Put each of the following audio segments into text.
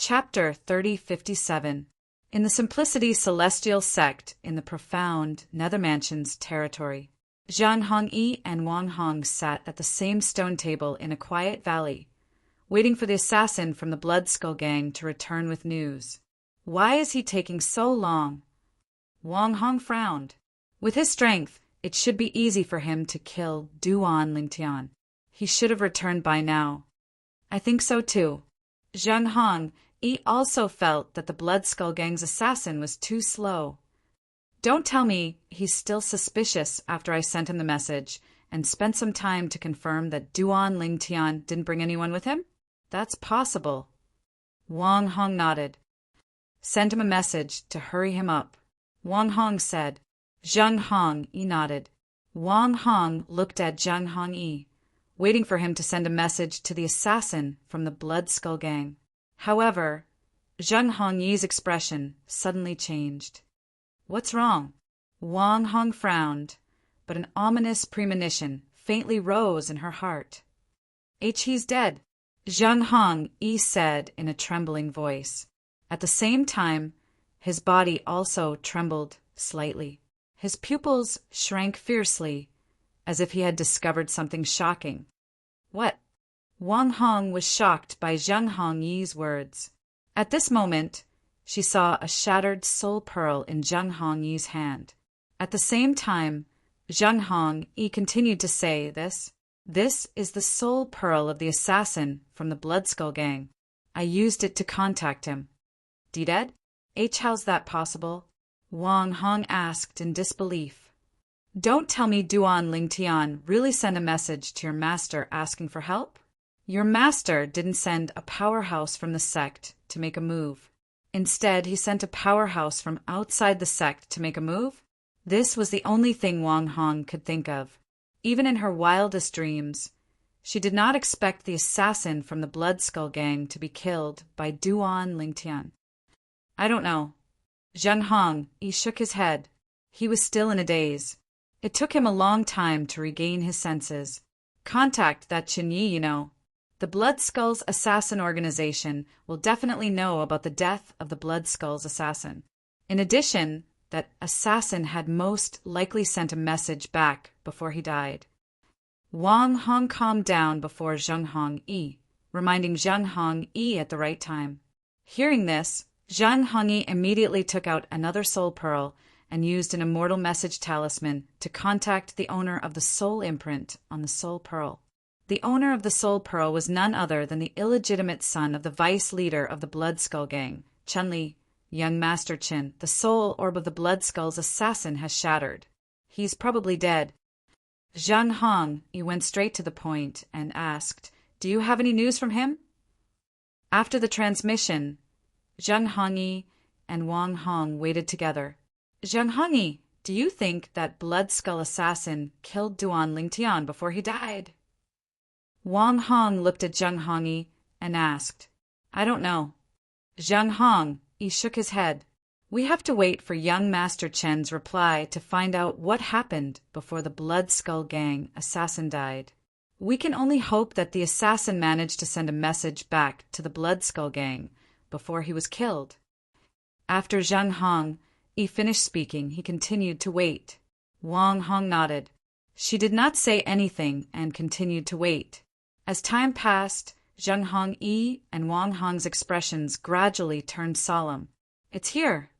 Chapter 3057. In the Simplicity Celestial Sect in the profound Nether Mansions territory, Zhang Hongyi and Wang Hong sat at the same stone table in a quiet valley, waiting for the assassin from the Blood Skull Gang to return with news. Why is he taking so long? Wang Hong frowned. With his strength, it should be easy for him to kill Duan Lingtian. He should have returned by now. I think so too. Zhang Hongyi also felt that the Blood Skull Gang's assassin was too slow. Don't tell me he's still suspicious after I sent him the message and spent some time to confirm that Duan Lingtian didn't bring anyone with him? That's possible. Wang Hong nodded. Send him a message to hurry him up, Wang Hong said. Zhang Hongyi nodded. Wang Hong looked at Zhang Hongyi, waiting for him to send a message to the assassin from the Blood Skull Gang. However, Zhang Hongyi's expression suddenly changed. What's wrong? Wang Hong frowned, but an ominous premonition faintly rose in her heart. He's dead, Zhang Hongyi said in a trembling voice. At the same time, his body also trembled slightly. His pupils shrank fiercely, as if he had discovered something shocking. What? Wang Hong was shocked by Zhang Hongyi's words. At this moment, she saw a shattered soul pearl in Zhang Hongyi's hand. At the same time, Zhang Hongyi continued to say this is the soul pearl of the assassin from the Blood Skull Gang. I used it to contact him. Dead? How's that possible? Wang Hong asked in disbelief. Don't tell me Duan Lingtian really sent a message to your master asking for help? Your master didn't send a powerhouse from the sect to make a move. Instead, he sent a powerhouse from outside the sect to make a move? This was the only thing Wang Hong could think of. Even in her wildest dreams, she did not expect the assassin from the Blood Skull Gang to be killed by Duan Lingtian. I don't know. Zhang Hongyi shook his head. He was still in a daze. It took him a long time to regain his senses. Contact that Qinyi, you know. The Blood Skull's assassin organization will definitely know about the death of the Blood Skull's assassin. In addition, that assassin had most likely sent a message back before he died. Wang Hong calmed down before Zhang Hongyi, reminding Zhang Hongyi at the right time. Hearing this, Zhang Hongyi immediately took out another soul pearl and used an immortal message talisman to contact the owner of the soul imprint on the soul pearl. The owner of the soul pearl was none other than the illegitimate son of the vice leader of the Blood Skull Gang, Chun-Li. Young Master Qin, the soul orb of the Blood Skull's assassin has shattered. He's probably dead. Zhang Hongyi went straight to the point and asked, Do you have any news from him? After the transmission, Zhang Hongyi and Wang Hong waited together. Zhang Hongyi, do you think that Blood Skull assassin killed Duan Lingtian before he died? Wang Hong looked at Zhang Hongyi and asked, I don't know. Zhang Hongyi shook his head. We have to wait for young Master Chen's reply to find out what happened before the Blood Skull Gang assassin died. We can only hope that the assassin managed to send a message back to the Blood Skull Gang before he was killed. After Zhang Hongyi finished speaking, he continued to wait. Wang Hong nodded. She did not say anything and continued to wait. As time passed, Zhang Hongyi and Wang Hong's expressions gradually turned solemn. It's here.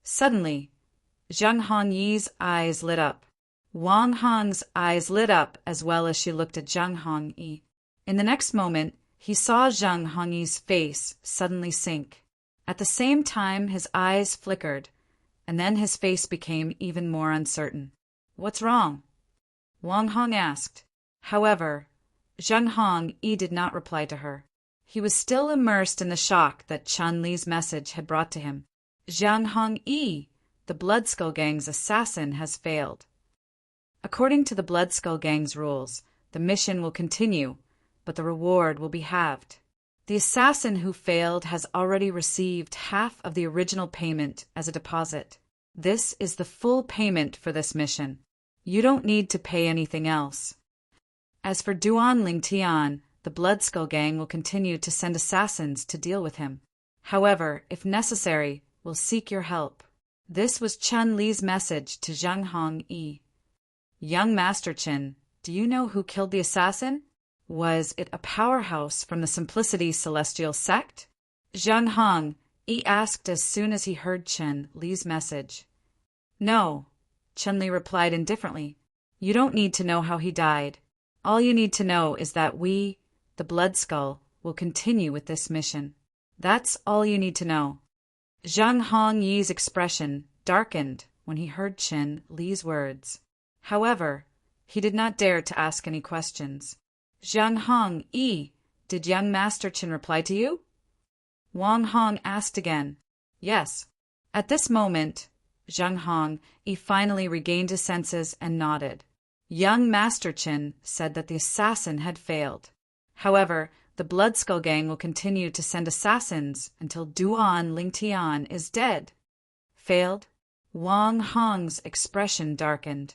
Suddenly, Zhang Hongyi's eyes lit up. Wang Hong's eyes lit up as well as she looked at Zhang Hongyi. In the next moment, he saw Zhang Hongyi's face suddenly sink. At the same time, his eyes flickered, and then his face became even more uncertain. What's wrong? Wang Hong asked. However, Zhang Hongyi did not reply to her. He was still immersed in the shock that Chun-Li's message had brought to him. Zhang Hongyi, the Blood Skull Gang's assassin, has failed. According to the Blood Skull Gang's rules, the mission will continue, but the reward will be halved. The assassin who failed has already received half of the original payment as a deposit. This is the full payment for this mission. You don't need to pay anything else. As for Duan Lingtian, the Blood Skull Gang will continue to send assassins to deal with him. However, if necessary, we'll seek your help. This was Chun Li's message to Zhang Hongyi. Young Master Qin, do you know who killed the assassin? Was it a powerhouse from the Simplicity Celestial sect? Zhang Hongyi asked as soon as he heard Chun Li's message. No, Chun Li replied indifferently. You don't need to know how he died. All you need to know is that we, the Blood Skull, will continue with this mission. That's all you need to know. Zhang Hongyi's expression darkened when he heard Chun Li's words. However, he did not dare to ask any questions. Zhang Hongyi, did young Master Qin reply to you? Wang Hong asked again. Yes. At this moment, Zhang Hongyi finally regained his senses and nodded. Young Master Qin said that the assassin had failed. However, the Blood Skull Gang will continue to send assassins until Duan Lingtian is dead. Failed? Wang Hong's expression darkened.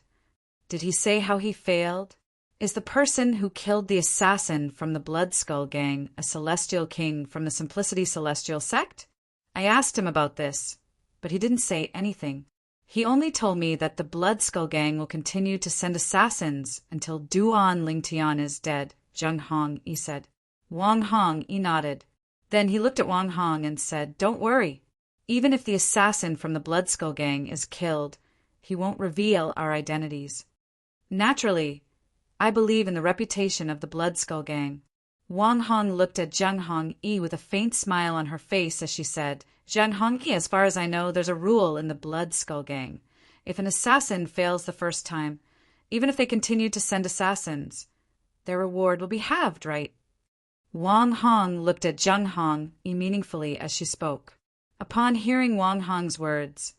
Did he say how he failed? Is the person who killed the assassin from the Blood Skull Gang a celestial king from the Simplicity Celestial sect? I asked him about this, but he didn't say anything. He only told me that the Blood Skull Gang will continue to send assassins until Duan Lingtian is dead, Zhang Hongyi said. Wang Hongyi nodded. Then he looked at Wang Hong and said, Don't worry. Even if the assassin from the Blood Skull Gang is killed, he won't reveal our identities. Naturally, I believe in the reputation of the Blood Skull Gang. Wang Hong looked at Zhang Hongyi with a faint smile on her face as she said, Zhang Hongyi, as far as I know, there's a rule in the Blood Skull Gang. If an assassin fails the first time, even if they continue to send assassins, their reward will be halved, right? Wang Hong looked at Zhang Hongyi meaningfully as she spoke. Upon hearing Wang Hong's words,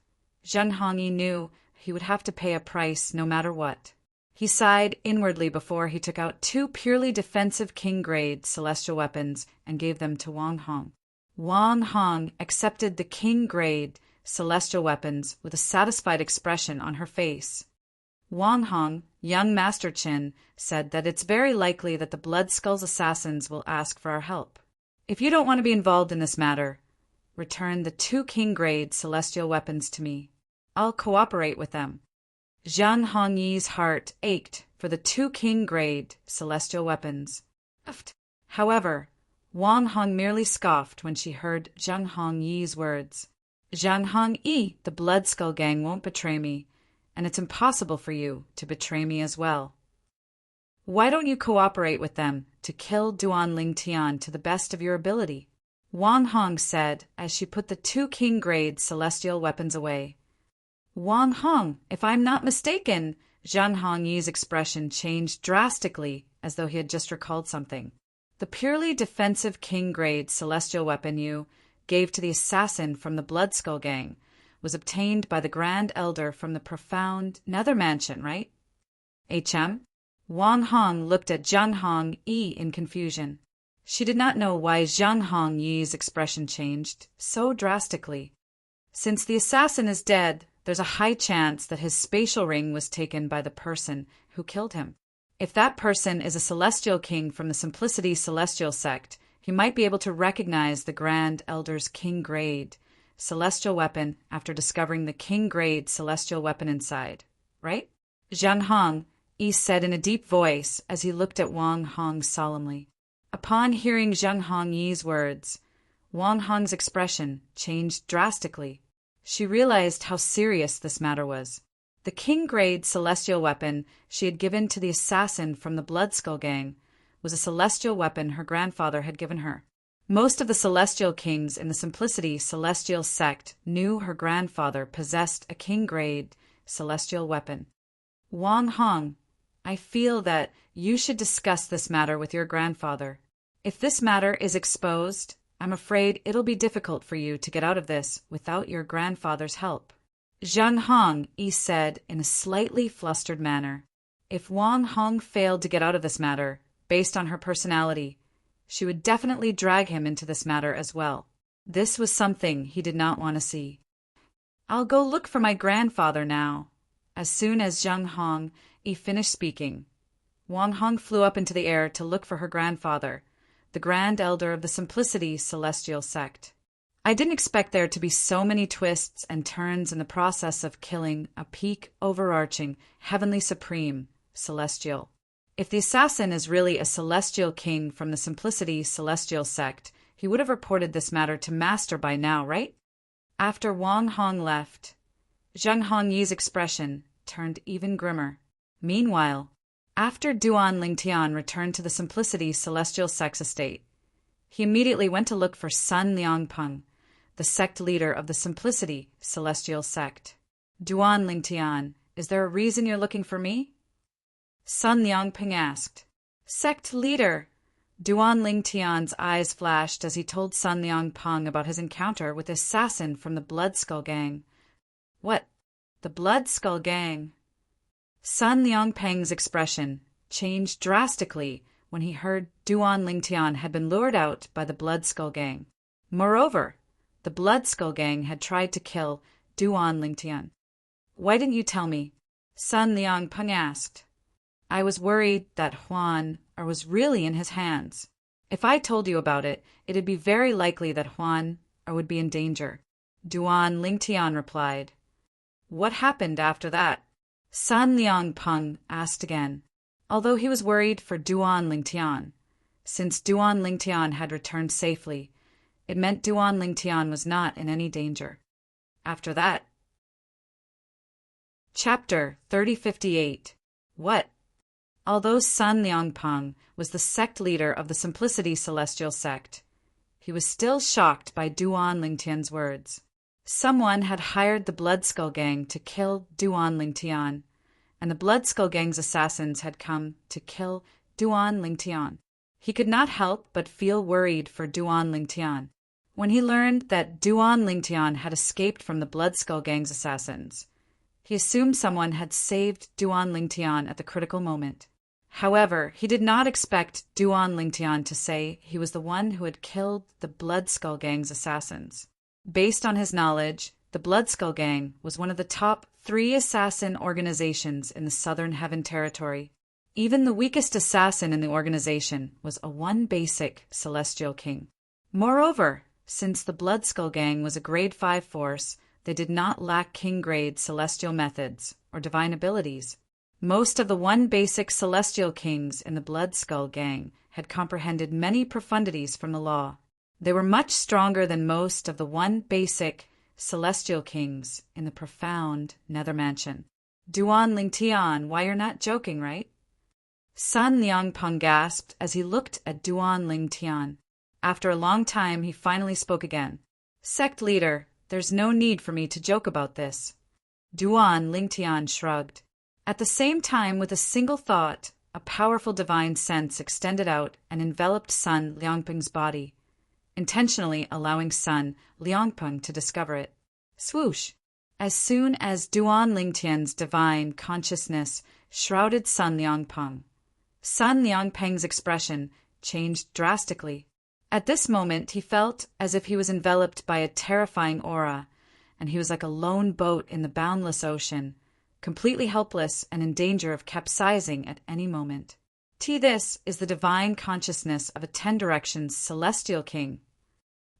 Zhang Hongyi knew he would have to pay a price no matter what. He sighed inwardly before he took out 2 purely defensive king-grade celestial weapons and gave them to Wang Hong. Wang Hong accepted the king-grade celestial weapons with a satisfied expression on her face. Wang Hong, young Master Qin, said that it's very likely that the Blood Skull's assassins will ask for our help. If you don't want to be involved in this matter, return the 2 king-grade celestial weapons to me. I'll cooperate with them. Zhang Hongyi's heart ached for the 2 king-grade celestial weapons. However, Wang Hong merely scoffed when she heard Zhang Hongyi's words. Zhang Hongyi, the Blood Skull Gang won't betray me, and it's impossible for you to betray me as well. Why don't you cooperate with them to kill Duan Lingtian to the best of your ability? Wang Hong said as she put the 2 king-grade celestial weapons away. Wang Hong, if I'm not mistaken, Zhang Hongyi's expression changed drastically as though he had just recalled something. The purely defensive king-grade celestial weapon you gave to the assassin from the Blood Skull Gang was obtained by the Grand Elder from the profound Nether Mansion, right? HM? Wang Hong looked at Zhang Hongyi in confusion. She did not know why Zhang Hongyi's expression changed so drastically. Since the assassin is dead, there's a high chance that his spatial ring was taken by the person who killed him. If that person is a celestial king from the Simplicity Celestial sect, he might be able to recognize the Grand Elder's king-grade celestial weapon after discovering the king-grade celestial weapon inside, right? Zhang Hongyi said in a deep voice as he looked at Wang Hong solemnly. Upon hearing Zhang Hongyi's words, Wang Hong's expression changed drastically. She realized how serious this matter was. The king-grade celestial weapon she had given to the assassin from the Blood Skull Gang was a celestial weapon her grandfather had given her. Most of the celestial kings in the Simplicity Celestial sect knew her grandfather possessed a king-grade celestial weapon. Wang Hong, I feel that you should discuss this matter with your grandfather. If this matter is exposed, I'm afraid it'll be difficult for you to get out of this without your grandfather's help. Zhang Hongyi said in a slightly flustered manner. If Wang Hong failed to get out of this matter, based on her personality, she would definitely drag him into this matter as well. This was something he did not want to see. I'll go look for my grandfather now. As soon as Zhang Hongyi finished speaking, Wang Hong flew up into the air to look for her grandfather, the Grand Elder of the Simplicity Celestial Sect. I didn't expect there to be so many twists and turns in the process of killing a peak, overarching, heavenly supreme, celestial. If the assassin is really a celestial king from the Simplicity Celestial Sect, he would have reported this matter to Master by now, right? After Wang Hong left, Zheng Hongyi's expression turned even grimmer. Meanwhile, after Duan Lingtian returned to the Simplicity Celestial Sect's estate, he immediately went to look for Sun Liangpeng, the sect leader of the Simplicity Celestial Sect. Duan Lingtian, is there a reason you're looking for me? Sun Liangpeng asked. Sect leader. Duan Lingtian's eyes flashed as he told Sun Liangpeng about his encounter with the assassin from the Blood Skull Gang. What? The Blood Skull Gang? Sun Liangpeng's expression changed drastically when he heard Duan Lingtian had been lured out by the Blood Skull Gang. Moreover, the Blood Skull Gang had tried to kill Duan Lingtian. Why didn't you tell me? Sun Liangpeng asked. I was worried that Huan was really in his hands. If I told you about it, it'd be very likely that Huan would be in danger. Duan Lingtian replied. What happened after that? Sun Liangpeng asked again, although he was worried for Duan Lingtian. Since Duan Lingtian had returned safely, it meant Duan Lingtian was not in any danger. After that. Chapter 3058. What? Although Sun Liangpeng was the sect leader of the Simplicity Celestial Sect, he was still shocked by Duan Lingtian's words. Someone had hired the Blood Skull Gang to kill Duan Lingtian, and the Blood Skull Gang's assassins had come to kill Duan Lingtian. He could not help but feel worried for Duan Lingtian. When he learned that Duan Lingtian had escaped from the Blood Skull Gang's assassins, he assumed someone had saved Duan Lingtian at the critical moment. However, he did not expect Duan Lingtian to say he was the one who had killed the Blood Skull Gang's assassins. Based on his knowledge, the Blood Skull Gang was one of the top 3 assassin organizations in the Southern Heaven Territory. Even the weakest assassin in the organization was a one basic celestial king. Moreover, since the Blood Skull Gang was a grade 5 force, they did not lack king-grade celestial methods or divine abilities. Most of the one basic celestial kings in the Blood Skull Gang had comprehended many profundities from the law. They were much stronger than most of the one basic celestial kings in the profound Nether Mansion. Duan Lingtian, why you're not joking, right? Sun Liangpeng gasped as he looked at Duan Lingtian. After a long time, he finally spoke again. Sect leader, there's no need for me to joke about this. Duan Lingtian shrugged. At the same time, with a single thought, a powerful divine sense extended out and enveloped Sun Liangpeng's body, intentionally allowing Sun Liangpeng to discover it. Swoosh! As soon as Duan Lingtian's divine consciousness shrouded Sun Liangpeng, Sun Liangpeng's expression changed drastically. At this moment, he felt as if he was enveloped by a terrifying aura, and he was like a lone boat in the boundless ocean, completely helpless and in danger of capsizing at any moment. This is the divine consciousness of a 10 Directions celestial king.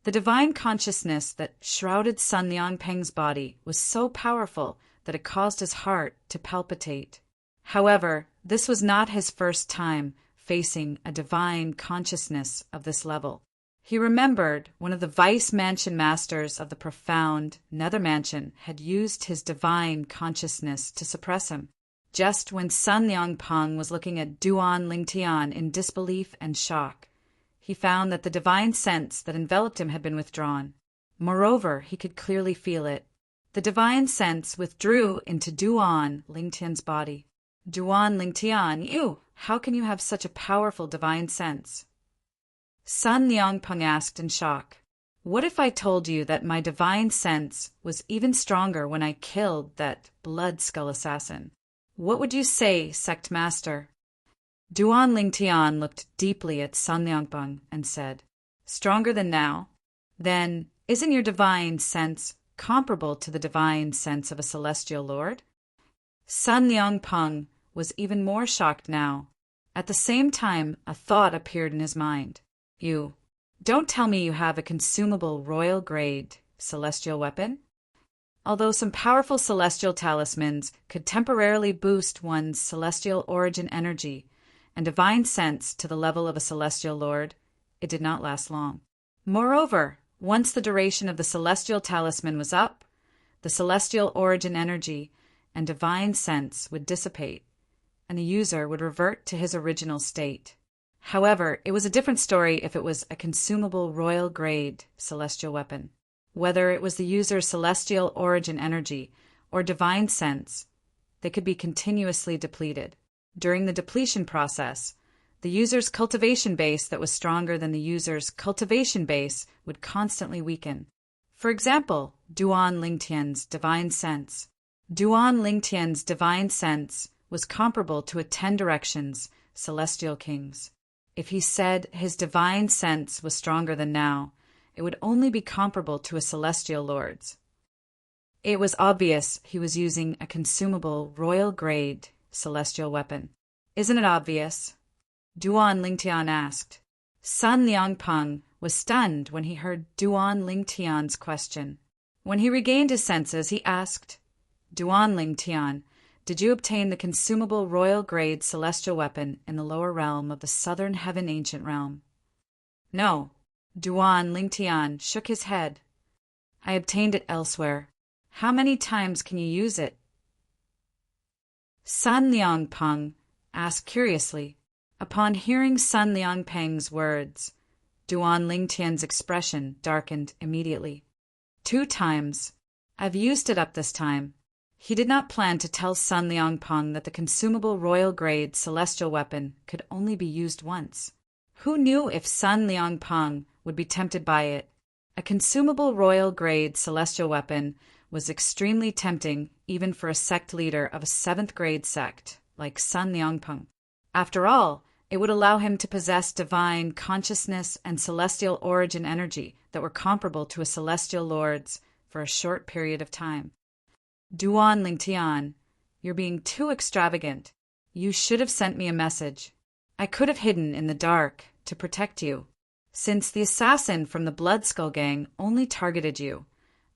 The divine consciousness that shrouded Sun Liangpeng's body was so powerful that it caused his heart to palpitate. However, this was not his first time facing a divine consciousness of this level. He remembered one of the Vice Mansion Masters of the profound Nether Mansion had used his divine consciousness to suppress him. Just when Sun Liangpeng was looking at Duan Lingtian in disbelief and shock, he found that the divine sense that enveloped him had been withdrawn. Moreover, he could clearly feel it. The divine sense withdrew into Duan Lingtian's body. Duan Lingtian, how can you have such a powerful divine sense? Sun Liangpeng asked in shock. What if I told you that my divine sense was even stronger when I killed that Blood Skull assassin? What would you say, Sect Master? Duan Lingtian looked deeply at Sun Liangpeng and said, Stronger than now? Then isn't your divine sense comparable to the divine sense of a celestial lord? Sun Liangpeng was even more shocked now. At the same time, a thought appeared in his mind. You don't tell me you have a consumable royal-grade celestial weapon? Although some powerful celestial talismans could temporarily boost one's celestial origin energy and divine sense to the level of a celestial lord, it did not last long. Moreover, once the duration of the celestial talisman was up, the celestial origin energy and divine sense would dissipate, and the user would revert to his original state. However, it was a different story if it was a consumable royal-grade celestial weapon. Whether it was the user's celestial origin energy or divine sense, they could be continuously depleted. During the depletion process, the user's cultivation base that was stronger than the user's cultivation base would constantly weaken. For example, Duan Lingtian's divine sense. Duan Lingtian's divine sense was comparable to a 10 directions celestial king's. If he said his divine sense was stronger than now, it would only be comparable to a celestial lord's. It was obvious he was using a consumable royal-grade celestial weapon. Isn't it obvious? Duan Lingtian asked. Sun Liangpeng was stunned when he heard Duan Lingtian's question. When he regained his senses, he asked, Duan Lingtian, did you obtain the consumable royal-grade celestial weapon in the lower realm of the southern heaven ancient realm? No. Duan Lingtian shook his head. I obtained it elsewhere. How many times can you use it? Sun Liangpeng asked curiously. Upon hearing Sun Liangpeng's words, Duan Lingtian's expression darkened immediately. 2 times. I've used it up this time. He did not plan to tell Sun Liangpeng that the consumable royal-grade celestial weapon could only be used once. Who knew if Sun Liangpeng would be tempted by it? A consumable royal-grade celestial weapon was extremely tempting even for a sect leader of a 7th-grade sect like Sun Liangpeng. After all, it would allow him to possess divine consciousness and celestial origin energy that were comparable to a celestial lord's for a short period of time. Duan Lingtian, you're being too extravagant. You should have sent me a message. I could have hidden in the dark to protect you. Since the assassin from the Blood Skull Gang only targeted you,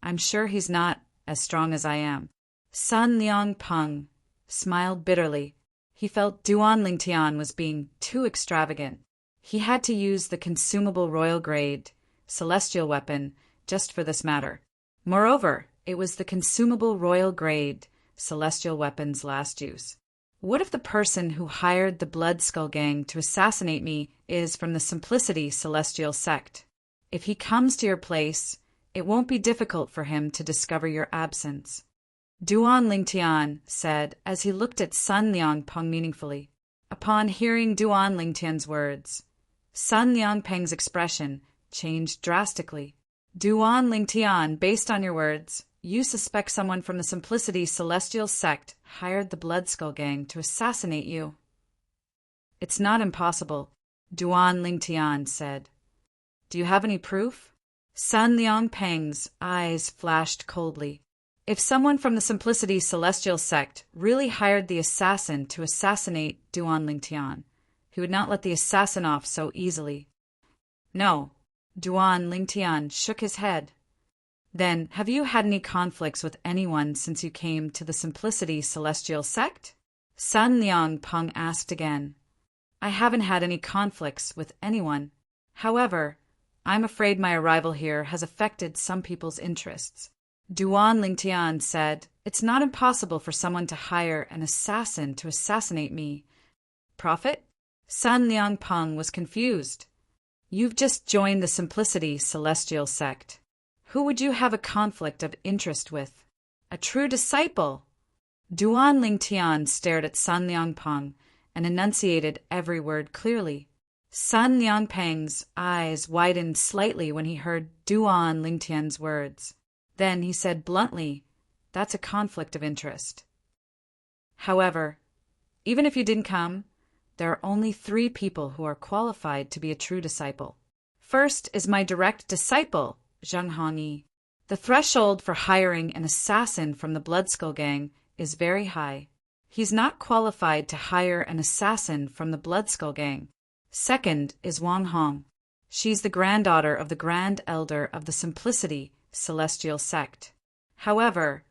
I'm sure he's not as strong as I am. Sun Liangpeng smiled bitterly. He felt Duan Lingtian was being too extravagant. He had to use the consumable royal-grade celestial weapon just for this matter. Moreover, it was the consumable royal-grade celestial weapon's last use. What if the person who hired the Blood Skull Gang to assassinate me is from the Simplicity Celestial Sect? If he comes to your place, it won't be difficult for him to discover your absence. Duan Lingtian said as he looked at Sun Liangpeng meaningfully. Upon hearing Duan Lingtian's words, Sun Liangpeng's expression changed drastically. Duan Lingtian, based on your words, you suspect someone from the Simplicity Celestial Sect hired the Blood Skull Gang to assassinate you. It's not impossible, Duan Lingtian said. Do you have any proof? Sun Liangpeng's eyes flashed coldly. If someone from the Simplicity Celestial Sect really hired the assassin to assassinate Duan Lingtian, he would not let the assassin off so easily. No, Duan Lingtian shook his head. Then, have you had any conflicts with anyone since you came to the Simplicity Celestial Sect? Sun Liangpeng asked again. I haven't had any conflicts with anyone. However, I'm afraid my arrival here has affected some people's interests. Duan Lingtian said, It's not impossible for someone to hire an assassin to assassinate me. Prophet? Sun Liangpeng was confused. You've just joined the Simplicity Celestial Sect. Who would you have a conflict of interest with? A true disciple. Duan Lingtian stared at Sun Liangpeng and enunciated every word clearly. Sun Liangpeng's eyes widened slightly when he heard Duan Lingtian's words. Then he said bluntly, That's a conflict of interest. However, even if you didn't come, there are only 3 people who are qualified to be a true disciple. First is my direct disciple, Zheng Hongyi. The threshold for hiring an assassin from the Blood Skull Gang is very high. He's not qualified to hire an assassin from the Bloodskull Gang. Second is Wang Hong. She's the granddaughter of the Grand Elder of the Simplicity Celestial Sect. However,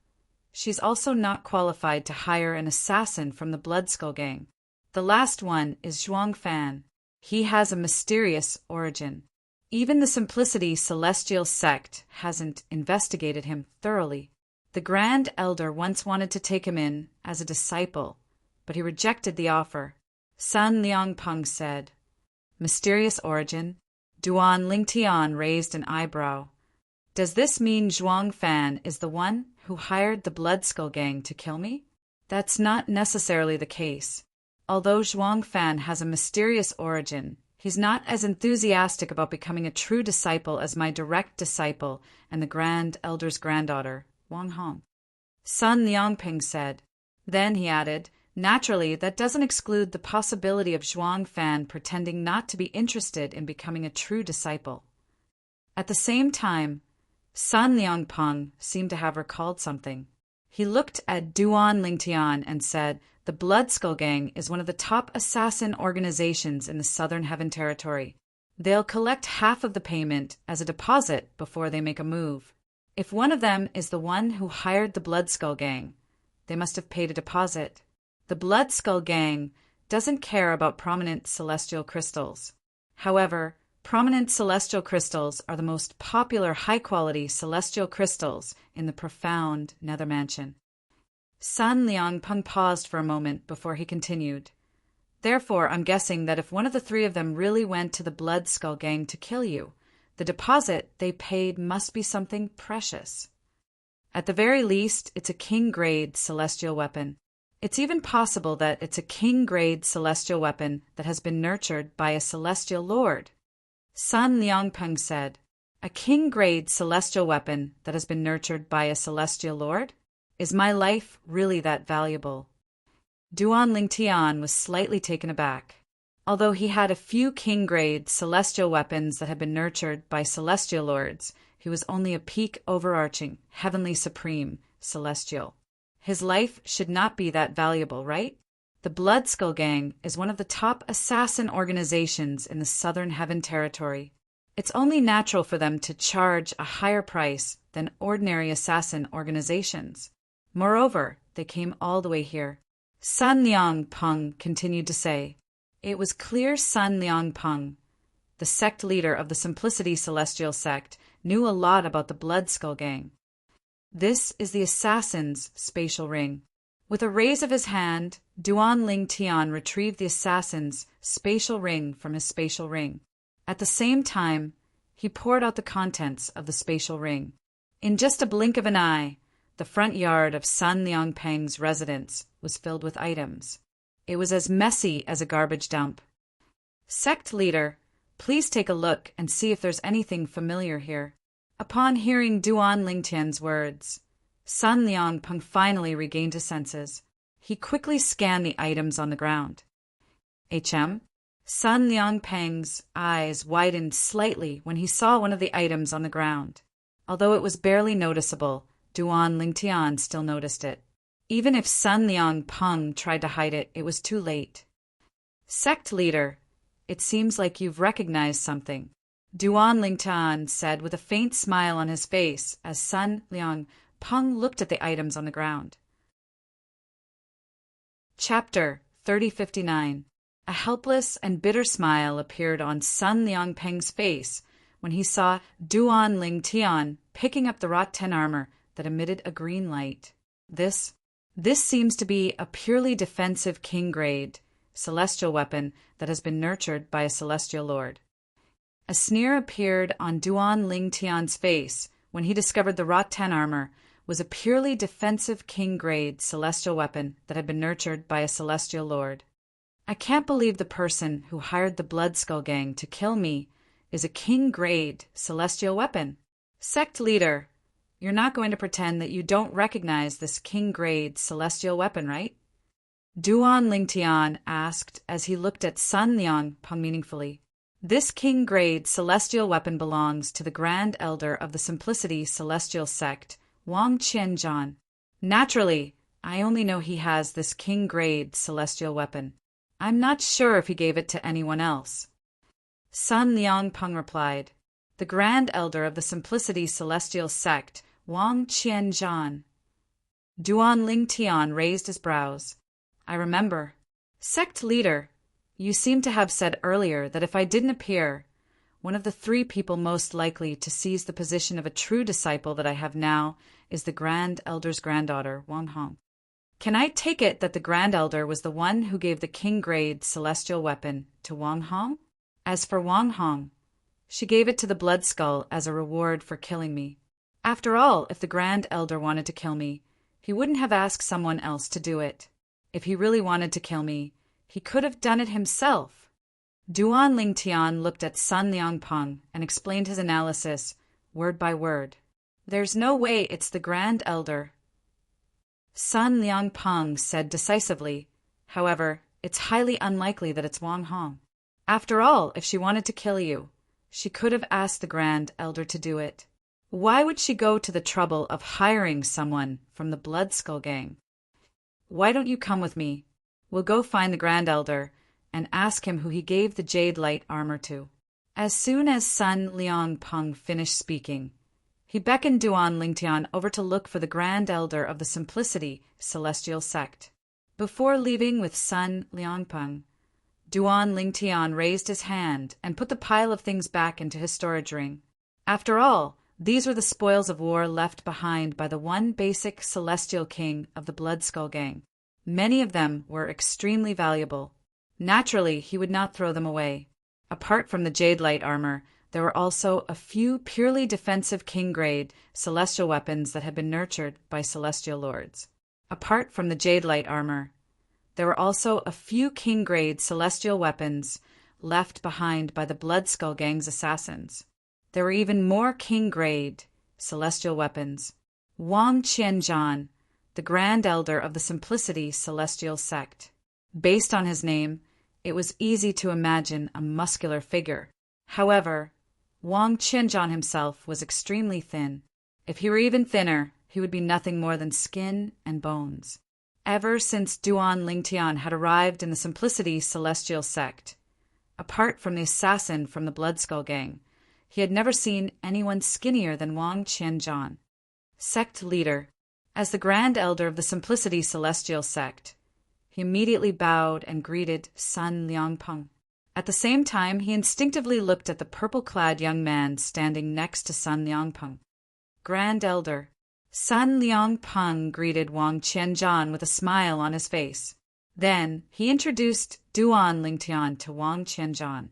she's also not qualified to hire an assassin from the Bloodskull Gang. The last one is Zhuang Fan. He has a mysterious origin. Even the Simplicity Celestial Sect hasn't investigated him thoroughly. The Grand Elder once wanted to take him in as a disciple, but he rejected the offer. Sun Liangpeng said, "Mysterious origin?" Duan Lingtian raised an eyebrow. "Does this mean Zhuang Fan is the one who hired the Bloodskull Gang to kill me?" "That's not necessarily the case. Although Zhuang Fan has a mysterious origin, he's not as enthusiastic about becoming a true disciple as my direct disciple and the Grand Elder's granddaughter, Wang Hong." Sun Liangping said. Then he added, "Naturally, that doesn't exclude the possibility of Zhuang Fan pretending not to be interested in becoming a true disciple." At the same time, Sun Liangpeng seemed to have recalled something. He looked at Duan Lingtian and said, "The Bloodskull Gang is one of the top assassin organizations in the Southern Heaven Territory. They'll collect half of the payment as a deposit before they make a move. If one of them is the one who hired the Bloodskull Gang, they must have paid a deposit. The Bloodskull Gang doesn't care about prominent celestial crystals. However, prominent celestial crystals are the most popular high-quality celestial crystals in the profound Nether Mansion." Sun Liangpeng paused for a moment before he continued. "Therefore, I'm guessing that if one of the three of them really went to the Bloodskull Gang to kill you, the deposit they paid must be something precious. At the very least, it's a king-grade celestial weapon. It's even possible that it's a king-grade celestial weapon that has been nurtured by a celestial lord." Sun Liangpeng said, "A king-grade celestial weapon that has been nurtured by a celestial lord? Is my life really that valuable?" Duan Lingtian was slightly taken aback. Although he had a few king-grade celestial weapons that had been nurtured by celestial lords, he was only a peak overarching, heavenly supreme, celestial. His life should not be that valuable, right? The Bloodskull Gang is one of the top assassin organizations in the Southern Heaven Territory. It's only natural for them to charge a higher price than ordinary assassin organizations. Moreover, they came all the way here. Sun Liangpeng continued to say. It was clear Sun Liangpeng, the sect leader of the Simplicity Celestial Sect, knew a lot about the Bloodskull Gang. "This is the assassin's spatial ring." With a raise of his hand, Duan Lingtian retrieved the assassin's spatial ring from his spatial ring. At the same time, he poured out the contents of the spatial ring. In just a blink of an eye, the front yard of Sun Liangpeng's residence was filled with items. It was as messy as a garbage dump. "Sect leader, please take a look and see if there's anything familiar here." Upon hearing Duan Lingtian's words, Sun Liangpeng finally regained his senses. He quickly scanned the items on the ground. Sun Liangpeng's eyes widened slightly when he saw one of the items on the ground. Although it was barely noticeable, Duan Lingtian still noticed it. Even if Sun Liangpeng tried to hide it, it was too late. "Sect leader, it seems like you've recognized something," Duan Lingtian said with a faint smile on his face as Sun Liangpeng looked at the items on the ground. Chapter 3059. A helpless and bitter smile appeared on Sun Liangpeng's face when he saw Duan Lingtian picking up the wrought tin armor that emitted a green light. This seems to be a purely defensive king-grade celestial weapon that has been nurtured by a celestial lord. A sneer appeared on Duan Lingtian's face when he discovered the wrought tin armor was a purely defensive king-grade celestial weapon that had been nurtured by a celestial lord. "I can't believe the person who hired the Bloodskull Gang to kill me is a king-grade celestial weapon. Sect leader, you're not going to pretend that you don't recognize this king-grade celestial weapon, right?" Duan Lingtian asked as he looked at Sun Liangpeng meaningfully. "This king-grade celestial weapon belongs to the Grand Elder of the Simplicity Celestial Sect, Wang Qianzhan. Naturally, I only know he has this king-grade celestial weapon. I'm not sure if he gave it to anyone else. Sun Liangpeng replied, "The Grand Elder of the Simplicity Celestial Sect, Wang Qianzhan." Duan Lingtian raised his brows. "I remember. Sect leader, you seem to have said earlier that if I didn't appear, one of the three people most likely to seize the position of a true disciple that I have now is the Grand Elder's granddaughter, Wang Hong. Can I take it that the Grand Elder was the one who gave the king-grade celestial weapon to Wang Hong? As for Wang Hong, she gave it to the Blood Skull as a reward for killing me. After all, if the Grand Elder wanted to kill me, he wouldn't have asked someone else to do it. If he really wanted to kill me, he could have done it himself." Duan Lingtian looked at Sun Liangpeng and explained his analysis, word by word. "There's no way it's the Grand Elder," Sun Liangpeng said decisively. "However, it's highly unlikely that it's Wang Hong. After all, if she wanted to kill you, she could have asked the Grand Elder to do it. Why would she go to the trouble of hiring someone from the Blood Skull gang? Why don't you come with me? We'll go find the Grand Elder and ask him who he gave the jade light armor to." As soon as Sun Liangpeng finished speaking, he beckoned Duan Lingtian over to look for the Grand Elder of the Simplicity Celestial Sect. Before leaving with Sun Liangpeng, Duan Lingtian raised his hand and put the pile of things back into his storage ring. After all, these were the spoils of war left behind by the one basic celestial king of the Blood Skull gang. Many of them were extremely valuable. Naturally, he would not throw them away. Apart from the jade light armor, there were also a few purely defensive king-grade celestial weapons that had been nurtured by celestial lords. Apart from the jade light armor, there were also a few king-grade celestial weapons left behind by the Blood Skull gang's assassins. There were even more king-grade celestial weapons. Wang Qianzhan, the Grand Elder of the Simplicity Celestial Sect. Based on his name, it was easy to imagine a muscular figure. However, Wang Qianzhan himself was extremely thin. If he were even thinner, he would be nothing more than skin and bones. Ever since Duan Lingtian had arrived in the Simplicity Celestial Sect, apart from the assassin from the Blood Skull gang, he had never seen anyone skinnier than Wang Qianzhan. Sect leader, as the Grand Elder of the Simplicity Celestial Sect, he immediately bowed and greeted Sun Liangpeng. At the same time, he instinctively looked at the purple-clad young man standing next to Sun Liangpeng. "Grand Elder." Sun Liangpeng greeted Wang Qianzhan with a smile on his face. Then he introduced Duan Lingtian to Wang Qianzhan.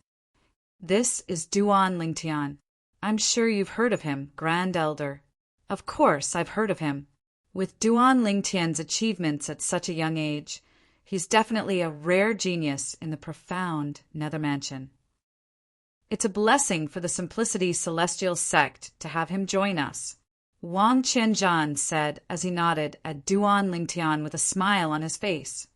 "This is Duan Lingtian. I'm sure you've heard of him, Grand Elder." "Of course, I've heard of him. With Duan Lingtian's achievements at such a young age, he's definitely a rare genius in the profound Nether Mansion. It's a blessing for the Simplicity Celestial Sect to have him join us," Wang Qianzhan said as he nodded at Duan Lingtian with a smile on his face.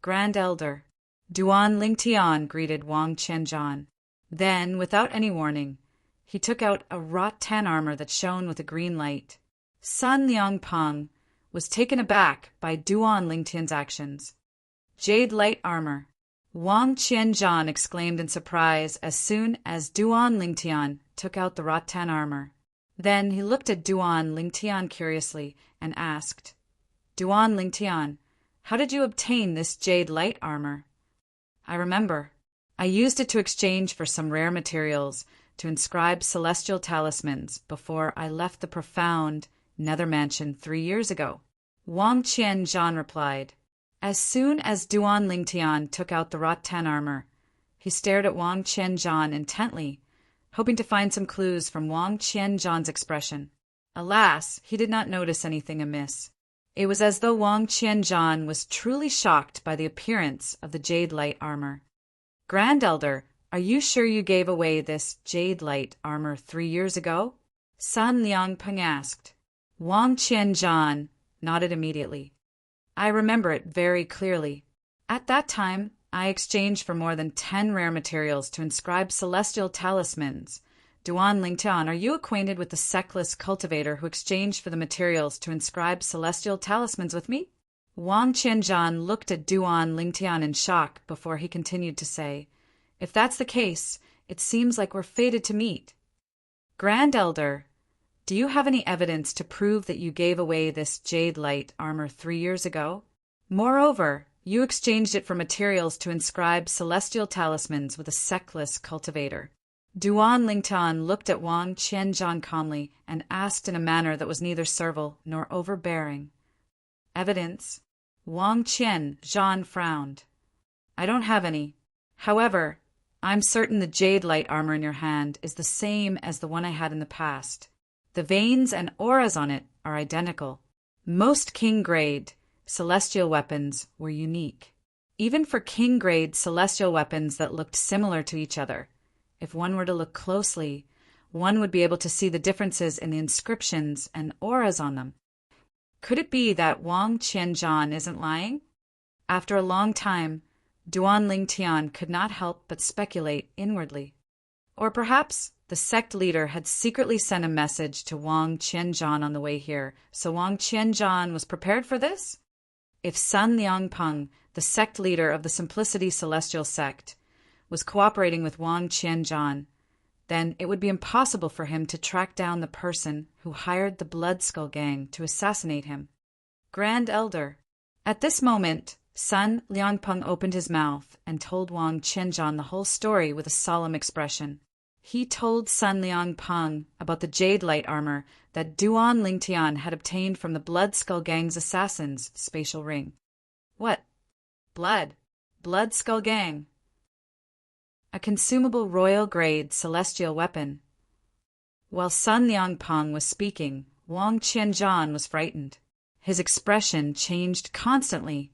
"Grand Elder." Duan Lingtian greeted Wang Qianzhan. Then, without any warning, he took out a rattan armor that shone with a green light. Sun Liangpeng was taken aback by Duan Lingtian's actions. "Jade light armor," Wang Qianzhan exclaimed in surprise as soon as Duan Lingtian took out the rattan armor. Then he looked at Duan Lingtian curiously and asked, "Duan Lingtian, how did you obtain this jade light armor?" "I remember. I used it to exchange for some rare materials to inscribe celestial talismans before I left the profound Nether Mansion 3 years ago," Wang Qianzhan replied. As soon as Duan Lingtian took out the rattan armor, he stared at Wang Qianzhan intently, hoping to find some clues from Wang Qianzhan's expression. Alas, he did not notice anything amiss. It was as though Wang Qianzhan was truly shocked by the appearance of the jade light armor. "Grand Elder, are you sure you gave away this jade light armor 3 years ago?" Sun Liangpeng asked. Wang Qianzhan nodded immediately. "I remember it very clearly. At that time, I exchanged for more than 10 rare materials to inscribe celestial talismans. Duan Lingtian, are you acquainted with the sectless cultivator who exchanged for the materials to inscribe celestial talismans with me?" Wang Qianzhan looked at Duan Lingtian in shock before he continued to say, "If that's the case, it seems like we're fated to meet. Grand Elder, do you have any evidence to prove that you gave away this jade light armor 3 years ago? Moreover, you exchanged it for materials to inscribe celestial talismans with a sectless cultivator." Duan Lingtian looked at Wang Qianzhan calmly and asked in a manner that was neither servile nor overbearing, "Evidence?" Wang Qianzhan frowned. "I don't have any. However, I'm certain the jade light armor in your hand is the same as the one I had in the past. The veins and auras on it are identical. Most king-grade celestial weapons were unique. Even for king-grade celestial weapons that looked similar to each other, if one were to look closely, one would be able to see the differences in the inscriptions and auras on them. Could it be that Wang Qianzhan isn't lying?" After a long time, Duan Lingtian could not help but speculate inwardly. Or perhaps the sect leader had secretly sent a message to Wang Qianzhan on the way here, so Wang Qianzhan was prepared for this? If Sun Liangpeng, the sect leader of the Simplicity Celestial sect, was cooperating with Wang Qianzhan, then it would be impossible for him to track down the person who hired the Blood Skull Gang to assassinate him. Grand Elder. At this moment, Sun Liangpeng opened his mouth and told Wang Qianzhan the whole story with a solemn expression. He told Sun Liangpeng about the jade light armor that Duan Lingtian had obtained from the Blood Skull Gang's assassin's spatial ring. What? Blood Skull Gang. A consumable royal-grade celestial weapon. While Sun Liangpeng was speaking, Wang Qianzhan was frightened. His expression changed constantly,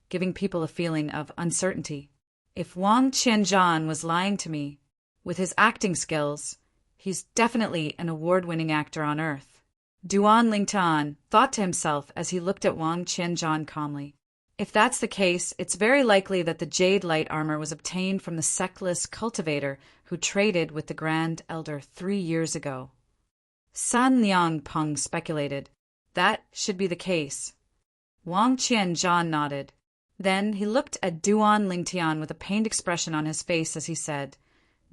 giving people a feeling of uncertainty. If Wang Qianzhan was lying to me, with his acting skills, he's definitely an award-winning actor on Earth. Duan Lingtian thought to himself as he looked at Wang Qianzhan calmly. If that's the case, it's very likely that the jade light armor was obtained from the sectless cultivator who traded with the Grand Elder 3 years ago. Sun Liangpeng speculated. That should be the case. Wang Qianzhan nodded. Then he looked at Duan Lingtian with a pained expression on his face as he said,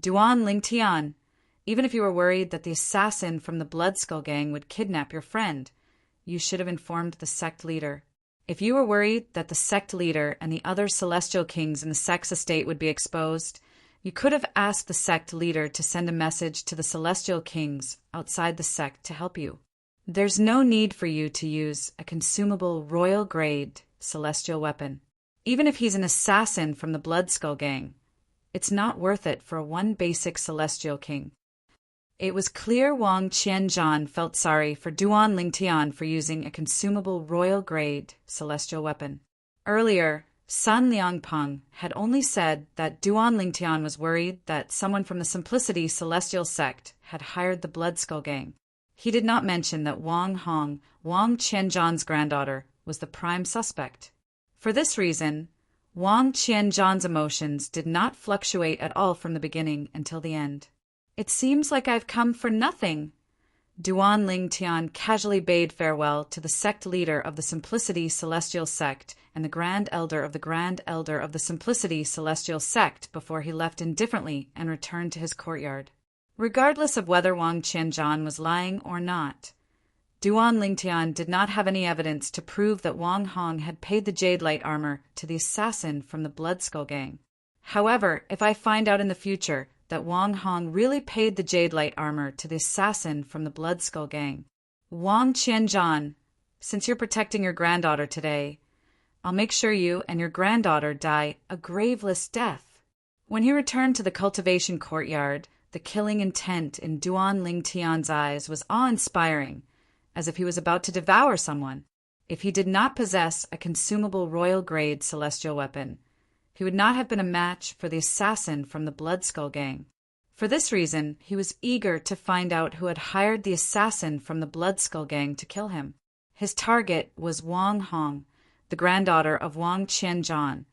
"Duan Lingtian, even if you were worried that the assassin from the Blood Skull Gang would kidnap your friend, you should have informed the sect leader. If you were worried that the sect leader and the other celestial kings in the sect's estate would be exposed, you could have asked the sect leader to send a message to the celestial kings outside the sect to help you. There's no need for you to use a consumable royal-grade celestial weapon. Even if he's an assassin from the Blood Skull Gang, it's not worth it for one basic celestial king." It was clear Wang Qianzhan felt sorry for Duan Lingtian for using a consumable royal-grade celestial weapon. Earlier, Sun Liangpeng had only said that Duan Lingtian was worried that someone from the Simplicity Celestial sect had hired the Blood Skull Gang. He did not mention that Wang Hong, Wang Qianzhan's granddaughter, was the prime suspect. For this reason, Wang Qianzhan's emotions did not fluctuate at all from the beginning until the end. "It seems like I've come for nothing." Duan Lingtian casually bade farewell to the sect leader of the Simplicity Celestial sect and the Grand Elder of the Simplicity Celestial sect before he left indifferently and returned to his courtyard. Regardless of whether Wang Qianzhan was lying or not, Duan Lingtian did not have any evidence to prove that Wang Hong had paid the jade light armor to the assassin from the Blood Skull Gang. However, if I find out in the future that Wang Hong really paid the jade light armor to the assassin from the Blood Skull Gang, Wang Qianzhan, since you're protecting your granddaughter today, I'll make sure you and your granddaughter die a graveless death." When he returned to the cultivation courtyard, the killing intent in Duan Lingtian's eyes was awe-inspiring, as if he was about to devour someone. If he did not possess a consumable royal-grade celestial weapon, he would not have been a match for the assassin from the Blood Skull Gang. For this reason, he was eager to find out who had hired the assassin from the Blood Skull Gang to kill him. His target was Wang Hong, the granddaughter of Wang Qianzhan,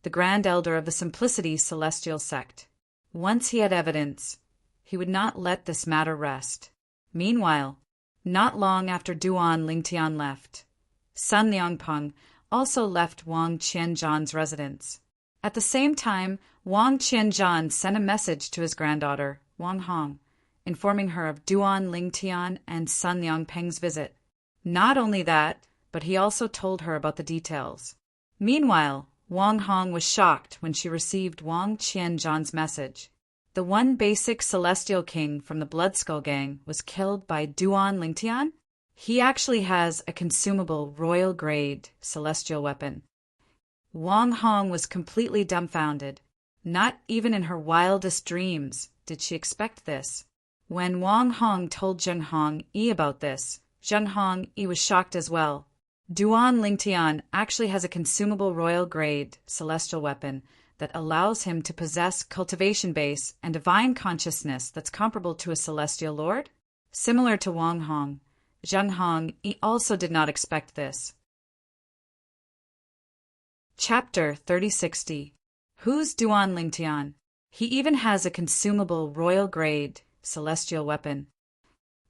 the Grand Elder of the Simplicity Celestial sect. Once he had evidence, he would not let this matter rest. Meanwhile, not long after Duan Lingtian left, Sun Liangpeng, also left Wang Qianzhan's residence. At the same time, Wang Qianzhan sent a message to his granddaughter, Wang Hong, informing her of Duan Lingtian and Sun Liangpeng's visit. Not only that, but he also told her about the details. Meanwhile, Wang Hong was shocked when she received Wang Qianzhan's message. The one basic celestial king from the Blood Skull Gang was killed by Duan Lingtian? He actually has a consumable royal-grade celestial weapon. Wang Hong was completely dumbfounded. Not even in her wildest dreams did she expect this. When Wang Hong told Zheng Hongyi about this, Zheng Hongyi was shocked as well. Duan Lingtian actually has a consumable royal-grade celestial weapon that allows him to possess cultivation base and divine consciousness that's comparable to a celestial lord? Similar to Wang Hong, Zheng Hongyi also did not expect this. Chapter 3060. Who's Duan Lingtian? He even has a consumable royal-grade celestial weapon.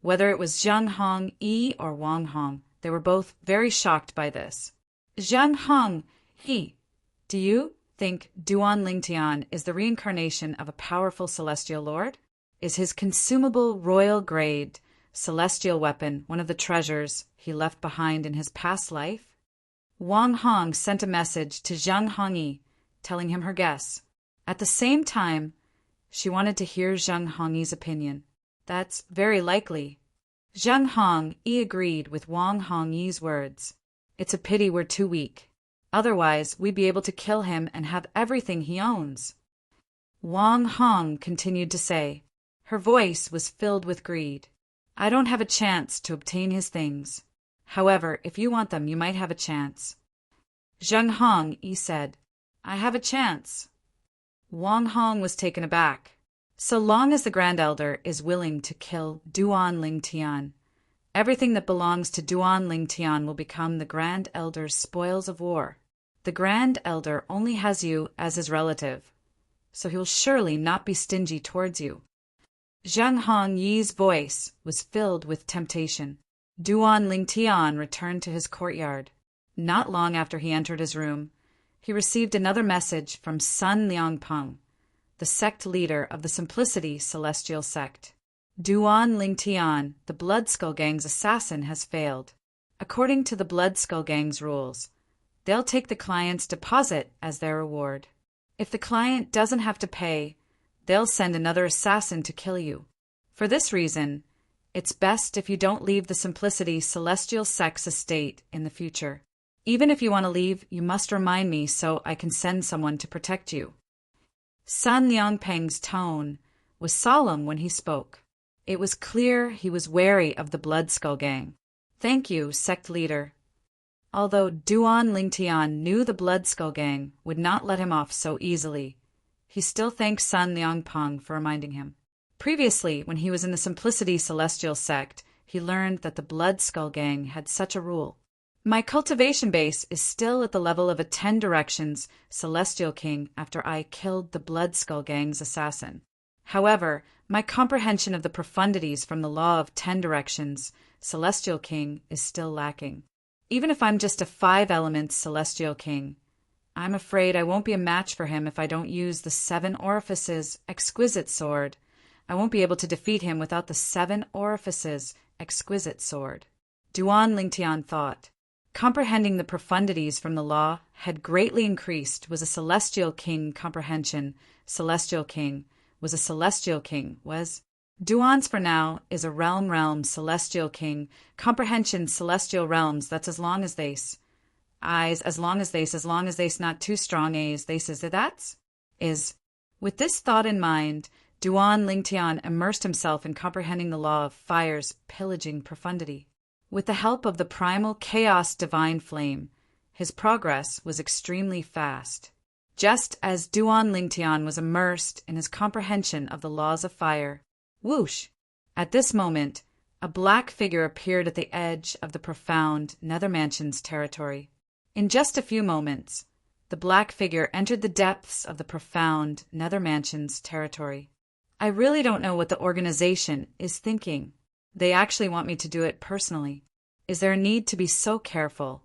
Whether it was Zheng Hongyi or Wang Hong, they were both very shocked by this. Zheng Hongyi, do you think Duan Lingtian is the reincarnation of a powerful celestial lord? Is his consumable royal-grade celestial weapon one of the treasures he left behind in his past life? Wang Hong sent a message to Zheng Hongyi, telling him her guess. At the same time, she wanted to hear Zheng Hongyi's opinion. That's very likely. Zheng Hongyi agreed with Wang Hongyi's words. It's a pity we're too weak. Otherwise, we'd be able to kill him and have everything he owns. Wang Hong continued to say. Her voice was filled with greed. I don't have a chance to obtain his things. However, if you want them, you might have a chance. Zheng Hongyi said, I have a chance. Wang Hong was taken aback. So long as the Grand Elder is willing to kill Duan Lingtian, everything that belongs to Duan Lingtian will become the Grand Elder's spoils of war. The Grand Elder only has you as his relative, so he will surely not be stingy towards you. Zheng Hongyi's voice was filled with temptation. Duan Lingtian returned to his courtyard. Not long after he entered his room, he received another message from Sun Liangpeng, the sect leader of the Simplicity Celestial Sect. Duan Lingtian, the Blood Skull Gang's assassin, has failed. According to the Blood Skull Gang's rules, they'll take the client's deposit as their reward. If the client doesn't have to pay, they'll send another assassin to kill you. For this reason, it's best if you don't leave the Simplicity Celestial Sect's estate in the future. Even if you want to leave, you must remind me so I can send someone to protect you. Sun Liangpeng's tone was solemn when he spoke. It was clear he was wary of the Blood Skull Gang. Thank you, sect leader. Although Duan Lingtian knew the Blood Skull Gang would not let him off so easily, he still thanked Sun Liangpeng for reminding him. Previously, when he was in the Simplicity Celestial Sect, he learned that the Blood Skull Gang had such a rule. My cultivation base is still at the level of a 10 Directions Celestial King after I killed the Blood Skull Gang's assassin. However, my comprehension of the profundities from the law of 10 Directions Celestial King is still lacking. Even if I'm just a 5 Elements Celestial King, I'm afraid I won't be a match for him if I don't use the 7 Orifices Exquisite Sword. I won't be able to defeat him without the 7 Orifices Exquisite Sword. Duan Lingtian thought. Comprehending the profundities from the law had greatly increased was a celestial king comprehension. Celestial king was a celestial king was. Duan's for now is a realm celestial king. Comprehension celestial realms, that's as long as this. Eyes as long as this not too strong as this is that's. Is. With this thought in mind, Duan Lingtian immersed himself in comprehending the law of fire's pillaging profundity. With the help of the primal chaos divine flame, his progress was extremely fast. Just as Duan Lingtian was immersed in his comprehension of the laws of fire, whoosh! At this moment, a black figure appeared at the edge of the profound Nether Mansion's territory. In just a few moments, the black figure entered the depths of the profound Nether Mansion's territory. I really don't know what the organization is thinking. They actually want me to do it personally. Is there a need to be so careful?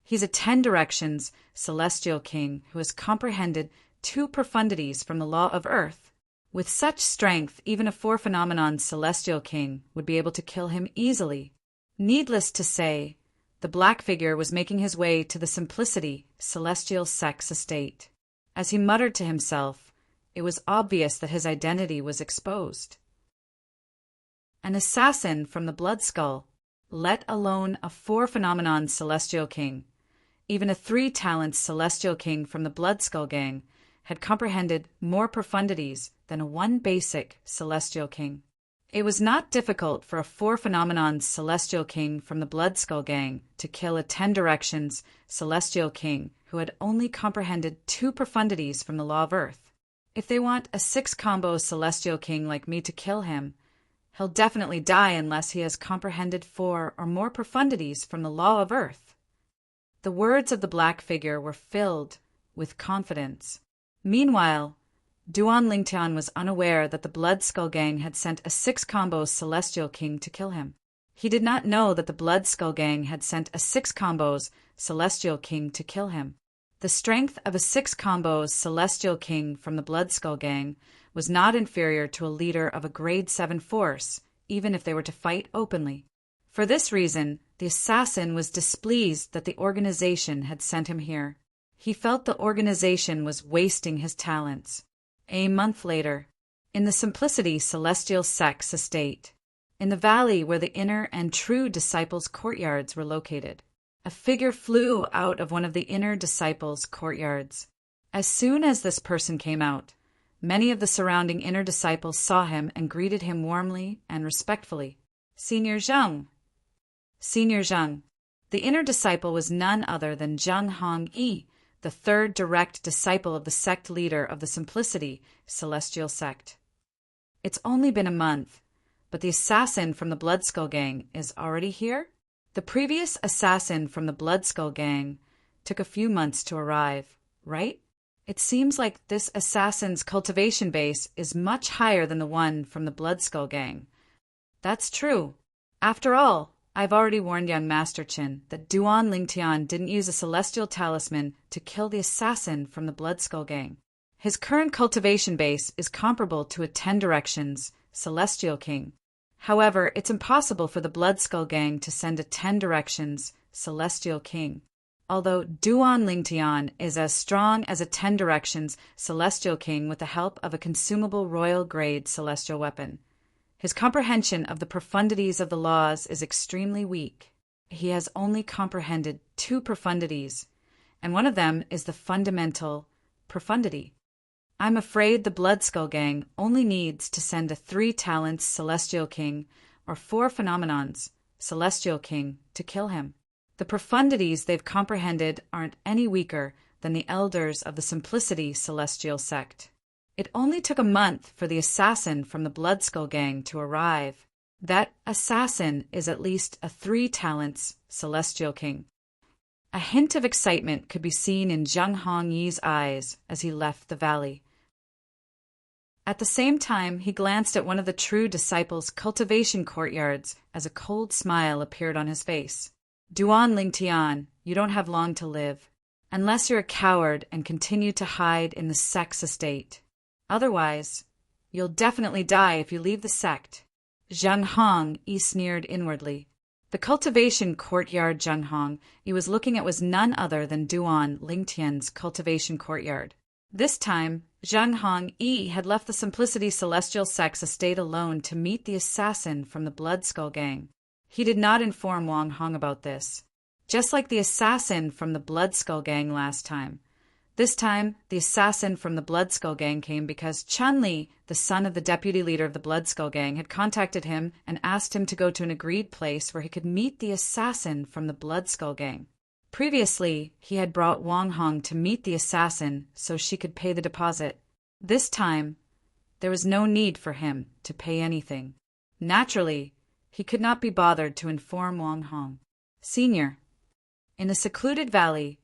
He's a 10 directions celestial king who has comprehended 2 profundities from the law of earth. With such strength, even a 4 phenomenon celestial king would be able to kill him easily. Needless to say, the black figure was making his way to the Simplicity celestial sex estate. As he muttered to himself, it was obvious that his identity was exposed. An assassin from the Blood Skull, let alone a 4 phenomenon celestial king, even a 3 talents celestial king from the Blood Skull gang, had comprehended more profundities than a 1 basic celestial king. It was not difficult for a 4 phenomenon celestial king from the Blood Skull gang to kill a 10 directions celestial king who had only comprehended 2 profundities from the law of earth. If they want a 6 combo celestial king like me to kill him, he'll definitely die unless he has comprehended 4 or more profundities from the law of earth. The words of the black figure were filled with confidence. Meanwhile, Duan Lingtian was unaware that the Blood Skull gang had sent a 6 combo celestial king to kill him. He did not know that the Blood Skull gang had sent a 6 combos celestial king to kill him. The strength of a 6 combos celestial king from the Blood Skull gang was not inferior to a leader of a grade 7 force, even if they were to fight openly. For this reason, the assassin was displeased that the organization had sent him here. He felt the organization was wasting his talents. A month later, in the Simplicity celestial sex estate, in the valley where the inner and true disciples' courtyards were located, a figure flew out of one of the inner disciples' courtyards. As soon as this person came out, many of the surrounding inner disciples saw him and greeted him warmly and respectfully. Senior Zheng. Senior Zheng. The inner disciple was none other than Zheng Hongyi, the 3rd direct disciple of the sect leader of the Simplicity celestial sect. It's only been a month, but the assassin from the Blood Skull gang is already here? The previous assassin from the Blood Skull gang took a few months to arrive, right? It seems like this assassin's cultivation base is much higher than the one from the Blood Skull gang. That's true. After all, I've already warned young Master Qin that Duan Lingtian didn't use a celestial talisman to kill the assassin from the Blood Skull gang. His current cultivation base is comparable to a 10 directions celestial king. However, it's impossible for the Blood Skull gang to send a 10 directions celestial king. Although Duan Lingtian is as strong as a 10 directions celestial king with the help of a consumable royal grade celestial weapon, his comprehension of the profundities of the laws is extremely weak. He has only comprehended 2 profundities, and one of them is the fundamental profundity. I'm afraid the Blood Skull gang only needs to send a 3 talents celestial king or 4 phenomenons celestial king to kill him. The profundities they've comprehended aren't any weaker than the elders of the Simplicity celestial sect. It only took a month for the assassin from the Blood Skull gang to arrive. That assassin is at least a 3 talents celestial king. A hint of excitement could be seen in Zheng Hongyi's eyes as he left the valley. At the same time, he glanced at one of the true disciples' cultivation courtyards as a cold smile appeared on his face. Duan Lingtian, you don't have long to live, unless you're a coward and continue to hide in the sex estate. Otherwise, you'll definitely die if you leave the sect. Zheng Hong sneered inwardly. The cultivation courtyard Zheng Hong was looking at was none other than Duan Lingtian's cultivation courtyard. This time, Zheng Hong had left the Simplicity celestial sex estate alone to meet the assassin from the Blood Skull gang. He did not inform Wang Hong about this. Just like the assassin from the Blood Skull gang last time. This time, the assassin from the Blood Skull gang came because Chun-Li, the son of the deputy leader of the Blood Skull gang, had contacted him and asked him to go to an agreed place where he could meet the assassin from the Blood Skull gang. Previously, he had brought Wang Hong to meet the assassin so she could pay the deposit. This time, there was no need for him to pay anything. Naturally, he could not be bothered to inform Wang Hong. Senior. In the secluded valley,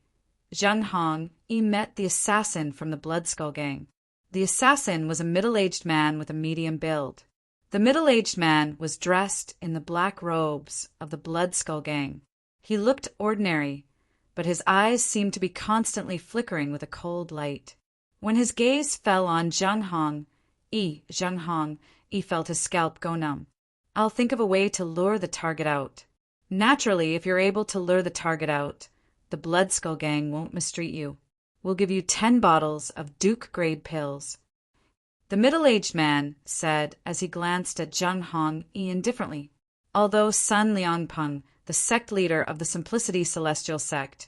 Zheng Hong met the assassin from the Blood Skull gang. The assassin was a middle-aged man with a medium build. The middle-aged man was dressed in the black robes of the Blood Skull gang. He looked ordinary, but his eyes seemed to be constantly flickering with a cold light. When his gaze fell on Zhang Hong, Yi felt his scalp go numb. I'll think of a way to lure the target out. Naturally, if you're able to lure the target out, the Blood Skull Gang won't mistreat you. We'll give you 10 bottles of Duke-grade pills. The middle-aged man said as he glanced at Zhang Hong Yi indifferently. Although Sun Liangpeng, the sect leader of the Simplicity Celestial sect,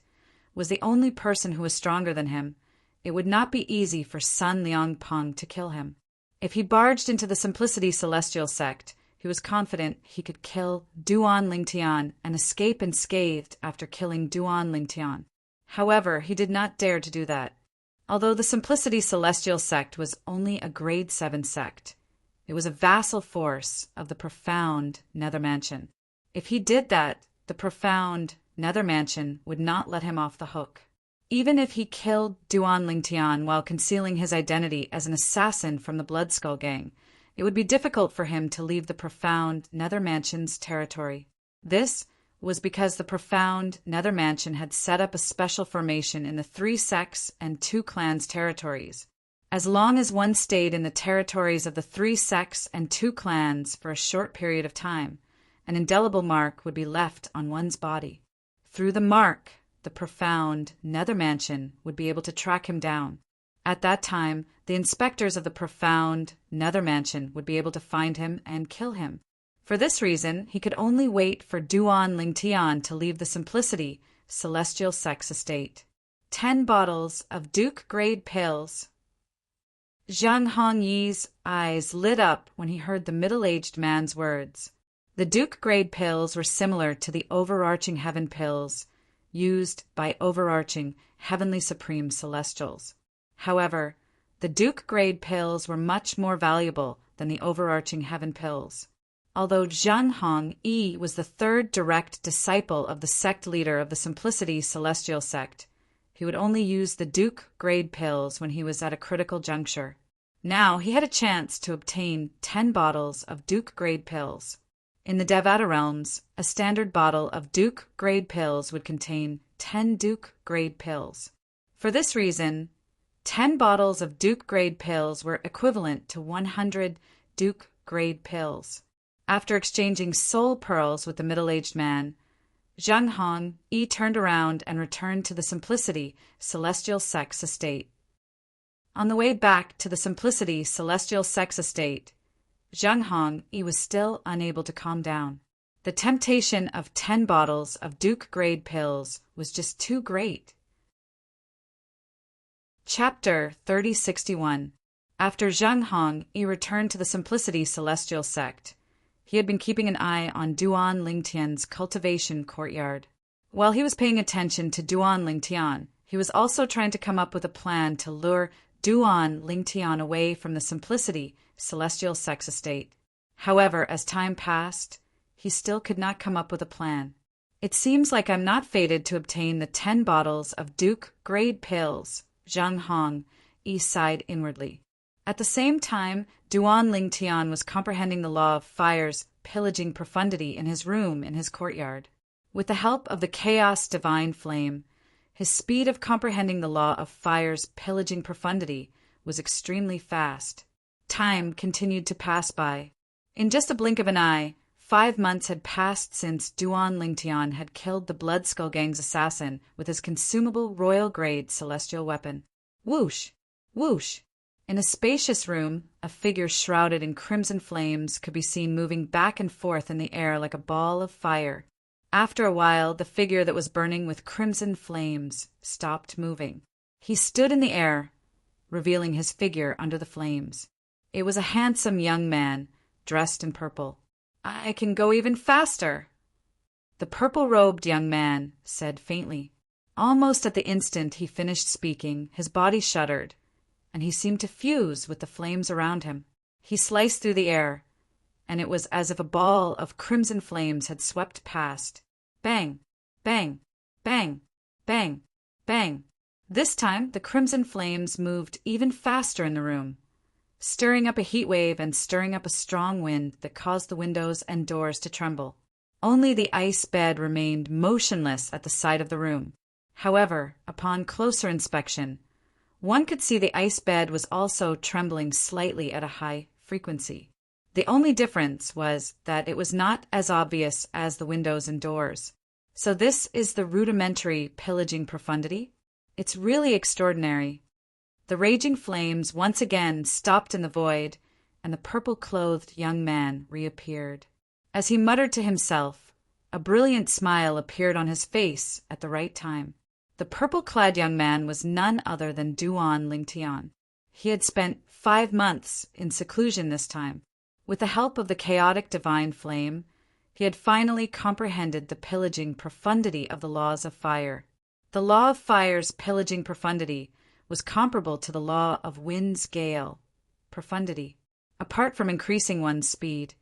was the only person who was stronger than him, it would not be easy for Sun Liangpeng to kill him. If he barged into the Simplicity Celestial sect, he was confident he could kill Duan Lingtian and escape unscathed after killing Duan Lingtian. However, he did not dare to do that. Although the Simplicity Celestial sect was only a grade 7 sect, it was a vassal force of the Profound Nether Mansion. If he did that, the Profound Nether Mansion would not let him off the hook. Even if he killed Duan Lingtian while concealing his identity as an assassin from the Blood Skull Gang, it would be difficult for him to leave the Profound Nether Mansion's territory. This was because the Profound Nether Mansion had set up a special formation in the 3 sects and 2 clans' territories. As long as one stayed in the territories of the 3 sects and 2 clans for a short period of time, an indelible mark would be left on one's body. Through the mark, the Profound Nether Mansion would be able to track him down. At that time, the inspectors of the Profound Nether Mansion would be able to find him and kill him. For this reason, he could only wait for Duan Lingtian to leave the Simplicity Celestial Sex estate. 10 bottles of Duke-grade pills. Zhang Hongyi's eyes lit up when he heard the middle-aged man's words. The Duke-grade pills were similar to the overarching heaven pills used by overarching heavenly supreme celestials. However, the Duke-grade pills were much more valuable than the overarching heaven pills. Although Zhang Hong Yi was the 3rd direct disciple of the sect leader of the Simplicity Celestial sect, he would only use the Duke-grade pills when he was at a critical juncture. Now he had a chance to obtain 10 bottles of Duke-grade pills. In the Devata realms, a standard bottle of Duke-grade pills would contain 10 Duke-grade pills. For this reason, 10 bottles of Duke-grade pills were equivalent to 100 Duke-grade pills. After exchanging soul pearls with the middle-aged man, Zhang Hong Yi turned around and returned to the Simplicity Celestial Sex estate. On the way back to the Simplicity Celestial Sex estate, Zhang Hong Yi was still unable to calm down. The temptation of 10 bottles of Duke-grade pills was just too great. Chapter 3061. After Zhang Hong Yi returned to the Simplicity Celestial sect, he had been keeping an eye on Duan Lingtian's cultivation courtyard. While he was paying attention to Duan Lingtian, he was also trying to come up with a plan to lure Duan Lingtian away from the Simplicity Celestial Sex estate. However, as time passed, he still could not come up with a plan. It seems like I'm not fated to obtain the 10 bottles of Duke-grade pills, Zhang Hong Yi sighed inwardly. At the same time, Duan Lingtian was comprehending the law of fire's pillaging profundity in his room in his courtyard. With the help of the chaos divine flame, his speed of comprehending the law of fire's pillaging profundity was extremely fast. Time continued to pass by. In just a blink of an eye, 5 months had passed since Duan Lingtian had killed the Blood Skull Gang's assassin with his consumable royal-grade celestial weapon. Whoosh! Whoosh! In a spacious room, a figure shrouded in crimson flames could be seen moving back and forth in the air like a ball of fire. After a while, the figure that was burning with crimson flames stopped moving. He stood in the air, revealing his figure under the flames. It was a handsome young man, dressed in purple. "I can go even faster," the purple-robed young man said faintly. Almost at the instant he finished speaking, his body shuddered, and he seemed to fuse with the flames around him. He sliced through the air, and it was as if a ball of crimson flames had swept past. Bang! Bang! Bang! Bang! Bang! This time the crimson flames moved even faster in the room, stirring up a heat wave and stirring up a strong wind that caused the windows and doors to tremble. Only the ice bed remained motionless at the side of the room. However, upon closer inspection, one could see the ice bed was also trembling slightly at a high frequency. The only difference was that it was not as obvious as the windows and doors. So this is the rudimentary pillaging profundity? It's really extraordinary. The raging flames once again stopped in the void, and the purple-clothed young man reappeared. As he muttered to himself, a brilliant smile appeared on his face at the right time. The purple-clad young man was none other than Duan Lingtian. He had spent 5 months in seclusion this time. With the help of the chaotic divine flame, he had finally comprehended the pillaging profundity of the laws of fire. The law of fire's pillaging profundity was comparable to the law of wind's gale profundity. Apart from increasing one's speed,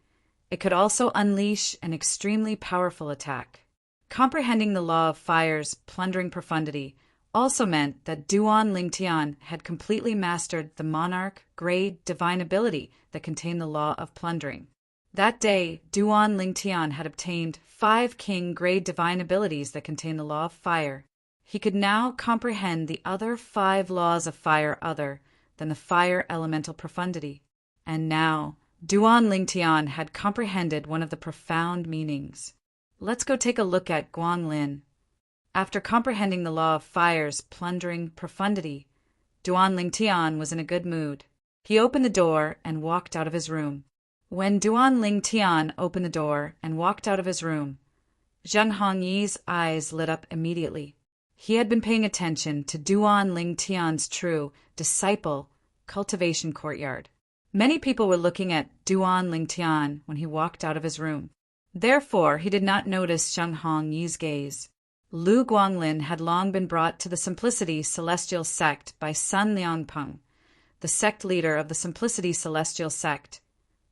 it could also unleash an extremely powerful attack. Comprehending the law of fire's plundering profundity also meant that Duan Lingtian had completely mastered the monarch grade divine ability that contained the law of plundering. That day, Duan Lingtian had obtained 5 king grade divine abilities that contained the law of fire. He could now comprehend the other 5 laws of fire other than the fire elemental profundity. And now, Duan Lingtian had comprehended one of the profound meanings. Let's go take a look at Guanglin. After comprehending the law of fire's plundering profundity, Duan Lingtian was in a good mood. He opened the door and walked out of his room. When Duan Lingtian opened the door and walked out of his room, Zheng Hongyi's eyes lit up immediately. He had been paying attention to Duan Lingtian's true disciple cultivation courtyard. Many people were looking at Duan Lingtian when he walked out of his room. Therefore, he did not notice Zheng Hongyi's gaze. Lu Guanglin had long been brought to the Simplicity Celestial Sect by Sun Liangpeng, the sect leader of the Simplicity Celestial Sect,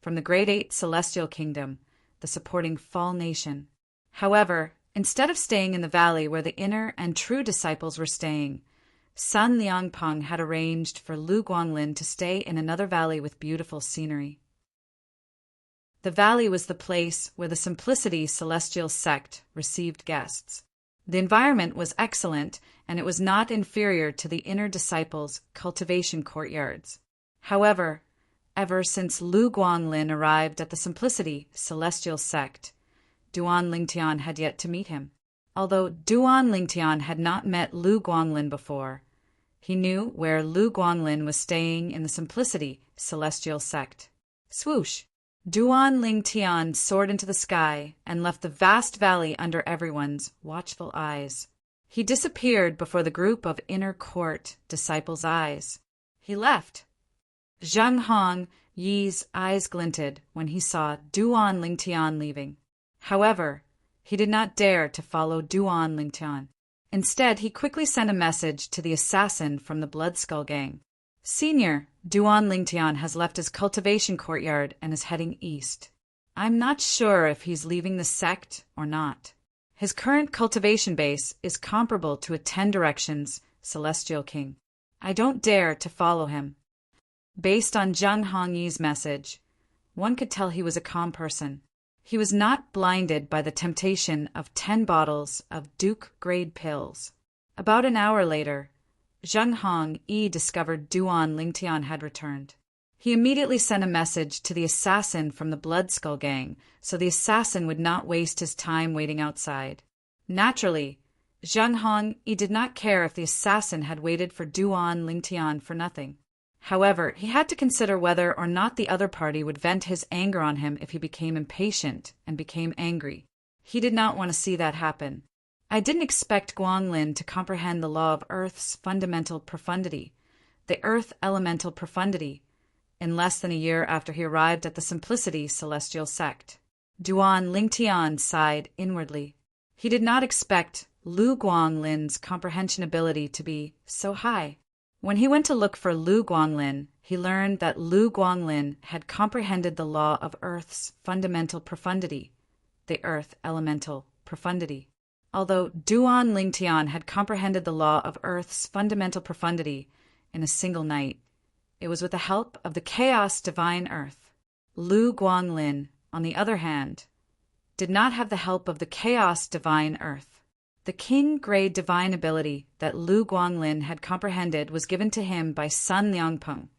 from the Great 8 Celestial Kingdom, the supporting Fall Nation. However, instead of staying in the valley where the inner and true disciples were staying, Sun Liangpeng had arranged for Lu Guanglin to stay in another valley with beautiful scenery. The valley was the place where the Simplicity Celestial Sect received guests. The environment was excellent, and it was not inferior to the inner disciples' cultivation courtyards. However, ever since Lu Guanglin arrived at the Simplicity Celestial Sect, Duan Lingtian had yet to meet him. Although Duan Lingtian had not met Lu Guanglin before, he knew where Lu Guanglin was staying in the Simplicity Celestial Sect. Swoosh! Duan Lingtian soared into the sky and left the vast valley under everyone's watchful eyes. He disappeared before the group of inner court disciples' eyes. He left. Zheng Hongyi's eyes glinted when he saw Duan Lingtian leaving. However, he did not dare to follow Duan Lingtian. Instead, he quickly sent a message to the assassin from the Blood Skull Gang. Senior, Duan Lingtian has left his cultivation courtyard and is heading east. I'm not sure if he's leaving the sect or not. His current cultivation base is comparable to a 10 Directions Celestial King. I don't dare to follow him. Based on Zheng Hongyi's message, one could tell he was a calm person. He was not blinded by the temptation of 10 bottles of Duke-grade pills. About an hour later, Zheng Hongyi discovered Duan Lingtian had returned. He immediately sent a message to the assassin from the Blood Skull Gang, so the assassin would not waste his time waiting outside. Naturally, Zheng Hongyi did not care if the assassin had waited for Duan Lingtian for nothing. However, he had to consider whether or not the other party would vent his anger on him if he became impatient and became angry. He did not want to see that happen. I didn't expect Guanglin to comprehend the law of Earth's fundamental profundity, the Earth elemental profundity, in less than a year after he arrived at the Simplicity Celestial Sect. Duan Lingtian sighed inwardly. He did not expect Lu Guanglin's comprehension ability to be so high. When he went to look for Lu Guanglin, he learned that Lu Guanglin had comprehended the law of Earth's fundamental profundity, the Earth elemental profundity. Although Duan Lingtian had comprehended the law of Earth's fundamental profundity in a single night, it was with the help of the chaos divine Earth. Lu Guanglin, on the other hand, did not have the help of the chaos divine Earth. The king-grade divine ability that Lu Guanglin had comprehended was given to him by Sun Liangpeng,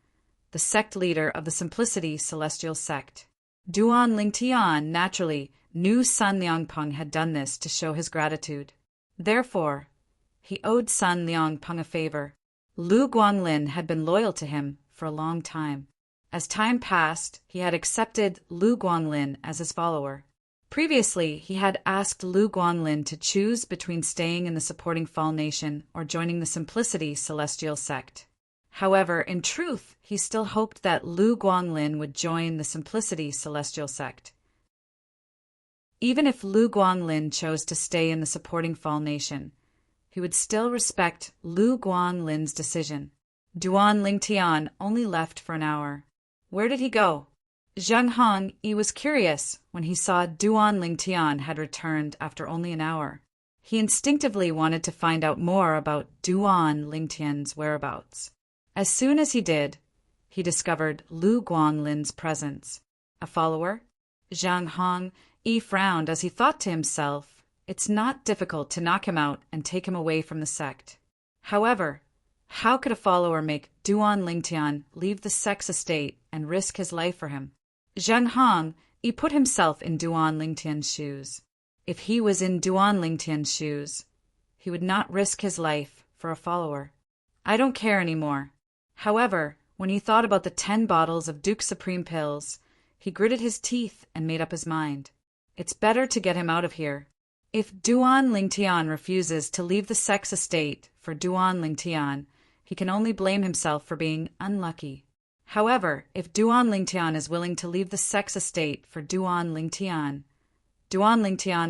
the sect leader of the Simplicity Celestial Sect. Duan Lingtian naturally knew Sun Liangpeng had done this to show his gratitude. Therefore, he owed Sun Liangpeng a favor. Lu Guanglin had been loyal to him for a long time. As time passed, he had accepted Lu Guanglin as his follower. Previously, he had asked Lu Guanglin to choose between staying in the supporting Fall Nation or joining the Simplicity Celestial Sect. However, in truth, he still hoped that Lu Guanglin would join the Simplicity Celestial Sect. Even if Lu Guanglin chose to stay in the supporting Fall Nation, he would still respect Lu Guanglin's decision. Duan Lingtian only left for an hour. Where did he go? Zheng Hongyi was curious when he saw Duan Lingtian had returned after only an hour. He instinctively wanted to find out more about Duan Lingtian's whereabouts. As soon as he did, he discovered Lu Guanglin's presence. A follower? Zheng Hongyi frowned as he thought to himself, it's not difficult to knock him out and take him away from the sect. However, how could a follower make Duan Lingtian leave the sect's estate and risk his life for him? Zheng Hongyi put himself in Duan Lingtian's shoes. If he was in Duan Lingtian's shoes, he would not risk his life for a follower. I don't care anymore. However, when he thought about the 10 bottles of Duke Supreme pills, he gritted his teeth and made up his mind. It's better to get him out of here. If Duan Lingtian refuses to leave the sect's estate for Duan Lingtian, he can only blame himself for being unlucky. However, if Duan Lingtian is willing to leave the sect's estate for Duan Lingtian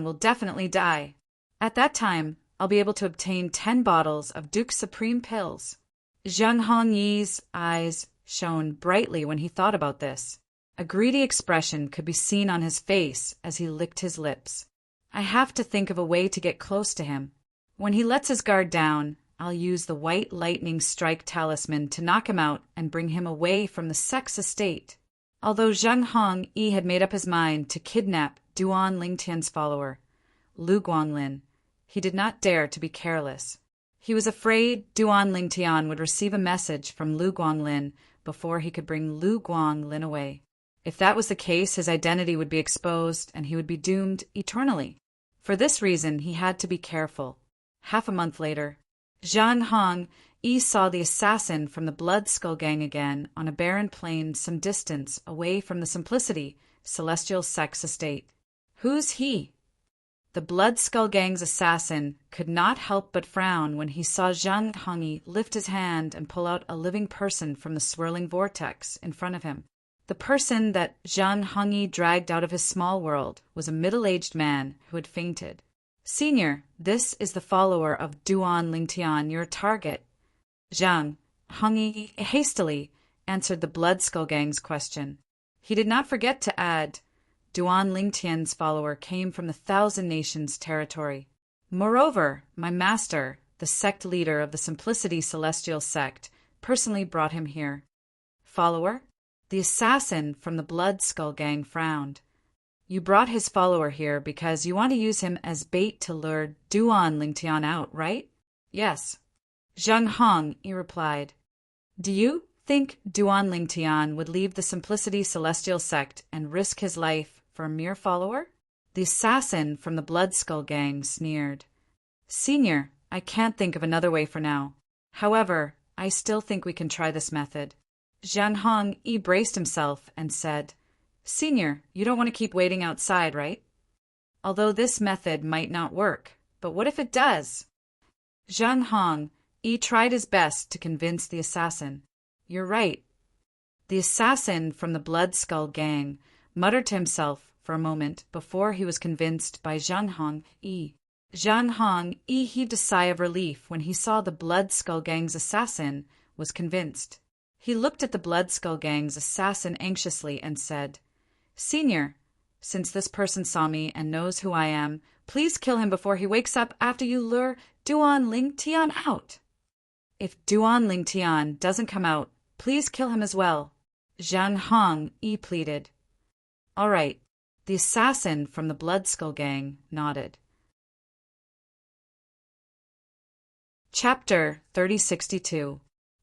will definitely die. At that time, I'll be able to obtain 10 bottles of Duke Supreme pills. Zheng Hongyi's eyes shone brightly when he thought about this. A greedy expression could be seen on his face as he licked his lips. I have to think of a way to get close to him. When he lets his guard down, I'll use the White Lightning Strike talisman to knock him out and bring him away from the sect's estate. Although Zheng Hongyi had made up his mind to kidnap Duan Lingtian's follower, Lu Guanglin, he did not dare to be careless. He was afraid Duan Lingtian would receive a message from Lu Guanglin before he could bring Lu Guanglin away. If that was the case, his identity would be exposed and he would be doomed eternally. For this reason, he had to be careful. Half a month later, Zheng Hongyi saw the assassin from the Blood Skull Gang again on a barren plain some distance away from the Simplicity Celestial Sect's estate. Who's he? The Blood Skull Gang's assassin could not help but frown when he saw Zheng Hongyi lift his hand and pull out a living person from the swirling vortex in front of him. The person that Zheng Hongyi dragged out of his small world was a middle-aged man who had fainted. Senior, this is the follower of Duan Lingtian, your target. Zheng Hongyi hastily answered the Blood Skull Gang's question. He did not forget to add, Duan Lingtian's follower came from the Thousand Nations territory. Moreover, my master, the sect leader of the Simplicity Celestial Sect, personally brought him here. Follower? The assassin from the Blood Skull Gang frowned. You brought his follower here because you want to use him as bait to lure Duan Lingtian out, right? Yes. Zheng Hongyi replied. Do you think Duan Lingtian would leave the Simplicity Celestial Sect and risk his life for a mere follower? The assassin from the Blood Skull Gang sneered. Senior, I can't think of another way for now. However, I still think we can try this method. Zheng Hongyi braced himself and said, Senior, you don't want to keep waiting outside, right? Although this method might not work, but what if it does? Zheng Hongyi tried his best to convince the assassin. You're right. The assassin from the Blood Skull Gang muttered to himself for a moment before he was convinced by Zheng Hongyi. Zheng Hongyi heaved a sigh of relief when he saw the Blood Skull Gang's assassin was convinced. He looked at the Blood Skull Gang's assassin anxiously and said, Senior, since this person saw me and knows who I am, please kill him before he wakes up after you lure Duan Lingtian out. If Duan Lingtian doesn't come out, please kill him as well. Zheng Hongyi pleaded. All right. The assassin from the Blood Skull Gang nodded. Chapter 3062.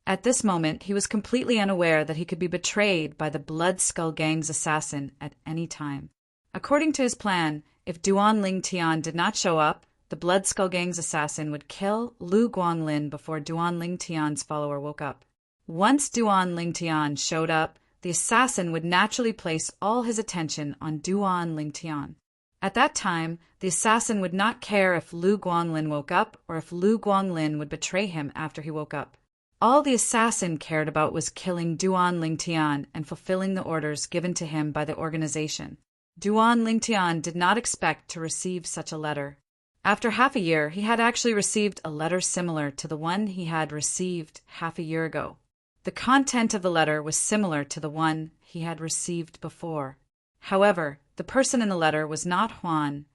At this moment, he was completely unaware that he could be betrayed by the Blood Skull Gang's assassin at any time. According to his plan, if Duan Ling Tian did not show up, the Blood Skull Gang's assassin would kill Lu Guanglin before Duan Ling Tian's follower woke up. Once Duan Ling Tian showed up, the assassin would naturally place all his attention on Duan Ling Tian. At that time, the assassin would not care if Lu Guanglin woke up or if Lu Guanglin would betray him after he woke up. All the assassin cared about was killing Duan Ling Tian and fulfilling the orders given to him by the organization. Duan Ling Tian did not expect to receive such a letter. After half a year, he had actually received a letter similar to the one he had received half a year ago. The content of the letter was similar to the one he had received before. However, the person in the letter was not Huan,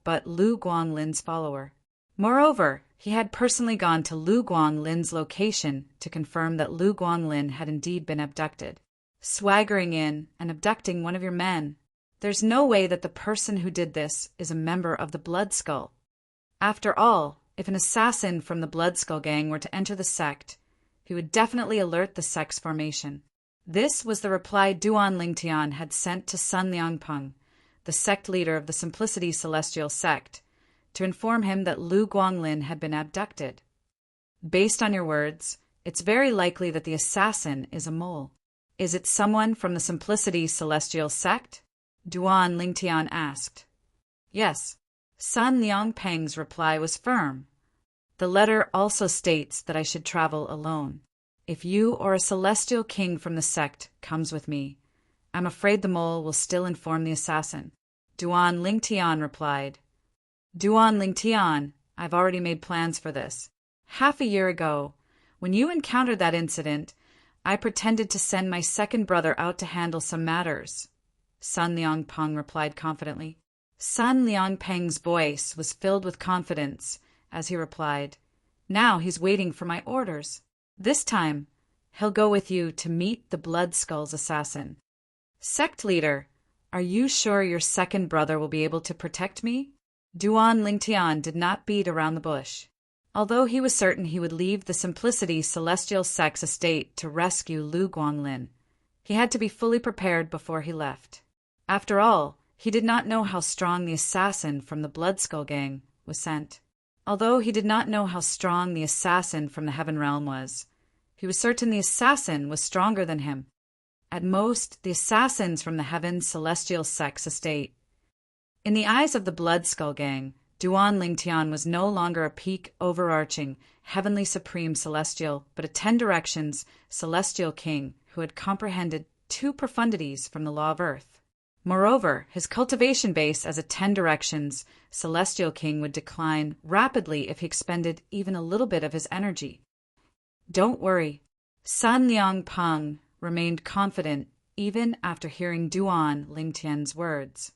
but Lu Guanglin's follower. Moreover, he had personally gone to Lu Guanglin's location to confirm that Lu Guanglin had indeed been abducted. Swaggering in and abducting one of your men. There's no way that the person who did this is a member of the Blood Skull. After all, if an assassin from the Blood Skull Gang were to enter the sect, he would definitely alert the sect's formation. This was the reply Duan Ling Tian had sent to Sun Liangpeng, the sect leader of the Simplicity Celestial sect, to inform him that Lu Guanglin had been abducted. Based on your words, it's very likely that the assassin is a mole. Is it someone from the Simplicity Celestial sect? Duan Ling Tian asked. Yes. Sun Liangpeng's reply was firm. The letter also states that I should travel alone. If you or a celestial king from the sect comes with me, I'm afraid the mole will still inform the assassin. Duan Ling Tian replied. Duan Ling Tian, I've already made plans for this. Half a year ago, when you encountered that incident, I pretended to send my second brother out to handle some matters. Sun Liangpeng replied confidently. Sun Liangpeng's voice was filled with confidence as he replied, Now he's waiting for my orders. This time, he'll go with you to meet the Blood Skull's assassin. Sect leader, are you sure your second brother will be able to protect me? Duan Ling Tian did not beat around the bush. Although he was certain he would leave the Simplicity Celestial Sect's estate to rescue Lu Guanglin, he had to be fully prepared before he left. After all, he did not know how strong the assassin from the Blood Skull Gang was sent. Although he did not know how strong the assassin from the Heaven Realm was, he was certain the assassin was stronger than him. At most, the assassins from the Heaven Celestial Sect's estate. In the eyes of the Blood Skull Gang, Duan Ling Tian was no longer a peak overarching, heavenly supreme celestial, but a 10 directions celestial king who had comprehended 2 profundities from the law of earth. Moreover, his cultivation base as a 10 directions celestial king would decline rapidly if he expended even a little bit of his energy. Don't worry. Sun Liangpeng remained confident even after hearing Duan Ling Tian's words.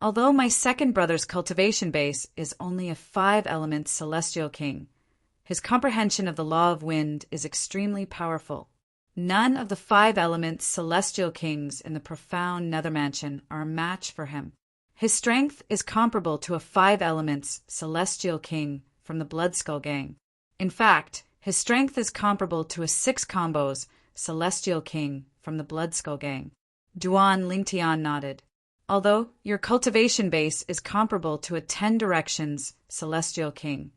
Although my second brother's cultivation base is only a 5-element celestial king, his comprehension of the law of wind is extremely powerful. None of the 5-element celestial kings in the profound nether mansion are a match for him. His strength is comparable to a 5-elements celestial king from the Blood Skull Gang. In fact, his strength is comparable to a 6 combos celestial king from the Blood Skull Gang. Duan Ling Tian nodded. Although your cultivation base is comparable to a 10 directions celestial king,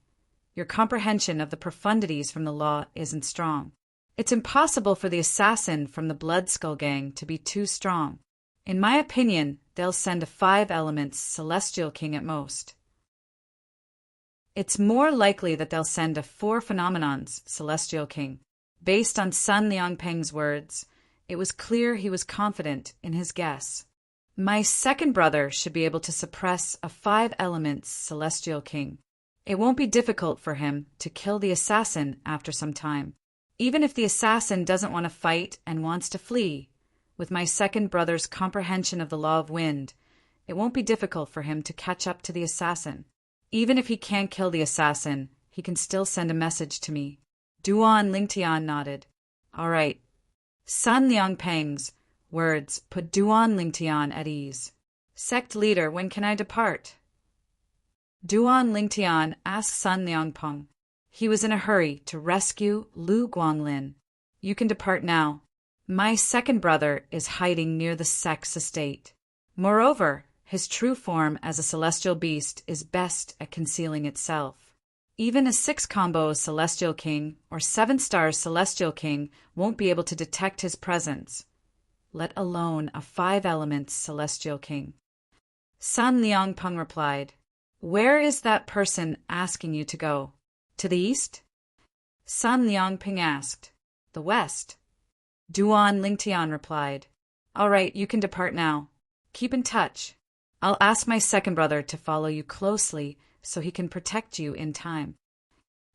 your comprehension of the profundities from the law isn't strong. It's impossible for the assassin from the Blood Skull Gang to be too strong. In my opinion, they'll send a 5-elements celestial king at most. It's more likely that they'll send a 4 phenomenons celestial king. Based on Sun Liangpeng's words, it was clear he was confident in his guess. My second brother should be able to suppress a 5-elements celestial king. It won't be difficult for him to kill the assassin after some time. Even if the assassin doesn't want to fight and wants to flee, with my second brother's comprehension of the law of wind, it won't be difficult for him to catch up to the assassin. Even if he can't kill the assassin, he can still send a message to me. Duan Ling Tian nodded. All right. Sun Liangpeng's words put Duan Ling Tian at ease. Sect leader, when can I depart? Duan Ling Tian asked Sun Liangpeng. He was in a hurry to rescue Lu Guanglin. You can depart now. My second brother is hiding near the Sex estate. Moreover, his true form as a celestial beast is best at concealing itself. Even a 6-combo celestial king or 7-star celestial king won't be able to detect his presence, let alone a 5-element celestial king. San Liangpeng replied, Where is that person asking you to go? To the east? San Liangpeng asked. The west. Duan Lingtian replied, All right, you can depart now. Keep in touch. I'll ask my second brother to follow you closely so he can protect you in time.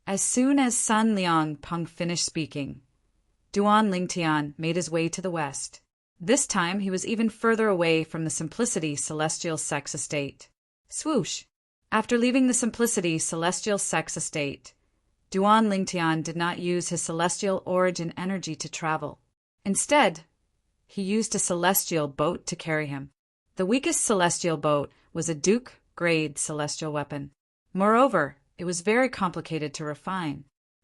As soon as San Liangpeng finished speaking, Duan Lingtian made his way to the west. This time he was even further away from the Simplicity Celestial Sex Estate. Swoosh! After leaving the Simplicity Celestial Sex Estate, Duan Lingtian did not use his celestial origin energy to travel. Instead, he used a celestial boat to carry him. The weakest celestial boat was a Duke-grade celestial weapon. Moreover, it was very complicated to refine.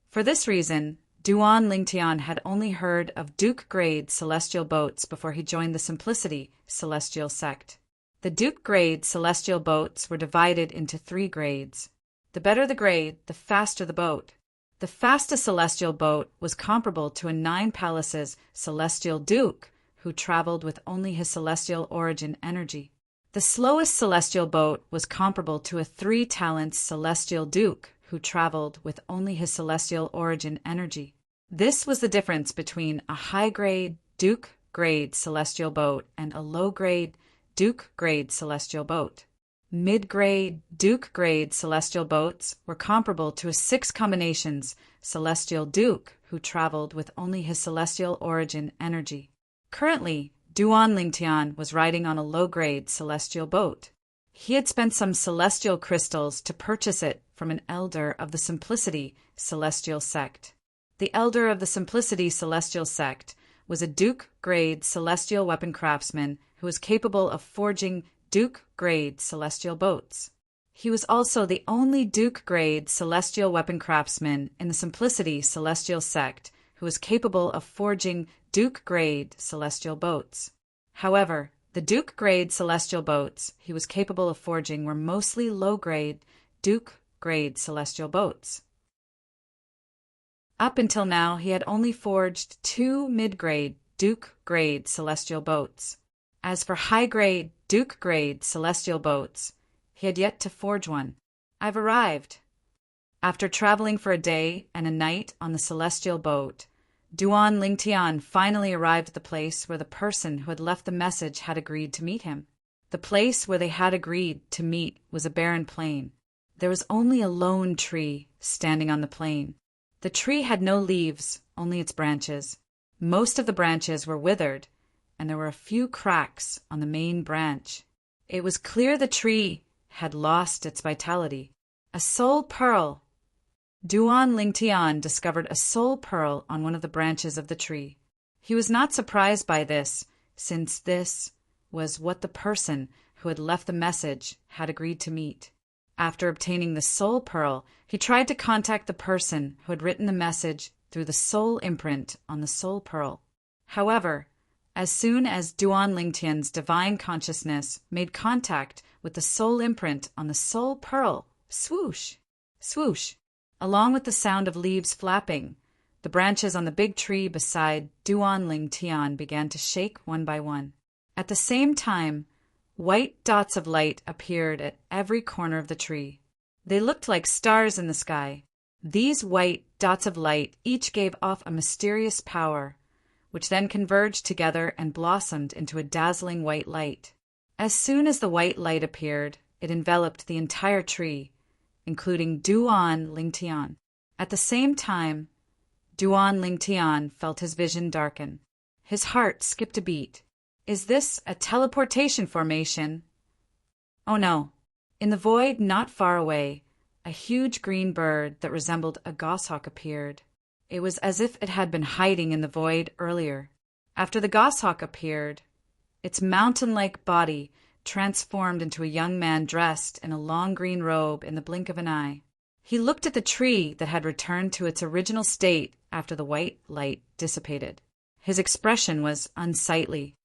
For this reason, Duan Lingtian had only heard of Duke-grade celestial boats before he joined the Simplicity Celestial Sect. The Duke-grade celestial boats were divided into 3 grades. The better the grade, the faster the boat. The fastest celestial boat was comparable to a 9 palaces celestial duke who traveled with only his celestial origin energy. The slowest celestial boat was comparable to a 3 talents celestial duke who traveled with only his celestial origin energy. This was the difference between a high-grade Duke-grade celestial boat and a low-grade Duke-grade celestial boat. Mid-grade Duke-grade celestial boats were comparable to a 6 combinations celestial duke who traveled with only his celestial origin energy. Currently, Duan Lingtian was riding on a low-grade celestial boat. He had spent some celestial crystals to purchase it from an elder of the Simplicity Celestial Sect. The elder of the Simplicity Celestial Sect was a Duke-grade celestial weapon craftsman who was capable of forging Duke-grade celestial boats. He was also the only Duke-grade celestial weapon craftsman in the Simplicity Celestial Sect who was capable of forging Duke-grade celestial boats. However, the Duke-grade celestial boats he was capable of forging were mostly low-grade Duke-grade celestial boats. Up until now, he had only forged 2 mid-grade Duke-grade celestial boats. As for high-grade Duke-grade celestial boats, he had yet to forge one. I've arrived. After traveling for a day and a night on the celestial boat, Duan Lingtian finally arrived at the place where the person who had left the message had agreed to meet him. The place where they had agreed to meet was a barren plain. There was only a lone tree standing on the plain. The tree had no leaves, only its branches. Most of the branches were withered, and there were a few cracks on the main branch. It was clear the tree had lost its vitality. A soul pearl! Duan Lingtian discovered a soul pearl on one of the branches of the tree. He was not surprised by this, since this was what the person who had left the message had agreed to meet. After obtaining the soul pearl, he tried to contact the person who had written the message through the soul imprint on the soul pearl. However, as soon as Duan Lingtian's divine consciousness made contact with the soul imprint on the soul pearl, swoosh, swoosh, along with the sound of leaves flapping, the branches on the big tree beside Duan Lingtian began to shake one by one. At the same time, white dots of light appeared at every corner of the tree. They looked like stars in the sky. These white dots of light each gave off a mysterious power, which then converged together and blossomed into a dazzling white light. As soon as the white light appeared, it enveloped the entire tree, including Duan Lingtian. At the same time, Duan Lingtian felt his vision darken. His heart skipped a beat. Is this a teleportation formation? Oh no. In the void not far away, a huge green bird that resembled a goshawk appeared. It was as if it had been hiding in the void earlier. After the goshawk appeared, its mountain-like body transformed into a young man dressed in a long green robe in the blink of an eye. He looked at the tree that had returned to its original state after the white light dissipated. His expression was unsightly.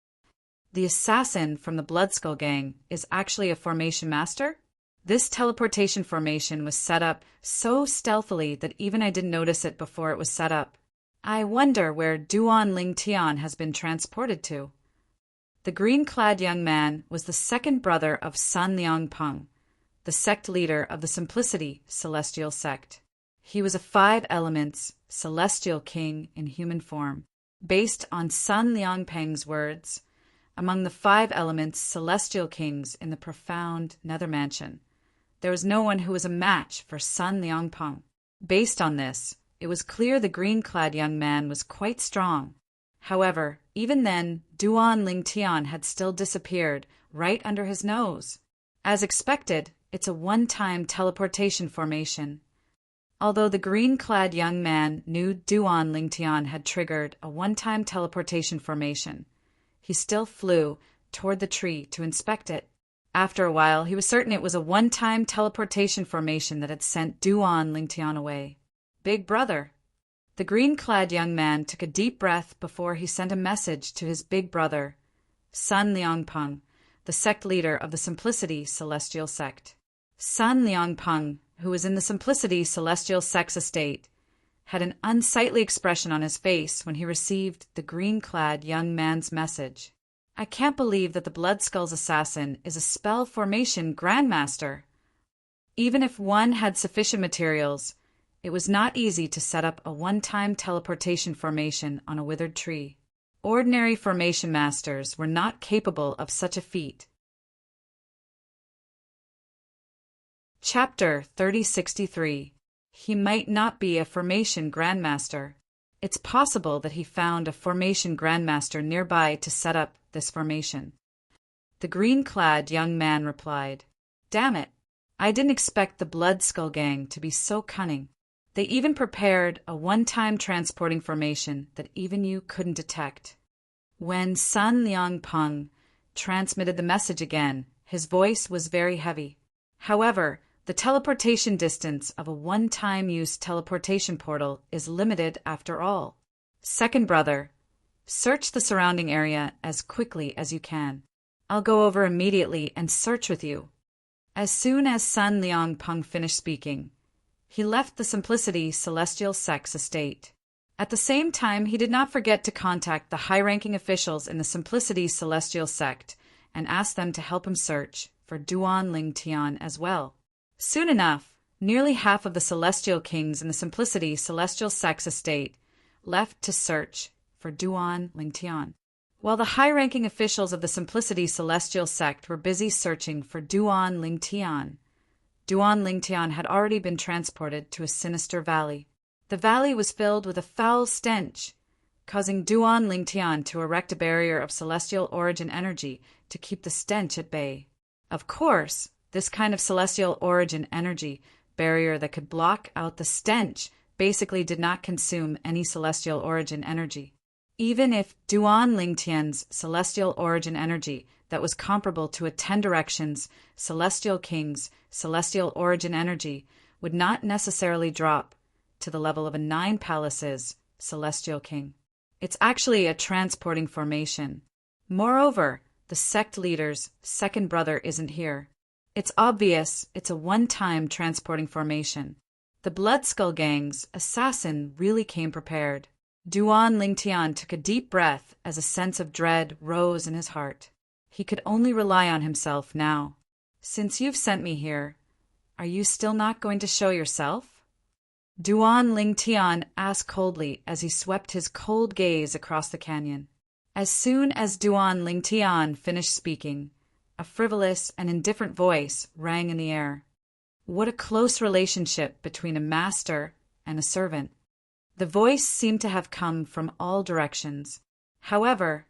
The assassin from the Bloodskull Gang is actually a formation master? This teleportation formation was set up so stealthily that even I didn't notice it before it was set up. I wonder where Duan Ling Tian has been transported to. The green-clad young man was the second brother of Sun Liang Peng, the sect leader of the Simplicity Celestial Sect. He was a 5 elements celestial king in human form. Based on Sun Liang Peng's words, among the 5 elements celestial kings in the profound nether mansion, there was no one who was a match for Sun Liang Peng. Based on this, it was clear the green-clad young man was quite strong. However, even then, Duan Ling Tian had still disappeared right under his nose. As expected, it's a one-time teleportation formation. Although the green-clad young man knew Duan Ling Tian had triggered a one-time teleportation formation, he still flew toward the tree to inspect it. After a while, he was certain it was a one-time teleportation formation that had sent Duan Ling Tian away. Big brother. The green-clad young man took a deep breath before he sent a message to his big brother, Sun Liang Peng, the sect leader of the Simplicity Celestial Sect. Sun Liang Peng, who was in the Simplicity Celestial Sect's estate, had an unsightly expression on his face when he received the green-clad young man's message. I can't believe that the Bloodskull's assassin is a spell formation grandmaster. Even if one had sufficient materials, it was not easy to set up a one-time teleportation formation on a withered tree. Ordinary formation masters were not capable of such a feat. Chapter 3063. He might not be a formation grandmaster. It's possible that he found a formation grandmaster nearby to set up this formation. The green-clad young man replied, "Damn it, I didn't expect the Bloodskull Gang to be so cunning. They even prepared a one-time transporting formation that even you couldn't detect." When Sun Liang Peng transmitted the message again, his voice was very heavy. However, the teleportation distance of a one-time use teleportation portal is limited after all. Second brother, search the surrounding area as quickly as you can. I'll go over immediately and search with you. As soon as Sun Liang Peng finished speaking, he left the Simplicity Celestial Sect's estate. At the same time, he did not forget to contact the high-ranking officials in the Simplicity Celestial Sect and ask them to help him search for Duan Ling Tian as well. Soon enough, nearly half of the celestial kings in the Simplicity Celestial Sect's estate left to search for Duan Ling Tian. While the high-ranking officials of the Simplicity Celestial Sect were busy searching for Duan Ling Tian, Duan Ling Tian had already been transported to a sinister valley. The valley was filled with a foul stench, causing Duan Ling Tian to erect a barrier of celestial origin energy to keep the stench at bay. Of course, this kind of celestial origin energy barrier that could block out the stench basically did not consume any celestial origin energy. Even if Duan Ling Tian's celestial origin energy that was comparable to a 10 directions celestial king's celestial origin energy would not necessarily drop to the level of a 9 palaces celestial king. It's actually a transporting formation. Moreover, the sect leader's second brother isn't here. It's obvious it's a one-time transporting formation. The Bloodskull Gang's assassin really came prepared. Duan Ling Tian took a deep breath as a sense of dread rose in his heart. He could only rely on himself now. "Since you've sent me here, are you still not going to show yourself?" Duan Ling Tian asked coldly as he swept his cold gaze across the canyon. As soon as Duan Ling Tian finished speaking, a frivolous and indifferent voice rang in the air. What a close relationship between a master and a servant. The voice seemed to have come from all directions. However,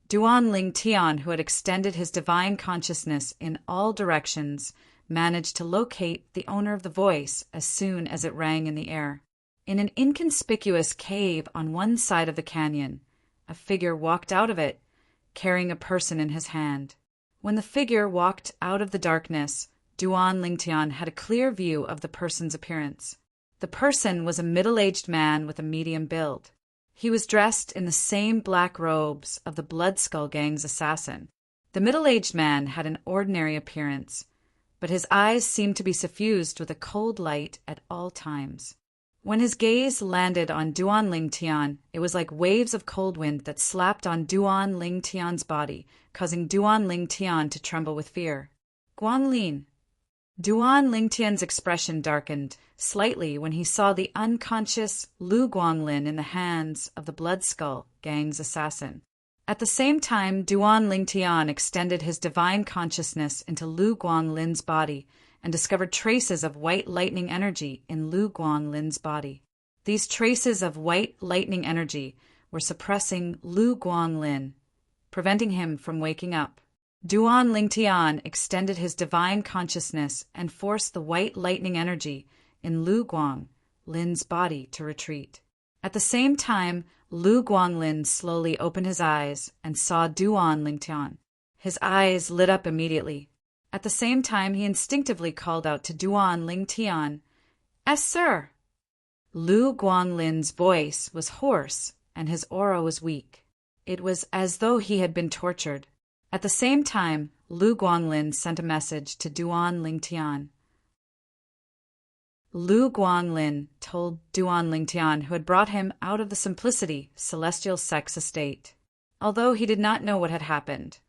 Duan Ling Tian, who had extended his divine consciousness in all directions, managed to locate the owner of the voice as soon as it rang in the air. In an inconspicuous cave on one side of the canyon, a figure walked out of it, carrying a person in his hand. When the figure walked out of the darkness, Duan Lingtian had a clear view of the person's appearance. The person was a middle-aged man with a medium build. He was dressed in the same black robes of the Blood Skull Gang's assassin. The middle-aged man had an ordinary appearance, but his eyes seemed to be suffused with a cold light at all times. When his gaze landed on Duan Lingtian, it was like waves of cold wind that slapped on Duan Lingtian's body, causing Duan Lingtian to tremble with fear. Guanlin. Duan Lingtian's expression darkened slightly when he saw the unconscious Lu Guanlin in the hands of the Blood Skull Gang's assassin. At the same time, Duan Lingtian extended his divine consciousness into Lu Guanlin's body and discovered traces of white lightning energy in Lu Guanlin's body. These traces of white lightning energy were suppressing Lu Guanlin, preventing him from waking up. Duan Lingtian extended his divine consciousness and forced the white lightning energy in Lu Guanglin's body to retreat. At the same time, Lu Guanglin slowly opened his eyes and saw Duan Lingtian. His eyes lit up immediately. At the same time, he instinctively called out to Duan Lingtian, "Es, sir!" Lu Guanglin's voice was hoarse and his aura was weak. It was as though he had been tortured. At the same time, Lu Guanglin sent a message to Duan Lingtian. Lu Guanglin told Duan Lingtian, who had brought him out of the Simplicity Celestial Sex estate. Although he did not know what had happened,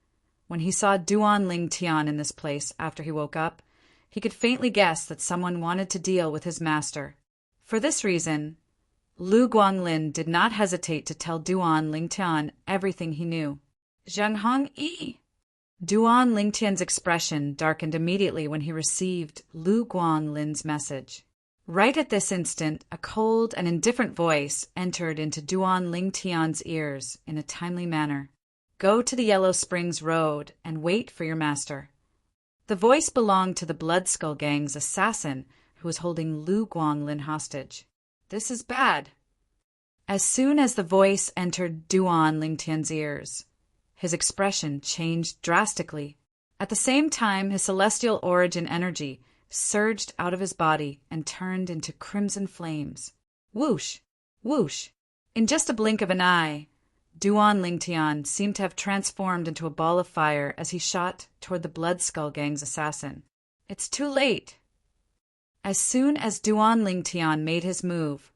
when he saw Duan Lingtian in this place after he woke up, he could faintly guess that someone wanted to deal with his master. For this reason, Lu Guanglin did not hesitate to tell Duan Lingtian everything he knew. Zhang Hong Yi. Duan Lingtian's expression darkened immediately when he received Lu Guanglin's message. Right at this instant, a cold and indifferent voice entered into Duan Lingtian's ears in a timely manner. "Go to the Yellow Springs Road and wait for your master." The voice belonged to the Blood Skull Gang's assassin who was holding Lu Guanglin hostage. This is bad. As soon as the voice entered Duan Lingtian's ears, his expression changed drastically. At the same time, his celestial origin energy surged out of his body and turned into crimson flames. Whoosh! Whoosh! In just a blink of an eye, Duan Lingtian seemed to have transformed into a ball of fire as he shot toward the Blood Skull Gang's assassin. It's too late. As soon as Duan Lingtian made his move,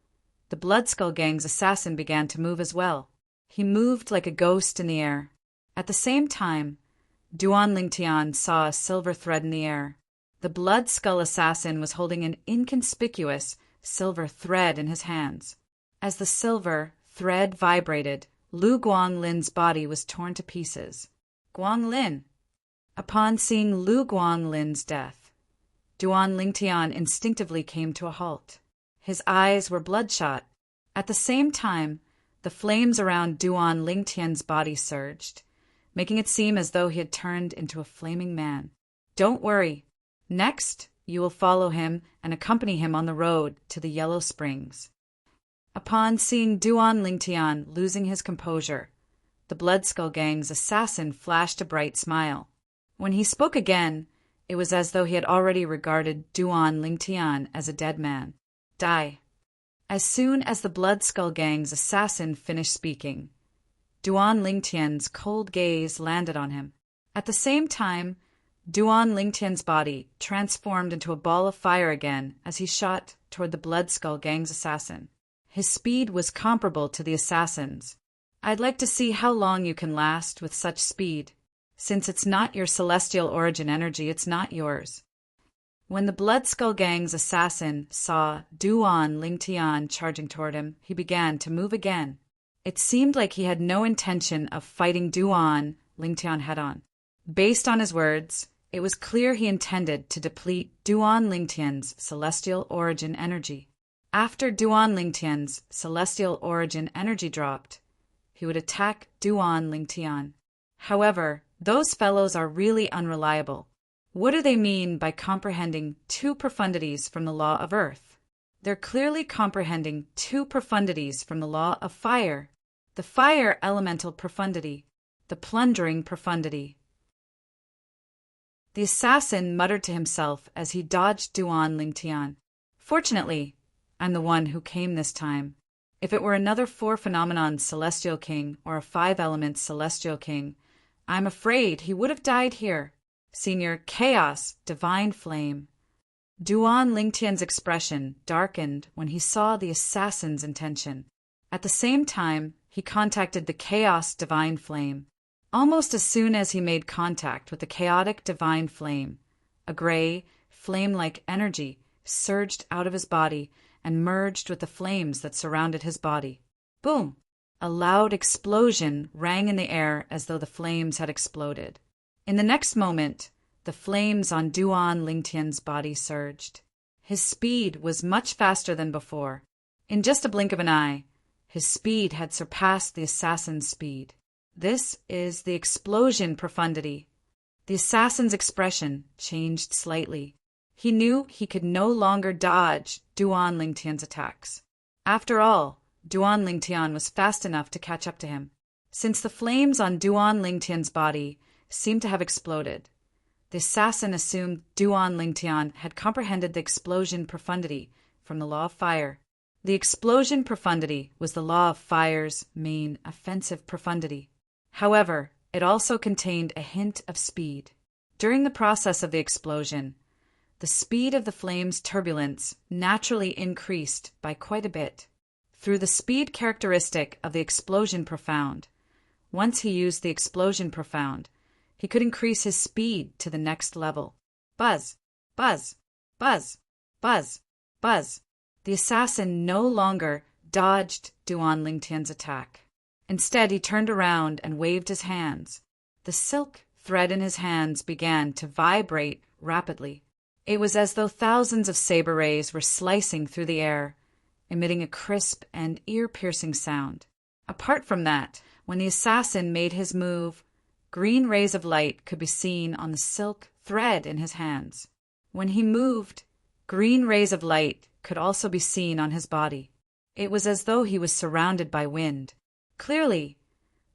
the Blood Skull Gang's assassin began to move as well. He moved like a ghost in the air. At the same time, Duan Lingtian saw a silver thread in the air. The Blood Skull assassin was holding an inconspicuous silver thread in his hands. As the silver thread vibrated, Lu Guanglin's body was torn to pieces. Guanglin. Upon seeing Lu Guanglin's death, Duan Lingtian instinctively came to a halt. His eyes were bloodshot. At the same time, the flames around Duan Lingtian's body surged, making it seem as though he had turned into a flaming man. Don't worry. Next, you will follow him and accompany him on the road to the Yellow Springs. Upon seeing Duan Lingtian losing his composure, the Blood Skull Gang's assassin flashed a bright smile. When he spoke again, it was as though he had already regarded Duan Lingtian as a dead man. Die. As soon as the Blood Skull Gang's assassin finished speaking, Duan Lingtian's cold gaze landed on him. At the same time, Duan Lingtian's body transformed into a ball of fire again as he shot toward the Blood Skull Gang's assassin. His speed was comparable to the assassin's. I'd like to see how long you can last with such speed. Since it's not your celestial origin energy, it's not yours. When the Blood Skull Gang's assassin saw Duan Lingtian charging toward him, he began to move again. It seemed like he had no intention of fighting Duan Lingtian head-on. Based on his words, it was clear he intended to deplete Duan Lingtian's celestial origin energy. After Duan Lingtian's celestial origin energy dropped, he would attack Duan Lingtian. However, those fellows are really unreliable. What do they mean by comprehending two profundities from the law of earth? They're clearly comprehending two profundities from the law of fire, the fire elemental profundity, the plundering profundity. The assassin muttered to himself as he dodged Duan Lingtian. Fortunately, I'm the one who came this time. If it were another 4-phenomenon celestial king or a 5-element celestial king, I'm afraid he would have died here. Senior Chaos, Divine Flame. Duan Lingtian's expression darkened when he saw the assassin's intention. At the same time, he contacted the Chaos Divine Flame. Almost as soon as he made contact with the chaotic Divine Flame, a gray, flame-like energy surged out of his body and merged with the flames that surrounded his body. Boom! A loud explosion rang in the air as though the flames had exploded. In the next moment, the flames on Duan Lingtian's body surged. His speed was much faster than before. In just a blink of an eye, his speed had surpassed the assassin's speed. This is the explosion profundity. The assassin's expression changed slightly. He knew he could no longer dodge Duan Lingtian's attacks. After all, Duan Lingtian was fast enough to catch up to him. Since the flames on Duan Lingtian's body seemed to have exploded, the assassin assumed Duan Lingtian had comprehended the explosion profundity from the law of fire. The explosion profundity was the law of fire's main offensive profundity. However, it also contained a hint of speed. During the process of the explosion, the speed of the flame's turbulence naturally increased by quite a bit. Through the speed characteristic of the explosion profound, once he used the explosion profound, he could increase his speed to the next level. Buzz, buzz, buzz, buzz, buzz. The assassin no longer dodged Duan Lingtian's attack. Instead, he turned around and waved his hands. The silk thread in his hands began to vibrate rapidly. It was as though thousands of saber rays were slicing through the air, emitting a crisp and ear-piercing sound. Apart from that, when the assassin made his move, green rays of light could be seen on the silk thread in his hands. When he moved, green rays of light could also be seen on his body. It was as though he was surrounded by wind. Clearly,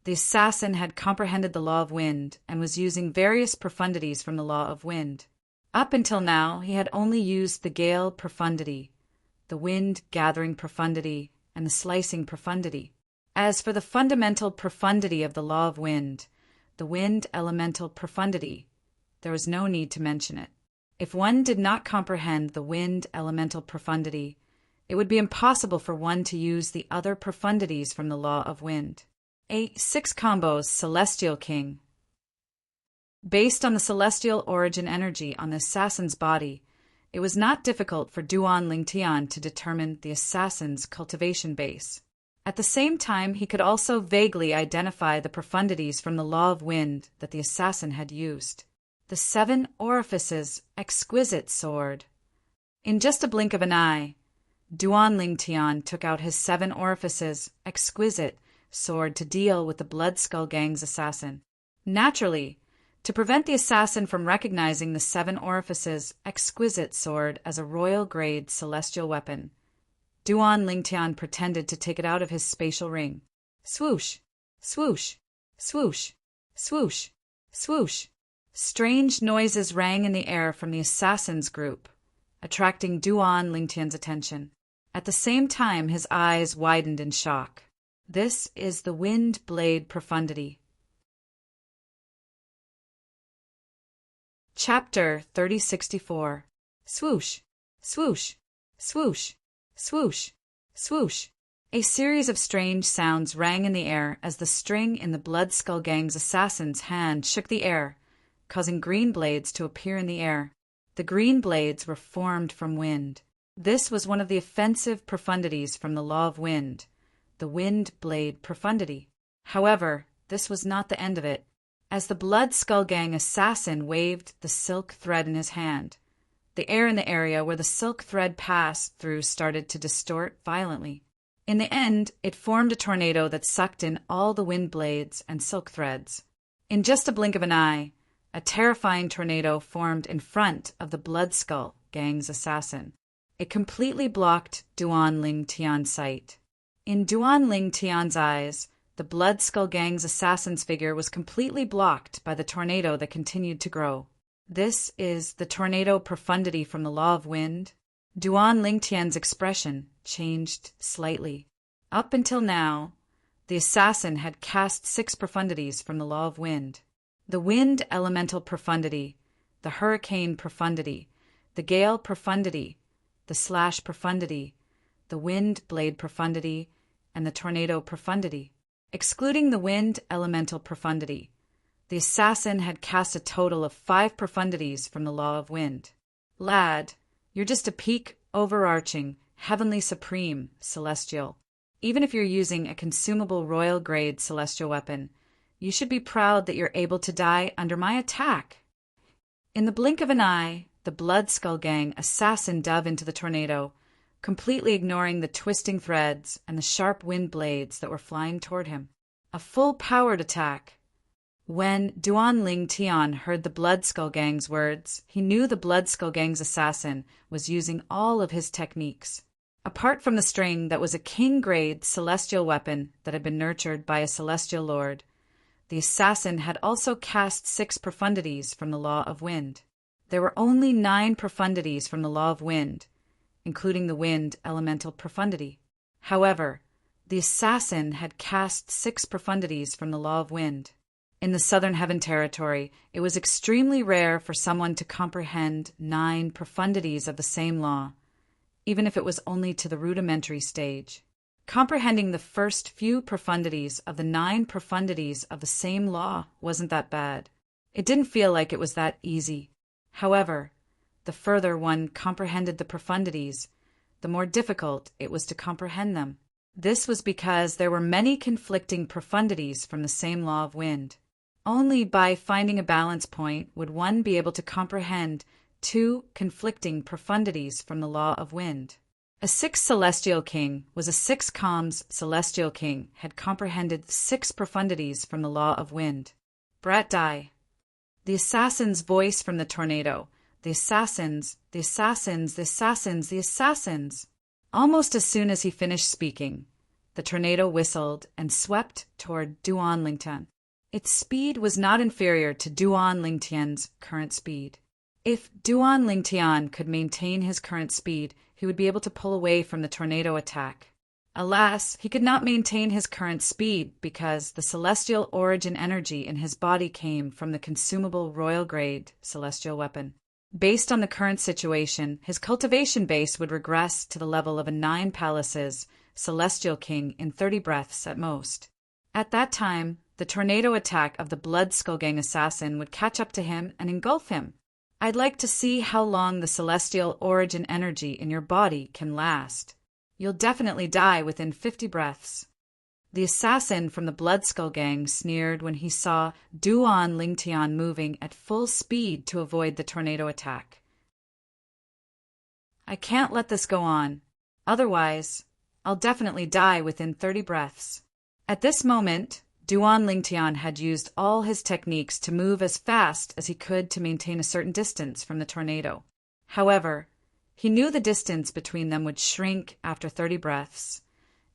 the assassin had comprehended the law of wind and was using various profundities from the law of wind. Up until now, he had only used the gale profundity, the wind-gathering profundity, and the slicing profundity. As for the fundamental profundity of the law of wind, the wind elemental profundity, there was no need to mention it. If one did not comprehend the wind elemental profundity, it would be impossible for one to use the other profundities from the law of wind. A 6-combos Celestial King. Based on the celestial origin energy on the assassin's body, it was not difficult for Duan Lingtian to determine the assassin's cultivation base. At the same time, he could also vaguely identify the profundities from the law of wind that the assassin had used. The 7 orifices exquisite sword. In just a blink of an eye, Duan Lingtian took out his 7 orifices exquisite sword to deal with the Blood Skull Gang's assassin. Naturally, to prevent the assassin from recognizing the 7 orifices exquisite sword as a royal-grade celestial weapon, Duan Lingtian pretended to take it out of his spatial ring. Swoosh, swoosh, swoosh, swoosh, swoosh. Strange noises rang in the air from the assassin's group, attracting Duan Lingtian's attention. At the same time, his eyes widened in shock. This is the wind blade profundity. Chapter 3064. Swoosh, swoosh, swoosh, swoosh, swoosh. A series of strange sounds rang in the air as the string in the Blood Skull Gang's assassin's hand shook the air, causing green blades to appear in the air. The green blades were formed from wind. This was one of the offensive profundities from the law of wind, the wind blade profundity. However, this was not the end of it. As the Blood Skull Gang assassin waved the silk thread in his hand, the air in the area where the silk thread passed through started to distort violently. In the end, it formed a tornado that sucked in all the wind blades and silk threads. In just a blink of an eye, a terrifying tornado formed in front of the Blood Skull Gang's assassin. It completely blocked Duan Lingtian's sight. In Duan Lingtian's eyes, the Blood Skull Gang's assassin's figure was completely blocked by the tornado that continued to grow. This is the tornado profundity from the law of wind. Duan Lingtian's expression changed slightly. Up until now, the assassin had cast 6 profundities from the law of wind. The wind elemental profundity, the hurricane profundity, the gale profundity, the slash profundity, the wind blade profundity, and the tornado profundity. Excluding the wind elemental profundity, the assassin had cast a total of 5 profundities from the law of wind. Lad, you're just a peak, overarching, heavenly supreme, celestial. Even if you're using a consumable royal-grade celestial weapon, you should be proud that you're able to die under my attack. In the blink of an eye, the Blood Skull Gang assassin dove into the tornado, completely ignoring the twisting threads and the sharp wind blades that were flying toward him. A full-powered attack. When Duan Ling Tian heard the Blood Skull Gang's words, he knew the Blood Skull Gang's assassin was using all of his techniques. Apart from the string that was a king-grade celestial weapon that had been nurtured by a celestial lord, the assassin had also cast 6 profundities from the law of wind. There were only 9 profundities from the law of wind, including the wind elemental profundity. However, the assassin had cast 6 profundities from the law of wind. In the Southern Heaven Territory, it was extremely rare for someone to comprehend 9 profundities of the same law, even if it was only to the rudimentary stage. Comprehending the first few profundities of the 9 profundities of the same law wasn't that bad. It didn't feel like it was that easy. However, the further one comprehended the profundities, the more difficult it was to comprehend them. This was because there were many conflicting profundities from the same law of wind. Only by finding a balance point would one be able to comprehend 2 conflicting profundities from the law of wind. A 6 celestial king was a 6 comms celestial king had comprehended 6 profundities from the law of wind. Brat die. The assassin's voice from the tornado. The assassins, the assassins, the assassins, the assassins. Almost as soon as he finished speaking, the tornado whistled and swept toward Duan Lingtian. Its speed was not inferior to Duan Lingtian's current speed. If Duan Lingtian could maintain his current speed, he would be able to pull away from the tornado attack. Alas, he could not maintain his current speed because the celestial origin energy in his body came from the consumable royal-grade celestial weapon. Based on the current situation, his cultivation base would regress to the level of a 9 palaces celestial king in 30 breaths at most. At that time, the tornado attack of the Blood Skull Gang assassin would catch up to him and engulf him. I'd like to see how long the celestial origin energy in your body can last. You'll definitely die within 50 breaths. The assassin from the Blood Skull Gang sneered when he saw Duan Lingtian moving at full speed to avoid the tornado attack. I can't let this go on. Otherwise, I'll definitely die within 30 breaths. At this moment, Duan Lingtian had used all his techniques to move as fast as he could to maintain a certain distance from the tornado. However, he knew the distance between them would shrink after 30 breaths,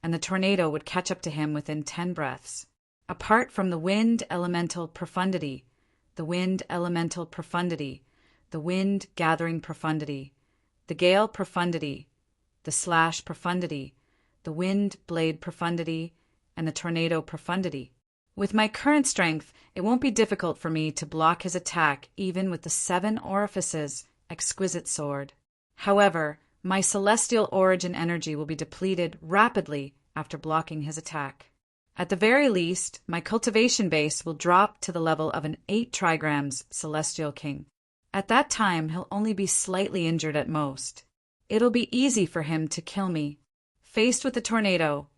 and the tornado would catch up to him within 10 breaths. Apart from the wind elemental profundity, the wind elemental profundity, the wind gathering profundity, the gale profundity, the slash profundity, the wind blade profundity, and the tornado profundity. With my current strength, it won't be difficult for me to block his attack even with the 7 orifices exquisite sword. However, my celestial origin energy will be depleted rapidly after blocking his attack. At the very least, my cultivation base will drop to the level of an 8 trigrams celestial king. At that time, he'll only be slightly injured at most. It'll be easy for him to kill me. Faced with the tornado,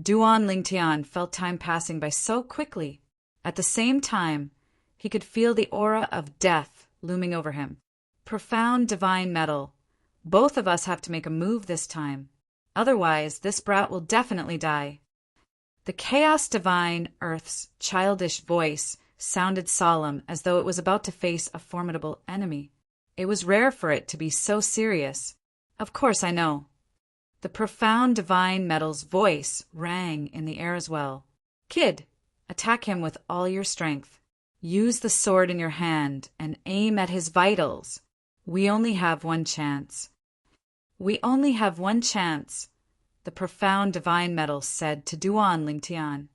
Duan Lingtian felt time passing by so quickly. At the same time, he could feel the aura of death looming over him. Profound divine metal. Both of us have to make a move this time. Otherwise, this brat will definitely die. The chaos divine Earth's childish voice sounded solemn as though it was about to face a formidable enemy. It was rare for it to be so serious. Of course I know. The profound divine metal's voice rang in the air as well. Kid, attack him with all your strength. Use the sword in your hand and aim at his vitals. We only have one chance. We only have one chance, the profound divine metal said to Duan Lingtian.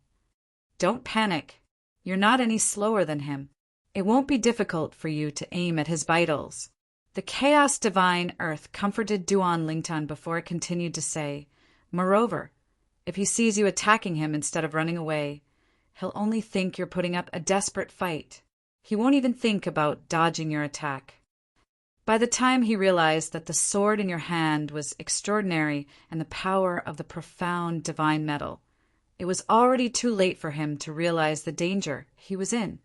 Don't panic. You're not any slower than him. It won't be difficult for you to aim at his vitals. The chaos divine earth comforted Duan Lingtian before it continued to say, moreover, if he sees you attacking him instead of running away, he'll only think you're putting up a desperate fight. He won't even think about dodging your attack. By the time he realized that the sword in your hand was extraordinary and the power of the profound divine metal, it was already too late for him to realize the danger he was in.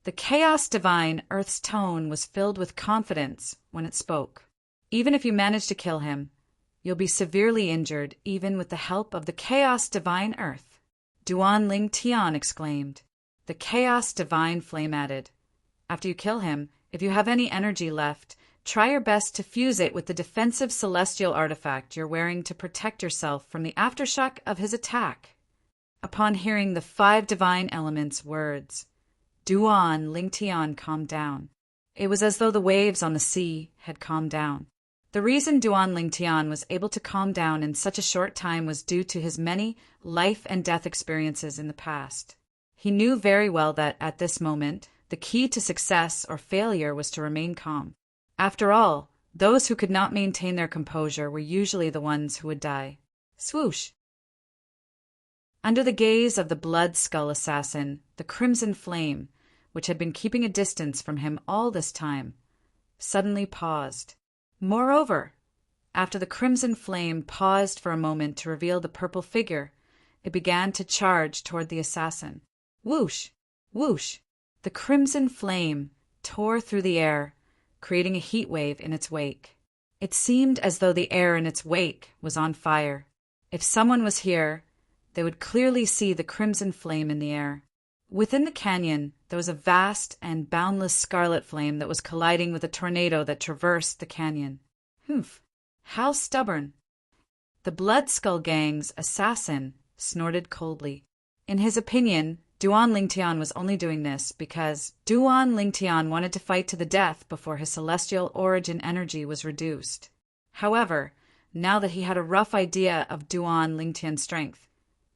The chaos divine earth's tone was filled with confidence when it spoke. Even if you manage to kill him, you'll be severely injured even with the help of the chaos divine earth. Duan Lingtian exclaimed. The chaos divine flame added, after you kill him, if you have any energy left, try your best to fuse it with the defensive celestial artifact you're wearing to protect yourself from the aftershock of his attack. Upon hearing the 5 divine elements' words, Duan Lingtian calmed down. It was as though the waves on the sea had calmed down. The reason Duan Lingtian was able to calm down in such a short time was due to his many life and death experiences in the past. He knew very well that, at this moment, the key to success or failure was to remain calm. After all, those who could not maintain their composure were usually the ones who would die. Swoosh! Under the gaze of the blood skull assassin, the crimson flame, which had been keeping a distance from him all this time, suddenly paused. Moreover, after the crimson flame paused for a moment to reveal the purple figure, it began to charge toward the assassin. Whoosh! Whoosh! The crimson flame tore through the air, creating a heat wave in its wake. It seemed as though the air in its wake was on fire. If someone was here, they would clearly see the crimson flame in the air. Within the canyon, there was a vast and boundless scarlet flame that was colliding with a tornado that traversed the canyon. Humph! How stubborn! The Blood Skull Gang's assassin snorted coldly. In his opinion, Duan Lingtian was only doing this because Duan Lingtian wanted to fight to the death before his celestial origin energy was reduced. However, now that he had a rough idea of Duan Lingtian's strength,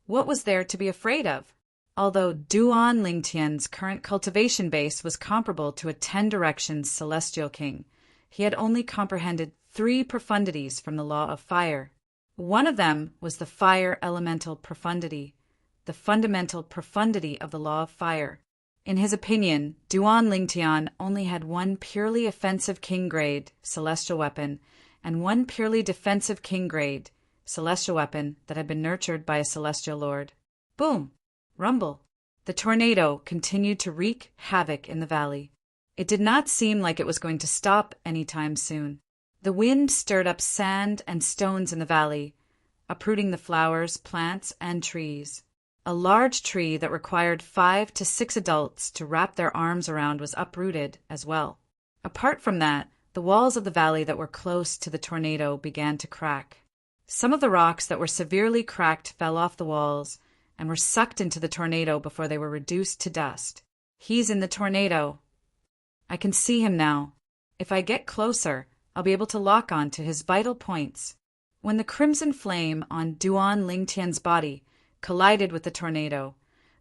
what was there to be afraid of? Although Duan Lingtian's current cultivation base was comparable to a 10 directions celestial king, he had only comprehended 3 profundities from the law of fire. One of them was the fire elemental profundity, the fundamental profundity of the law of fire. In his opinion, Duan Lingtian only had one purely offensive king-grade celestial weapon and one purely defensive king-grade celestial weapon that had been nurtured by a celestial lord. Boom! Rumble! The tornado continued to wreak havoc in the valley. It did not seem like it was going to stop any time soon. The wind stirred up sand and stones in the valley, uprooting the flowers, plants, and trees. A large tree that required 5 to 6 adults to wrap their arms around was uprooted as well. Apart from that, the walls of the valley that were close to the tornado began to crack. Some of the rocks that were severely cracked fell off the walls and were sucked into the tornado before they were reduced to dust. He's in the tornado. I can see him now. If I get closer, I'll be able to lock on to his vital points. When the crimson flame on Duan Lingtian's body collided with the tornado,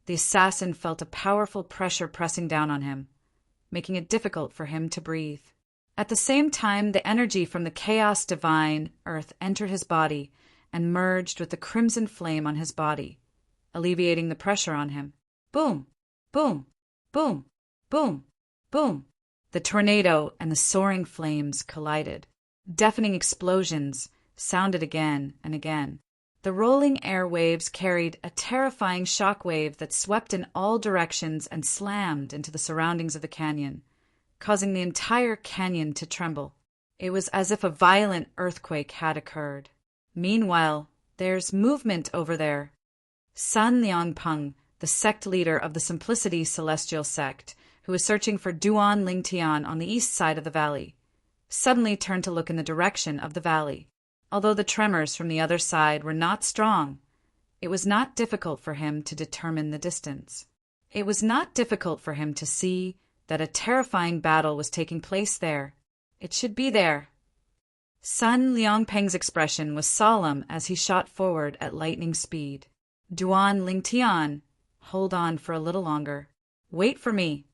the assassin felt a powerful pressure pressing down on him, making it difficult for him to breathe. At the same time, the energy from the chaos divine earth entered his body and merged with the crimson flame on his body, alleviating the pressure on him. Boom! Boom! Boom! Boom! Boom! The tornado and the soaring flames collided. Deafening explosions sounded again and again. The rolling air waves carried a terrifying shock wave that swept in all directions and slammed into the surroundings of the canyon, causing the entire canyon to tremble. It was as if a violent earthquake had occurred. Meanwhile, there's movement over there. Sun Liangpeng, the sect leader of the Simplicity Celestial Sect, who was searching for Duan Lingtian on the east side of the valley, suddenly turned to look in the direction of the valley. Although the tremors from the other side were not strong, it was not difficult for him to determine the distance. It was not difficult for him to see that a terrifying battle was taking place there. It should be there. Sun Liangpeng's expression was solemn as he shot forward at lightning speed. Duan Lingtian, hold on for a little longer. Wait for me.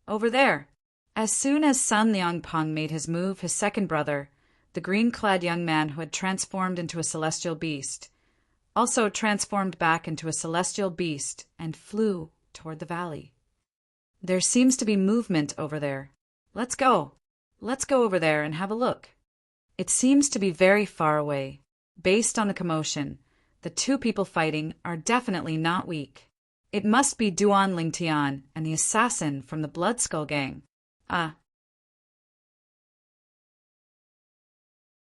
Over there. As soon as Sun Liangpeng made his move, his second brother, the green-clad young man who had transformed into a celestial beast, also transformed back into a celestial beast and flew toward the valley. There seems to be movement over there. Let's go. Let's go over there and have a look. It seems to be very far away. Based on the commotion, the two people fighting are definitely not weak. It must be Duan Lingtian and the assassin from the Blood Skull Gang.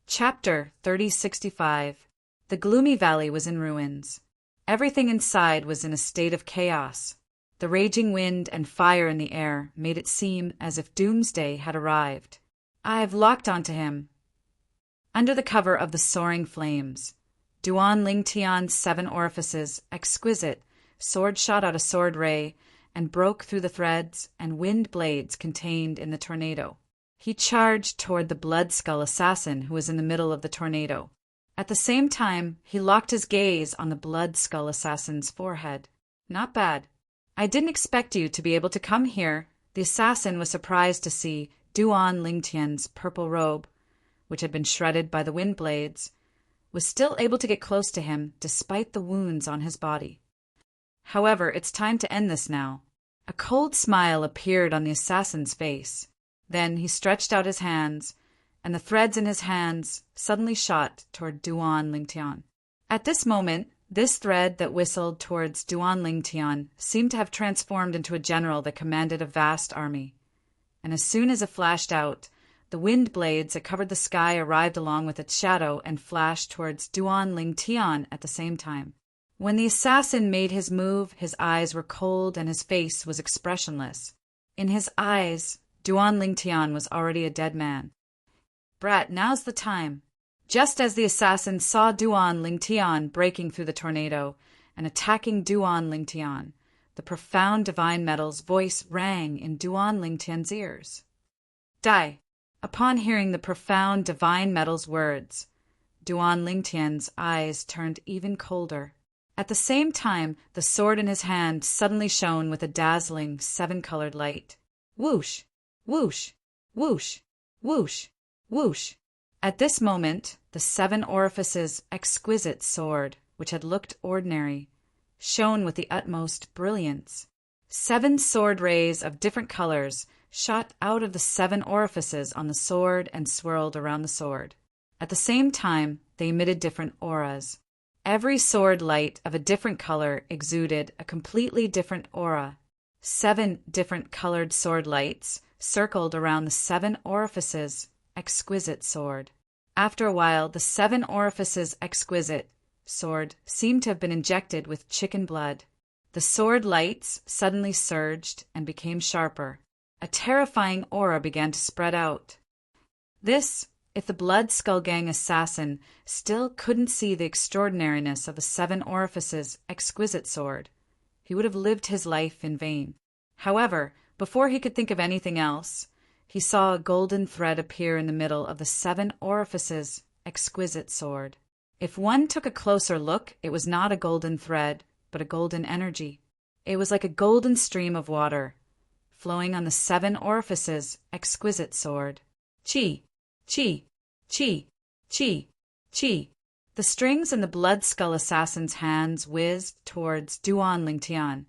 Chapter 3065. The gloomy valley was in ruins. Everything inside was in a state of chaos. The raging wind and fire in the air made it seem as if doomsday had arrived. I've locked onto him. Under the cover of the soaring flames, Duan Lingtian's 7 orifices, exquisite, sword shot out a sword ray and broke through the threads and wind blades contained in the tornado. He charged toward the blood skull assassin who was in the middle of the tornado. At the same time, he locked his gaze on the blood skull assassin's forehead. Not bad. I didn't expect you to be able to come here. The assassin was surprised to see Duan Lingtian's purple robe, which had been shredded by the wind blades, was still able to get close to him despite the wounds on his body. However, it's time to end this now. A cold smile appeared on the assassin's face. Then he stretched out his hands, and the threads in his hands suddenly shot toward Duan Lingtian. At this moment, this thread that whistled towards Duan Lingtian seemed to have transformed into a general that commanded a vast army. And as soon as it flashed out, the wind blades that covered the sky arrived along with its shadow and flashed towards Duan Lingtian at the same time. When the assassin made his move, his eyes were cold and his face was expressionless. In his eyes, Duan Lingtian was already a dead man. Brat, now's the time. Just as the assassin saw Duan Lingtian breaking through the tornado and attacking Duan Lingtian, the profound divine metal's voice rang in Duan Lingtian's ears. Die! Upon hearing the profound divine metal's words, Duan Lingtian's eyes turned even colder. At the same time, the sword in his hand suddenly shone with a dazzling 7-colored light. Whoosh! Whoosh! Whoosh! Whoosh! Whoosh! At this moment, the 7 orifices' exquisite sword, which had looked ordinary, shone with the utmost brilliance. 7 sword rays of different colors shot out of the 7 orifices on the sword and swirled around the sword. At the same time, they emitted different auras. Every sword light of a different color exuded a completely different aura. 7 different colored sword lights circled around the 7 orifices' exquisite sword. After a while, the 7 orifices' exquisite sword seemed to have been injected with chicken blood. The sword lights suddenly surged and became sharper. A terrifying aura began to spread out. This, if the Blood Skull Gang assassin still couldn't see the extraordinariness of the 7 orifices' exquisite sword, he would have lived his life in vain. However, before he could think of anything else, he saw a golden thread appear in the middle of the 7 orifices' exquisite sword. If one took a closer look, it was not a golden thread, but a golden energy. It was like a golden stream of water, flowing on the 7 orifices' exquisite sword. Chi! Chi! Chi! Chi! Chi! The strings in the Blood Skull assassin's hands whizzed towards Duan Lingtian,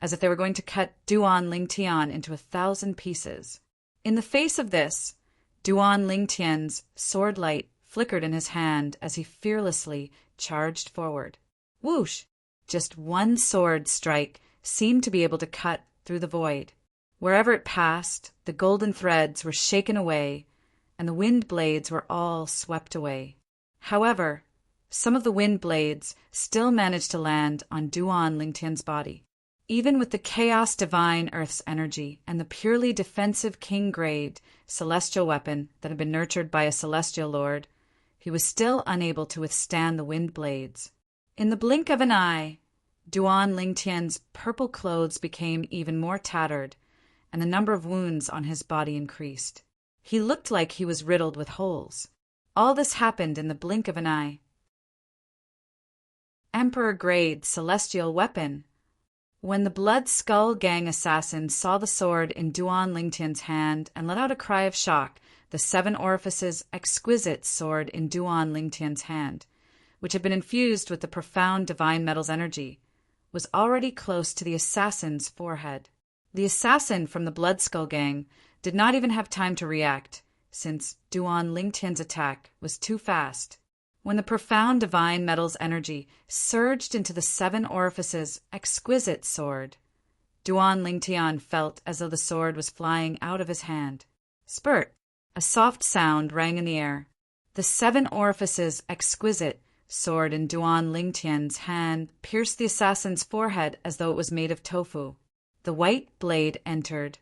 as if they were going to cut Duan Lingtian into 1,000 pieces. In the face of this, Duan Lingtian's sword light flickered in his hand as he fearlessly charged forward. Whoosh! Just one sword strike seemed to be able to cut through the void. Wherever it passed, the golden threads were shaken away, and the wind blades were all swept away. However, some of the wind blades still managed to land on Duan Lingtian's body. Even with the chaos divine Earth's energy and the purely defensive king-grade celestial weapon that had been nurtured by a celestial lord, he was still unable to withstand the wind blades. In the blink of an eye, Duan Lingtian's purple clothes became even more tattered, and the number of wounds on his body increased. He looked like he was riddled with holes. All this happened in the blink of an eye. Emperor-grade celestial weapon. When the Blood Skull Gang assassins saw the sword in Duan Lingtian's hand and let out a cry of shock, the Seven Orifices exquisite sword in Duan Lingtian's hand, which had been infused with the profound divine metal's energy, was already close to the assassin's forehead. The assassin from the Blood Skull Gang did not even have time to react, since Duan Lingtian's attack was too fast. When the profound divine metal's energy surged into the Seven Orifices' exquisite sword, Duan Lingtian felt as though the sword was flying out of his hand. Spurt! A soft sound rang in the air. The Seven Orifices' exquisite sword in Duan Lingtian's hand pierced the assassin's forehead as though it was made of tofu. The white blade entered,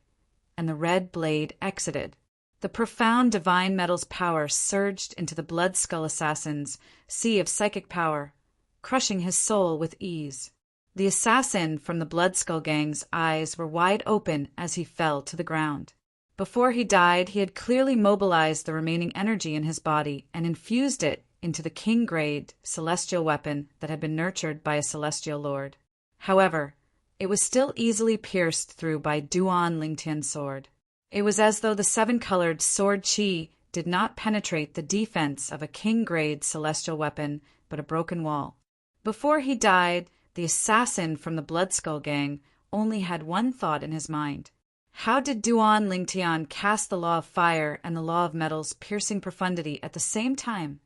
and the red blade exited. The profound divine metal's power surged into the Blood Skull assassin's sea of psychic power, crushing his soul with ease. The assassin from the Blood Skull Gang's eyes were wide open as he fell to the ground. Before he died, he had clearly mobilized the remaining energy in his body and infused it into the king-grade celestial weapon that had been nurtured by a celestial lord. However, it was still easily pierced through by Duan Lingtian's sword. It was as though the seven-colored sword chi did not penetrate the defense of a king-grade celestial weapon, but a broken wall. Before he died, the assassin from the Blood Skull Gang only had one thought in his mind. How did Duan Lingtian cast the law of fire and the law of metal's piercing profundity at the same time?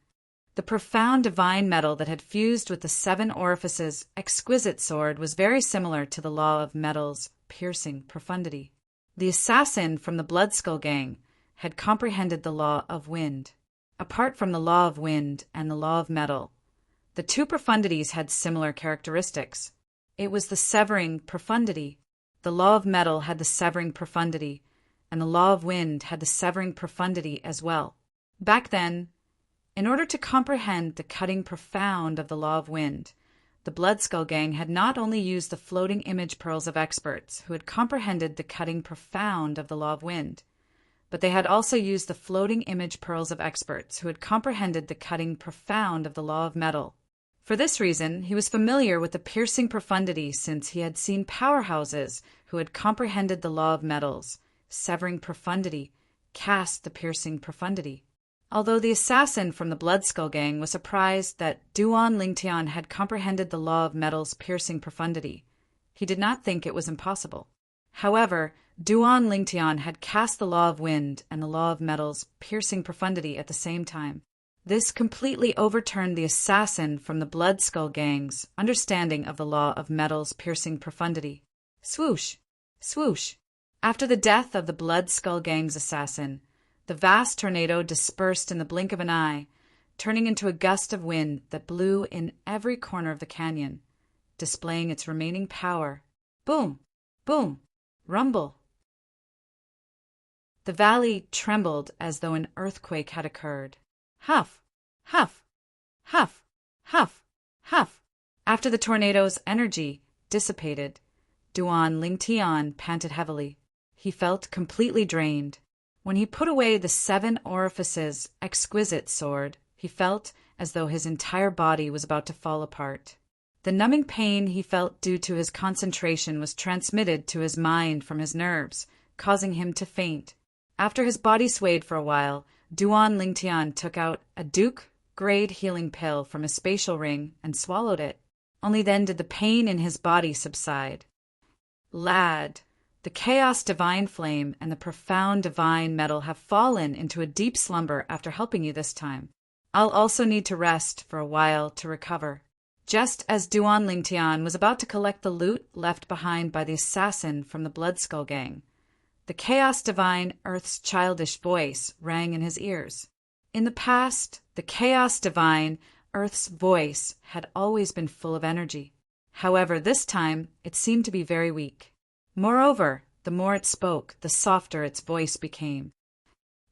The profound divine metal that had fused with the Seven Orifices' exquisite sword was very similar to the law of metal's piercing profundity. The assassin from the Blood Skull Gang had comprehended the law of wind. Apart from the law of wind and the law of metal, the two profundities had similar characteristics. It was the severing profundity. The law of metal had the severing profundity, and the law of wind had the severing profundity as well. Back then, in order to comprehend the cutting profound of the law of wind, the Blood Skull Gang had not only used the floating image pearls of experts who had comprehended the cutting profound of the law of wind, but they had also used the floating image pearls of experts who had comprehended the cutting profound of the law of metal. For this reason, he was familiar with the piercing profundity since he had seen powerhouses who had comprehended the law of metals, severing profundity, cast the piercing profundity. Although the assassin from the Blood Skull Gang was surprised that Duan Lingtian had comprehended the law of metal's piercing profundity, he did not think it was impossible. However, Duan Lingtian had cast the law of wind and the law of metal's piercing profundity at the same time. This completely overturned the assassin from the Blood Skull Gang's understanding of the law of metal's piercing profundity. Swoosh! Swoosh! After the death of the Blood Skull Gang's assassin, the vast tornado dispersed in the blink of an eye, turning into a gust of wind that blew in every corner of the canyon, displaying its remaining power. Boom! Boom! Rumble! The valley trembled as though an earthquake had occurred. Huff! Huff! Huff! Huff! Huff! After the tornado's energy dissipated, Duan Lingtian panted heavily. He felt completely drained. When he put away the Seven Orifices' exquisite sword, he felt as though his entire body was about to fall apart. The numbing pain he felt due to his concentration was transmitted to his mind from his nerves, causing him to faint. After his body swayed for a while, Duan Lingtian took out a Duke-grade healing pill from his spatial ring and swallowed it. Only then did the pain in his body subside. Lad, the chaos divine flame and the profound divine metal have fallen into a deep slumber after helping you this time. I'll also need to rest for a while to recover. Just as Duan Lingtian was about to collect the loot left behind by the assassin from the Blood Skull Gang, the chaos divine Earth's childish voice rang in his ears. In the past, the chaos divine Earth's voice had always been full of energy. However, this time it seemed to be very weak. Moreover, the more it spoke, the softer its voice became.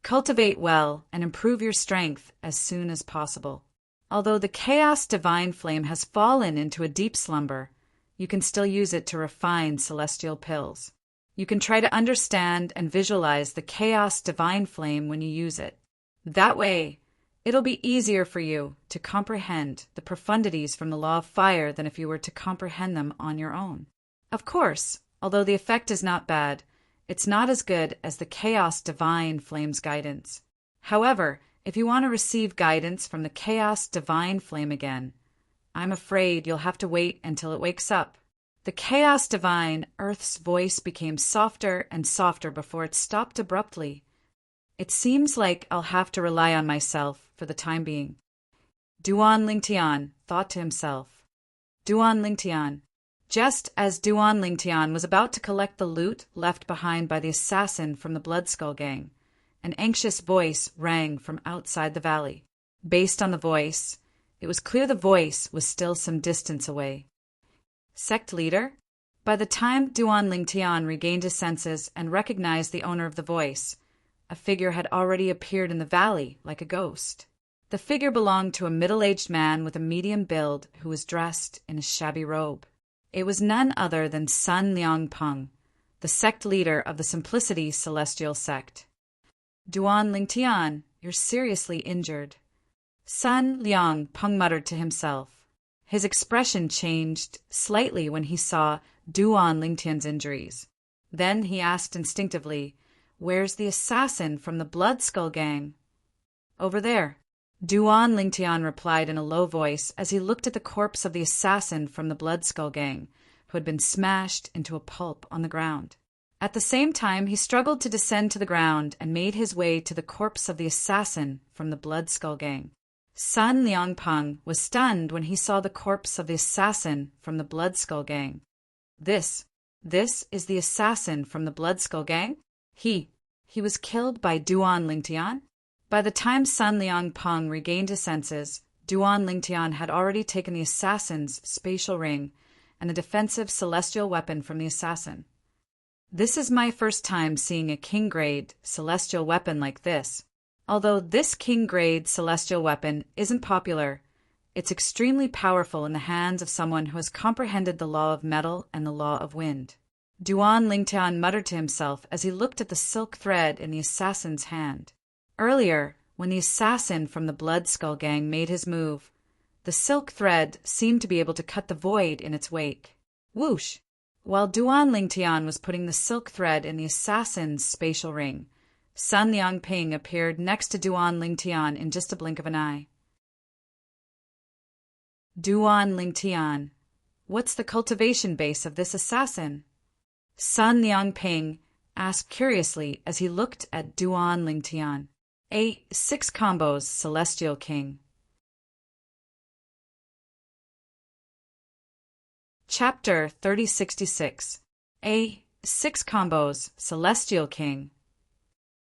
Cultivate well and improve your strength as soon as possible. Although the chaos divine flame has fallen into a deep slumber, you can still use it to refine celestial pills. You can try to understand and visualize the chaos divine flame when you use it. That way, it'll be easier for you to comprehend the profundities from the law of fire than if you were to comprehend them on your own. Of course, although the effect is not bad, it's not as good as the chaos divine flame's guidance. However, if you want to receive guidance from the chaos divine flame again, I'm afraid you'll have to wait until it wakes up. The chaos divine Earth's voice became softer and softer before it stopped abruptly. It seems like I'll have to rely on myself for the time being. Duan Lingtian thought to himself. Duan Lingtian. Just as Duan Lingtian was about to collect the loot left behind by the assassin from the Bloodskull Gang, an anxious voice rang from outside the valley. Based on the voice, it was clear the voice was still some distance away. Sect leader? By the time Duan Lingtian regained his senses and recognized the owner of the voice, a figure had already appeared in the valley like a ghost. The figure belonged to a middle-aged man with a medium build who was dressed in a shabby robe. It was none other than Sun Liang Peng, the sect leader of the Simplicity Celestial Sect. Duan Lingtian, you're seriously injured. Sun Liang Peng muttered to himself. His expression changed slightly when he saw Duan Lingtian's injuries. Then he asked instinctively, "Where's the assassin from the Bloodskull Gang?" "Over there." Duan Lingtian replied in a low voice as he looked at the corpse of the assassin from the Bloodskull Gang, who had been smashed into a pulp on the ground. At the same time, he struggled to descend to the ground and made his way to the corpse of the assassin from the Bloodskull Gang. Sun Liang Peng was stunned when he saw the corpse of the assassin from the Bloodskull Gang. This is the assassin from the Bloodskull Gang? He was killed by Duan Lingtian? By the time Sun Liang Peng regained his senses, Duan Lingtian had already taken the assassin's spatial ring and a defensive celestial weapon from the assassin. This is my first time seeing a king-grade celestial weapon like this. Although this king-grade celestial weapon isn't popular, it's extremely powerful in the hands of someone who has comprehended the law of metal and the law of wind. Duan Lingtian muttered to himself as he looked at the silk thread in the assassin's hand. Earlier, when the assassin from the Bloodskull Gang made his move, the silk thread seemed to be able to cut the void in its wake. Whoosh! While Duan Lingtian was putting the silk thread in the assassin's spatial ring, Sun Liang Peng appeared next to Duan Lingtian in just a blink of an eye. Duan Lingtian, what's the cultivation base of this assassin? Sun Liang Peng asked curiously as he looked at Duan Lingtian. 6 combos, Celestial King. Chapter 3066. 6 combos, Celestial King.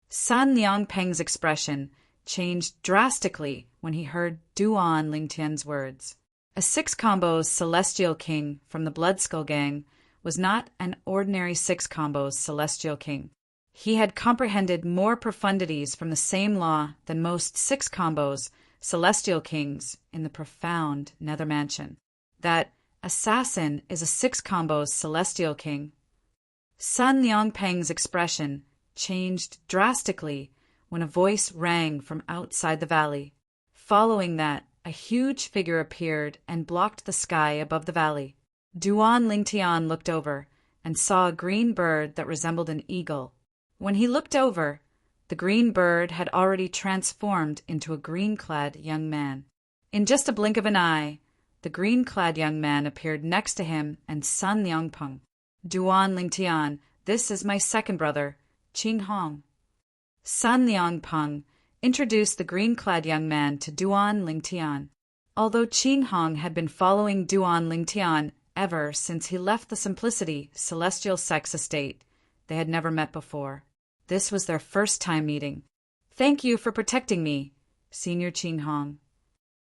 Sun Liang Peng's expression changed drastically when he heard Duan Lingtian's words. A 6 combos Celestial King from the Bloodskull Gang was not an ordinary 6 combos Celestial King. He had comprehended more profundities from the same law than most 6 combos Celestial Kings in the profound Nether Mansion. That assassin is a 6 combos Celestial King. Sun Liang Peng's expression changed drastically when a voice rang from outside the valley. Following that, a huge figure appeared and blocked the sky above the valley. Duan Lingtian looked over and saw a green bird that resembled an eagle. When he looked over, the green bird had already transformed into a green-clad young man. In just a blink of an eye, the green-clad young man appeared next to him and Sun Liang Peng. Duan Lingtian, this is my second brother, Qin Hong. Sun Liang Peng introduced the green-clad young man to Duan Lingtian. Although Qin Hong had been following Duan Lingtian ever since he left the Simplicity Celestial Sex Estate, they had never met before. This was their first time meeting. Thank you for protecting me, Senior Qin Hong.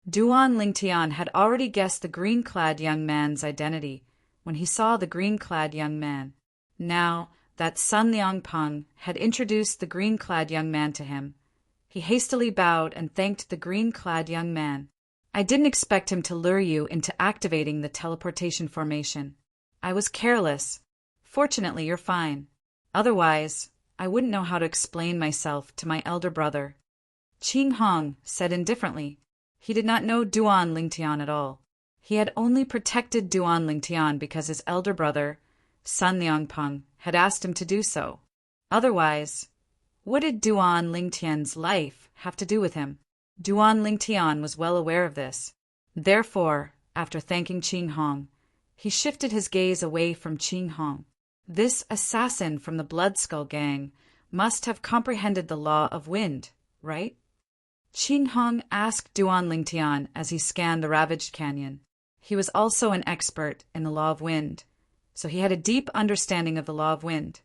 Duan Lingtian had already guessed the green-clad young man's identity when he saw the green-clad young man. Now that Sun Liang Peng had introduced the green-clad young man to him, he hastily bowed and thanked the green-clad young man. I didn't expect him to lure you into activating the teleportation formation. I was careless. Fortunately, you're fine. Otherwise, I wouldn't know how to explain myself to my elder brother. Ching Hong said indifferently. He did not know Duan Lingtian at all. He had only protected Duan Lingtian because his elder brother, Sun Liangpeng, had asked him to do so. Otherwise, what did Duan Lingtian's life have to do with him? Duan Lingtian was well aware of this. Therefore, after thanking Ching Hong, he shifted his gaze away from Ching Hong. This assassin from the Blood Skull Gang must have comprehended the law of wind, right? Ching Hong asked Duan Lingtian as he scanned the ravaged canyon. He was also an expert in the law of wind, so he had a deep understanding of the law of wind.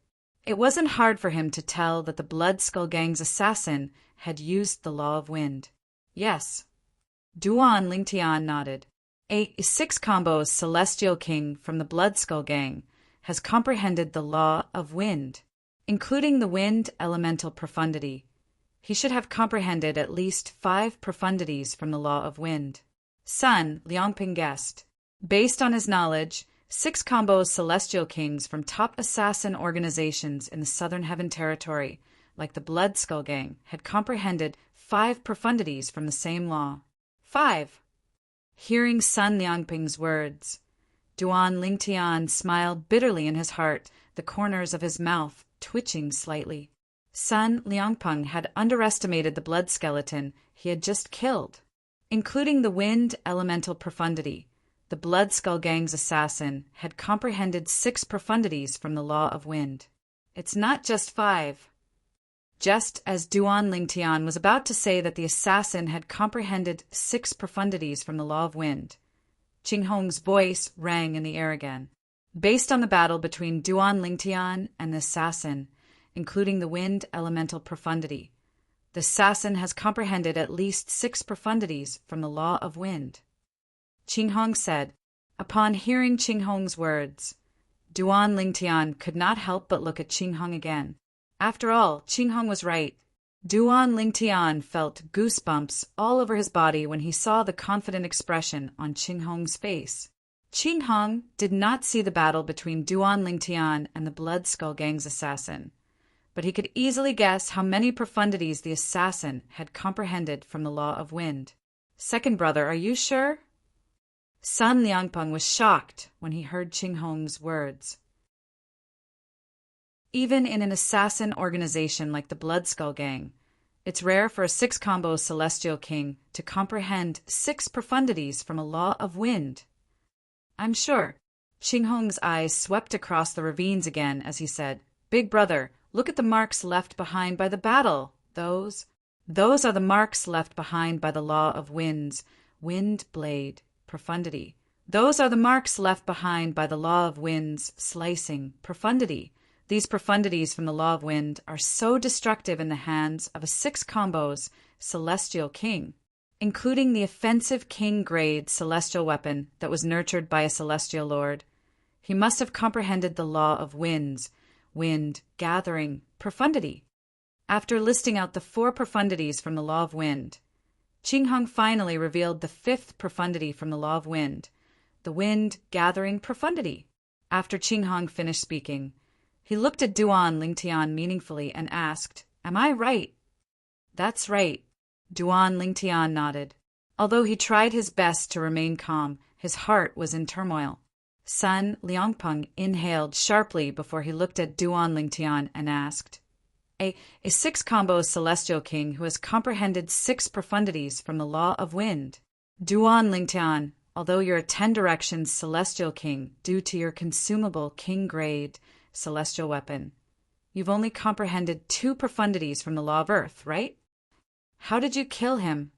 It wasn't hard for him to tell that the Blood Skull Gang's assassin had used the law of wind. Yes. Duan Lingtian nodded. A six-combo celestial king from the Blood Skull Gang has comprehended the law of wind, including the wind elemental profundity. He should have comprehended at least 5 profundities from the law of wind. Sun Liangping guessed. Based on his knowledge, 6-combo celestial kings from top assassin organizations in the Southern Heaven Territory, like the Blood Skull Gang, had comprehended 5 profundities from the same law. 5. Hearing Sun Liangping's words, Duan Lingtian smiled bitterly in his heart, the corners of his mouth twitching slightly. Sun Liangpeng had underestimated the blood skeleton he had just killed. Including the wind elemental profundity, the Blood Skull Gang's assassin had comprehended 6 profundities from the law of wind. It's not just 5. Just as Duan Lingtian was about to say that the assassin had comprehended 6 profundities from the law of wind, Ching Hong's voice rang in the air again. Based on the battle between Duan Lingtian and the assassin, including the wind elemental profundity, the assassin has comprehended at least 6 profundities from the law of wind. Ching Hong said. Upon hearing Ching Hong's words, Duan Lingtian could not help but look at Ching Hong again. After all, Ching Hong was right. Duan Lingtian felt goosebumps all over his body when he saw the confident expression on Ching Hong's face. Ching Hong did not see the battle between Duan Lingtian and the Blood Skull Gang's assassin, but he could easily guess how many profundities the assassin had comprehended from the law of wind. Second brother, are you sure? Sun Liangpeng was shocked when he heard Ching Hong's words. Even in an assassin organization like the Blood Skull Gang, it's rare for a 6-combo celestial king to comprehend 6 profundities from a law of wind. I'm sure. Ching Hong's eyes swept across the ravines again as he said, Big brother, look at the marks left behind by the battle. Those are the marks left behind by the law of winds, wind blade, profundity. Those are the marks left behind by the law of winds, slicing, profundity. These profundities from the law of wind are so destructive in the hands of a 6-combos celestial king, including the offensive king-grade celestial weapon that was nurtured by a celestial lord. He must have comprehended the law of winds, wind, gathering, profundity. After listing out the 4 profundities from the law of wind, Ching Hong finally revealed the 5th profundity from the law of wind, the wind, gathering, profundity. After Ching Hong finished speaking, he looked at Duan Lingtian meaningfully and asked, Am I right? That's right. Duan Lingtian nodded. Although he tried his best to remain calm, his heart was in turmoil. Sun Liangpeng inhaled sharply before he looked at Duan Lingtian and asked, A 6-combo celestial king who has comprehended 6 profundities from the law of wind. Duan Lingtian, although you're a 10 directions celestial king due to your consumable king-grade celestial weapon, you've only comprehended 2 profundities from the law of earth, right? How did you kill him?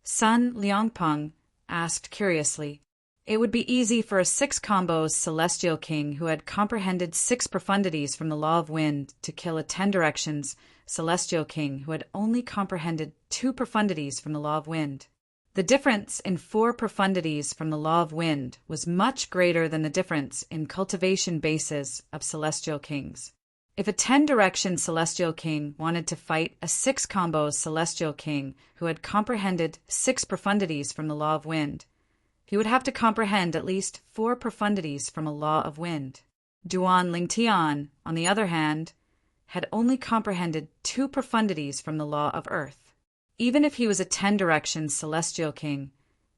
Sun Liangpeng asked curiously. It would be easy for a 6-combo celestial king who had comprehended 6 profundities from the law of wind to kill a 10 directions celestial king who had only comprehended 2 profundities from the law of wind. The difference in 4 profundities from the law of wind was much greater than the difference in cultivation bases of celestial kings. If a 10-direction celestial king wanted to fight a 6-combo celestial king who had comprehended 6 profundities from the law of wind, He would have to comprehend at least 4 profundities from a law of wind. Duan Lingtian, on the other hand, had only comprehended 2 profundities from the law of earth. Even if he was a 10-direction celestial king,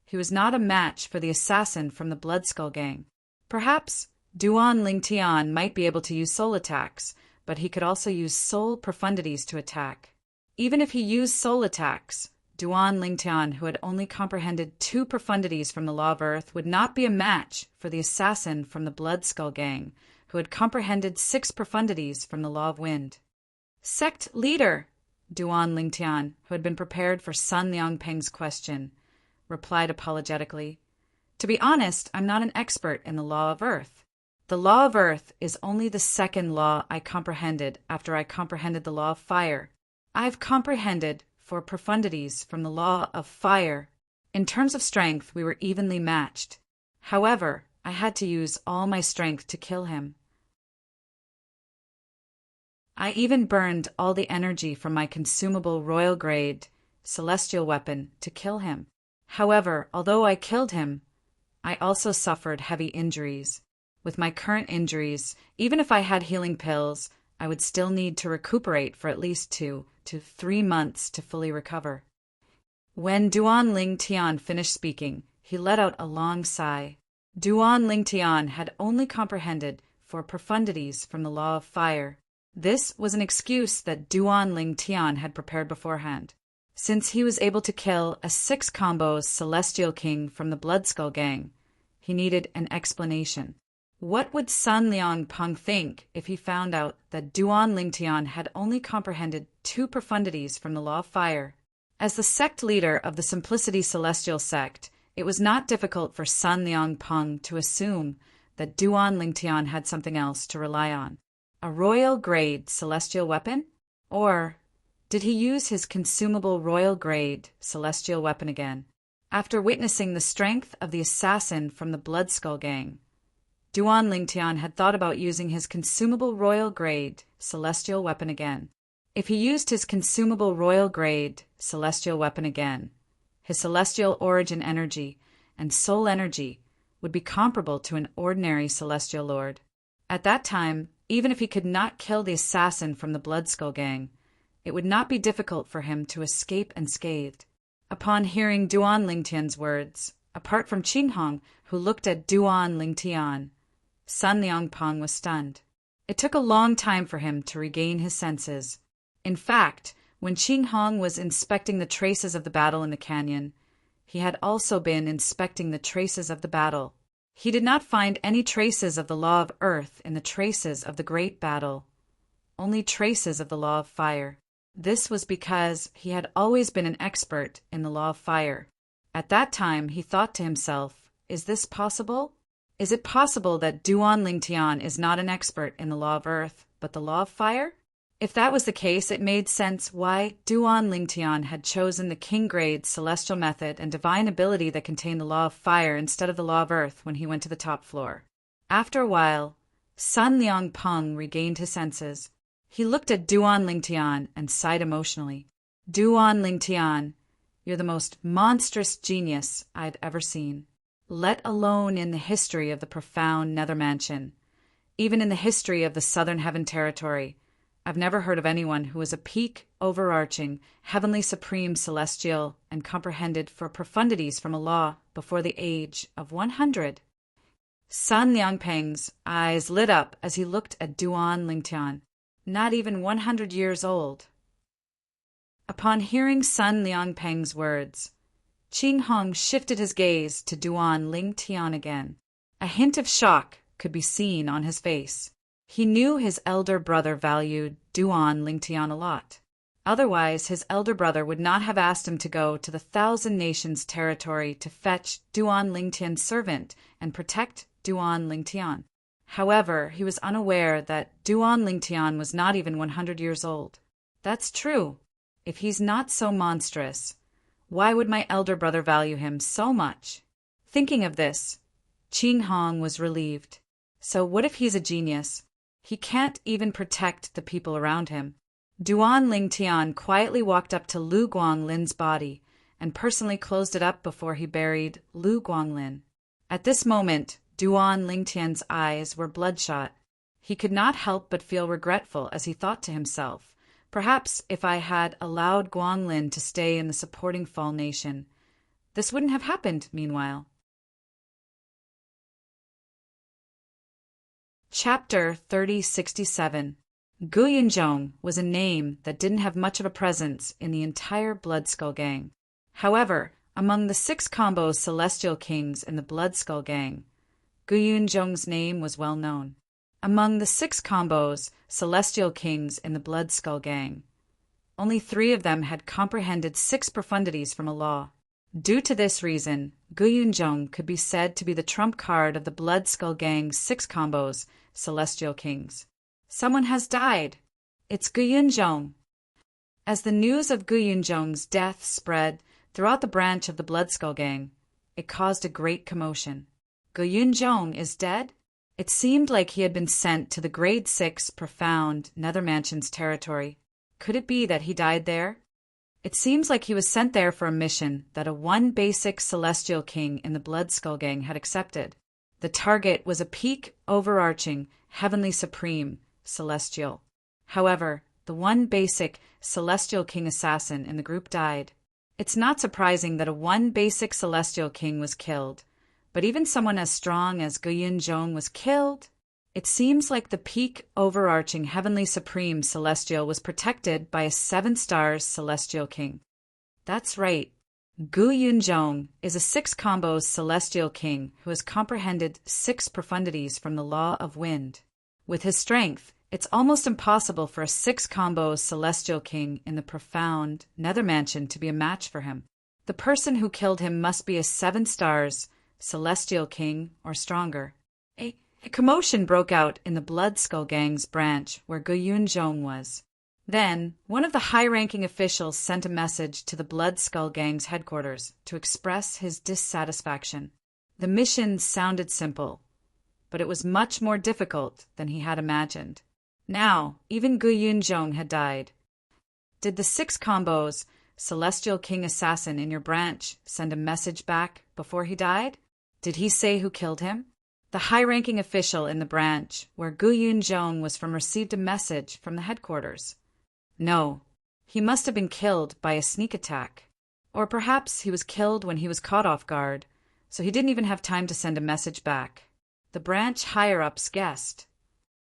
he was not a match for the assassin from the Bloodskull gang. Perhaps Duan Lingtian might be able to use soul attacks, but he could also use soul profundities to attack. Even if he used soul attacks, Duan Lingtian, who had only comprehended 2 profundities from the law of earth, would not be a match for the assassin from the Bloodskull gang, who had comprehended 6 profundities from the law of wind. Sect leader, Duan Lingtian, who had been prepared for Sun Liangpeng's question, replied apologetically. To be honest, I'm not an expert in the law of earth. The law of earth is only the second law I comprehended after I comprehended the law of fire. I've comprehended 4 profundities from the law of fire. In terms of strength, we were evenly matched. However, I had to use all my strength to kill him. I even burned all the energy from my consumable royal grade celestial weapon to kill him. However, although I killed him, I also suffered heavy injuries. With my current injuries, even if I had healing pills, I would still need to recuperate for at least 2 to 3 months to fully recover. When Duan Lingtian finished speaking, he let out a long sigh. Duan Lingtian had only comprehended 4 profundities from the law of fire. This was an excuse that Duan Lingtian had prepared beforehand. Since he was able to kill a 6-combo celestial king from the Bloodskull gang, he needed an explanation. What would Sun Liangpeng think if he found out that Duan Lingtian had only comprehended 2 profundities from the law of fire? As the sect leader of the Simplicity Celestial sect, it was not difficult for Sun Liangpeng to assume that Duan Lingtian had something else to rely on. A royal-grade celestial weapon? Or did he use his consumable royal-grade celestial weapon again? After witnessing the strength of the assassin from the Bloodskull gang, Duan Lingtian had thought about using his consumable royal-grade celestial weapon again. If he used his consumable royal-grade celestial weapon again, his celestial origin energy and soul energy would be comparable to an ordinary celestial lord. At that time, even if he could not kill the assassin from the Bloodskull gang, it would not be difficult for him to escape unscathed. Upon hearing Duan Lingtian's words, apart from Qinghong, who looked at Duan Lingtian, Sun Liangpeng was stunned. It took a long time for him to regain his senses. In fact, when Qinghong was inspecting the traces of the battle in the canyon, he had also been inspecting the traces of the battle. He did not find any traces of the law of earth in the traces of the great battle, only traces of the law of fire. This was because he had always been an expert in the law of fire. At that time, he thought to himself, is this possible? Is it possible that Duan Lingtian is not an expert in the law of earth, but the law of fire? If that was the case, it made sense why Duan Lingtian had chosen the king-grade celestial method and divine ability that contained the law of fire instead of the law of earth when he went to the top floor. After a while, Sun Liangpeng regained his senses. He looked at Duan Lingtian and sighed emotionally. Duan Lingtian, you're the most monstrous genius I've ever seen. Let alone in the history of the profound Nether Mansion, even in the history of the Southern Heaven Territory, I've never heard of anyone who was a peak, overarching, heavenly supreme celestial and comprehended for profundities from a law before the age of 100. Sun Liangpeng's eyes lit up as he looked at Duan Lingtian, not even 100 years old. Upon hearing Sun Liangpeng's words, Qinghong shifted his gaze to Duan Lingtian again. A hint of shock could be seen on his face. He knew his elder brother valued Duan Lingtian a lot. Otherwise, his elder brother would not have asked him to go to the Thousand Nations territory to fetch Duan Lingtian's servant and protect Duan Lingtian. However, he was unaware that Duan Lingtian was not even 100 years old. That's true. If he's not so monstrous, why would my elder brother value him so much? Thinking of this, Qinghong was relieved. So what if he's a genius? He can't even protect the people around him. Duan Lingtian quietly walked up to Lu Guanglin's body and personally closed it up before he buried Lu Guanglin. At this moment, Duan Lingtian's eyes were bloodshot. He could not help but feel regretful as he thought to himself, perhaps if I had allowed Guanglin to stay in the supporting Fall Nation, this wouldn't have happened meanwhile. Chapter 3067. Gu Yunzhong was a name that didn't have much of a presence in the entire Bloodskull Gang. However, among the 6 combo Celestial Kings in the Bloodskull Gang, Gu Yunzhong's name was well known. Among the 6 combos Celestial Kings in the Bloodskull Gang, only 3 of them had comprehended 6 profundities from a law. Due to this reason, Gu Yunzhong could be said to be the trump card of the Bloodskull Gang's 6 combos Celestial Kings. Someone has died. It's Gu Yunzhong. As the news of Gu Yunzhong's death spread throughout the branch of the Bloodskull Gang, it caused a great commotion. Gu Yunzhong is dead? It seemed like he had been sent to the Grade 6 profound Nether Mansion's territory. Could it be that he died there? It seems like he was sent there for a mission that a one basic Celestial King in the Bloodskull Gang had accepted. The target was a peak overarching Heavenly Supreme Celestial. However, the one basic Celestial King assassin in the group died. It's not surprising that a one basic Celestial King was killed, but even someone as strong as Gu Yunzhong was killed. It seems like the peak overarching Heavenly Supreme Celestial was protected by a 7 stars Celestial King. That's right. Gu Yunzhong is a 6 combos Celestial King who has comprehended 6 profundities from the Law of Wind. With his strength, it's almost impossible for a 6 combos Celestial King in the profound Nether Mansion to be a match for him. The person who killed him must be a 7 stars Celestial King or stronger. A commotion broke out in the Bloodskull Gang's branch where Gu Yunzhong was. Then, one of the high-ranking officials sent a message to the Bloodskull Gang's headquarters to express his dissatisfaction. The mission sounded simple, but it was much more difficult than he had imagined. Now, even Gu Yunzhong had died. Did the 6 combos Celestial King assassin in your branch send a message back before he died? Did he say who killed him? The high-ranking official in the branch where Gu Yunzhong was from received a message from the headquarters. No, he must have been killed by a sneak attack. Or perhaps he was killed when he was caught off guard, so he didn't even have time to send a message back. The branch higher-ups guessed.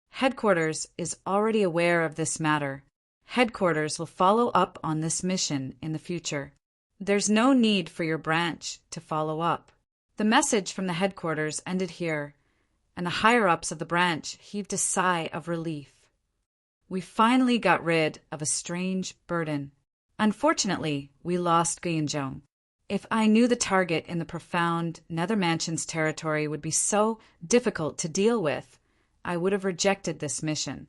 Headquarters is already aware of this matter. Headquarters will follow up on this mission in the future. There's no need for your branch to follow up. The message from the headquarters ended here, and the higher-ups of the branch heaved a sigh of relief. We finally got rid of a strange burden. Unfortunately, we lost Gu Yunzhong. If I knew the target in the profound Nether Mansion's territory would be so difficult to deal with, I would have rejected this mission.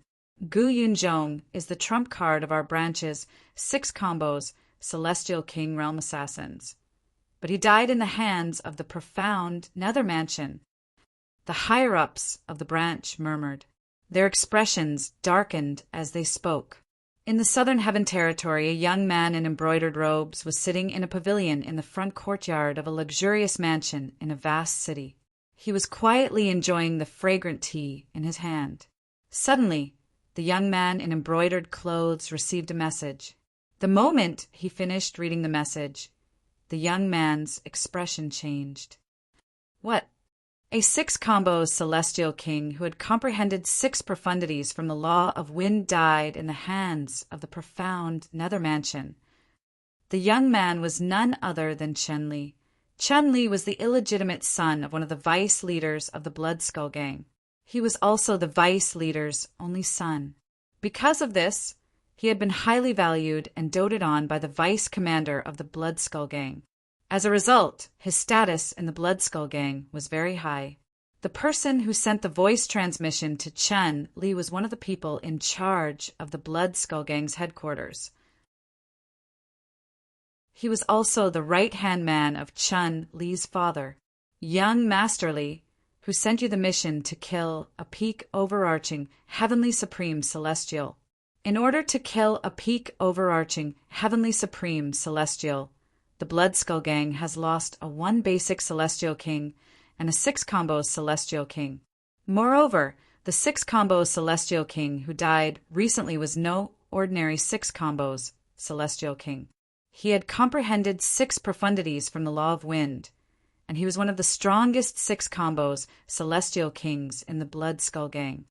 Gu Yunzhong is the trump card of our branch's 6 combos Celestial King Realm Assassins. But he died in the hands of the profound Nether Mansion. The higher-ups of the branch murmured. Their expressions darkened as they spoke. In the Southern Heaven Territory, a young man in embroidered robes was sitting in a pavilion in the front courtyard of a luxurious mansion in a vast city. He was quietly enjoying the fragrant tea in his hand. Suddenly, the young man in embroidered clothes received a message. The moment he finished reading the message, the young man's expression changed. What? A 6 combos Celestial King who had comprehended 6 profundities from the Law of Wind died in the hands of the profound Nether Mansion. The young man was none other than Chen Li. Chen Li was the illegitimate son of one of the vice leaders of the Bloodskull Gang. He was also the vice leader's only son. Because of this, he had been highly valued and doted on by the vice commander of the Bloodskull Gang. As a result, his status in the Bloodskull Gang was very high. The person who sent the voice transmission to Chen Li was one of the people in charge of the Bloodskull Gang's headquarters. He was also the right-hand man of Chen Li's father, young Master Li, who sent you the mission to kill a peak overarching Heavenly Supreme Celestial. In order to kill a peak overarching Heavenly Supreme Celestial, the Blood Skull Gang has lost a 1 basic Celestial King and a 6 combo Celestial King. Moreover, the 6 combo Celestial King who died recently was no ordinary 6 combos Celestial King. He had comprehended 6 profundities from the Law of Wind, and he was one of the strongest 6 combos Celestial Kings in the Blood Skull Gang.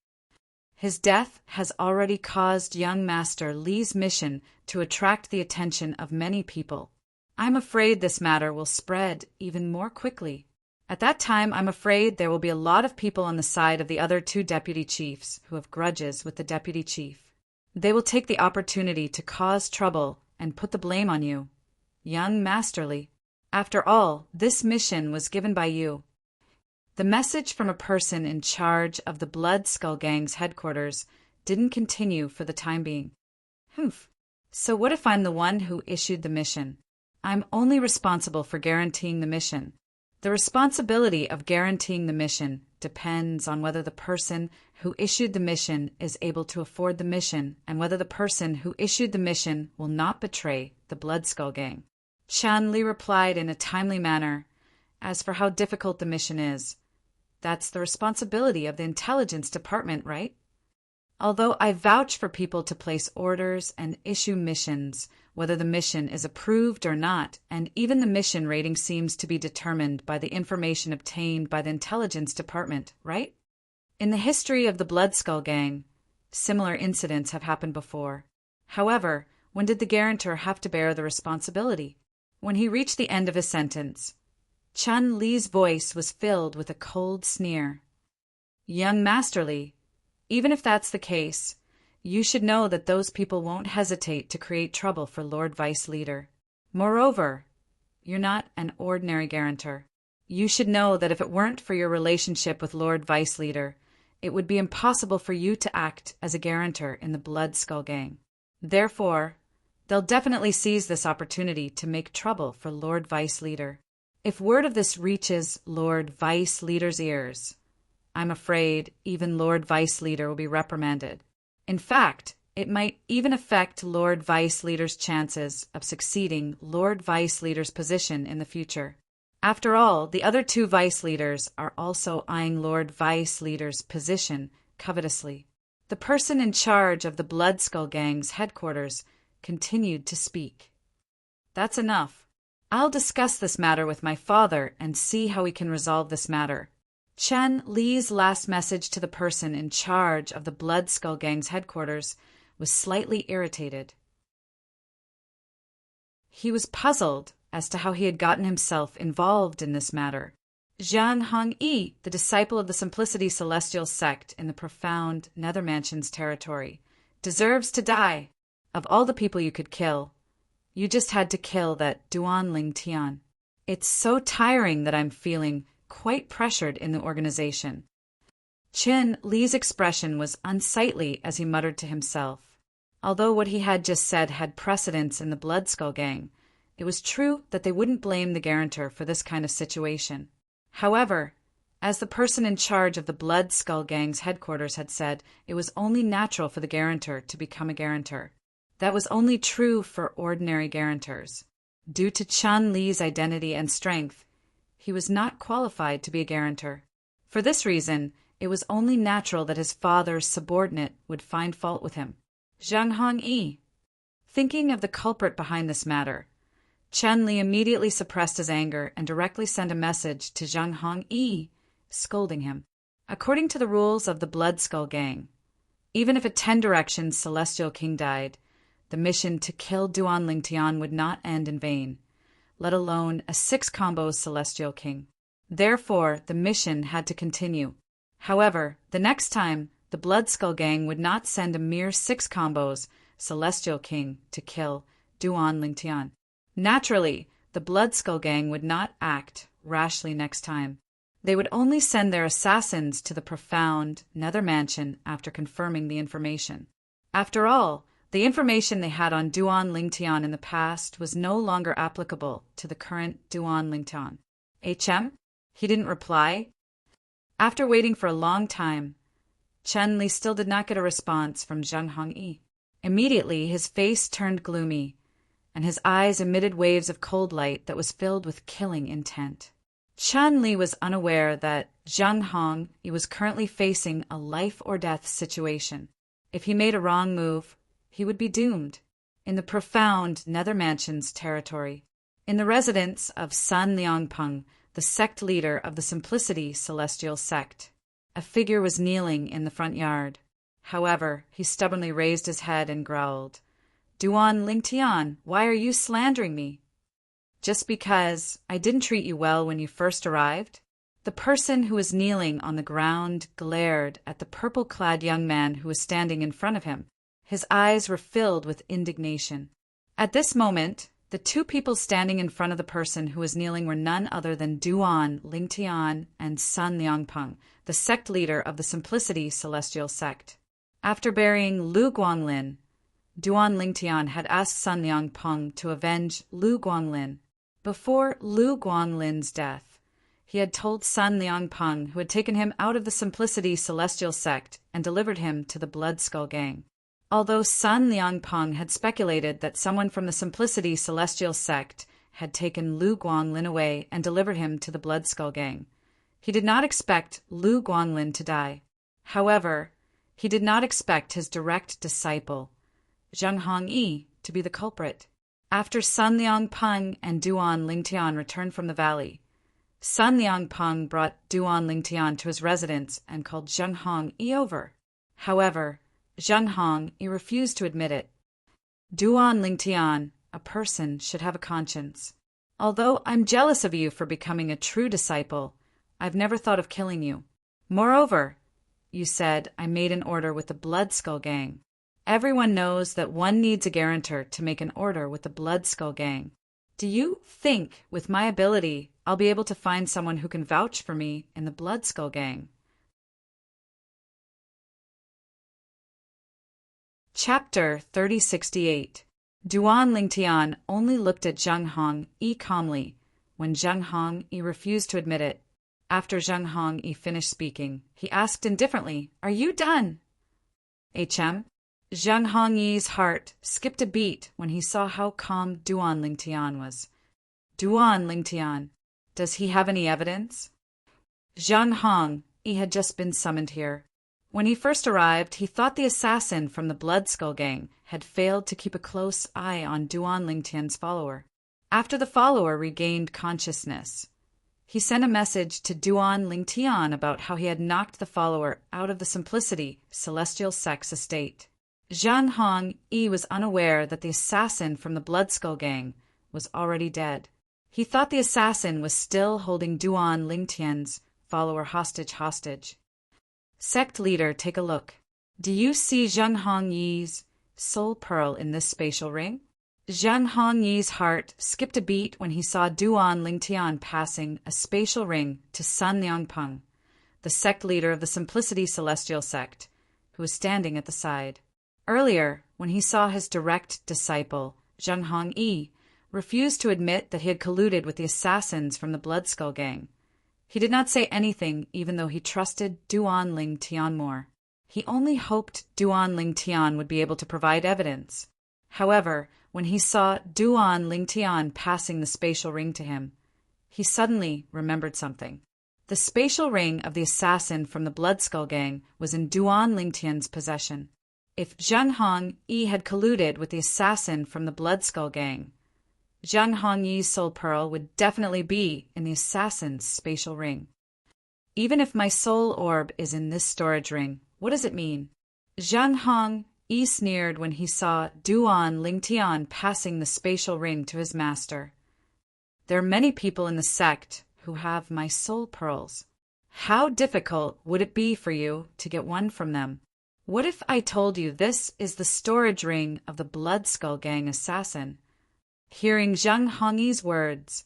His death has already caused young Master Li's mission to attract the attention of many people. I'm afraid this matter will spread even more quickly. At that time, I'm afraid there will be a lot of people on the side of the other 2 deputy chiefs who have grudges with the deputy chief. They will take the opportunity to cause trouble and put the blame on you, young Master Li. After all, this mission was given by you. The message from a person in charge of the Blood Skull Gang's headquarters didn't continue for the time being. Humph. So what if I'm the one who issued the mission? I'm only responsible for guaranteeing the mission. The responsibility of guaranteeing the mission depends on whether the person who issued the mission is able to afford the mission and whether the person who issued the mission will not betray the Blood Skull Gang. Chan Li replied in a timely manner, "As for how difficult the mission is, that's the responsibility of the intelligence department, right? Although I vouch for people to place orders and issue missions, whether the mission is approved or not, and even the mission rating seems to be determined by the information obtained by the intelligence department, right? In the history of the Blood Skull Gang, similar incidents have happened before. However, when did the guarantor have to bear the responsibility?" When he reached the end of his sentence, Chan Li's voice was filled with a cold sneer. "Young Master Li, even if that's the case, you should know that those people won't hesitate to create trouble for Lord Vice Leader. Moreover, you're not an ordinary guarantor. You should know that if it weren't for your relationship with Lord Vice Leader, it would be impossible for you to act as a guarantor in the Blood Skull Gang. Therefore, they'll definitely seize this opportunity to make trouble for Lord Vice Leader. If word of this reaches Lord Vice Leader's ears, I'm afraid even Lord Vice Leader will be reprimanded. In fact, it might even affect Lord Vice Leader's chances of succeeding Lord Vice Leader's position in the future. After all, the other 2 Vice Leaders are also eyeing Lord Vice Leader's position covetously." The person in charge of the Blood Skull Gang's headquarters continued to speak. "That's enough. I'll discuss this matter with my father and see how we can resolve this matter." Chan Li's last message to the person in charge of the Blood Skull Gang's headquarters was slightly irritated. He was puzzled as to how he had gotten himself involved in this matter. Zhang Hongyi, the disciple of the Simplicity Celestial sect in the profound Nether Mansions territory, deserves to die. Of all the people you could kill, you just had to kill that Duan Ling Tian. It's so tiring that I'm feeling quite pressured in the organization. Chin Li's expression was unsightly as he muttered to himself. Although what he had just said had precedence in the Blood Skull Gang, it was true that they wouldn't blame the guarantor for this kind of situation. However, as the person in charge of the Blood Skull Gang's headquarters had said, it was only natural for the guarantor to become a guarantor. That was only true for ordinary guarantors. Due to Chan Li's identity and strength, he was not qualified to be a guarantor. For this reason, it was only natural that his father's subordinate would find fault with him. Zhang Hongyi. Thinking of the culprit behind this matter, Chan Li immediately suppressed his anger and directly sent a message to Zhang Hongyi, scolding him. According to the rules of the Blood Skull Gang, even if a 10 Directions Celestial King died, the mission to kill Duan Ling Tian would not end in vain, let alone a 6 combo Celestial King. Therefore, the mission had to continue. However, the next time, the Blood Skull Gang would not send a mere 6 combos Celestial King to kill Duan Ling Tian. Naturally, the Blood Skull Gang would not act rashly next time. They would only send their assassins to the profound Nether Mansion after confirming the information. After all, the information they had on Duan Ling Tian in the past was no longer applicable to the current Duan Ling Tian. HM? He didn't reply. After waiting for a long time, Chen Li still did not get a response from Zhang Hongyi. Immediately, his face turned gloomy, and his eyes emitted waves of cold light that was filled with killing intent. Chun Li was unaware that Zhang Hongyi was currently facing a life-or-death situation. If he made a wrong move, he would be doomed. In the profound Nether Mansions territory, in the residence of Sun Liangpeng, the sect leader of the Simplicity Celestial sect, a figure was kneeling in the front yard. However, he stubbornly raised his head and growled, "Duan Lingtian, why are you slandering me? Just because I didn't treat you well when you first arrived?" The person who was kneeling on the ground glared at the purple-clad young man who was standing in front of him. His eyes were filled with indignation. At this moment, the two people standing in front of the person who was kneeling were none other than Duan Lingtian and Sun Liangpeng, the sect leader of the Simplicity Celestial sect. After burying Lu Guanglin, Duan Lingtian had asked Sun Liangpeng to avenge Lu Guanglin. Before Lu Guanglin's death, he had told Sun Liangpeng, who had taken him out of the Simplicity Celestial sect and delivered him to the Blood Skull Gang. Although Sun Liangpeng had speculated that someone from the Simplicity Celestial sect had taken Lu Guanglin away and delivered him to the Blood Skull Gang, he did not expect Lu Guanglin to die. However, he did not expect his direct disciple, Zhang Hongyi, to be the culprit. After Sun Liangpeng and Duan Lingtian returned from the valley, Sun Liangpeng brought Duan Lingtian to his residence and called Zhang Hongyi over. However, Zhang Hongyi refused to admit it. "Duan Lingtian, a person should have a conscience. Although I'm jealous of you for becoming a true disciple, I've never thought of killing you. Moreover, you said I made an order with the Blood Skull Gang. Everyone knows that one needs a guarantor to make an order with the Blood Skull Gang. Do you think, with my ability, I'll be able to find someone who can vouch for me in the Blood Skull Gang?" Chapter 3068. Duan Lingtian only looked at Zhang Hongyi calmly when Zhang Hongyi refused to admit it. After Zhang Hongyi finished speaking, he asked indifferently, "Are you done?" "HM?" Zhang Hongyi's heart skipped a beat when he saw how calm Duan Lingtian was. "Duan Lingtian, does he have any evidence?" Zhang Hongyi had just been summoned here. When he first arrived, he thought the assassin from the Blood Skull Gang had failed to keep a close eye on Duan Lingtian's follower. After the follower regained consciousness, he sent a message to Duan Lingtian about how he had knocked the follower out of the Simplicity Celestial Sect's estate. Zhang Hongyi was unaware that the assassin from the Blood Skull Gang was already dead. He thought the assassin was still holding Duan Lingtian's follower hostage. "Sect leader, take a look. Do you see Zhang Hongyi's soul pearl in this spatial ring?" Zhang Hongyi's heart skipped a beat when he saw Duan Lingtian passing a spatial ring to Sun Liangpeng, the sect leader of the Simplicity Celestial sect, who was standing at the side. Earlier, when he saw his direct disciple, Zhang Hongyi, refused to admit that he had colluded with the assassins from the Blood Skull Gang, he did not say anything even though he trusted Duan Lingtian more. He only hoped Duan Lingtian would be able to provide evidence. However, when he saw Duan Lingtian passing the spatial ring to him, he suddenly remembered something. The spatial ring of the assassin from the Blood Skull Gang was in Duan Lingtian's possession. If Zhang Hongyi had colluded with the assassin from the Blood Skull Gang, Zhang Hongyi's soul pearl would definitely be in the assassin's spatial ring. "Even if my soul orb is in this storage ring, what does it mean?" Zhang Hongyi sneered when he saw Duan Lingtian passing the spatial ring to his master. "There are many people in the sect who have my soul pearls. How difficult would it be for you to get one from them? What if I told you this is the storage ring of the Blood Skull Gang assassin?" Hearing Zhang Hongyi's words,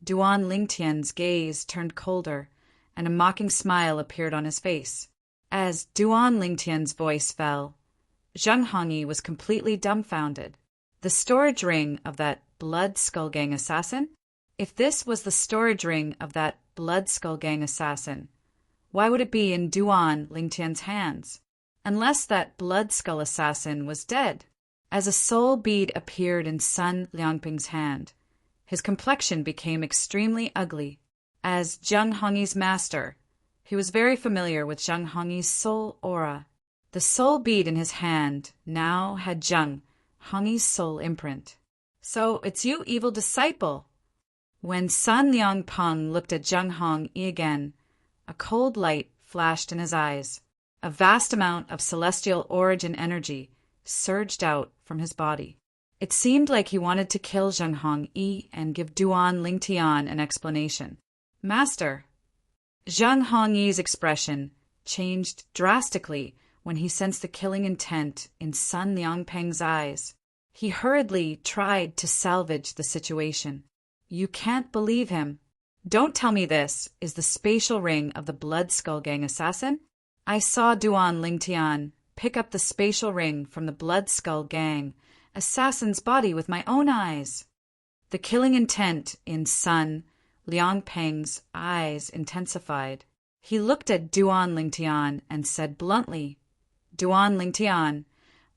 Duan Lingtian's gaze turned colder, and a mocking smile appeared on his face. As Duan Lingtian's voice fell, Zhang Hongyi was completely dumbfounded. The storage ring of that Blood Skull Gang assassin? If this was the storage ring of that Blood Skull Gang assassin, why would it be in Duan Lingtian's hands? Unless that Blood Skull assassin was dead. As a soul bead appeared in Sun Liangping's hand, his complexion became extremely ugly. As Zheng Hongyi's master, he was very familiar with Zheng Hongyi's soul aura. The soul bead in his hand now had Zheng Hongyi's soul imprint. "So it's you, evil disciple!" When Sun Liangpeng looked at Zheng Hongyi again, a cold light flashed in his eyes. A vast amount of celestial origin energy surged out from his body. It seemed like he wanted to kill Zheng Hongyi and give Duan Lingtian an explanation. "Master!" Zheng Hongyi's expression changed drastically when he sensed the killing intent in Sun Liangpeng's eyes. He hurriedly tried to salvage the situation. "You can't believe him. Don't tell me this is the spatial ring of the Blood Skull Gang assassin? I saw Duan Lingtian pick up the spatial ring from the Blood Skull Gang assassin's body with my own eyes." The killing intent in Sun Liangpeng's eyes intensified. He looked at Duan Lingtian and said bluntly, "Duan Lingtian,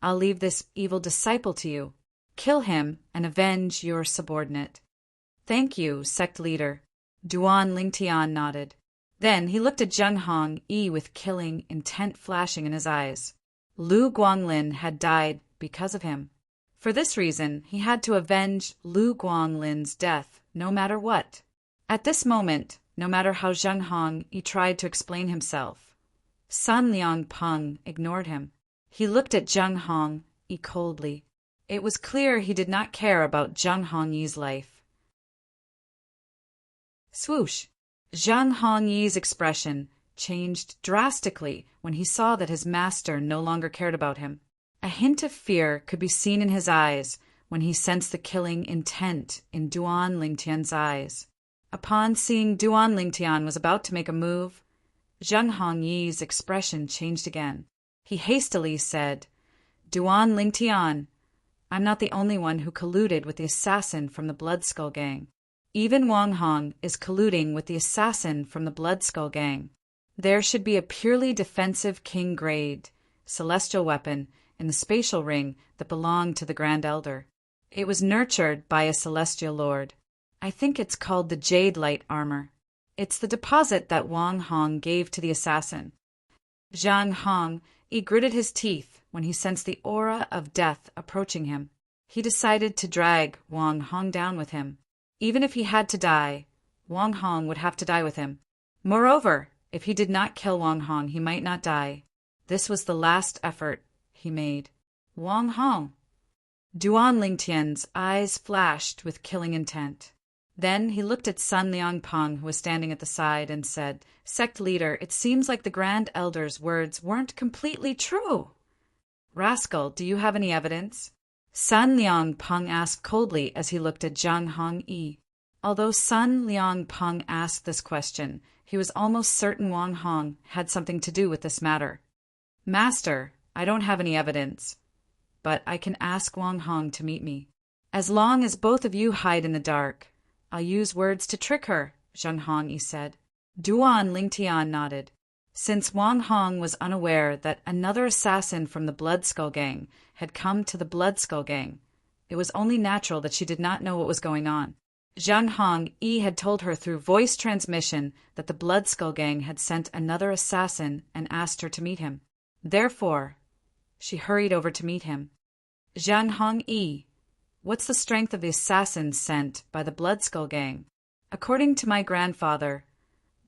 I'll leave this evil disciple to you. Kill him and avenge your subordinate." "Thank you, sect leader." Duan Lingtian nodded. Then he looked at Zheng Hongyi with killing intent flashing in his eyes. Lu Guanglin had died because of him. For this reason, he had to avenge Lu Guanglin's death, no matter what. At this moment, no matter how Zheng Hongyi tried to explain himself, Sun Liangpeng ignored him. He looked at Zheng Hongyi coldly. It was clear he did not care about Zheng Hongyi's life. Swoosh! Zheng Hongyi's expression changed drastically when he saw that his master no longer cared about him. A hint of fear could be seen in his eyes when he sensed the killing intent in Duan Lingtian's eyes. Upon seeing Duan Lingtian was about to make a move, Zheng Hongyi's expression changed again. He hastily said, "Duan Lingtian, I'm not the only one who colluded with the assassin from the Blood Skull Gang. Even Wang Hong is colluding with the assassin from the Blood Skull Gang. There should be a purely defensive king-grade celestial weapon in the spatial ring that belonged to the Grand Elder. It was nurtured by a celestial lord. I think it's called the Jade Light Armor. It's the deposit that Wang Hong gave to the assassin." Zhang Hongyi gritted his teeth when he sensed the aura of death approaching him. He decided to drag Wang Hong down with him. Even if he had to die, Wang Hong would have to die with him. Moreover, if he did not kill Wang Hong, he might not die. This was the last effort he made. "Wang Hong!" Duan Lingtian's eyes flashed with killing intent. Then he looked at Sun Liangpeng, who was standing at the side, and said, "Sect leader, it seems like the Grand Elder's words weren't completely true." "Rascal, do you have any evidence?" Sun Liangpeng asked coldly as he looked at Zheng Hongyi. Although Sun Liangpeng asked this question, he was almost certain Wang Hong had something to do with this matter. "Master, I don't have any evidence, but I can ask Wang Hong to meet me. As long as both of you hide in the dark, I'll use words to trick her," Zheng Hongyi said. Duan Lingtian nodded. Since Wang Hong was unaware that another assassin from the Blood Skull Gang had come to the Blood Skull Gang, it was only natural that she did not know what was going on. Zheng Hongyi had told her through voice transmission that the Blood Skull Gang had sent another assassin and asked her to meet him. Therefore, she hurried over to meet him. "Zheng Hongyi, what's the strength of the assassins sent by the Blood Skull Gang? According to my grandfather,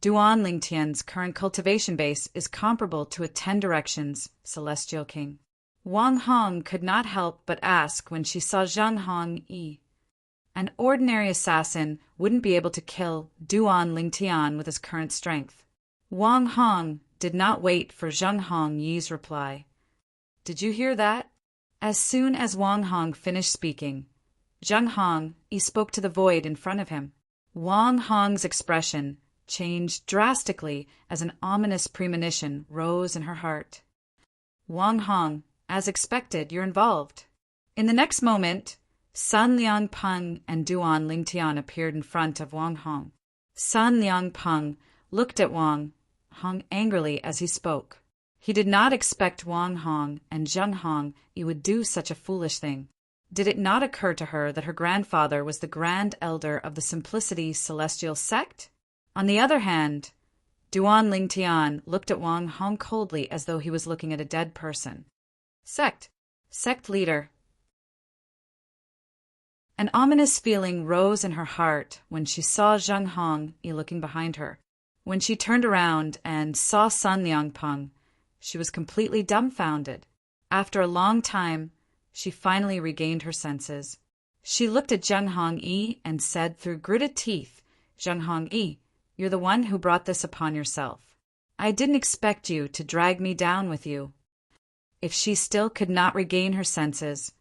Duan Lingtian's current cultivation base is comparable to a 10 Directions Celestial King." Wang Hong could not help but ask when she saw Zheng Hongyi. An ordinary assassin wouldn't be able to kill Duan Lingtian with his current strength. Wang Hong did not wait for Zheng Hongyi's reply. "Did you hear that?" As soon as Wang Hong finished speaking, Zheng Hongyi spoke to the void in front of him. Wang Hong's expression changed drastically as an ominous premonition rose in her heart. "Wang Hong, as expected, you're involved." In the next moment, Sun Liangpeng and Duan Lingtian appeared in front of Wang Hong. Sun Liangpeng looked at Wang Hong angrily as he spoke. He did not expect Wang Hong and Zheng Hong would do such a foolish thing. Did it not occur to her that her grandfather was the grand elder of the Simplicity Celestial sect? On the other hand, Duan Lingtian looked at Wang Hong coldly as though he was looking at a dead person. Sect leader. An ominous feeling rose in her heart when she saw Zheng Hong looking behind her. When she turned around and saw Sun Liangpeng, she was completely dumbfounded. After a long time, she finally regained her senses. She looked at Zheng Hong and said through gritted teeth, "Zheng Hong, you're the one who brought this upon yourself. I didn't expect you to drag me down with you." If she still could not regain her senses,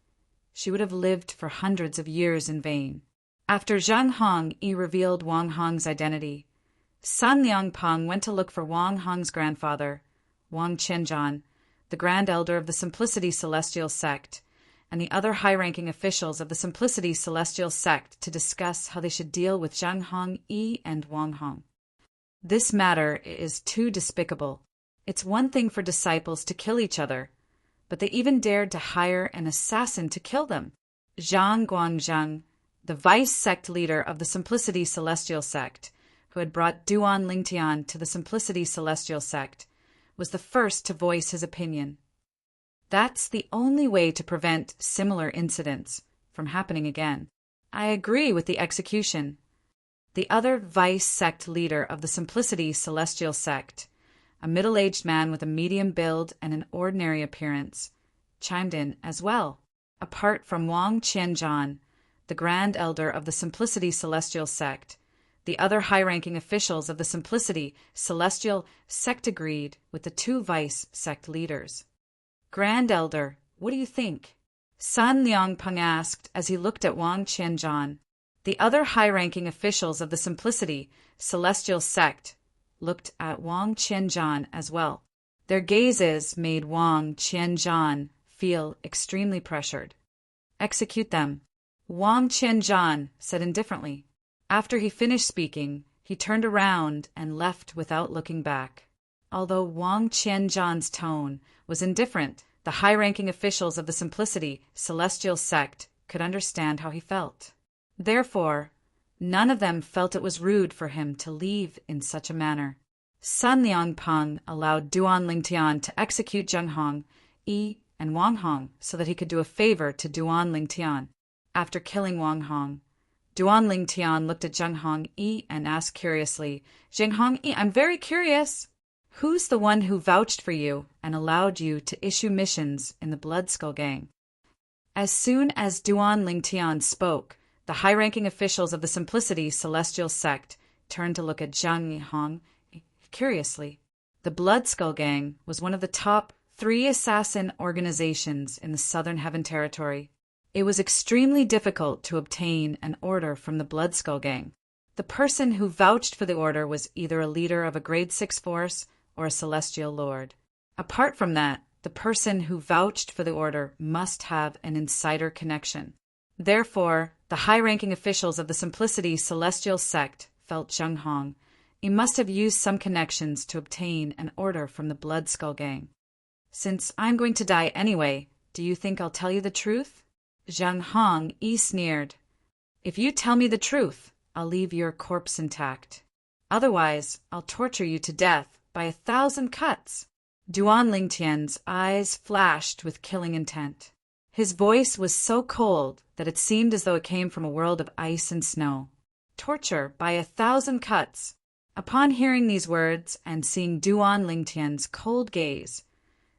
she would have lived for hundreds of years in vain. After Zheng Hong revealed Wang Hong's identity, Sun Liangpeng went to look for Wang Hong's grandfather, Wang Qianzhan, the Grand Elder of the Simplicity Celestial sect, and the other high-ranking officials of the Simplicity Celestial sect to discuss how they should deal with Zheng Hong and Wang Hong. This matter is too despicable. It's one thing for disciples to kill each other, but they even dared to hire an assassin to kill them. Zhang Guangzheng, the vice-sect leader of the Simplicity Celestial sect, who had brought Duan Lingtian to the Simplicity Celestial sect, was the first to voice his opinion. That's the only way to prevent similar incidents from happening again. I agree with the execution. The other vice-sect leader of the Simplicity Celestial sect, a middle-aged man with a medium build and an ordinary appearance, chimed in as well. Apart from Wang Qianzhan, the Grand Elder of the Simplicity Celestial sect, the other high-ranking officials of the Simplicity Celestial sect agreed with the two vice-sect leaders. "Grand Elder, what do you think?" Sun Liangpeng asked as he looked at Wang Qianzhan. The other high-ranking officials of the Simplicity Celestial sect looked at Wang Qianzhan as well. Their gazes made Wang Qianzhan feel extremely pressured. "Execute them," Wang Qianzhan said indifferently. After he finished speaking, he turned around and left without looking back. Although Wang Qianzhan's tone was indifferent, the high-ranking officials of the Simplicity Celestial sect could understand how he felt. Therefore, none of them felt it was rude for him to leave in such a manner. Sun Liangpeng allowed Duan Lingtian to execute Zheng Hong, and Wang Hong so that he could do a favor to Duan Lingtian. After killing Wang Hong, Duan Lingtian looked at Zheng Hong and asked curiously, "Zheng Hong, I'm very curious. Who's the one who vouched for you and allowed you to issue missions in the Blood Skull Gang?" As soon as Duan Lingtian spoke, the high-ranking officials of the Simplicity Celestial sect turned to look at Zheng Hong curiously. The Blood Skull Gang was one of the top 3 assassin organizations in the Southern Heaven Territory. It was extremely difficult to obtain an order from the Blood Skull Gang. The person who vouched for the order was either a leader of a Grade 6 force or a Celestial Lord. Apart from that, the person who vouched for the order must have an insider connection. Therefore, the high-ranking officials of the Simplicity Celestial sect felt Zheng Hong. He must have used some connections to obtain an order from the Blood Skull Gang. "Since I'm going to die anyway, do you think I'll tell you the truth?" Zheng Hong sneered. "If you tell me the truth, I'll leave your corpse intact. Otherwise, I'll torture you to death by 1,000 cuts." Duan Lingtian's eyes flashed with killing intent. His voice was so cold that it seemed as though it came from a world of ice and snow. Torture by 1,000 cuts. Upon hearing these words and seeing Duan Lingtian's cold gaze,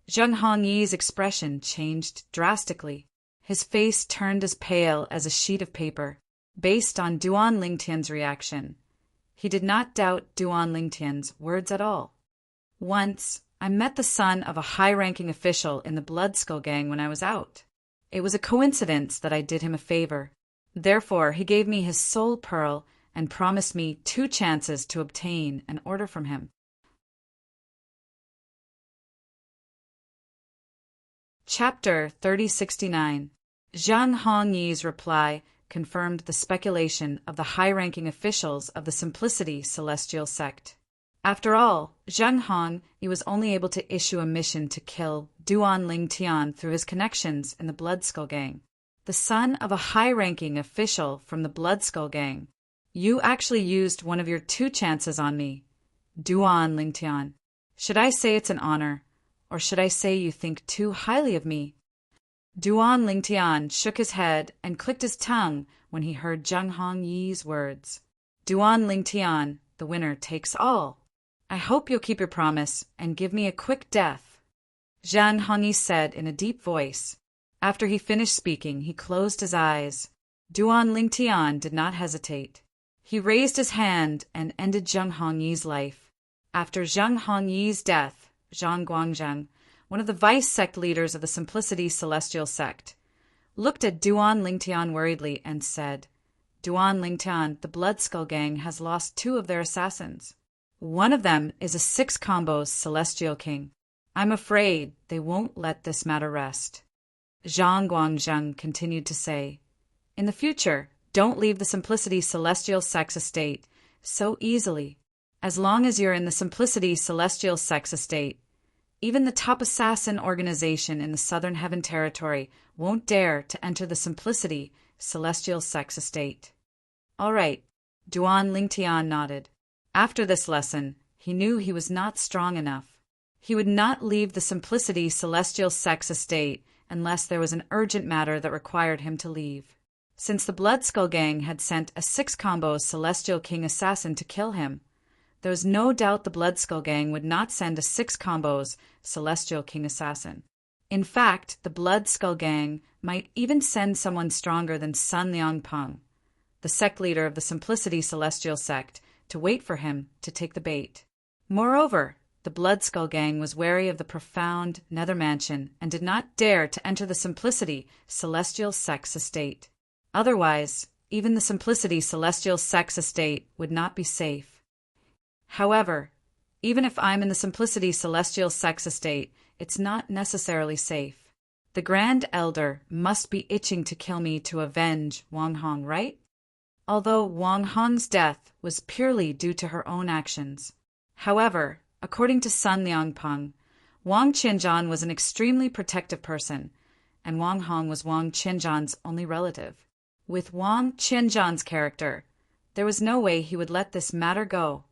Zheng Hongyi's expression changed drastically. His face turned as pale as a sheet of paper. Based on Duan Lingtian's reaction, he did not doubt Duan Lingtian's words at all. "Once, I met the son of a high-ranking official in the Blood Skull Gang when I was out. It was a coincidence that I did him a favor. Therefore, he gave me his soul pearl and promised me 2 chances to obtain an order from him." Chapter 3069. Zheng Hongyi's reply confirmed the speculation of the high-ranking officials of the Simplicity Celestial sect. After all, Zheng Hongyi was only able to issue a mission to kill Duan Lingtian through his connections in the Blood Skull Gang, the son of a high-ranking official from the Blood Skull Gang. You actually used one of your 2 chances on me, Duan Lingtian. Should I say it's an honor, or should I say you think too highly of me? Duan Lingtian shook his head and clicked his tongue when he heard Zheng Hongyi's words. Duan Lingtian, the winner takes all. I hope you'll keep your promise and give me a quick death, Zheng Hongyi said in a deep voice. After he finished speaking, he closed his eyes. Duan Lingtian did not hesitate. He raised his hand and ended Zheng Hongyi's life. After Zheng Hongyi's death, Zhang Guangzheng, one of the vice sect leaders of the Simplicity Celestial sect, looked at Duan Lingtian worriedly and said, Duan Lingtian, the Blood Skull Gang has lost 2 of their assassins. One of them is a 6 combos Celestial King. I'm afraid they won't let this matter rest. Zhang Guangzheng continued to say, in the future, don't leave the Simplicity Celestial Sex Estate so easily. As long as you're in the Simplicity Celestial Sex Estate, even the top assassin organization in the Southern Heaven Territory won't dare to enter the Simplicity Celestial Sex Estate. All right, Duan Lingtian nodded. After this lesson, he knew he was not strong enough. He would not leave the Simplicity Celestial Sex Estate unless there was an urgent matter that required him to leave. Since the Blood Skull Gang had sent a 6-combo Celestial King assassin to kill him, there was no doubt the Blood Skull Gang would not send a 6-combos Celestial King assassin. In fact, the Blood Skull Gang might even send someone stronger than Sun Liangpeng, the sect leader of the Simplicity Celestial sect, to wait for him to take the bait. Moreover, the Blood Skull Gang was wary of the profound Nether Mansion and did not dare to enter the Simplicity Celestial Sex Estate. Otherwise, even the Simplicity Celestial Sex Estate would not be safe. However, even if I'm in the Simplicity Celestial Sex Estate, it's not necessarily safe. The Grand Elder must be itching to kill me to avenge Wang Hong, right? Although Wang Hong's death was purely due to her own actions. However, according to Sun Liangpeng, Wang Qianzhan was an extremely protective person, and Wang Hong was Wang Qianzhan's only relative. With Wang Qianzhan's character, there was no way he would let this matter go.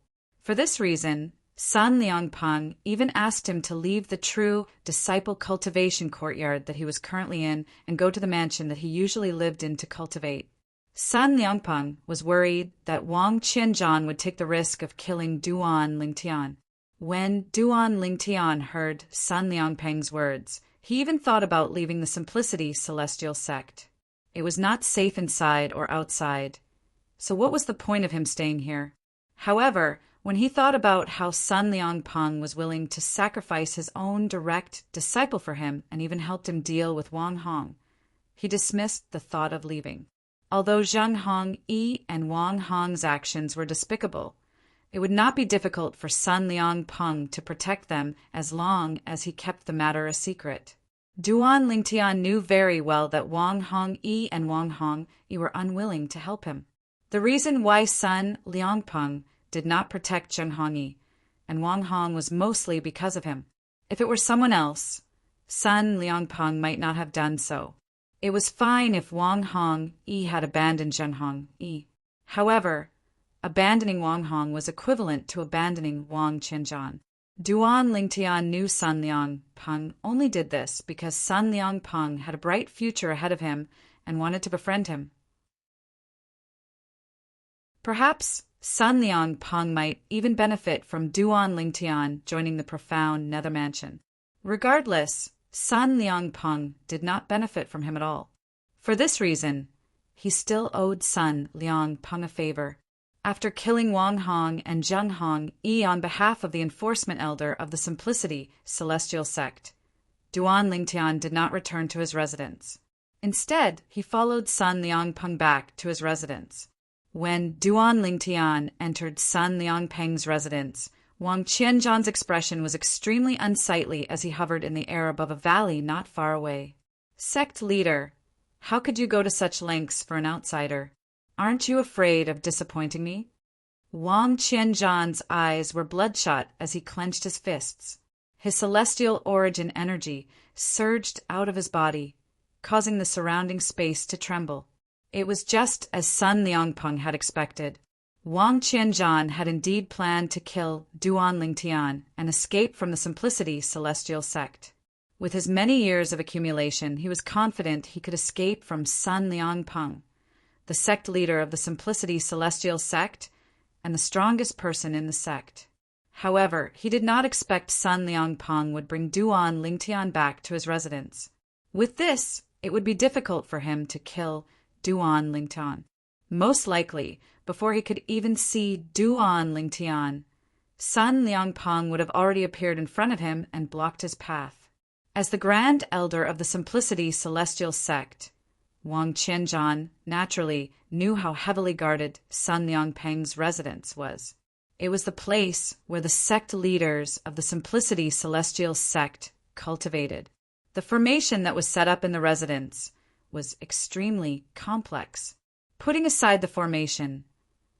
For this reason, Sun Liangpeng even asked him to leave the true disciple cultivation courtyard that he was currently in and go to the mansion that he usually lived in to cultivate. Sun Liangpeng was worried that Wang Qianzhan would take the risk of killing Duan Lingtian. When Duan Lingtian heard Sun Liangpeng's words, he even thought about leaving the Simplicity Celestial sect. It was not safe inside or outside, so what was the point of him staying here? However, when he thought about how Sun Liangpeng was willing to sacrifice his own direct disciple for him and even helped him deal with Wang Hong, he dismissed the thought of leaving. Although Zheng Hongyi and Wang Hong's actions were despicable, it would not be difficult for Sun Liangpeng to protect them as long as he kept the matter a secret. Duan Lingtian knew very well that Wang Hongyi and Wang Hongyi were unwilling to help him. The reason why Sun Liangpeng did not protect Zheng Hongyi and Wang Hong was mostly because of him. If it were someone else, Sun Liangpeng might not have done so. It was fine if Wang Hongyi had abandoned Zheng Hongyi. However, abandoning Wang Hong was equivalent to abandoning Wang Qianzhan. Duan Lingtian knew Sun Liangpeng only did this because Sun Liangpeng had a bright future ahead of him and wanted to befriend him. Perhaps Sun Liangpeng might even benefit from Duan Lingtian joining the profound Nether Mansion. Regardless, Sun Liangpeng did not benefit from him at all. For this reason, he still owed Sun Liangpeng a favor. After killing Wang Hong and Zheng Hongyi on behalf of the Enforcement Elder of the Simplicity Celestial Sect, Duan Lingtian did not return to his residence. Instead, he followed Sun Liangpeng back to his residence. When Duan Lingtian entered Sun Liangpeng's residence, Wang Qianzhan's expression was extremely unsightly as he hovered in the air above a valley not far away. Sect leader, how could you go to such lengths for an outsider? Aren't you afraid of disappointing me? Wang Qianzhan's eyes were bloodshot as he clenched his fists. His celestial origin energy surged out of his body, causing the surrounding space to tremble. It was just as Sun Liangpeng had expected. Wang Qianzhan had indeed planned to kill Duan Lingtian and escape from the Simplicity Celestial Sect. With his many years of accumulation, he was confident he could escape from Sun Liangpeng, the sect leader of the Simplicity Celestial Sect and the strongest person in the sect. However, he did not expect Sun Liangpeng would bring Duan Lingtian back to his residence. With this, it would be difficult for him to kill Duan Lingtian. Most likely, before he could even see Duan Lingtian, Sun Liangpeng would have already appeared in front of him and blocked his path. As the Grand Elder of the Simplicity Celestial Sect, Wang Qianzhan naturally knew how heavily guarded Sun Liangpeng's residence was. It was the place where the sect leaders of the Simplicity Celestial Sect cultivated. The formation that was set up in the residence was extremely complex. Putting aside the formation,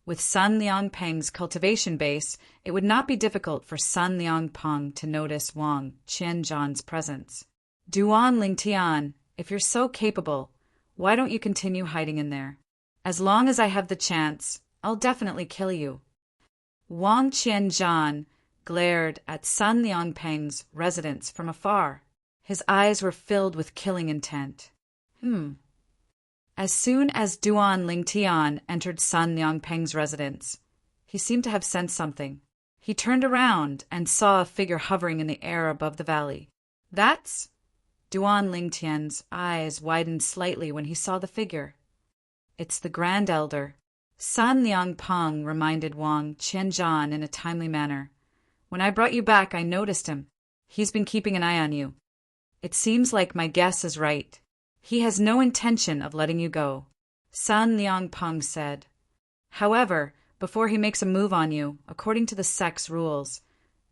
with Sun Liangpeng's cultivation base, it would not be difficult for Sun Liangpeng to notice Wang Qianzhan's presence. Duan Lingtian, if you're so capable, why don't you continue hiding in there? As long as I have the chance, I'll definitely kill you. Wang Qianzhan glared at Sun Liangpeng's residence from afar. His eyes were filled with killing intent. As soon as Duan Lingtian entered Sun Liangpeng's residence, he seemed to have sensed something. He turned around and saw a figure hovering in the air above the valley. That's... Duan Lingtian's eyes widened slightly when he saw the figure. It's the Grand Elder. Sun Liangpeng reminded Wang Qianzhan in a timely manner. When I brought you back, I noticed him. He's been keeping an eye on you. It seems like my guess is right. He has no intention of letting you go, Sun Liangpeng said. However, before he makes a move on you, according to the sect's rules,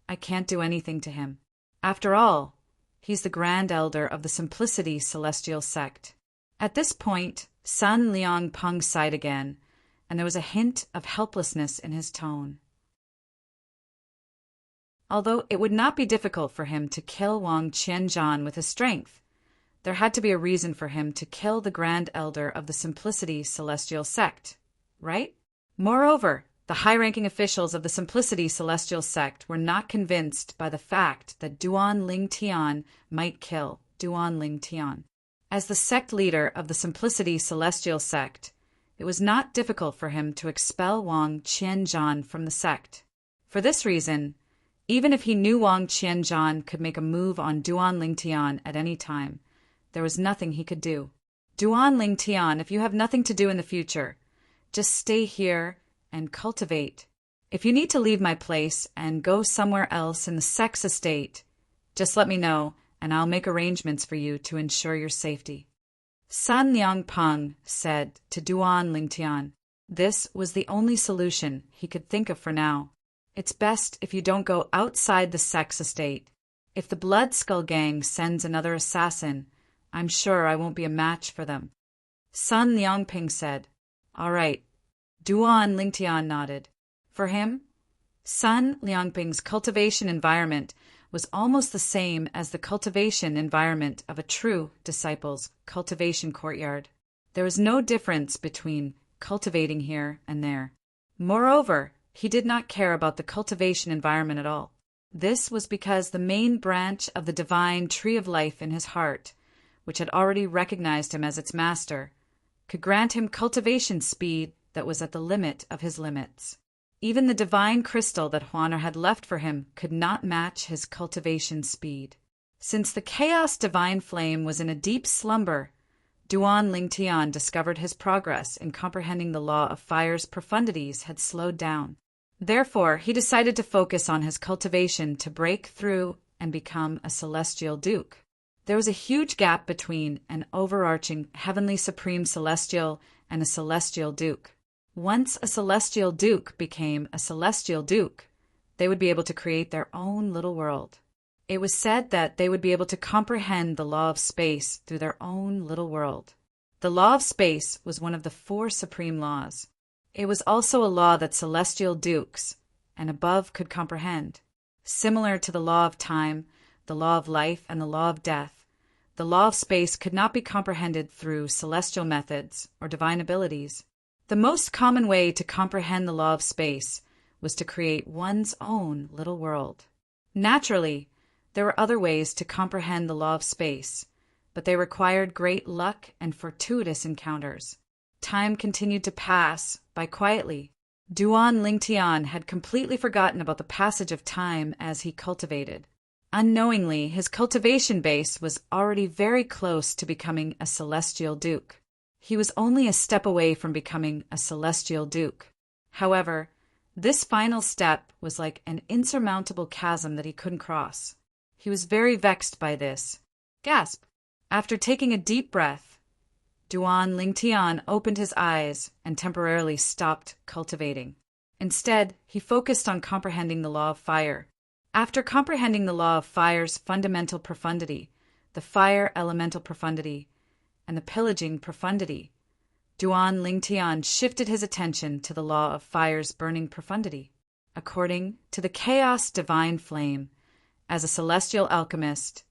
I can't do anything to him. After all, he's the Grand Elder of the Simplicity Celestial Sect. At this point, Sun Liangpeng sighed again, and there was a hint of helplessness in his tone. Although it would not be difficult for him to kill Wang Qianzhan with his strength, there had to be a reason for him to kill the Grand Elder of the Simplicity Celestial Sect, right? Moreover, the high-ranking officials of the Simplicity Celestial Sect were not convinced by the fact that Duan Lingtian might kill Duan Lingtian. As the sect leader of the Simplicity Celestial Sect, it was not difficult for him to expel Wang Qianzhan from the sect. For this reason, even if he knew Wang Qianzhan could make a move on Duan Lingtian at any time, there was nothing he could do. Duan Lingtian, if you have nothing to do in the future, just stay here and cultivate. If you need to leave my place and go somewhere else in the sect's estate, just let me know, and I'll make arrangements for you to ensure your safety. Sun Liangpeng said to Duan Lingtian. This was the only solution he could think of for now. It's best if you don't go outside the sect's estate. If the Blood Skull Gang sends another assassin, I'm sure I won't be a match for them. Sun Liangpeng said. All right. Duan Lingtian nodded. For him, Sun Liangpeng's cultivation environment was almost the same as the cultivation environment of a true disciple's cultivation courtyard. There was no difference between cultivating here and there. Moreover, he did not care about the cultivation environment at all. This was because the main branch of the divine tree of life in his heart, which had already recognized him as its master, could grant him cultivation speed that was at the limit of his limits. Even the divine crystal that Huaner had left for him could not match his cultivation speed. Since the chaos divine flame was in a deep slumber, Duan Lingtian discovered his progress in comprehending the law of fire's profundities had slowed down. Therefore, he decided to focus on his cultivation to break through and become a celestial duke. There was a huge gap between an overarching heavenly supreme celestial and a celestial duke. Once a celestial duke became a celestial duke, they would be able to create their own little world. It was said that they would be able to comprehend the law of space through their own little world. The law of space was one of the 4 supreme laws. It was also a law that celestial dukes and above could comprehend. Similar to the law of time, the law of life, and the law of death, the law of space could not be comprehended through celestial methods or divine abilities. The most common way to comprehend the law of space was to create one's own little world. Naturally, there were other ways to comprehend the law of space, but they required great luck and fortuitous encounters. Time continued to pass by quietly. Duan Lingtian had completely forgotten about the passage of time as he cultivated. Unknowingly, his cultivation base was already very close to becoming a celestial duke. He was only a step away from becoming a celestial duke. However, this final step was like an insurmountable chasm that he couldn't cross. He was very vexed by this. Gasp! After taking a deep breath, Duan Lingtian opened his eyes and temporarily stopped cultivating. Instead, he focused on comprehending the law of fire. After comprehending the law of fire's fundamental profundity, the fire elemental profundity, and the pillaging profundity, Duan Lingtian shifted his attention to the law of fire's burning profundity. According to the chaos divine flame, as a celestial alchemist,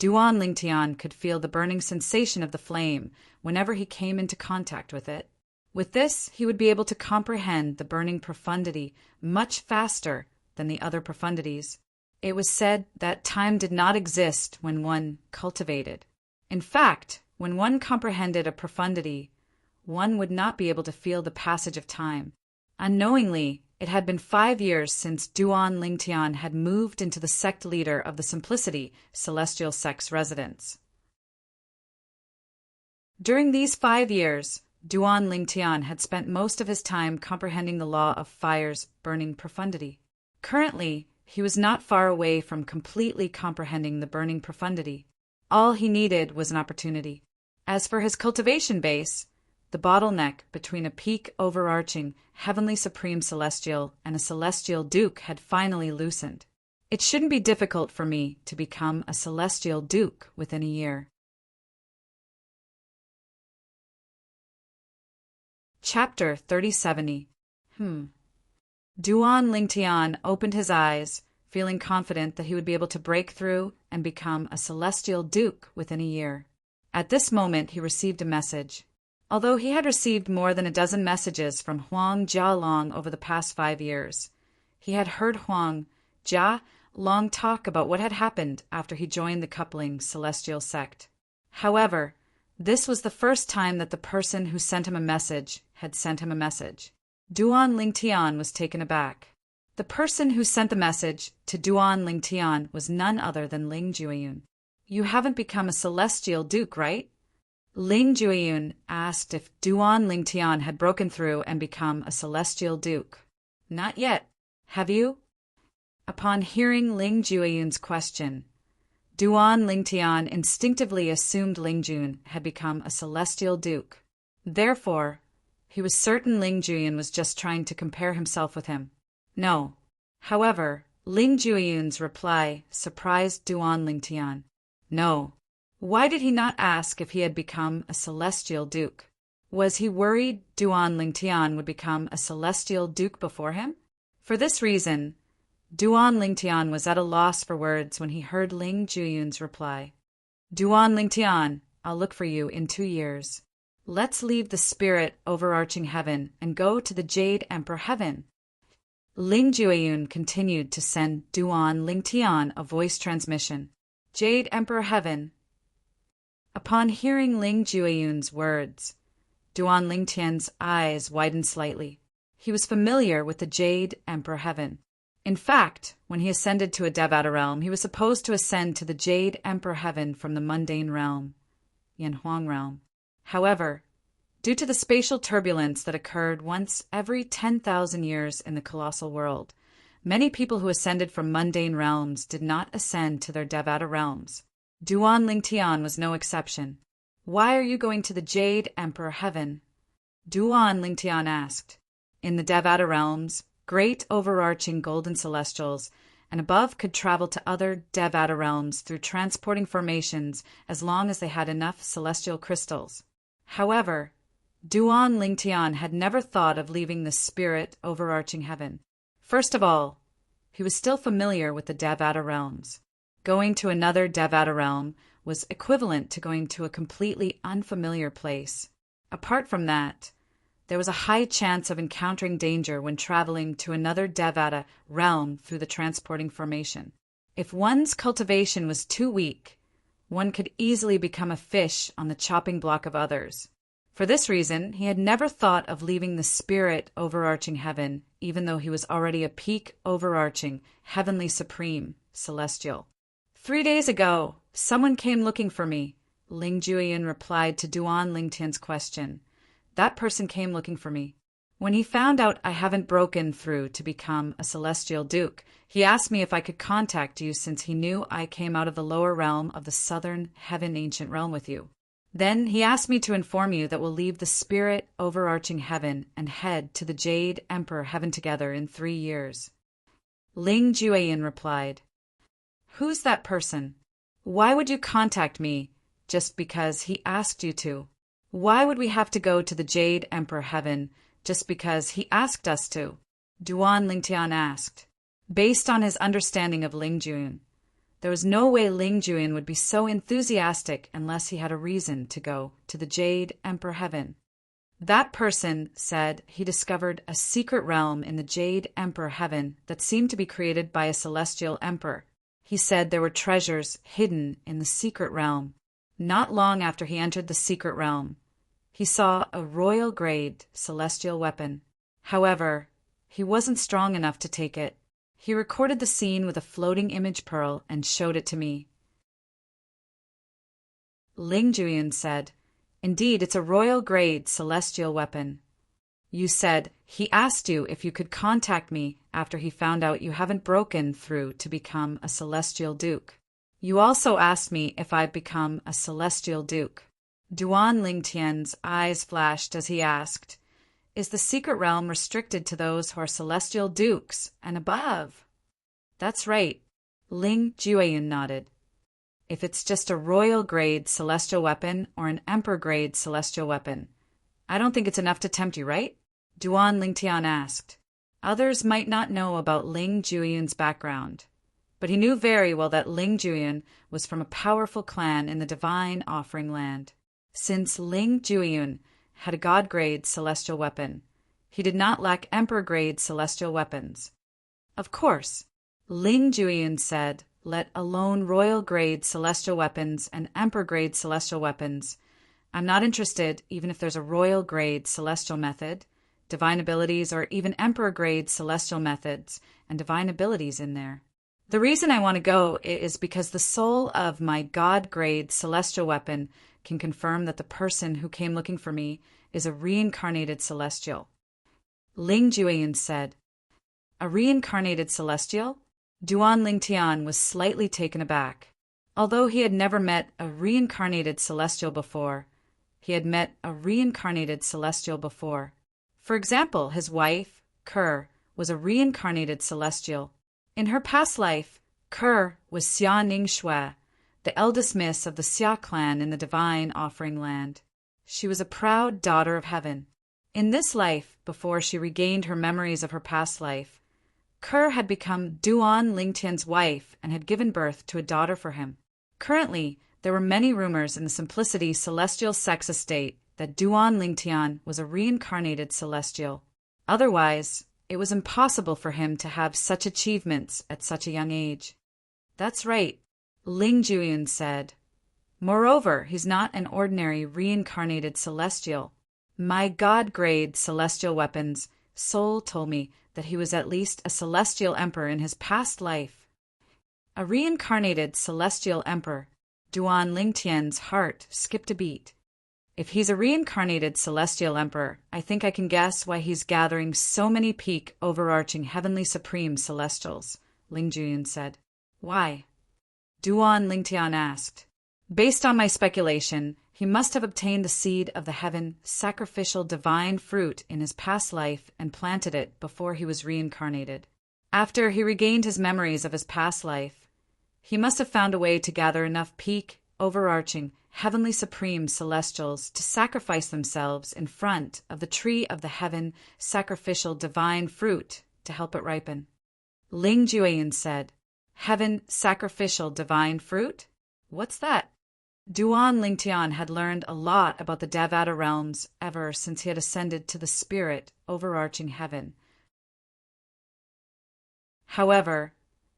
Duan Lingtian could feel the burning sensation of the flame whenever he came into contact with it. With this, he would be able to comprehend the burning profundity much faster than the other profundities. It was said that time did not exist when one cultivated. In fact, when one comprehended a profundity, one would not be able to feel the passage of time. Unknowingly, it had been 5 years since Duan Lingtian had moved into the sect leader of the Simplicity Celestial Sect's residence. During these 5 years, Duan Lingtian had spent most of his time comprehending the law of fire's burning profundity. Currently, he was not far away from completely comprehending the burning profundity. All he needed was an opportunity. As for his cultivation base, the bottleneck between a peak overarching heavenly supreme celestial and a celestial duke had finally loosened. It shouldn't be difficult for me to become a celestial duke within a year. Chapter 3070. Duan Lingtian opened his eyes, feeling confident that he would be able to break through and become a celestial duke within a year. At this moment, he received a message. Although he had received more than a dozen messages from Huang Jialong over the past 5 years, he had heard Huang Jialong talk about what had happened after he joined the coupling celestial sect. However, this was the first time that the person who sent him a message had sent him a message. Duan Lingtian was taken aback. The person who sent the message to Duan Lingtian was none other than Ling Jueyun. "You haven't become a celestial duke, right?" Ling Jueyun asked if Duan Lingtian had broken through and become a celestial duke. "Not yet. Have you?" Upon hearing Ling Jueyun's question, Duan Lingtian instinctively assumed Ling Jueyun had become a celestial duke. Therefore, he was certain Ling Jueyun was just trying to compare himself with him. No. However, Ling Jueyun's reply surprised Duan Lingtian. No. Why did he not ask if he had become a celestial duke? Was he worried Duan Lingtian would become a celestial duke before him? For this reason, Duan Lingtian was at a loss for words when he heard Ling Jueyun's reply. "Duan Lingtian, I'll look for you in 2 years. Let's leave the spirit overarching heaven and go to the Jade Emperor Heaven." Ling Jueyun continued to send Duan Lingtian a voice transmission. "Jade Emperor Heaven." Upon hearing Ling Jueyun's words, Duan Lingtian's eyes widened slightly. He was familiar with the Jade Emperor Heaven. In fact, when he ascended to a Devata realm, he was supposed to ascend to the Jade Emperor Heaven from the mundane realm, Yanhuang realm. However, due to the spatial turbulence that occurred once every 10,000 years in the colossal world, many people who ascended from mundane realms did not ascend to their Devata realms. Duan Lingtian was no exception. "Why are you going to the Jade Emperor Heaven?" Duan Lingtian asked. In the Devata realms, great overarching golden celestials and above could travel to other Devata realms through transporting formations as long as they had enough celestial crystals. However, Duan Lingtian had never thought of leaving the spirit overarching heaven. First of all, he was still familiar with the Devata realms. Going to another Devata realm was equivalent to going to a completely unfamiliar place. Apart from that, there was a high chance of encountering danger when traveling to another Devata realm through the transporting formation. If one's cultivation was too weak, one could easily become a fish on the chopping block of others. For this reason, he had never thought of leaving the spirit overarching heaven, even though he was already a peak overarching, heavenly supreme, celestial. 3 days ago, someone came looking for me, Ling Juyin replied to Duan Lingtian's question. That person came looking for me. When he found out I haven't broken through to become a celestial duke, he asked me if I could contact you since he knew I came out of the lower realm of the southern heaven ancient realm with you. Then he asked me to inform you that we'll leave the spirit overarching heaven and head to the Jade Emperor heaven together in 3 years. Ling Juyin replied, Who's that person? Why would you contact me just because he asked you to? Why would we have to go to the Jade Emperor heaven just because he asked us to? Duan Lingtian asked. Based on his understanding of Ling Juyin, there was no way Ling Juyin would be so enthusiastic unless he had a reason to go to the Jade Emperor heaven. That person said he discovered a secret realm in the Jade Emperor heaven that seemed to be created by a celestial emperor. He said there were treasures hidden in the secret realm. Not long after he entered the secret realm, he saw a royal-grade celestial weapon. However, he wasn't strong enough to take it. He recorded the scene with a floating image pearl and showed it to me. Ling Juyin said, Indeed, it's a royal-grade celestial weapon. You said he asked you if you could contact me after he found out you haven't broken through to become a celestial duke. You also asked me if I'd become a celestial duke. Duan Lingtian's eyes flashed as he asked, Is the secret realm restricted to those who are celestial dukes and above? That's right. Ling Juyin nodded. If it's just a royal-grade celestial weapon or an emperor-grade celestial weapon, I don't think it's enough to tempt you, right? Duan Lingtian asked. Others might not know about Ling Juyin's background, but he knew very well that Ling Juyin was from a powerful clan in the Divine Offering Land. Since Ling Juyin had a god-grade celestial weapon, he did not lack emperor-grade celestial weapons. Of course, Ling Juyin said, let alone royal-grade celestial weapons and emperor-grade celestial weapons. I'm not interested even if there's a royal-grade celestial method, divine abilities, or even emperor-grade celestial methods and divine abilities in there. The reason I want to go is because the soul of my god-grade celestial weapon can confirm that the person who came looking for me is a reincarnated celestial. Ling Juyin said, A reincarnated celestial? Duan Lingtian was slightly taken aback. Although he had never met a reincarnated celestial before, he had met a reincarnated celestial before. For example, his wife, Ker, was a reincarnated celestial. In her past life, Ker was Xia Ningshui, the eldest miss of the Xia clan in the Divine Offering Land. She was a proud daughter of heaven. In this life, before she regained her memories of her past life, Ker had become Duan Lingtian's wife and had given birth to a daughter for him. Currently, there were many rumors in the Simplicity Celestial Sex Estate that Duan Lingtian was a reincarnated celestial. Otherwise, it was impossible for him to have such achievements at such a young age. That's right, Ling Juyin said. Moreover, he's not an ordinary reincarnated celestial. My god-grade celestial weapons soul told me that he was at least a celestial emperor in his past life. A reincarnated celestial emperor. Duan Lingtian's heart skipped a beat. If he's a reincarnated celestial emperor, I think I can guess why he's gathering so many peak overarching heavenly supreme celestials, Ling Juyin said. Why? Duan Lingtian asked. Based on my speculation, he must have obtained the seed of the heaven sacrificial divine fruit in his past life and planted it before he was reincarnated. After he regained his memories of his past life, he must have found a way to gather enough peak overarching, heavenly supreme celestials to sacrifice themselves in front of the tree of the heaven sacrificial divine fruit to help it ripen. Ling Jueyun said, "Heaven sacrificial divine fruit? What's that?" Duan Lingtian had learned a lot about the Devata realms ever since he had ascended to the spirit overarching heaven. However,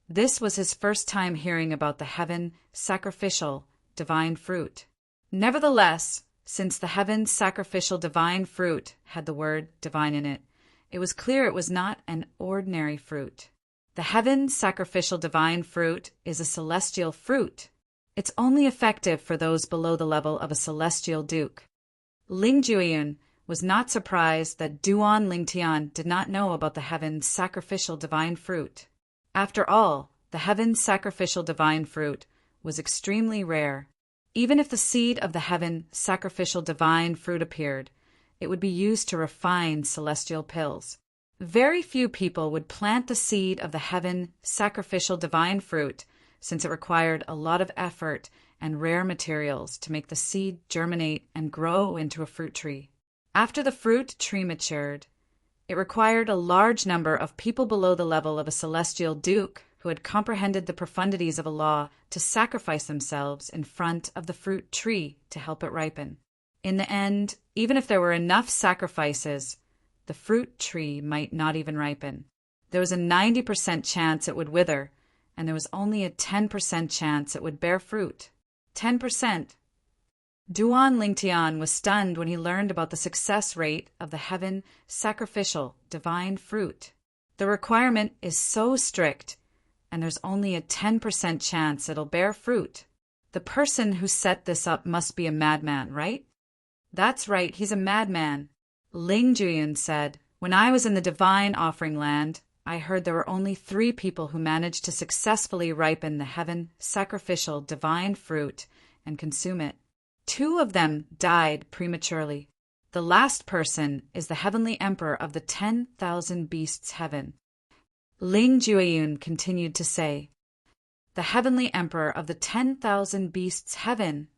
this was his first time hearing about the heaven sacrificial divine fruit. Nevertheless, since the heaven sacrificial divine fruit had the word divine in it, it was clear it was not an ordinary fruit. The heaven sacrificial divine fruit is a celestial fruit. It's only effective for those below the level of a celestial duke. Ling Jueyun was not surprised that Duan Lingtian did not know about the heaven sacrificial divine fruit. After all, the heaven sacrificial divine fruit was extremely rare. Even if the seed of the heaven sacrificial divine fruit appeared, it would be used to refine celestial pills. Very few people would plant the seed of the heaven sacrificial divine fruit, since it required a lot of effort and rare materials to make the seed germinate and grow into a fruit tree. After the fruit tree matured, it required a large number of people below the level of a celestial duke who had comprehended the profundities of a law to sacrifice themselves in front of the fruit tree to help it ripen. In the end, even if there were enough sacrifices, the fruit tree might not even ripen. There was a 90% chance it would wither, and there was only a 10% chance it would bear fruit. 10%. Duan Lingtian was stunned when he learned about the success rate of the heaven sacrificial divine fruit. The requirement is so strict, and there's only a 10% chance it'll bear fruit. The person who set this up must be a madman, right? That's right, he's a madman. Ling Jueyun said, "When I was in the divine offering land, I heard there were only 3 people who managed to successfully ripen the heaven sacrificial divine fruit and consume it. 2 of them died prematurely. The last person is the heavenly emperor of the 10,000 beasts heaven." Ling Jueyun continued to say, "The heavenly emperor of the 10,000 beasts heaven."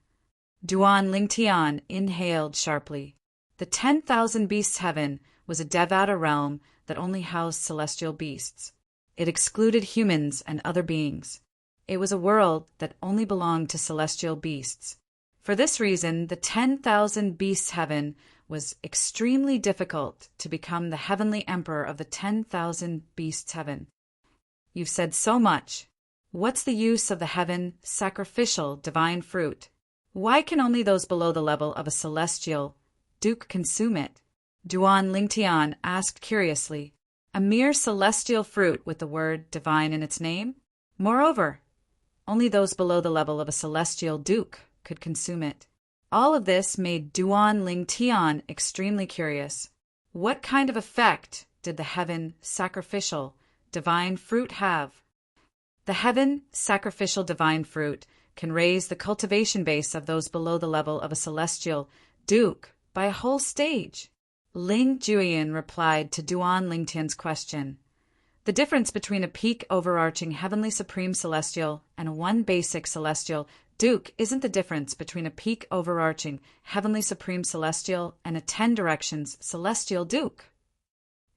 Duan Lingtian inhaled sharply. The 10,000 beasts heaven was a Devata realm that only housed celestial beasts. It excluded humans and other beings. It was a world that only belonged to celestial beasts. For this reason, the 10,000 beasts heaven was extremely difficult to become the heavenly emperor of the 10,000 beasts heaven. You've said so much. What's the use of the heaven sacrificial divine fruit? Why can only those below the level of a celestial duke consume it? Duan Lingtian asked curiously. A mere celestial fruit with the word divine in its name? Moreover, only those below the level of a celestial duke could consume it. All of this made Duan Lingtian extremely curious. What kind of effect did the heaven sacrificial divine fruit have? The heaven sacrificial divine fruit can raise the cultivation base of those below the level of a celestial duke by a whole stage. Ling Jueyun replied to Duan Lingtian's question. The difference between a peak overarching heavenly supreme celestial and a one basic celestial duke isn't the difference between a peak overarching heavenly supreme celestial and a 10 directions celestial duke.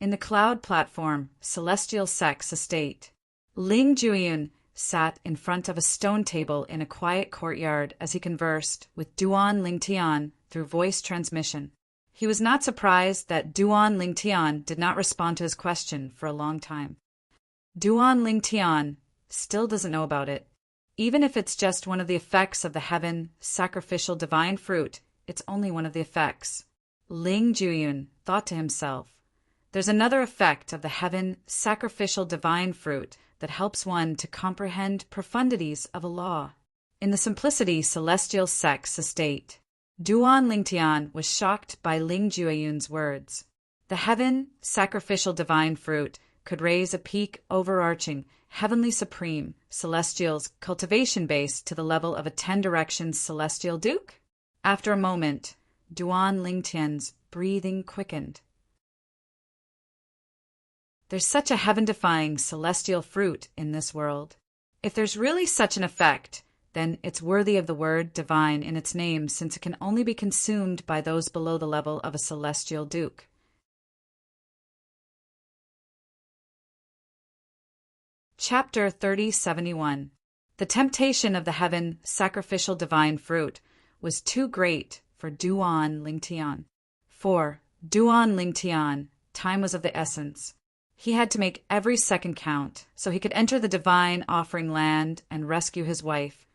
In the cloud platform, celestial sex estate, Ling Jueyun sat in front of a stone table in a quiet courtyard as he conversed with Duan Lingtian through voice transmission. He was not surprised that Duan Lingtian did not respond to his question for a long time. Duan Lingtian still doesn't know about it. Even if it's just one of the effects of the heaven sacrificial divine fruit, it's only one of the effects. Ling Jueyun thought to himself, there's another effect of the heaven sacrificial divine fruit that helps one to comprehend profundities of a law. In the simplicity celestial sex estate, Duan Lingtian was shocked by Ling Jueyun's words. The heaven sacrificial divine fruit could raise a peak overarching heavenly supreme celestial's cultivation base to the level of a 10 directions celestial duke? After a moment, Duan Lingtian's breathing quickened. There's such a heaven-defying celestial fruit in this world. If there's really such an effect, then it's worthy of the word divine in its name, since it can only be consumed by those below the level of a celestial duke. Chapter 3071. The temptation of the heaven sacrificial divine fruit was too great for Duan Lingtian. For Duan Lingtian, time was of the essence. He had to make every second count, so he could enter the divine offering land and rescue his wife,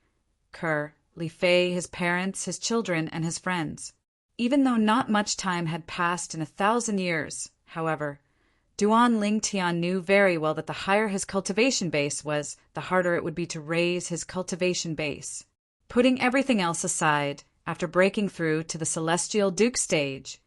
Ker, Li Fei, his parents, his children, and his friends. Even though not much time had passed in 1,000 years, however, Duan Lingtian knew very well that the higher his cultivation base was, the harder it would be to raise his cultivation base. Putting everything else aside, after breaking through to the celestial duke stage,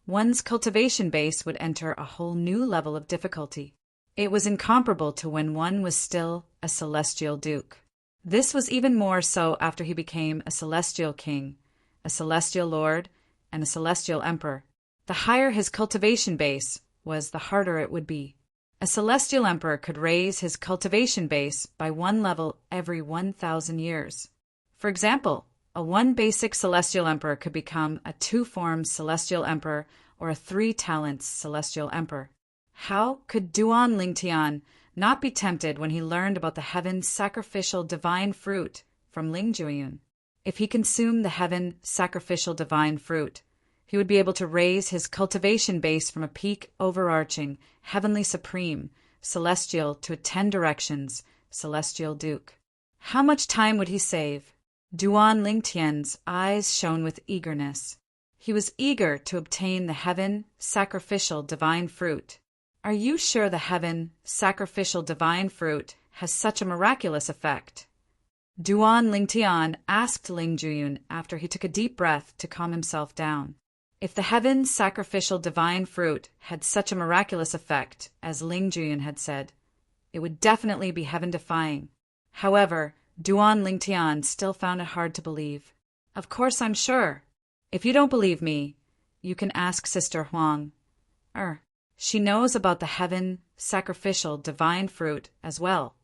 one's cultivation base would enter a whole new level of difficulty. It was incomparable to when one was still a celestial duke. This was even more so after he became a celestial king, a celestial lord, and a celestial emperor. The higher his cultivation base was, the harder it would be. A celestial emperor could raise his cultivation base by one level every 1,000 years. For example, a 1 basic celestial emperor could become a 2 forms celestial emperor or a 3 talents celestial emperor. How could Duan Lingtian not be tempted when he learned about the heaven sacrificial divine fruit from Ling Jueyun? If he consumed the heaven sacrificial divine fruit, he would be able to raise his cultivation base from a peak overarching, heavenly supreme, celestial to a 10 directions, celestial duke. How much time would he save? Duan Lingtian's eyes shone with eagerness. He was eager to obtain the heaven sacrificial divine fruit. Are you sure the heaven sacrificial divine fruit has such a miraculous effect? Duan Lingtian asked Ling Jueyun after he took a deep breath to calm himself down. If the heaven sacrificial divine fruit had such a miraculous effect, as Ling Jueyun had said, it would definitely be heaven-defying. However, Duan Lingtian still found it hard to believe. Of course I'm sure. If you don't believe me, you can ask Sister Huang. She knows about the heaven sacrificial divine fruit as well.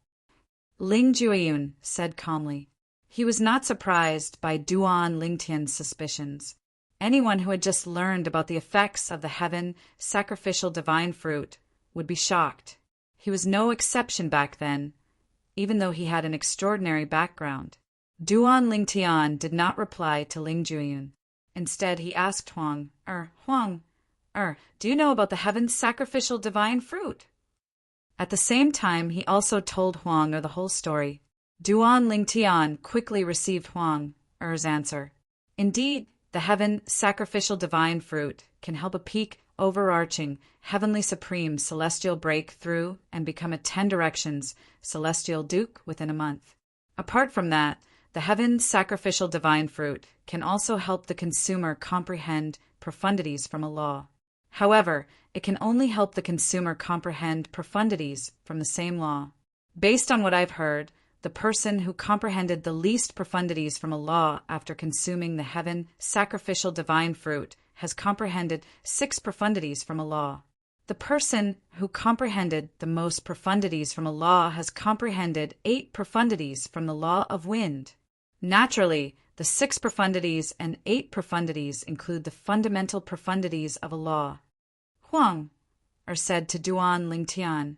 Ling Jueyun said calmly. He was not surprised by Duan Lingtian's suspicions. Anyone who had just learned about the effects of the heaven sacrificial divine fruit would be shocked. He was no exception back then, even though he had an extraordinary background. Duan Lingtian did not reply to Ling Jueyun. Instead, he asked Huang, do you know about the heaven sacrificial divine fruit? At the same time, he also told Huang the whole story. Duan Lingtian quickly received Huang's answer. Indeed, the heaven sacrificial divine fruit can help a peak overarching, heavenly supreme celestial break through and become a 10 directions celestial duke within a month. Apart from that, the heaven sacrificial divine fruit can also help the consumer comprehend profundities from a law. However, it can only help the consumer comprehend profundities from the same law. Based on what I've heard, the person who comprehended the least profundities from a law after consuming the heaven sacrificial divine fruit has comprehended 6 profundities from a law. The person who comprehended the most profundities from a law has comprehended 8 profundities from the law of wind. Naturally, the 6 profundities and 8 profundities include the fundamental profundities of a law. Huang said to Duan Lingtian,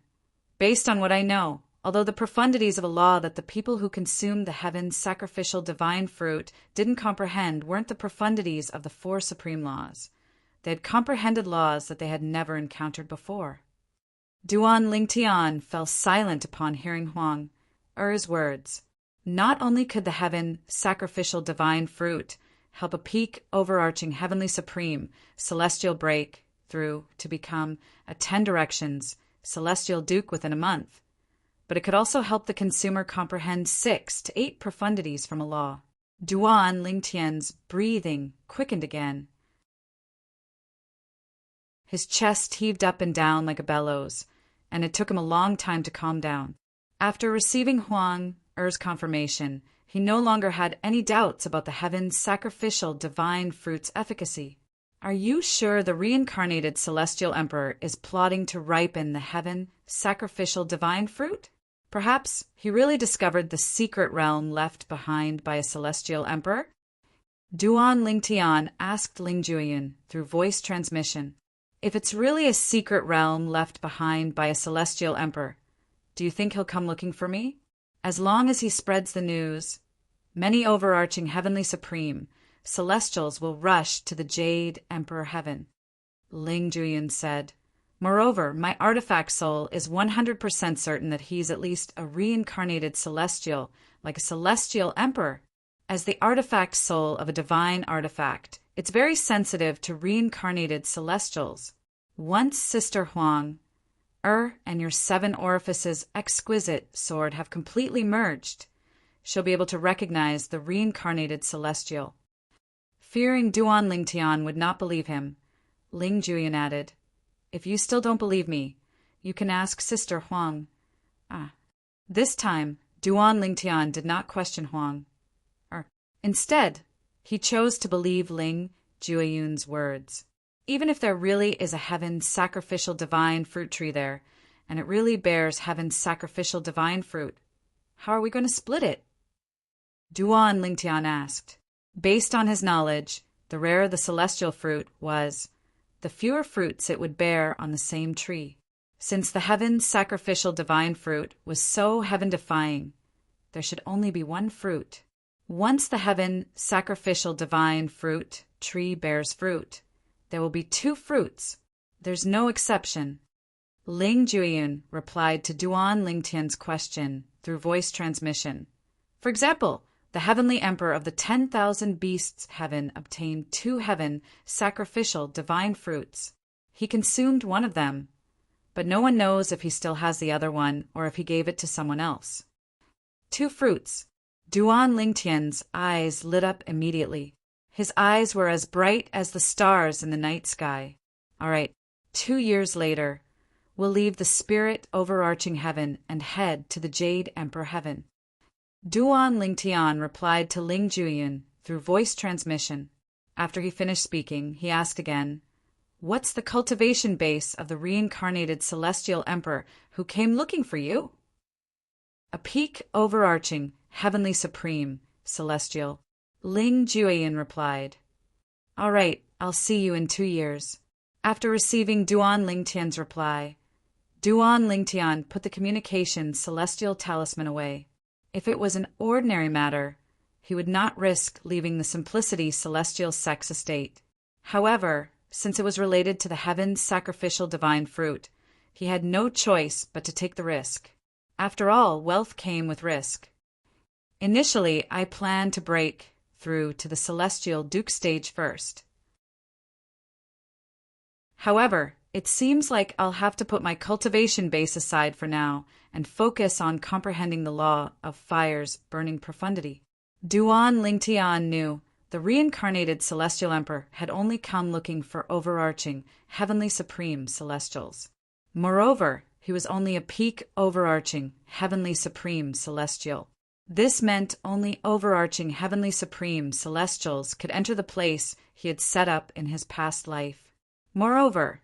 based on what I know, although the profundities of a law that the people who consumed the heaven sacrificial divine fruit didn't comprehend weren't the profundities of the 4 supreme laws. They had comprehended laws that they had never encountered before. Duan Lingtian fell silent upon hearing Huang's words. Not only could the heaven sacrificial divine fruit help a peak overarching heavenly supreme celestial break through to become a 10 directions celestial duke within a month, but it could also help the consumer comprehend 6 to 8 profundities from a law. Duan Lingtian's breathing quickened again. His chest heaved up and down like a bellows, and it took him a long time to calm down. After receiving Huang's confirmation, he no longer had any doubts about the heaven sacrificial divine fruit's efficacy. Are you sure the reincarnated celestial emperor is plotting to ripen the heaven sacrificial divine fruit? Perhaps he really discovered the secret realm left behind by a celestial emperor? Duan Lingtian asked Ling Juyin through voice transmission, "If it's really a secret realm left behind by a celestial emperor, do you think he'll come looking for me? As long as he spreads the news, many overarching heavenly supreme, celestials will rush to the Jade Emperor Heaven." Ling Juyin said, "Moreover, my artifact soul is 100% certain that he's at least a reincarnated celestial, like a celestial emperor. As the artifact soul of a divine artifact, it's very sensitive to reincarnated celestials. Once Sister Huang, and your 7 orifices exquisite sword have completely merged, she'll be able to recognize the reincarnated celestial." Fearing Duan Lingtian would not believe him, Ling Juyin added, "If you still don't believe me, you can ask Sister Huang." This time, Duan Lingtian did not question Huang. Instead, he chose to believe Ling Juyun's words. Even if there really is a heaven's sacrificial divine fruit tree there, and it really bears heaven's sacrificial divine fruit, how are we going to split it? Duan Lingtian asked. Based on his knowledge, the rarer the celestial fruit was, the fewer fruits it would bear on the same tree. Since the heaven's sacrificial divine fruit was so heaven-defying, there should only be one fruit. Once the heaven sacrificial divine fruit tree bears fruit, there will be 2 fruits. There's no exception. Ling Juyin replied to Duan Lingtian's question through voice transmission. For example, the heavenly emperor of the 10,000 beasts heaven obtained 2 heaven sacrificial divine fruits. He consumed one of them, but no one knows if he still has the other one or if he gave it to someone else. 2 fruits. Duan Lingtian's eyes lit up immediately. His eyes were as bright as the stars in the night sky. All right, 2 years later, we'll leave the spirit overarching heaven and head to the Jade Emperor Heaven. Duan Lingtian replied to Ling Juyin through voice transmission. After he finished speaking, he asked again, "What's the cultivation base of the reincarnated celestial emperor who came looking for you?" "A peak overarching, heavenly supreme, celestial," Ling Juyin replied. "All right, I'll see you in 2 years." After receiving Duan Lingtian's reply, Duan Lingtian put the communication celestial talisman away. If it was an ordinary matter, he would not risk leaving the simplicity celestial sex estate. However, since it was related to the heaven's sacrificial divine fruit, he had no choice but to take the risk. After all, wealth came with risk. "Initially, I planned to break through to the celestial Duke stage first. However, it seems like I'll have to put my cultivation base aside for now and focus on comprehending the law of fire's burning profundity." Duan Lingtian knew the reincarnated celestial emperor had only come looking for overarching, heavenly supreme celestials. Moreover, he was only a peak overarching, heavenly supreme celestial. This meant only overarching heavenly supreme celestials could enter the place he had set up in his past life. Moreover,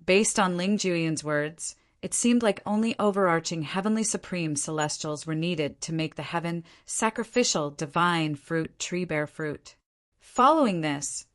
based on Ling Juyin's words, it seemed like only overarching heavenly supreme celestials were needed to make the heaven sacrificial divine fruit tree bear fruit. Following this,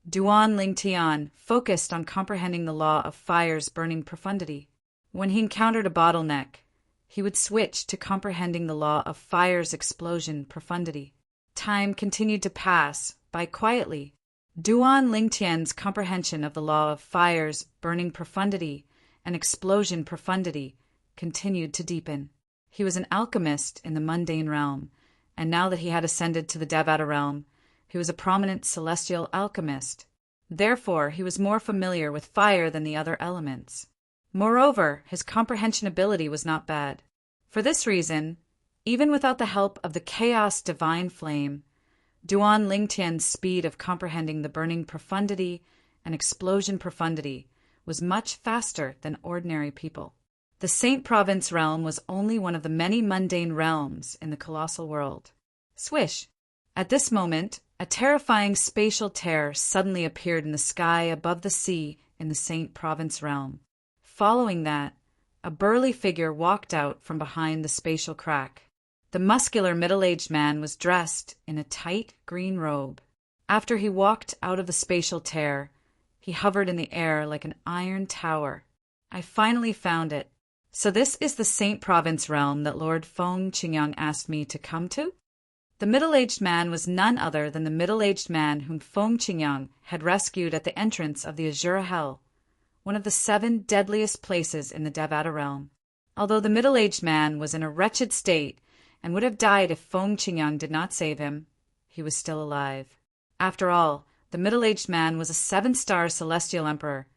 Duan Lingtian focused on comprehending the law of fire's burning profundity. When he encountered a bottleneck, he would switch to comprehending the law of fire's explosion profundity. Time continued to pass by quietly. Duan Lingtian's comprehension of the law of fire's burning profundity and explosion profundity continued to deepen. He was an alchemist in the mundane realm, and now that he had ascended to the Devata realm, he was a prominent celestial alchemist. Therefore, he was more familiar with fire than the other elements. Moreover, his comprehension ability was not bad. For this reason, even without the help of the chaos divine flame, Duan Lingtian's speed of comprehending the burning profundity and explosion profundity was much faster than ordinary people. The Saint Province realm was only one of the many mundane realms in the colossal world. Swish! At this moment, a terrifying spatial tear suddenly appeared in the sky above the sea in the Saint Province realm. Following that, a burly figure walked out from behind the spatial crack. The muscular middle-aged man was dressed in a tight green robe. After he walked out of the spatial tear, he hovered in the air like an iron tower. I finally found it. So this is the Saint Province realm that Lord Feng Qingyang asked me to come to? The middle-aged man was none other than the middle-aged man whom Feng Qingyang had rescued at the entrance of the Azure Hell, one of the 7 deadliest places in the Devata realm. Although the middle-aged man was in a wretched state and would have died if Feng Qingyang did not save him, he was still alive. After all, the middle-aged man was a 7-star celestial emperor,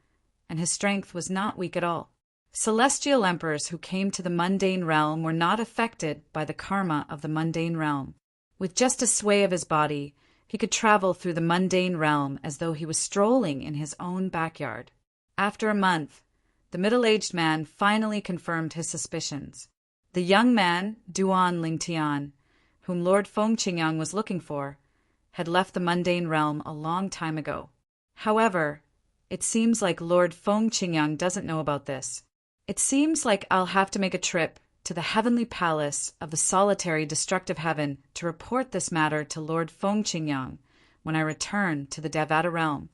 and his strength was not weak at all. Celestial emperors who came to the mundane realm were not affected by the karma of the mundane realm. With just a sway of his body, he could travel through the mundane realm as though he was strolling in his own backyard. After a month, the middle-aged man finally confirmed his suspicions. The young man, Duan Lingtian, whom Lord Feng Qingyang was looking for, had left the mundane realm a long time ago. However, it seems like Lord Feng Qingyang doesn't know about this. It seems like I'll have to make a trip to the heavenly palace of the solitary destructive heaven to report this matter to Lord Feng Qingyang when I return to the Devata realm.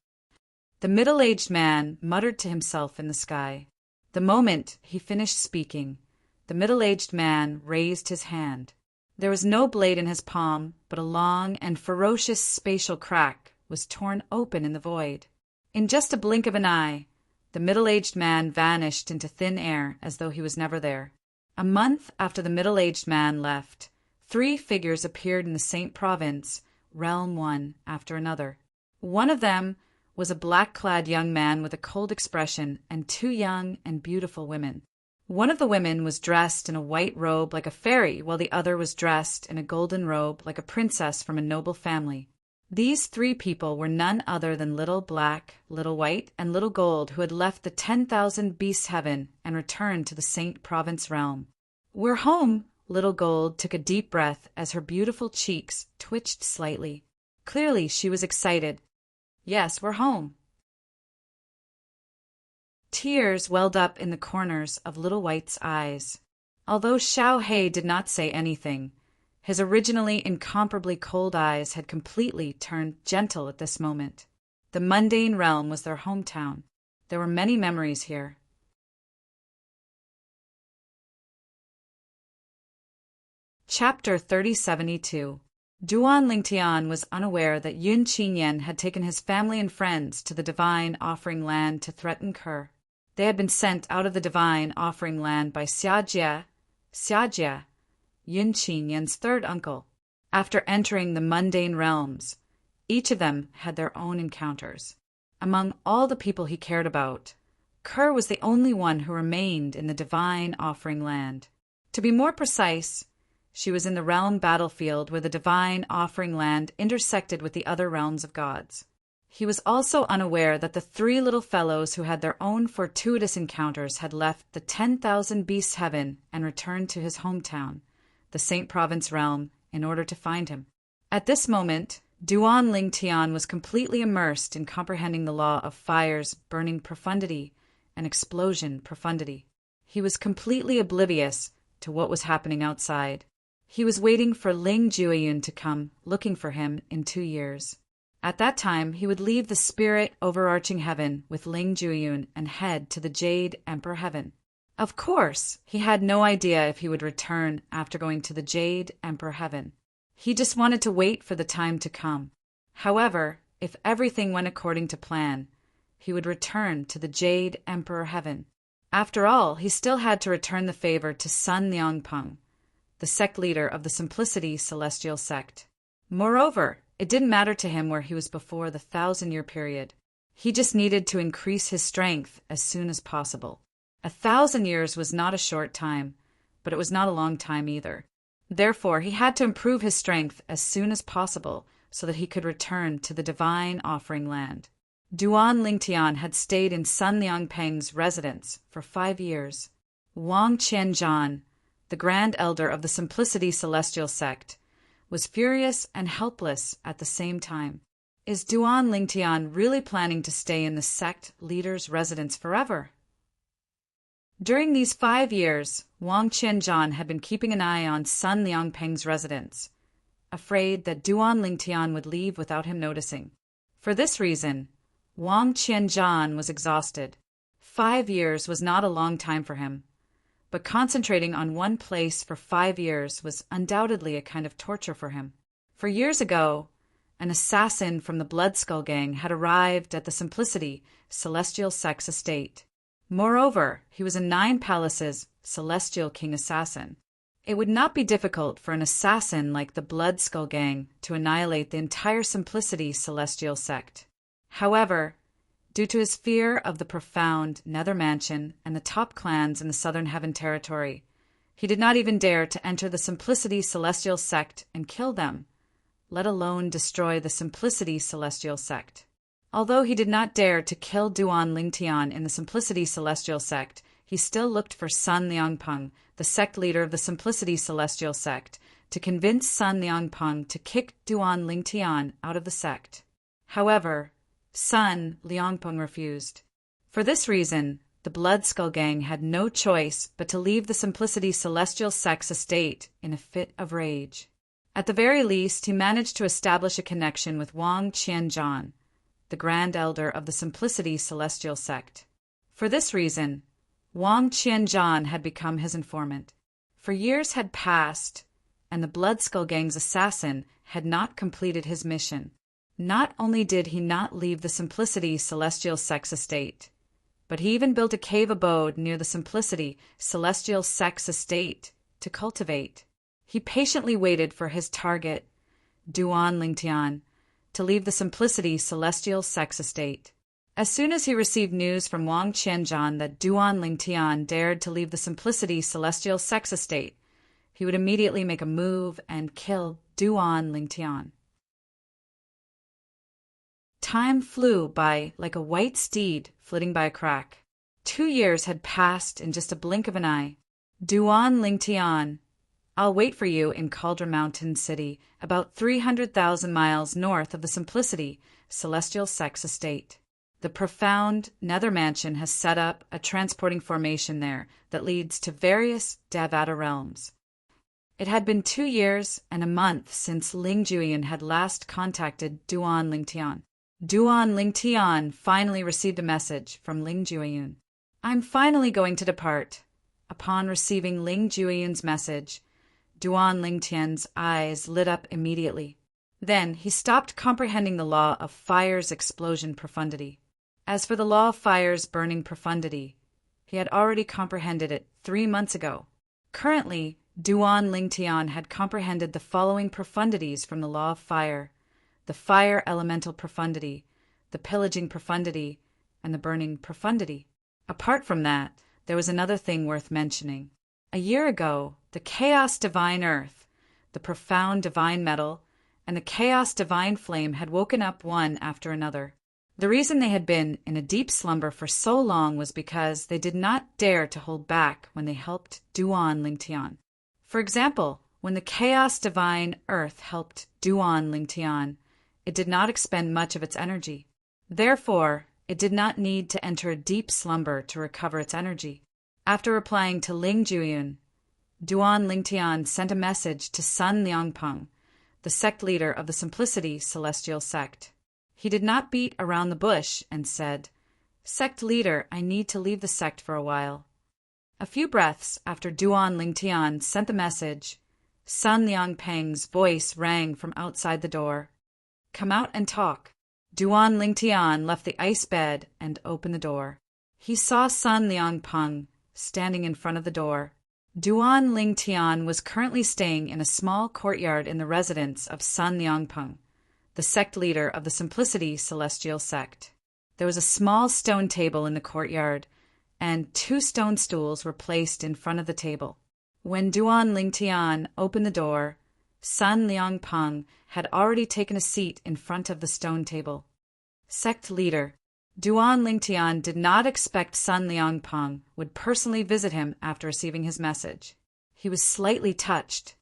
The middle-aged man muttered to himself in the sky. The moment he finished speaking, the middle-aged man raised his hand. There was no blade in his palm, but a long and ferocious spatial crack was torn open in the void. In just a blink of an eye, the middle-aged man vanished into thin air as though he was never there. A month after the middle-aged man left, 3 figures appeared in the Saint Province, realm one after another. One of them was a black-clad young man with a cold expression and 2 young and beautiful women. One of the women was dressed in a white robe like a fairy, while the other was dressed in a golden robe like a princess from a noble family. These 3 people were none other than Little Black, Little White, and Little Gold, who had left the 10,000 Beasts Heaven and returned to the Saint Province realm. "We're home," Little Gold took a deep breath as her beautiful cheeks twitched slightly. Clearly she was excited. "Yes, we're home." Tears welled up in the corners of Little White's eyes. Although Xiao He did not say anything, his originally incomparably cold eyes had completely turned gentle at this moment. The mundane realm was their hometown. There were many memories here. Chapter 3072. Duan Lingtian was unaware that Yun Qinyan had taken his family and friends to the divine offering land to threaten Ke. They had been sent out of the divine offering land by Xiajie, Yun Qinyan's 3rd uncle. After entering the mundane realms, each of them had their own encounters. Among all the people he cared about, Ke was the only one who remained in the divine offering land. To be more precise, she was in the realm battlefield where the divine offering land intersected with the other realms of gods. He was also unaware that the 3 little fellows who had their own fortuitous encounters had left the 10,000 Beasts Heaven and returned to his hometown, the Saint Province realm, in order to find him. At this moment, Duan Lingtian was completely immersed in comprehending the law of fire's burning profundity and explosion profundity. He was completely oblivious to what was happening outside. He was waiting for Ling Jueyun to come, looking for him in 2 years. At that time, he would leave the spirit overarching heaven with Ling Jueyun and head to the Jade Emperor Heaven. Of course, he had no idea if he would return after going to the Jade Emperor Heaven. He just wanted to wait for the time to come. However, if everything went according to plan, he would return to the Jade Emperor Heaven. After all, he still had to return the favor to Sun Liangpeng, the sect leader of the Simplicity Celestial Sect. Moreover, it didn't matter to him where he was before the 1,000-year period. He just needed to increase his strength as soon as possible. 1,000 years was not a short time, but it was not a long time either. Therefore, he had to improve his strength as soon as possible so that he could return to the divine offering land. Duan Lingtian had stayed in Sun Liangpeng's residence for 5 years. Wang Qianzhan, the Grand Elder of the Simplicity Celestial Sect, was furious and helpless at the same time. Is Duan Lingtian really planning to stay in the sect leader's residence forever? During these 5 years, Wang Qianzhan had been keeping an eye on Sun Liangpeng's residence, afraid that Duan Lingtian would leave without him noticing. For this reason, Wang Qianzhan was exhausted. 5 years was not a long time for him, but concentrating on one place for 5 years was undoubtedly a kind of torture for him. For years ago, an assassin from the Blood Skull Gang had arrived at the Simplicity Celestial Sex estate. Moreover, he was a 9 Palaces Celestial King assassin. It would not be difficult for an assassin like the Blood Skull Gang to annihilate the entire Simplicity Celestial sect. However, due to his fear of the profound Nether Mansion and the top clans in the Southern Heaven Territory, he did not even dare to enter the Simplicity Celestial sect and kill them, let alone destroy the Simplicity Celestial sect. Although he did not dare to kill Duan Lingtian in the Simplicity Celestial sect, he still looked for Sun Liangpeng, the sect leader of the Simplicity Celestial sect, to convince Sun Liangpeng to kick Duan Lingtian out of the sect. However, Sun Liangpeng refused. For this reason, the Blood Skull Gang had no choice but to leave the Simplicity Celestial sect's estate in a fit of rage. At the very least, he managed to establish a connection with Wang Qianzhan, the Grand Elder of the Simplicity Celestial sect. For this reason, Wang Qianzhan had become his informant. For years had passed, and the Blood Skull Gang's assassin had not completed his mission. Not only did he not leave the Simplicity Celestial Sect's estate, but he even built a cave abode near the Simplicity Celestial Sect's estate to cultivate. He patiently waited for his target, Duan Lingtian, to leave the Simplicity Celestial Sect's estate. As soon as he received news from Wang Qianzhan that Duan Lingtian dared to leave the Simplicity Celestial Sect's estate, he would immediately make a move and kill Duan Lingtian. Time flew by like a white steed flitting by a crack. 2 years had passed in just a blink of an eye. Duan Lingtian, I'll wait for you in Cauldron Mountain City, about 300,000 miles north of the Simplicity Celestial Sect's estate. The profound Nether Mansion has set up a transporting formation there that leads to various Devata realms. It had been 2 years and a month since Ling Juyin had last contacted Duan Lingtian. Duan Lingtian finally received a message from Ling Juyin. I'm finally going to depart. Upon receiving Ling Juyin's message, Duan Lingtian's eyes lit up immediately. Then he stopped comprehending the law of fire's explosion profundity. As for the law of fire's burning profundity, he had already comprehended it 3 months ago. Currently, Duan Lingtian had comprehended the following profundities from the law of fire: the fire elemental profundity, the pillaging profundity, and the burning profundity. Apart from that, there was another thing worth mentioning. A year ago, the Chaos Divine Earth, the profound Divine Metal, and the Chaos Divine Flame had woken up one after another. The reason they had been in a deep slumber for so long was because they did not dare to hold back when they helped Duan Lingtian. For example, when the Chaos Divine Earth helped Duan Lingtian, it did not expend much of its energy. Therefore, it did not need to enter a deep slumber to recover its energy. After replying to Ling Juyin, Duan Lingtian sent a message to Sun Liangpeng, the sect leader of the Simplicity Celestial Sect. He did not beat around the bush and said, "Sect leader, I need to leave the sect for a while." A few breaths after Duan Lingtian sent the message, Sun Liangpeng's voice rang from outside the door. "Come out and talk." Duan Lingtian left the ice bed and opened the door. He saw Sun Liangpeng standing in front of the door. Duan Lingtian was currently staying in a small courtyard in the residence of Sun Liangpeng, the sect leader of the Simplicity Celestial Sect. There was a small stone table in the courtyard, and 2 stone stools were placed in front of the table. When Duan Lingtian opened the door, Sun Liangpeng had already taken a seat in front of the stone table. Sect leader, Duan Lingtian did not expect Sun Liangpeng would personally visit him after receiving his message. He was slightly touched.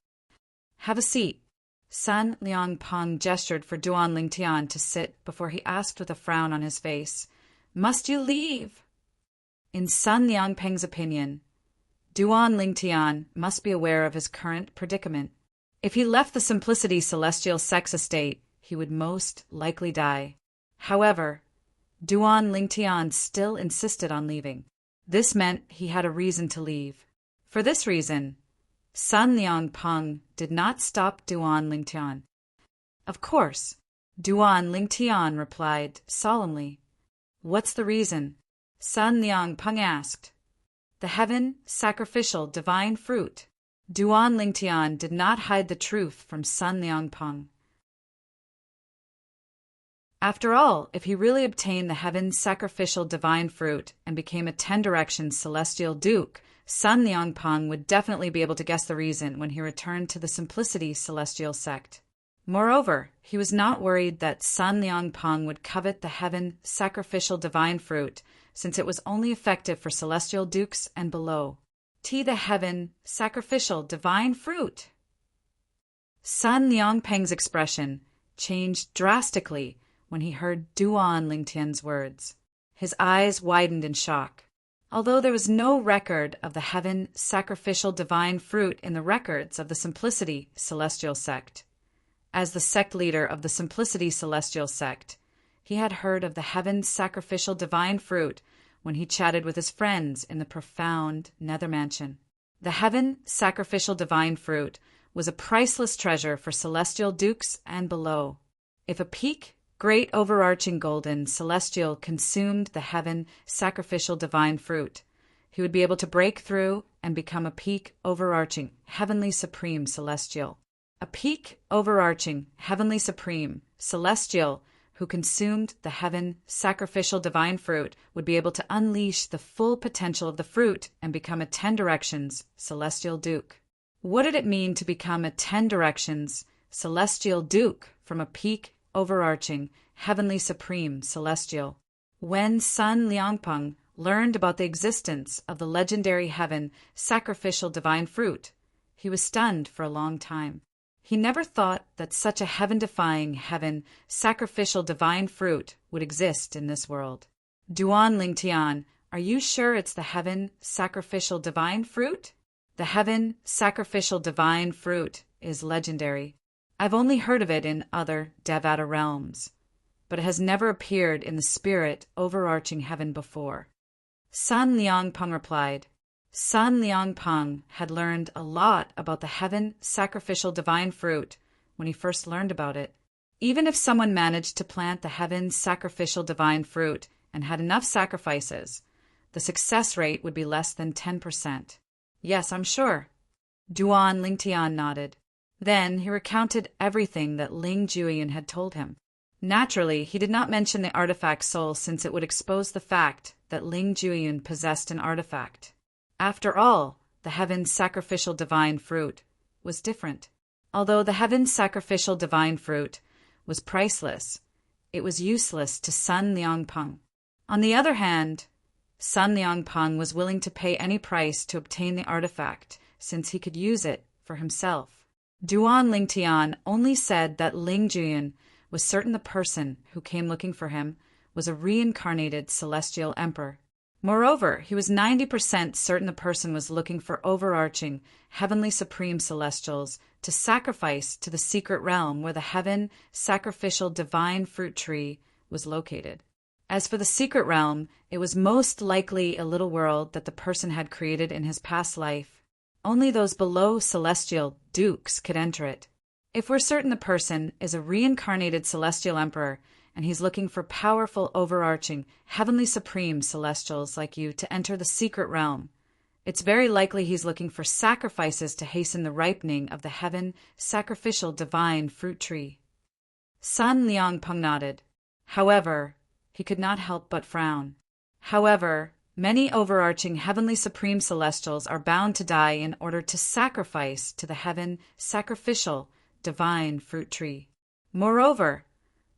"Have a seat." Sun Liangpeng gestured for Duan Lingtian to sit before he asked with a frown on his face, "Must you leave?" In Sun Liangpeng's opinion, Duan Lingtian must be aware of his current predicament. If he left the Simplicity Celestial Sex estate, he would most likely die. However, Duan Lingtian still insisted on leaving. This meant he had a reason to leave. For this reason, Sun Liangpeng did not stop Duan Lingtian. Of course, Duan Lingtian replied solemnly. What's the reason? Sun Liangpeng asked. The heaven, sacrificial, divine fruit. Duan Lingtian did not hide the truth from Sun Liangpeng. After all, if he really obtained the heaven's sacrificial divine fruit and became a 10 Directions celestial duke, Sun Liangpeng would definitely be able to guess the reason when he returned to the Simplicity Celestial sect. Moreover, he was not worried that Sun Liangpeng would covet the heaven sacrificial divine fruit, since it was only effective for celestial dukes and below. The heaven sacrificial divine fruit. Sun Liangpeng's expression changed drastically when he heard Duan Lingtian's words. His eyes widened in shock. Although there was no record of the heaven sacrificial divine fruit in the records of the Simplicity Celestial sect, as the sect leader of the Simplicity Celestial sect, he had heard of the heaven sacrificial divine fruit when he chatted with his friends in the profound nether mansion. The heaven sacrificial divine fruit was a priceless treasure for celestial dukes and below. If a peak, great overarching golden celestial consumed the heaven sacrificial divine fruit, he would be able to break through and become a peak overarching heavenly supreme celestial. A peak overarching heavenly supreme celestial who consumed the heaven sacrificial divine fruit would be able to unleash the full potential of the fruit and become a 10 Directions celestial duke. What did it mean to become a 10 Directions celestial duke from a peak overarching heavenly supreme celestial? When Sun Liangpeng learned about the existence of the legendary heaven sacrificial divine fruit, he was stunned for a long time. He never thought that such a heaven-defying heaven sacrificial divine fruit would exist in this world. Duan Lingtian, are you sure it's the heaven sacrificial divine fruit? The heaven sacrificial divine fruit is legendary. I've only heard of it in other Devata realms, but it has never appeared in the spirit overarching heaven before. Sun Liangpeng replied. Sun Liangpeng had learned a lot about the heaven sacrificial divine fruit when he first learned about it. Even if someone managed to plant the heaven sacrificial divine fruit and had enough sacrifices, the success rate would be less than 10%. Yes, I'm sure. Duan Lingtian nodded. Then he recounted everything that Ling Juyin had told him. Naturally, he did not mention the artifact soul since it would expose the fact that Ling Juyin possessed an artifact. After all, the heaven sacrificial divine fruit was different. Although the heaven sacrificial divine fruit was priceless, it was useless to Sun Liangpeng. On the other hand, Sun Liangpeng was willing to pay any price to obtain the artifact, since he could use it for himself. Duan Lingtian only said that Ling Juyin was certain the person who came looking for him was a reincarnated celestial emperor. Moreover, he was 90% certain the person was looking for overarching, heavenly supreme celestials to sacrifice to the secret realm where the heaven sacrificial divine fruit tree was located. As for the secret realm, it was most likely a little world that the person had created in his past life. Only those below celestial dukes could enter it. If we're certain the person is a reincarnated celestial emperor, and he's looking for powerful, overarching, heavenly supreme celestials like you to enter the secret realm, it's very likely he's looking for sacrifices to hasten the ripening of the heaven sacrificial divine fruit tree. Sun Liangpeng nodded. However, he could not help but frown. However, many overarching heavenly supreme celestials are bound to die in order to sacrifice to the heaven sacrificial divine fruit tree. Moreover,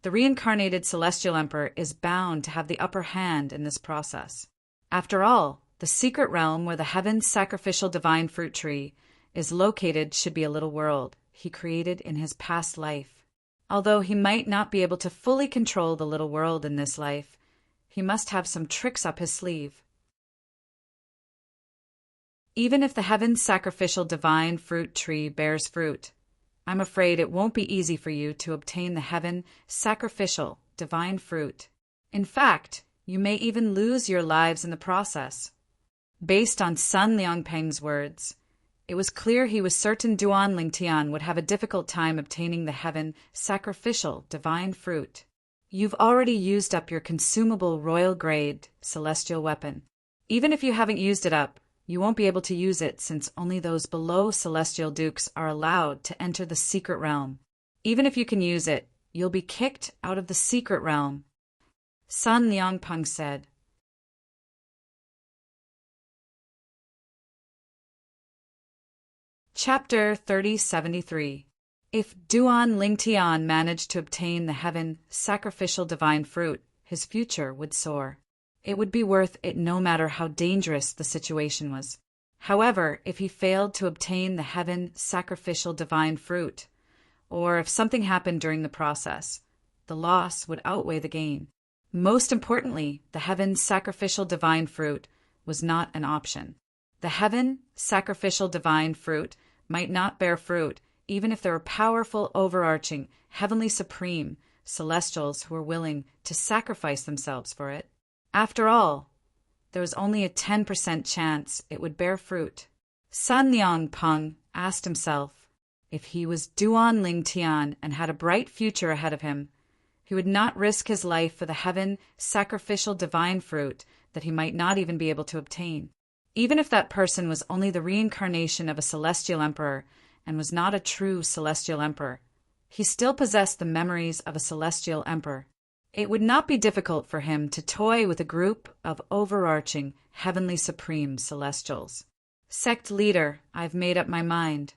the reincarnated celestial emperor is bound to have the upper hand in this process. After all, the secret realm where the heaven sacrificial divine fruit tree is located should be a little world he created in his past life. Although he might not be able to fully control the little world in this life, he must have some tricks up his sleeve. Even if the heaven's sacrificial divine fruit tree bears fruit, I'm afraid it won't be easy for you to obtain the heaven sacrificial divine fruit. In fact, you may even lose your lives in the process. Based on Sun Liangpeng's words, it was clear he was certain Duan Lingtian would have a difficult time obtaining the heaven sacrificial divine fruit. You've already used up your consumable royal grade celestial weapon. Even if you haven't used it up, you won't be able to use it since only those below celestial dukes are allowed to enter the secret realm. Even if you can use it, you'll be kicked out of the secret realm. Sun Liangpeng said. Chapter 3073. If Duan Lingtian managed to obtain the heaven sacrificial divine fruit, his future would soar. It would be worth it no matter how dangerous the situation was. However, if he failed to obtain the heaven sacrificial divine fruit, or if something happened during the process, the loss would outweigh the gain. Most importantly, the heaven sacrificial divine fruit was not an option. The heaven sacrificial divine fruit might not bear fruit even if there were powerful, overarching, heavenly supreme celestials who were willing to sacrifice themselves for it. After all, there was only a 10% chance it would bear fruit. Sun Liangpeng asked himself, if he was Duan Lingtian and had a bright future ahead of him, he would not risk his life for the heaven sacrificial divine fruit that he might not even be able to obtain. Even if that person was only the reincarnation of a celestial emperor and was not a true celestial emperor, he still possessed the memories of a celestial emperor. It would not be difficult for him to toy with a group of overarching, heavenly supreme celestials. Sect leader, I've made up my mind.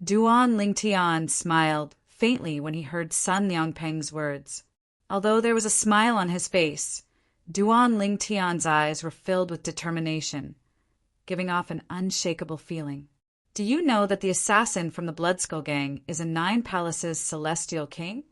Duan Lingtian smiled faintly when he heard Sun Liangpeng's words. Although there was a smile on his face, Duan Lingtian's eyes were filled with determination, giving off an unshakable feeling. Do you know that the assassin from the Bloodskull Gang is a 9 Palaces celestial king?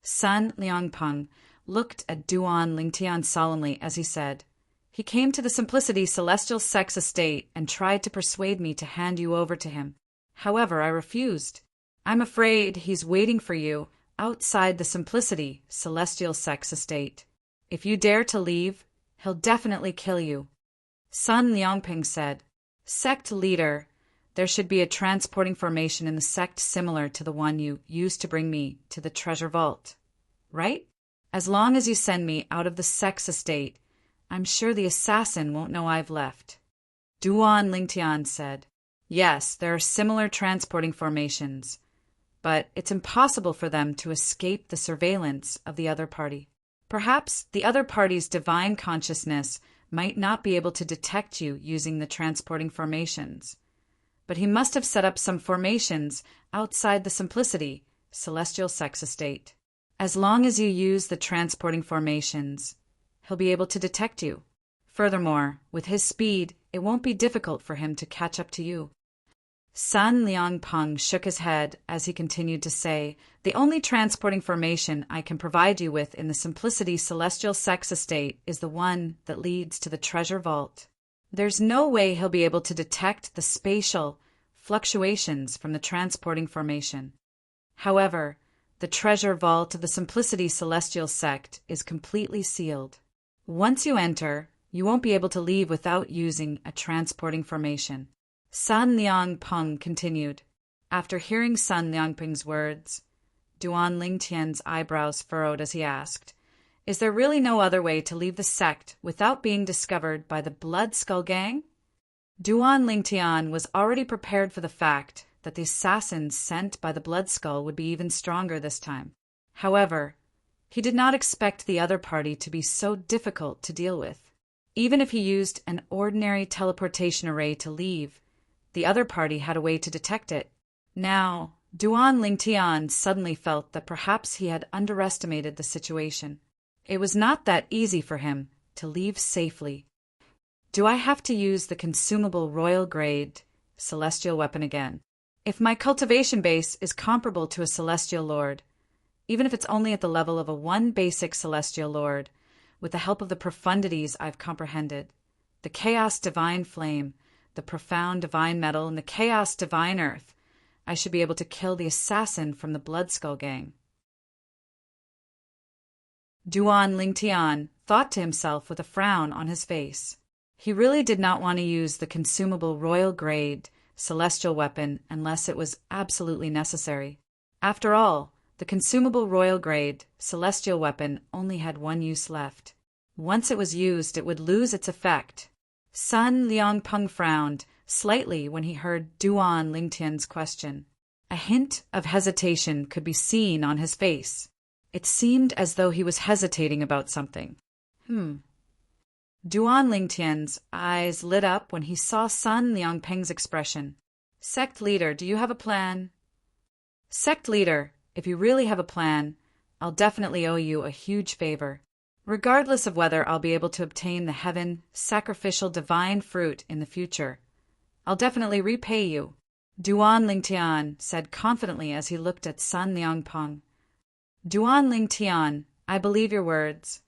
Sun Liangpeng looked at Duan Lingtian solemnly as he said, he came to the Simplicity Celestial Sex Estate and tried to persuade me to hand you over to him. However, I refused. I'm afraid he's waiting for you outside the Simplicity Celestial Sex Estate. If you dare to leave, he'll definitely kill you. Sun Liangpeng said, Sect leader, there should be a transporting formation in the sect similar to the one you used to bring me to the treasure vault, right? As long as you send me out of the sex estate, I'm sure the assassin won't know I've left. Duan Lingtian said, yes, there are similar transporting formations, but it's impossible for them to escape the surveillance of the other party. Perhaps the other party's divine consciousness might not be able to detect you using the transporting formations, but he must have set up some formations outside the Simplicity Celestial Sex Estate. As long as you use the transporting formations, he'll be able to detect you. Furthermore, with his speed, it won't be difficult for him to catch up to you. Sun Liangpeng shook his head as he continued to say, the only transporting formation I can provide you with in the Simplicity Celestial Sex Estate is the one that leads to the treasure vault. There's no way he'll be able to detect the spatial fluctuations from the transporting formation. However, the treasure vault of the Simplicity Celestial Sect is completely sealed. Once you enter, you won't be able to leave without using a transporting formation. Sun Liangpeng continued. After hearing Sun Liangpeng's words, Duan Lingtian's eyebrows furrowed as he asked, is there really no other way to leave the sect without being discovered by the Bloodskull Gang? Duan Lingtian was already prepared for the fact that the assassins sent by the Bloodskull would be even stronger this time. However, he did not expect the other party to be so difficult to deal with. Even if he used an ordinary teleportation array to leave, the other party had a way to detect it. Now, Duan Lingtian suddenly felt that perhaps he had underestimated the situation. It was not that easy for him to leave safely. Do I have to use the consumable royal grade celestial weapon again? If my cultivation base is comparable to a celestial lord, even if it's only at the level of a 1 basic celestial lord, with the help of the profundities I've comprehended, the chaos divine flame, the profound divine metal, and the chaos divine earth, I should be able to kill the assassin from the Blood Skull Gang. Duan Lingtian thought to himself with a frown on his face. He really did not want to use the consumable royal-grade celestial weapon unless it was absolutely necessary. After all, the consumable royal-grade celestial weapon only had one use left. Once it was used, it would lose its effect. Sun Liangpeng frowned slightly when he heard Duan Lingtian's question. A hint of hesitation could be seen on his face. It seemed as though he was hesitating about something. Duan Lingtian's eyes lit up when he saw Sun Liangpeng's expression. Sect leader, do you have a plan? Sect leader, if you really have a plan, I'll definitely owe you a huge favor. Regardless of whether I'll be able to obtain the heaven sacrificial divine fruit in the future, I'll definitely repay you, Duan Lingtian said confidently as he looked at Sun Liangpeng. Duan Lingtian, I believe your words,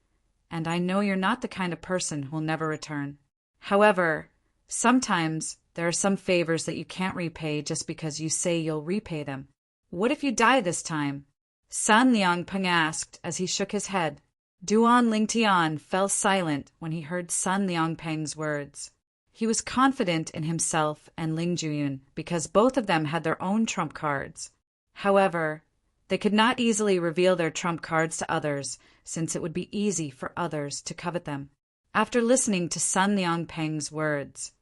and I know you're not the kind of person who'll never return. However, sometimes there are some favors that you can't repay just because you say you'll repay them. What if you die this time? Sun Liangpeng asked as he shook his head. Duan Lingtian fell silent when he heard Sun Liangpeng's words. He was confident in himself and Ling Juyun because both of them had their own trump cards. However, they could not easily reveal their trump cards to others, since it would be easy for others to covet them. After listening to Sun Liangpeng's words,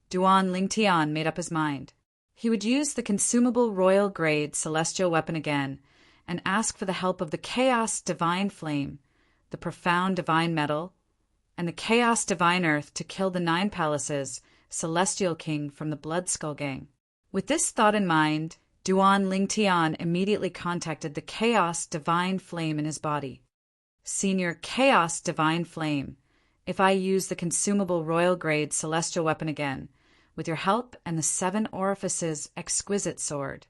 Duan Lingtian made up his mind. He would use the consumable royal-grade celestial weapon again and ask for the help of the chaos divine flame, the profound divine metal, and the chaos divine earth to kill the 9 palaces, celestial king from the Blood Skull Gang. With this thought in mind, Duan Lingtian immediately contacted the chaos divine flame in his body. Senior Chaos Divine Flame, if I use the consumable royal-grade celestial weapon again, with your help and the 7 orifices exquisite sword,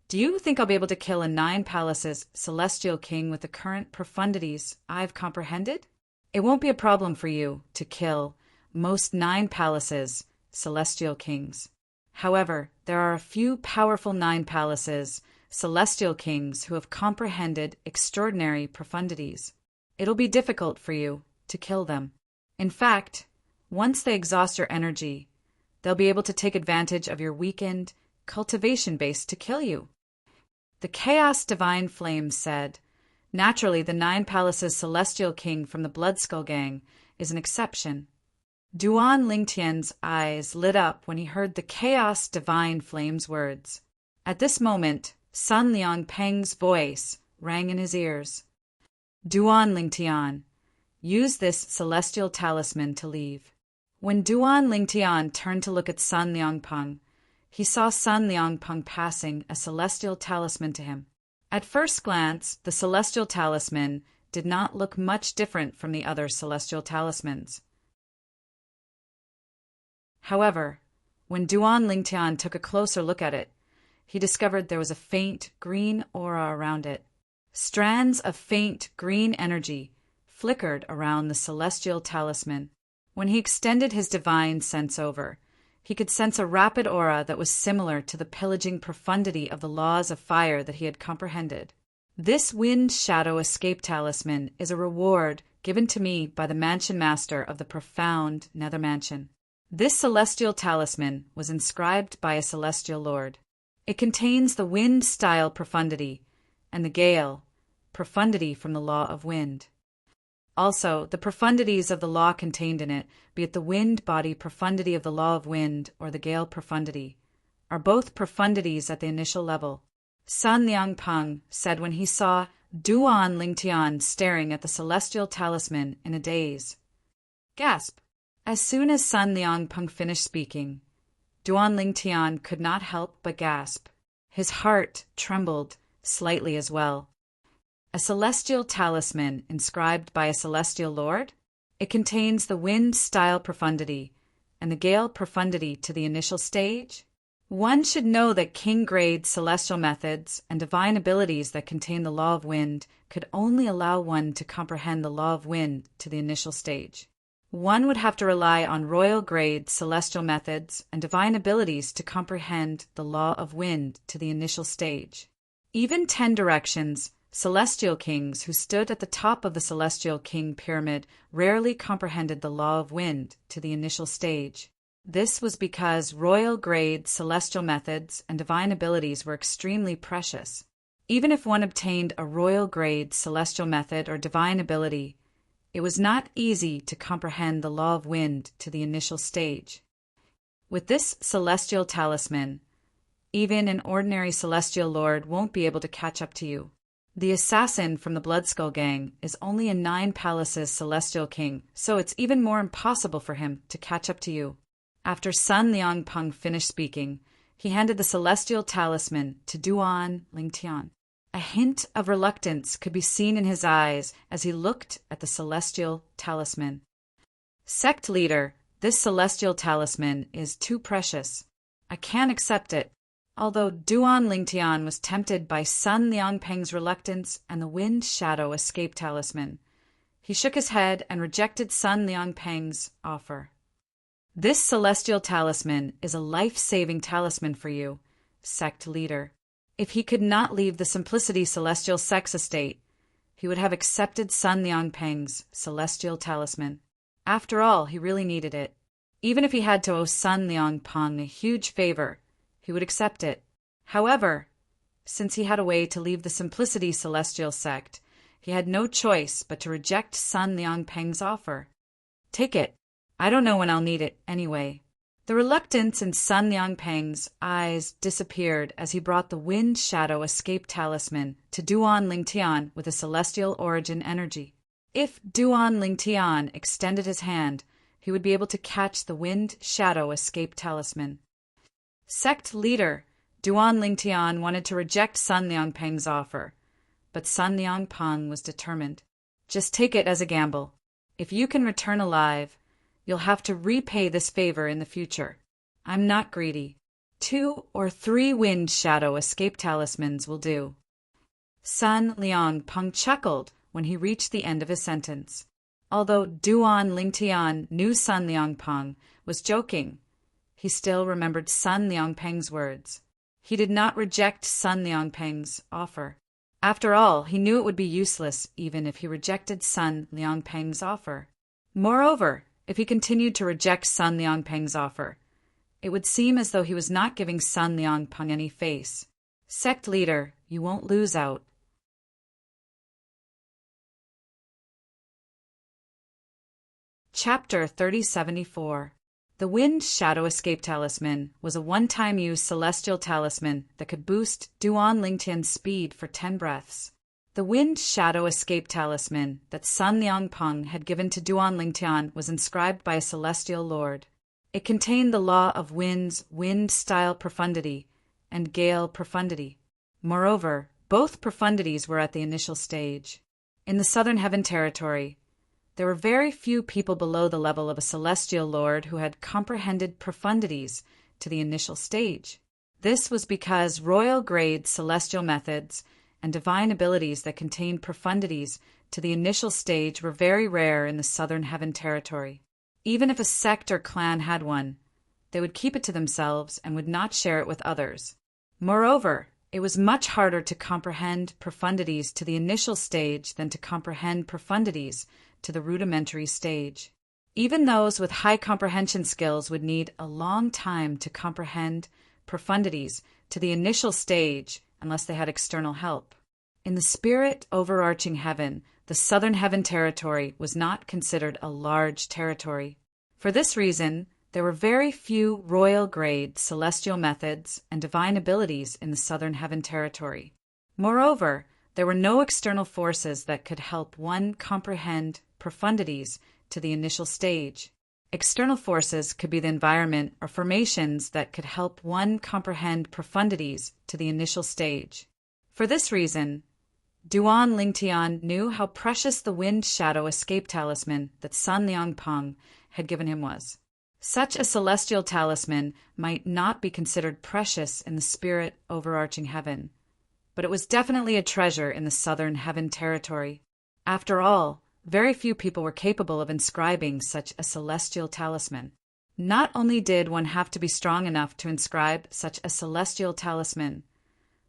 do you think I'll be able to kill a 9 palaces celestial king with the current profundities I've comprehended? It won't be a problem for you to kill most 9 palaces celestial kings. However, there are a few powerful 9 palaces celestial kings who have comprehended extraordinary profundities. It'll be difficult for you to kill them. In fact, once they exhaust your energy, they'll be able to take advantage of your weakened cultivation base to kill you. The Chaos Divine Flame said, naturally the 9 palaces celestial king from the Blood Skull Gang is an exception. Duan Lingtian's eyes lit up when he heard the Chaos Divine Flame's words. At this moment, Sun Liangpeng's voice rang in his ears. Duan Lingtian, use this celestial talisman to leave. When Duan Lingtian turned to look at Sun Liangpeng, he saw Sun Liangpeng passing a celestial talisman to him. At first glance, the celestial talisman did not look much different from the other celestial talismans. However, when Duan Lingtian took a closer look at it, he discovered there was a faint green aura around it. Strands of faint green energy flickered around the celestial talisman. When he extended his divine sense over, he could sense a rapid aura that was similar to the pillaging profundity of the laws of fire that he had comprehended. This wind shadow escape talisman is a reward given to me by the mansion master of the profound nether mansion. This celestial talisman was inscribed by a celestial lord. It contains the wind-style profundity and the gale profundity from the law of wind. Also, the profundities of the law contained in it, be it the wind-body profundity of the law of wind or the gale profundity, are both profundities at the initial level. Sun Liangpeng said when he saw Duan Lingtian staring at the celestial talisman in a daze. Gasp! As soon as Sun Liangpeng finished speaking, Duan Lingtian could not help but gasp. His heart trembled slightly as well. A celestial talisman inscribed by a celestial lord? It contains the wind-style profundity and the gale profundity to the initial stage? One should know that king-grade celestial methods and divine abilities that contain the law of wind could only allow one to comprehend the law of wind to the initial stage. One would have to rely on royal-grade celestial methods and divine abilities to comprehend the law of wind to the initial stage. Even 10 directions, celestial kings who stood at the top of the celestial king pyramid rarely comprehended the law of wind to the initial stage. This was because royal-grade celestial methods and divine abilities were extremely precious. Even if one obtained a royal-grade celestial method or divine ability, it was not easy to comprehend the law of wind to the initial stage. With this celestial talisman, even an ordinary celestial lord won't be able to catch up to you. The assassin from the Bloodskull gang is only a 9 palaces celestial king, so it's even more impossible for him to catch up to you. After Sun Liangpeng finished speaking, he handed the celestial talisman to Duan Lingtian. A hint of reluctance could be seen in his eyes as he looked at the celestial talisman. Sect leader, this celestial talisman is too precious. I can't accept it. Although Duan Lingtian was tempted by Sun Liangpeng's reluctance and the wind shadow escape talisman, he shook his head and rejected Sun Liangpeng's offer. This celestial talisman is a life-saving talisman for you, sect leader. If he could not leave the Simplicity Celestial Sex Estate, he would have accepted Sun Liangpeng's celestial talisman. After all, he really needed it. Even if he had to owe Sun Liangpeng a huge favor, he would accept it. However, since he had a way to leave the Simplicity Celestial Sect, he had no choice but to reject Sun Liangpeng's offer. Take it. I don't know when I'll need it anyway. The reluctance in Sun Liangpeng's eyes disappeared as he brought the wind shadow escape talisman to Duan Lingtian with a celestial origin energy. If Duan Lingtian extended his hand, he would be able to catch the wind shadow escape talisman. Sect leader, Duan Lingtian wanted to reject Sun Liangpeng's offer, but Sun Liangpeng was determined. Just take it as a gamble. If you can return alive, you'll have to repay this favor in the future. I'm not greedy. 2 or 3 wind shadow escape talismans will do. Sun Liangpeng chuckled when he reached the end of his sentence. Although Duan Lingtian knew Sun Liangpeng was joking, he still remembered Sun Liangpeng's words. He did not reject Sun Liangpeng's offer. After all, he knew it would be useless even if he rejected Sun Liangpeng's offer. Moreover, if he continued to reject Sun Liangpeng's offer, it would seem as though he was not giving Sun Liangpeng any face. Sect leader, you won't lose out. Chapter 3074. The Wind Shadow Escape Talisman was a one-time use celestial talisman that could boost Duan Lingtian's speed for 10 breaths. The Wind Shadow Escape Talisman that Sun Liangpeng had given to Duan Lingtian was inscribed by a celestial lord. It contained the law of wind's wind-style profundity and gale profundity. Moreover, both profundities were at the initial stage. In the Southern Heaven Territory, there were very few people below the level of a celestial lord who had comprehended profundities to the initial stage. This was because royal-grade celestial methods and divine abilities that contained profundities to the initial stage were very rare in the Southern Heaven Territory. Even if a sect or clan had one, they would keep it to themselves and would not share it with others. Moreover, it was much harder to comprehend profundities to the initial stage than to comprehend profundities to the rudimentary stage. Even those with high comprehension skills would need a long time to comprehend profundities to the initial stage unless they had external help. In the spirit overarching heaven, the Southern Heaven Territory was not considered a large territory. For this reason, there were very few royal-grade celestial methods and divine abilities in the Southern Heaven Territory. Moreover, there were no external forces that could help one comprehend profundities to the initial stage. External forces could be the environment or formations that could help one comprehend profundities to the initial stage. For this reason, Duan Lingtian knew how precious the Wind Shadow Escape Talisman that Sun Liangpeng had given him was. Such a celestial talisman might not be considered precious in the spirit overarching heaven, but it was definitely a treasure in the Southern Heaven Territory. After all, very few people were capable of inscribing such a celestial talisman. Not only did one have to be strong enough to inscribe such a celestial talisman,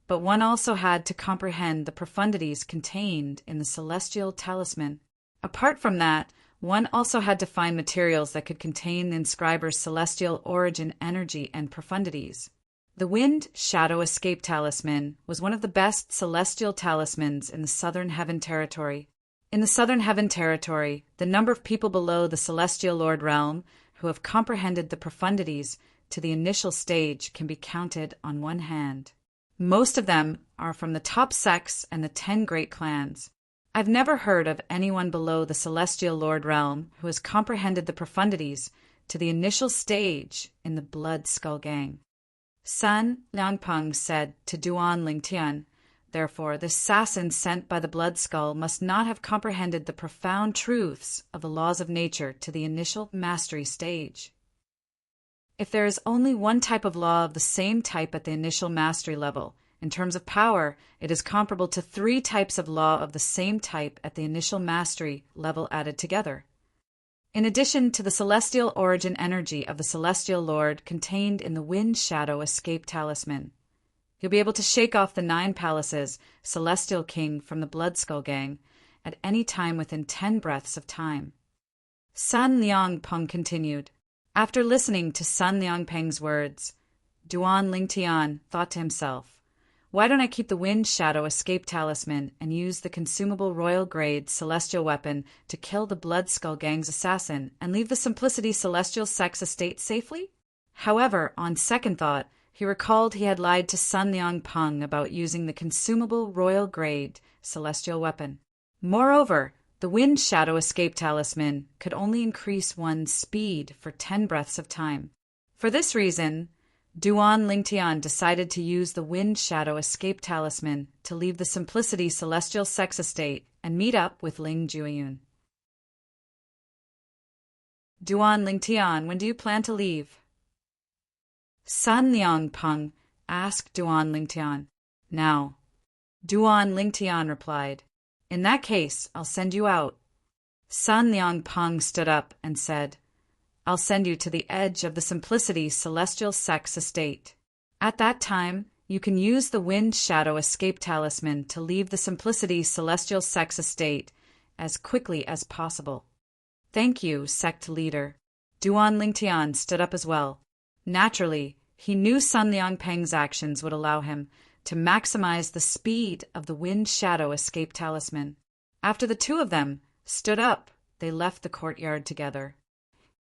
but one also had to comprehend the profundities contained in the celestial talisman. Apart from that, one also had to find materials that could contain the inscriber's celestial origin energy and profundities. The Wind Shadow Escape Talisman was one of the best celestial talismans in the Southern Heaven Territory. In the Southern Heaven Territory, the number of people below the Celestial Lord realm who have comprehended the profundities to the initial stage can be counted on one hand. Most of them are from the top sects and the 10 great clans. I've never heard of anyone below the Celestial Lord realm who has comprehended the profundities to the initial stage in the Blood Skull Gang. Sun Liangpeng said to Duan Lingtian, therefore, the assassin sent by the Blood Skull must not have comprehended the profound truths of the laws of nature to the initial mastery stage. If there is only one type of law of the same type at the initial mastery level, in terms of power, it is comparable to 3 types of law of the same type at the initial mastery level added together. In addition to the celestial origin energy of the Celestial Lord contained in the Wind Shadow Escape Talisman, you'll be able to shake off the 9 palaces, Celestial King from the Blood Skull Gang, at any time within 10 breaths of time. Sun Liangpeng continued. After listening to Sun Liangpeng's words, Duan Lingtian thought to himself, why don't I keep the Wind Shadow Escape Talisman and use the consumable royal grade celestial weapon to kill the Blood Skull Gang's assassin and leave the Simplicity Celestial Sex Estate safely? However, on second thought, he recalled he had lied to Sun Liangpeng about using the consumable royal grade celestial weapon. Moreover, the Wind Shadow Escape Talisman could only increase one's speed for 10 breaths of time. For this reason, Duan Lingtian decided to use the Wind Shadow Escape Talisman to leave the Simplicity Celestial Sex Estate and meet up with Ling Jueyun. Duan Lingtian, when do you plan to leave? Sun Liangpeng asked Duan Lingtian. Now. Duan Lingtian replied, in that case, I'll send you out. Sun Liangpeng stood up and said, I'll send you to the edge of the Simplicity Celestial Sex Estate. At that time, you can use the Wind Shadow Escape Talisman to leave the Simplicity Celestial Sex Estate as quickly as possible. Thank you, sect leader. Duan Lingtian stood up as well. Naturally, he knew Sun Liangpeng's actions would allow him to maximize the speed of the Wind Shadow Escape Talisman. After the 2 of them stood up, they left the courtyard together.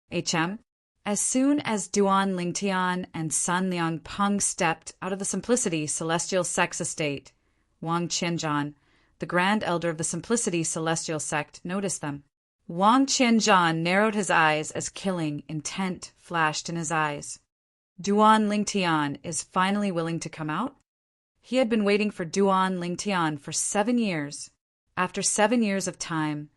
As soon as Duan Lingtian and Sun Liangpeng stepped out of the Simplicity Celestial Sex Estate, Wang Qianzhan, the Grand Elder of the Simplicity Celestial Sect, noticed them. Wang Qianzhan narrowed his eyes as killing intent flashed in his eyes. Duan Lingtian is finally willing to come out? He had been waiting for Duan Lingtian for 7 years. After 7 years of time,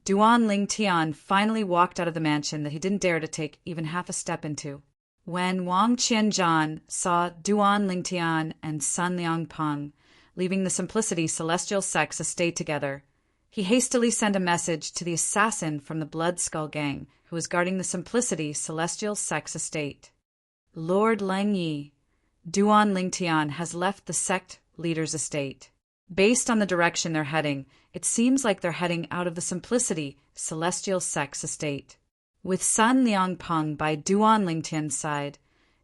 Duan Lingtian finally walked out of the mansion that he didn't dare to take even half a step into. When Wang Qianzhan saw Duan Lingtian and Sun Liangpeng leaving the Simplicity Celestial Sex Estate together, he hastily sent a message to the assassin from the Blood Skull Gang who was guarding the Simplicity Celestial Sex Estate. Lord Lang Yi, Duan Lingtian has left the sect leader's estate. Based on the direction they're heading, it seems like they're heading out of the Simplicity Celestial Sex Estate. With Sun Liangpeng by Duan Lingtian's side,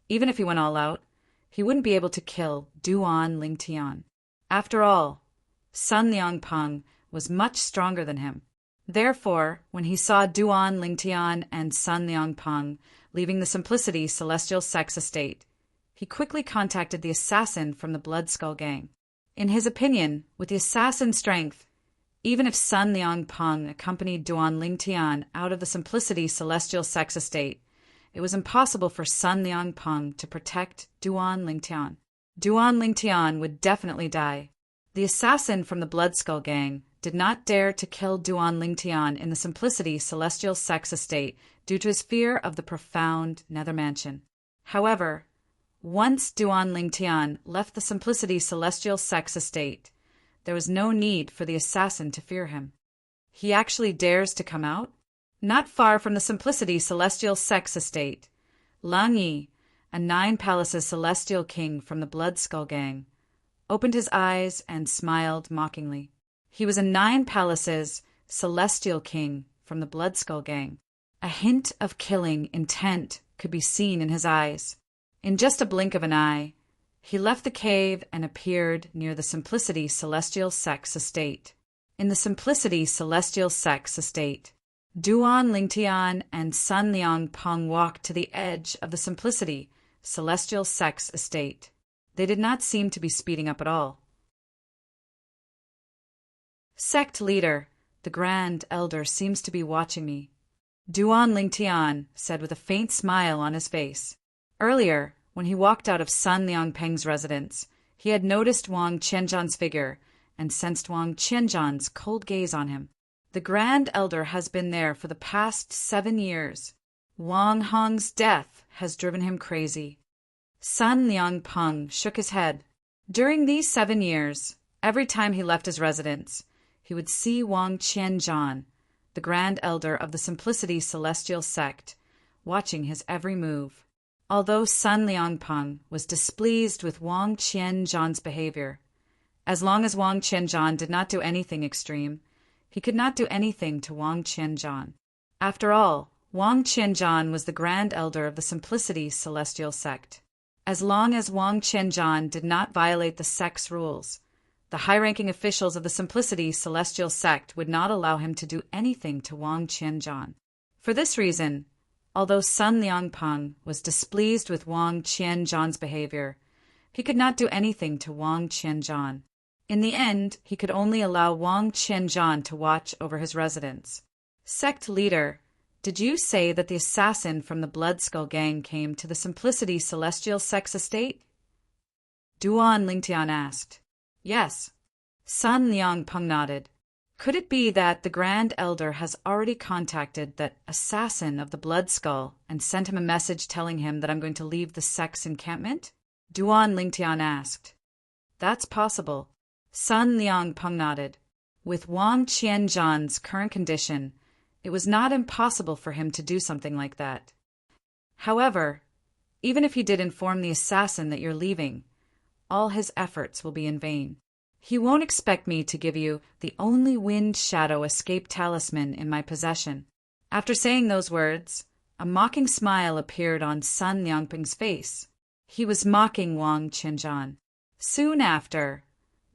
even if he went all out, he wouldn't be able to kill Duan Lingtian. After all, Sun Liangpeng was much stronger than him. Therefore, when he saw Duan Lingtian and Sun Liangpeng leaving the Simplicity Celestial Sex Estate, he quickly contacted the assassin from the Blood Skull Gang. In his opinion, with the assassin's strength, even if Sun Liangpeng accompanied Duan Lingtian out of the Simplicity Celestial Sex Estate, it was impossible for Sun Liangpeng to protect Duan Lingtian. Duan Lingtian would definitely die. The assassin from the Blood Skull Gang did not dare to kill Duan Lingtian in the Simplicity Celestial Sex Estate due to his fear of the profound Nether Mansion. However, once Duan Lingtian left the Simplicity Celestial Sex Estate, there was no need for the assassin to fear him. He actually dares to come out? Not far from the Simplicity Celestial Sex Estate, Lang Yi, a 9 palaces celestial king from the Blood Skull Gang, opened his eyes and smiled mockingly. He was a 9 palaces celestial king from the Blood Skull Gang. A hint of killing intent could be seen in his eyes. In just a blink of an eye, he left the cave and appeared near the Simplicity Celestial Sex Estate. In the Simplicity Celestial Sex Estate, Duan Lingtian and Sun Liang Peng walked to the edge of the Simplicity Celestial Sex Estate. They did not seem to be speeding up at all. Sect leader, the Grand Elder, seems to be watching me, Duan Lingtian said with a faint smile on his face. Earlier, when he walked out of Sun Liangpeng's residence, he had noticed Wang Qianzhan's figure and sensed Wang Qianzhan's cold gaze on him. The Grand Elder has been there for the past 7 years. Wang Hong's death has driven him crazy. Sun Liangpeng shook his head. During these 7 years, every time he left his residence, he would see Wang Qianzhan, the Grand Elder of the Simplicity Celestial Sect, watching his every move. Although Sun Liangpeng was displeased with Wang Qianzhan's behavior, as long as Wang Qianzhan did not do anything extreme, he could not do anything to Wang Qianzhan. After all, Wang Qianzhan was the Grand Elder of the Simplicity Celestial Sect. As long as Wang Qianzhan did not violate the sect's rules, the high-ranking officials of the Simplicity Celestial Sect would not allow him to do anything to Wang Qianzhan. For this reason, although Sun Liangpeng was displeased with Wang Qianzhan's behavior, he could not do anything to Wang Qianzhan. In the end, he could only allow Wang Qianzhan to watch over his residence. Sect leader, did you say that the assassin from the Blood Skull Gang came to the Simplicity Celestial Sex Estate? Duan Lingtian asked. Yes. Sun Liangpeng nodded. Could it be that the Grand Elder has already contacted that assassin of the Blood Skull and sent him a message telling him that I'm going to leave the sect's encampment? Duan Lingtian asked. That's possible. Sun Liangpeng nodded. With Wang Qianzhan's current condition, it was not impossible for him to do something like that. However, even if he did inform the assassin that you're leaving, all his efforts will be in vain. He won't expect me to give you the only Wind Shadow Escape Talisman in my possession. After saying those words, a mocking smile appeared on Sun Liangpeng's face. He was mocking Wang Qianzhan. Soon after,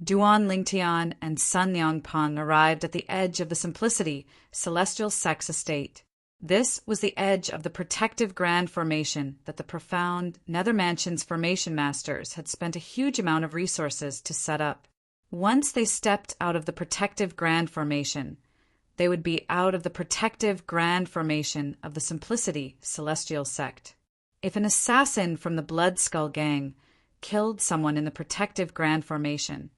Duan Lingtian and Sun Liangpeng arrived at the edge of the Simplicity Celestial Sex Estate. This was the edge of the protective Grand Formation that the profound Nether Mansion's Formation Masters had spent a huge amount of resources to set up. Once they stepped out of the protective Grand Formation, they would be out of the protective Grand Formation of the Simplicity Celestial Sect. If an assassin from the Blood Skull Gang killed someone in the protective Grand Formation,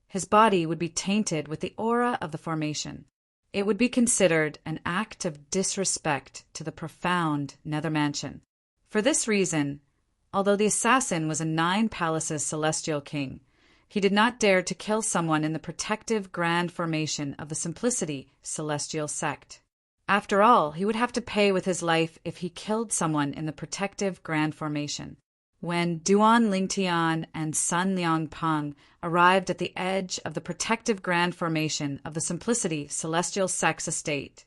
his body would be tainted with the aura of the formation. It would be considered an act of disrespect to the profound Nether Mansion. For this reason, although the assassin was a 9 palaces celestial king, he did not dare to kill someone in the protective Grand Formation of the Simplicity Celestial Sect. After all, he would have to pay with his life if he killed someone in the protective Grand Formation. When Duan Lingtian and Sun Liangpeng arrived at the edge of the protective Grand Formation of the Simplicity Celestial Sex Estate,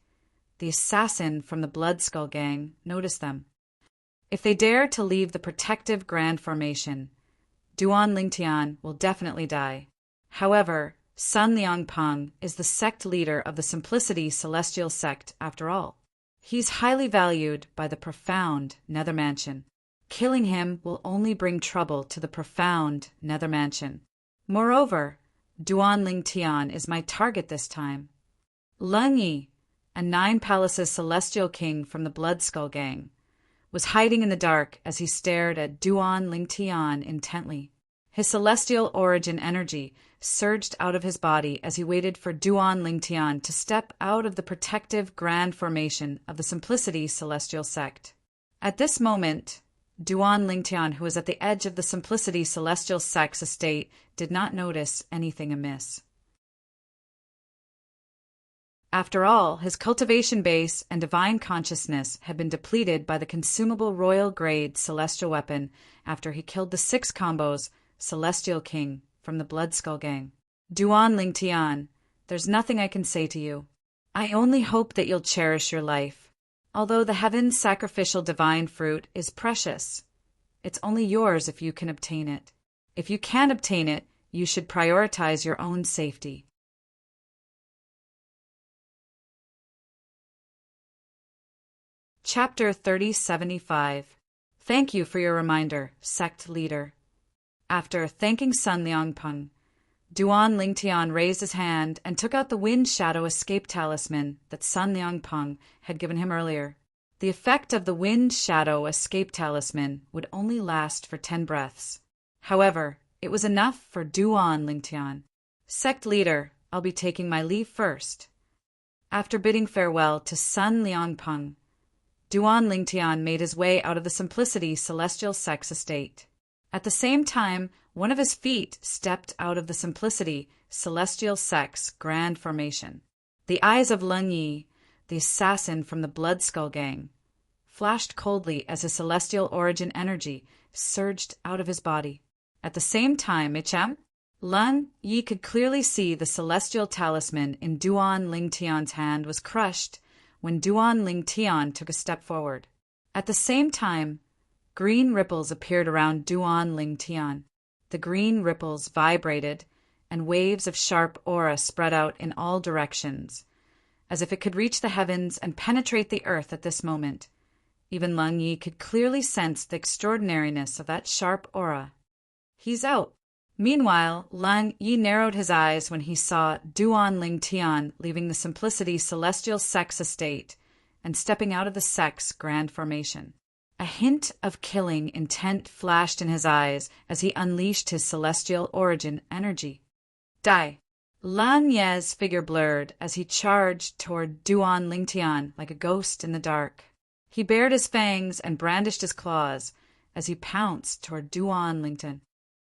the assassin from the Blood Skull Gang noticed them. If they dare to leave the protective Grand Formation, Duan Lingtian will definitely die. However, Sun Liangpeng is the sect leader of the Simplicity Celestial Sect after all. He's highly valued by the profound Nether Mansion. Killing him will only bring trouble to the profound Nether Mansion. Moreover, Duan Lingtian is my target this time. Lang Yi, a 9 palaces celestial king from the Blood Skull Gang, was hiding in the dark as he stared at Duan Lingtian intently. His celestial origin energy surged out of his body as he waited for Duan Lingtian to step out of the protective Grand Formation of the Simplicity Celestial Sect. At this moment, Duan Lingtian, who was at the edge of the Simplicity Celestial Sex Estate, did not notice anything amiss. After all, his cultivation base and divine consciousness had been depleted by the consumable royal-grade celestial weapon after he killed the 6 combos Celestial King from the Blood Skull Gang. Duan Ling Tian, there's nothing I can say to you. I only hope that you'll cherish your life. Although the heaven's sacrificial divine fruit is precious, it's only yours if you can obtain it. If you can't obtain it, you should prioritize your own safety. Chapter 3075. Thank you for your reminder, sect leader. After thanking Sun Liangpeng, Duan Lingtian raised his hand and took out the Wind Shadow Escape Talisman that Sun Liangpeng had given him earlier. The effect of the Wind Shadow Escape Talisman would only last for 10 breaths. However, it was enough for Duan Lingtian. Sect leader, I'll be taking my leave first. After bidding farewell to Sun Liangpeng, Duan Lingtian made his way out of the Simplicity Celestial Sect's estate. At the same time, one of his feet stepped out of the Simplicity Celestial Sect's grand formation. The eyes of Leng Yi, the assassin from the Blood Skull Gang, flashed coldly as his celestial origin energy surged out of his body. At the same time, Leng Yi could clearly see the celestial talisman in Duan Lingtian's hand was crushed when Duan Lingtian took a step forward. At the same time, green ripples appeared around Duan Lingtian. The green ripples vibrated, and waves of sharp aura spread out in all directions, as if it could reach the heavens and penetrate the earth at this moment. Even Leng Yi could clearly sense the extraordinariness of that sharp aura. He's out. Meanwhile, Leng Yi narrowed his eyes when he saw Duan Lingtian leaving the Simplicity Celestial Sect's estate and stepping out of the sect's grand formation. A hint of killing intent flashed in his eyes as he unleashed his celestial origin energy. Die! Leng Ye's figure blurred as he charged toward Duan Lingtian like a ghost in the dark. He bared his fangs and brandished his claws as he pounced toward Duan Lingtian.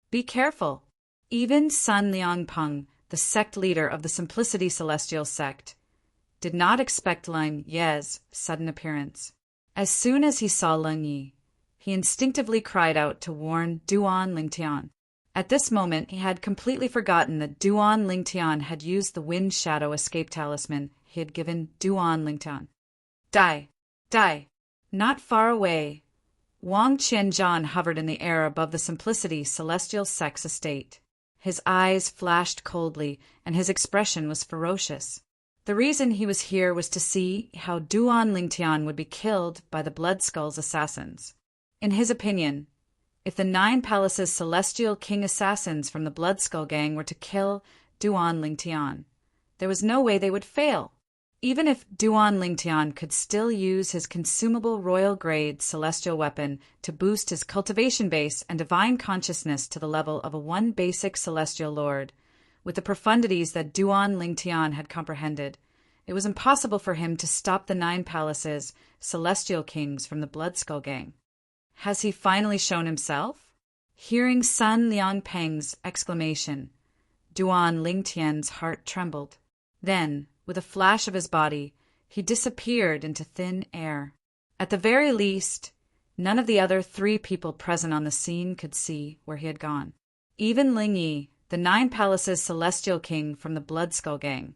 Be careful. Even Sun Liangpeng, the sect leader of the Simplicity Celestial Sect, did not expect Leng Ye's sudden appearance. As soon as he saw Leng Yi, he instinctively cried out to warn Duan Lingtian. At this moment, he had completely forgotten that Duan Lingtian had used the Wind Shadow Escape Talisman he had given Duan Lingtian. Die! Die! Not far away, Wang Qianzhan hovered in the air above the Simplicity Celestial Sect's estate. His eyes flashed coldly, and his expression was ferocious. The reason he was here was to see how Duan Lingtian would be killed by the Blood Skull's assassins. In his opinion, if the 9 Palaces' Celestial King assassins from the Blood Skull Gang were to kill Duan Lingtian, there was no way they would fail. Even if Duan Lingtian could still use his consumable royal-grade celestial weapon to boost his cultivation base and divine consciousness to the level of a 1 basic celestial lord, with the profundities that Duan Lingtian had comprehended, it was impossible for him to stop the 9 Palaces' Celestial Kings from the Blood Skull Gang. Has he finally shown himself? Hearing Sun Liangpeng's exclamation, Duan Lingtian's heart trembled. Then, with a flash of his body, he disappeared into thin air. At the very least, none of the other 3 people present on the scene could see where he had gone. Even Leng Yi, the 9 Palaces' Celestial King from the Blood Skull Gang,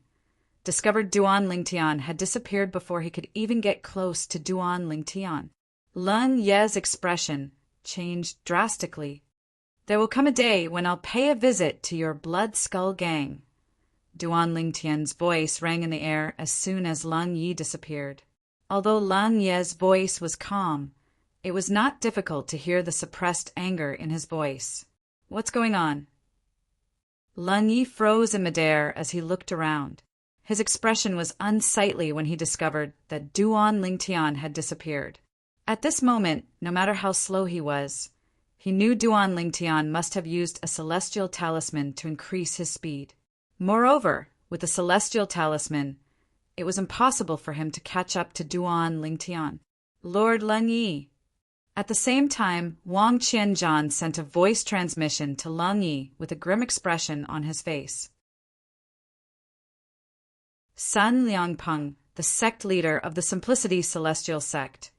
discovered Duan Lingtian had disappeared before he could even get close to Duan Lingtian. Leng Ye's expression changed drastically. There will come a day when I'll pay a visit to your Blood Skull Gang. Duan Lingtian's voice rang in the air as soon as Leng Yi disappeared. Although Leng Ye's voice was calm, it was not difficult to hear the suppressed anger in his voice. What's going on? Leng Yi froze in midair as he looked around. His expression was unsightly when he discovered that Duan Lingtian had disappeared. At this moment, no matter how slow he was, he knew Duan Lingtian must have used a celestial talisman to increase his speed. Moreover, with the celestial talisman, it was impossible for him to catch up to Duan Lingtian. Lord Leng Yi. At the same time, Wang Qianzhan sent a voice transmission to Leng Yi with a grim expression on his face. Sun Liangpeng, the sect leader of the Simplicity Celestial sect,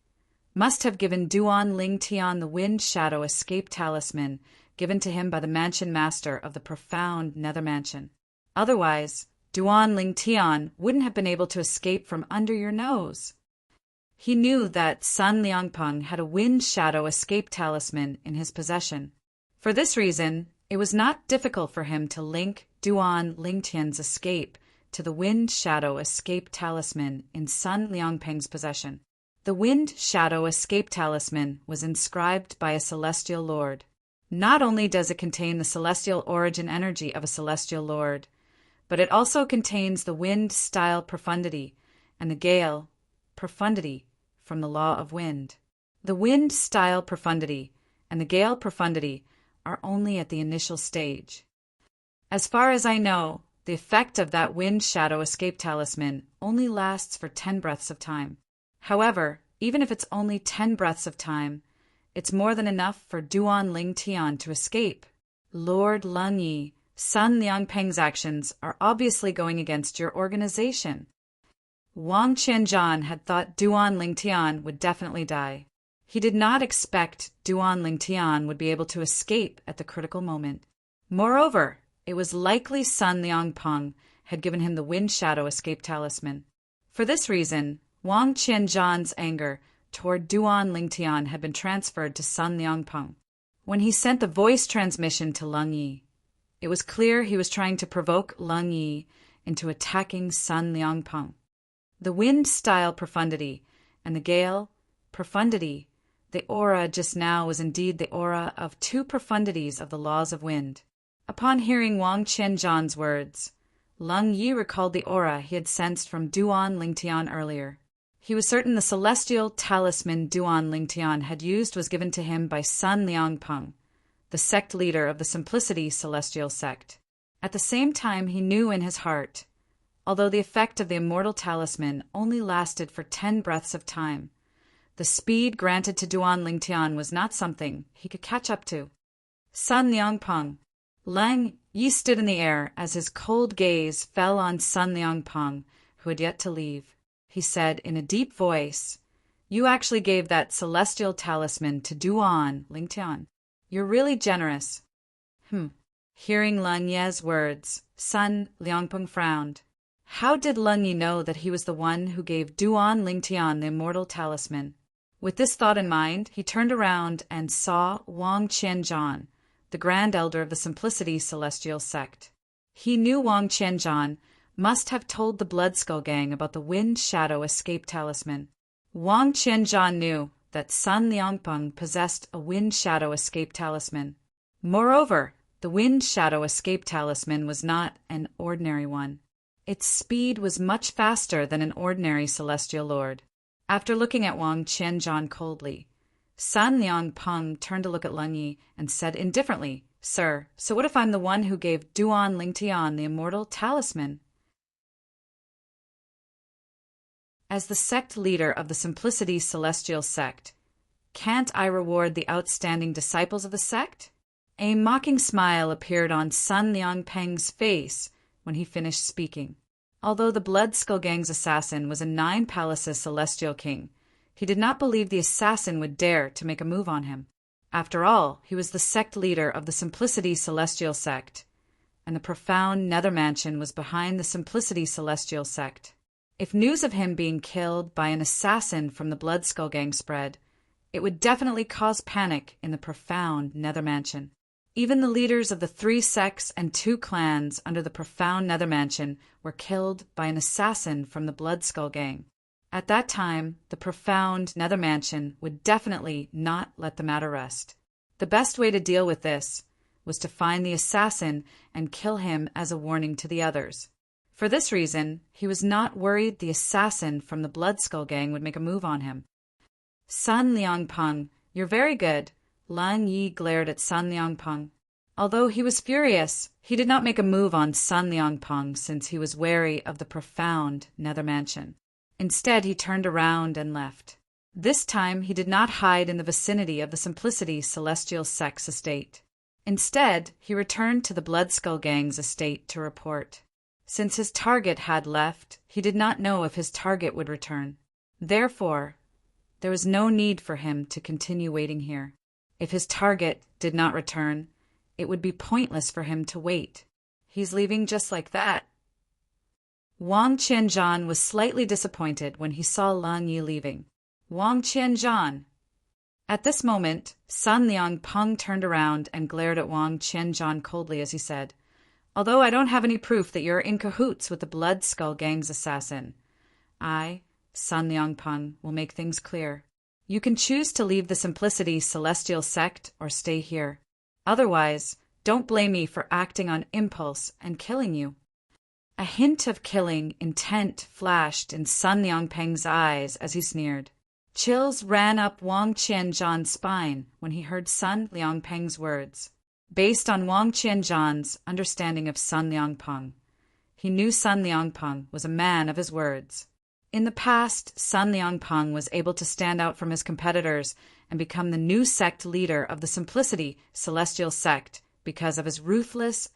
must have given Duan Ling Tian the Wind Shadow Escape Talisman given to him by the Mansion Master of the Profound Nether Mansion. Otherwise, Duan Ling Tian wouldn't have been able to escape from under your nose. He knew that Sun Liangpeng had a Wind Shadow Escape Talisman in his possession. For this reason, it was not difficult for him to link Duan Ling Tian's escape to the Wind Shadow Escape Talisman in Sun Liangpeng's possession. The Wind Shadow Escape Talisman was inscribed by a celestial lord. Not only does it contain the celestial origin energy of a celestial lord, but it also contains the wind style profundity and the gale profundity from the law of wind. The wind style profundity and the gale profundity are only at the initial stage. As far as I know, the effect of that Wind Shadow Escape Talisman only lasts for 10 breaths of time. However, even if it's only 10 breaths of time, it's more than enough for Duan Ling Tian to escape. Lord Lung Yi, Sun Liangpeng's actions are obviously going against your organization. Wang Qianzhan had thought Duan Ling Tian would definitely die. He did not expect Duan Ling Tian would be able to escape at the critical moment. Moreover, it was likely Sun Liangpeng had given him the Wind Shadow Escape Talisman. For this reason, Wang Qianzhan's anger toward Duan Ling Tian had been transferred to Sun Liangpeng. When he sent the voice transmission to Lung Yi, it was clear he was trying to provoke Lung Yi into attacking Sun Liangpeng. The wind style profundity and the gale profundity, the aura just now was indeed the aura of 2 profundities of the laws of wind. Upon hearing Wang Qianzhan's words, Lung Yi recalled the aura he had sensed from Duan Ling Tian earlier. He was certain the celestial talisman Duan Ling Tian had used was given to him by Sun Liangpeng, the sect leader of the Simplicity Celestial sect. At the same time, he knew in his heart, although the effect of the immortal talisman only lasted for 10 breaths of time, the speed granted to Duan Ling Tian was not something he could catch up to. Sun Liangpeng. Lung Yi stood in the air as his cold gaze fell on Sun Liangpeng, who had yet to leave. He said in a deep voice, "You actually gave that celestial talisman to Duan Ling Tian. You're really generous." Hearing Lung Ye's words, Sun Liangpeng frowned. How did Lung Yi know that he was the one who gave Duan Ling Tian the immortal talisman? With this thought in mind, he turned around and saw Wang Qianzhan, the Grand Elder of the Simplicity Celestial sect. He knew Wang Qianzhan must have told the Blood Skull Gang about the Wind Shadow Escape Talisman. Wang Qianzhan knew that Sun Liangpeng possessed a Wind Shadow Escape Talisman. Moreover, the Wind Shadow Escape Talisman was not an ordinary one. Its speed was much faster than an ordinary celestial lord. After looking at Wang Qianzhan coldly, Sun Liangpeng turned to look at Lung Yi and said indifferently, "Sir, so what if I'm the one who gave Duan Ling Tian the immortal talisman?" As the sect leader of the Simplicity Celestial sect, can't I reward the outstanding disciples of the sect? A mocking smile appeared on Sun Liangpeng's face when he finished speaking. Although the Blood Skull Gang's assassin was a 9 palaces celestial king, he did not believe the assassin would dare to make a move on him. After all, he was the sect leader of the Simplicity Celestial sect, and the Profound Nether Mansion was behind the Simplicity Celestial sect. If news of him being killed by an assassin from the Blood Skull Gang spread, it would definitely cause panic in the Profound Nether Mansion. Even the leaders of the 3 sects and 2 clans under the Profound Nether Mansion were killed by an assassin from the Blood Skull Gang. At that time, the Profound Nether Mansion would definitely not let the matter rest. The best way to deal with this was to find the assassin and kill him as a warning to the others. For this reason, he was not worried the assassin from the Blood Skull Gang would make a move on him. Sun Liangpeng, you're very good. Lung Yi glared at Sun Liangpeng. Although he was furious, he did not make a move on Sun Liangpeng since he was wary of the Profound Nether Mansion. Instead, he turned around and left. This time, he did not hide in the vicinity of the Simplicity Celestial Sect's estate. Instead, he returned to the Blood Skull Gang's estate to report. Since his target had left, he did not know if his target would return. Therefore, there was no need for him to continue waiting here. If his target did not return, it would be pointless for him to wait. He's leaving just like that. Wang Qianzhan was slightly disappointed when he saw Lang Yi leaving. Wang Qianzhan! At this moment, Sun Liangpeng turned around and glared at Wang Qianzhan coldly as he said, "Although I don't have any proof that you're in cahoots with the Blood Skull Gang's assassin, I, Sun Liangpeng, will make things clear. You can choose to leave the Simplicity Celestial Sect or stay here. Otherwise, don't blame me for acting on impulse and killing you." A hint of killing intent flashed in Sun Liangpeng's eyes as he sneered. Chills ran up Wang Qianzhan's spine when he heard Sun Liangpeng's words. Based on Wang Qianzhan's understanding of Sun Liangpeng, he knew Sun Liangpeng was a man of his words. In the past, Sun Liangpeng was able to stand out from his competitors and become the new sect leader of the Simplicity Celestial Sect because of his ruthless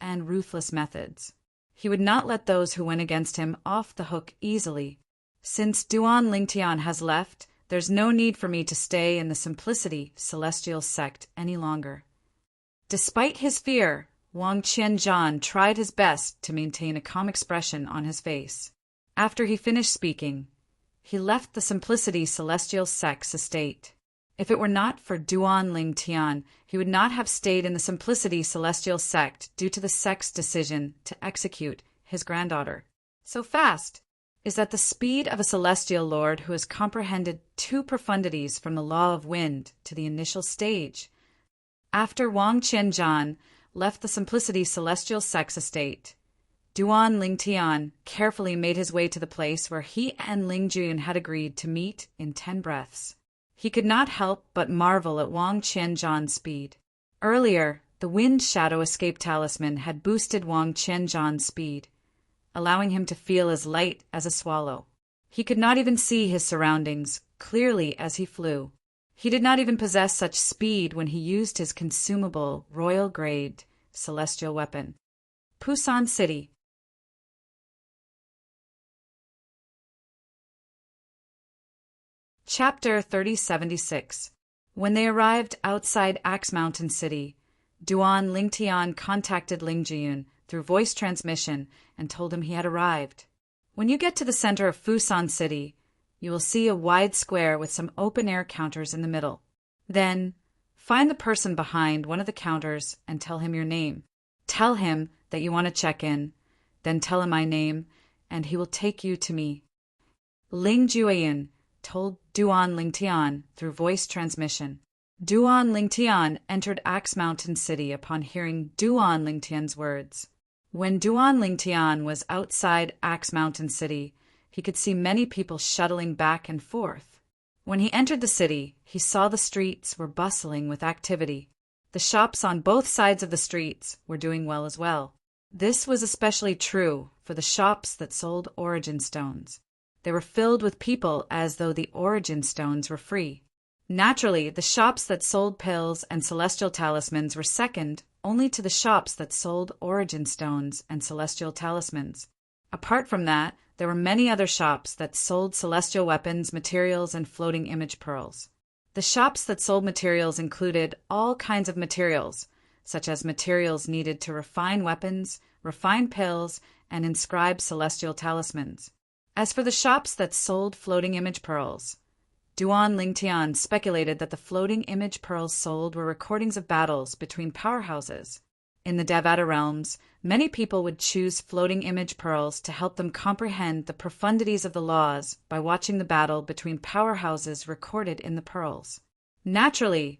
methods. He would not let those who went against him off the hook easily. Since Duan Lingtian has left, there's no need for me to stay in the Simplicity Celestial Sect any longer. Despite his fear, Wang Qianzhan tried his best to maintain a calm expression on his face. After he finished speaking, he left the Simplicity Celestial Sect's estate. If it were not for Duan Lingtian, he would not have stayed in the Simplicity Celestial Sect due to the sect's decision to execute his granddaughter. So fast is that the speed of a celestial lord who has comprehended 2 profundities from the law of wind to the initial stage. After Wang Qianzhan left the Simplicity Celestial Sect's estate, Duan Lingtian carefully made his way to the place where he and Ling Jun had agreed to meet in 10 breaths. He could not help but marvel at Wang Qianzhan's speed. Earlier, the Wind Shadow Escape Talisman had boosted Wang Qianzhan's speed, allowing him to feel as light as a swallow. He could not even see his surroundings clearly as he flew. He did not even possess such speed when he used his consumable, royal-grade celestial weapon. Pusan City. Chapter 3076. When they arrived outside Axe Mountain City, Duan Lingtian contacted Ling Jiyun through voice transmission and told him he had arrived. When you get to the center of Fusan City, you will see a wide square with some open-air counters in the middle. Then, find the person behind one of the counters and tell him your name. Tell him that you want to check in, then tell him my name, and he will take you to me. Ling Jueyun told Duan Lingtian through voice transmission. Duan Lingtian entered Axe Mountain City upon hearing Duan Lingtian's words. When Duan Lingtian was outside Axe Mountain City, he could see many people shuttling back and forth. When he entered the city, he saw the streets were bustling with activity. The shops on both sides of the streets were doing well as well. This was especially true for the shops that sold origin stones. They were filled with people as though the origin stones were free. Naturally, the shops that sold pills and celestial talismans were second only to the shops that sold origin stones and celestial talismans. Apart from that, there were many other shops that sold celestial weapons, materials, and floating image pearls. The shops that sold materials included all kinds of materials, such as materials needed to refine weapons, refine pills, and inscribe celestial talismans. As for the shops that sold floating image pearls, Duan Lingtian speculated that the floating image pearls sold were recordings of battles between powerhouses. In the Devata realms, many people would choose floating image pearls to help them comprehend the profundities of the laws by watching the battle between powerhouses recorded in the pearls. Naturally,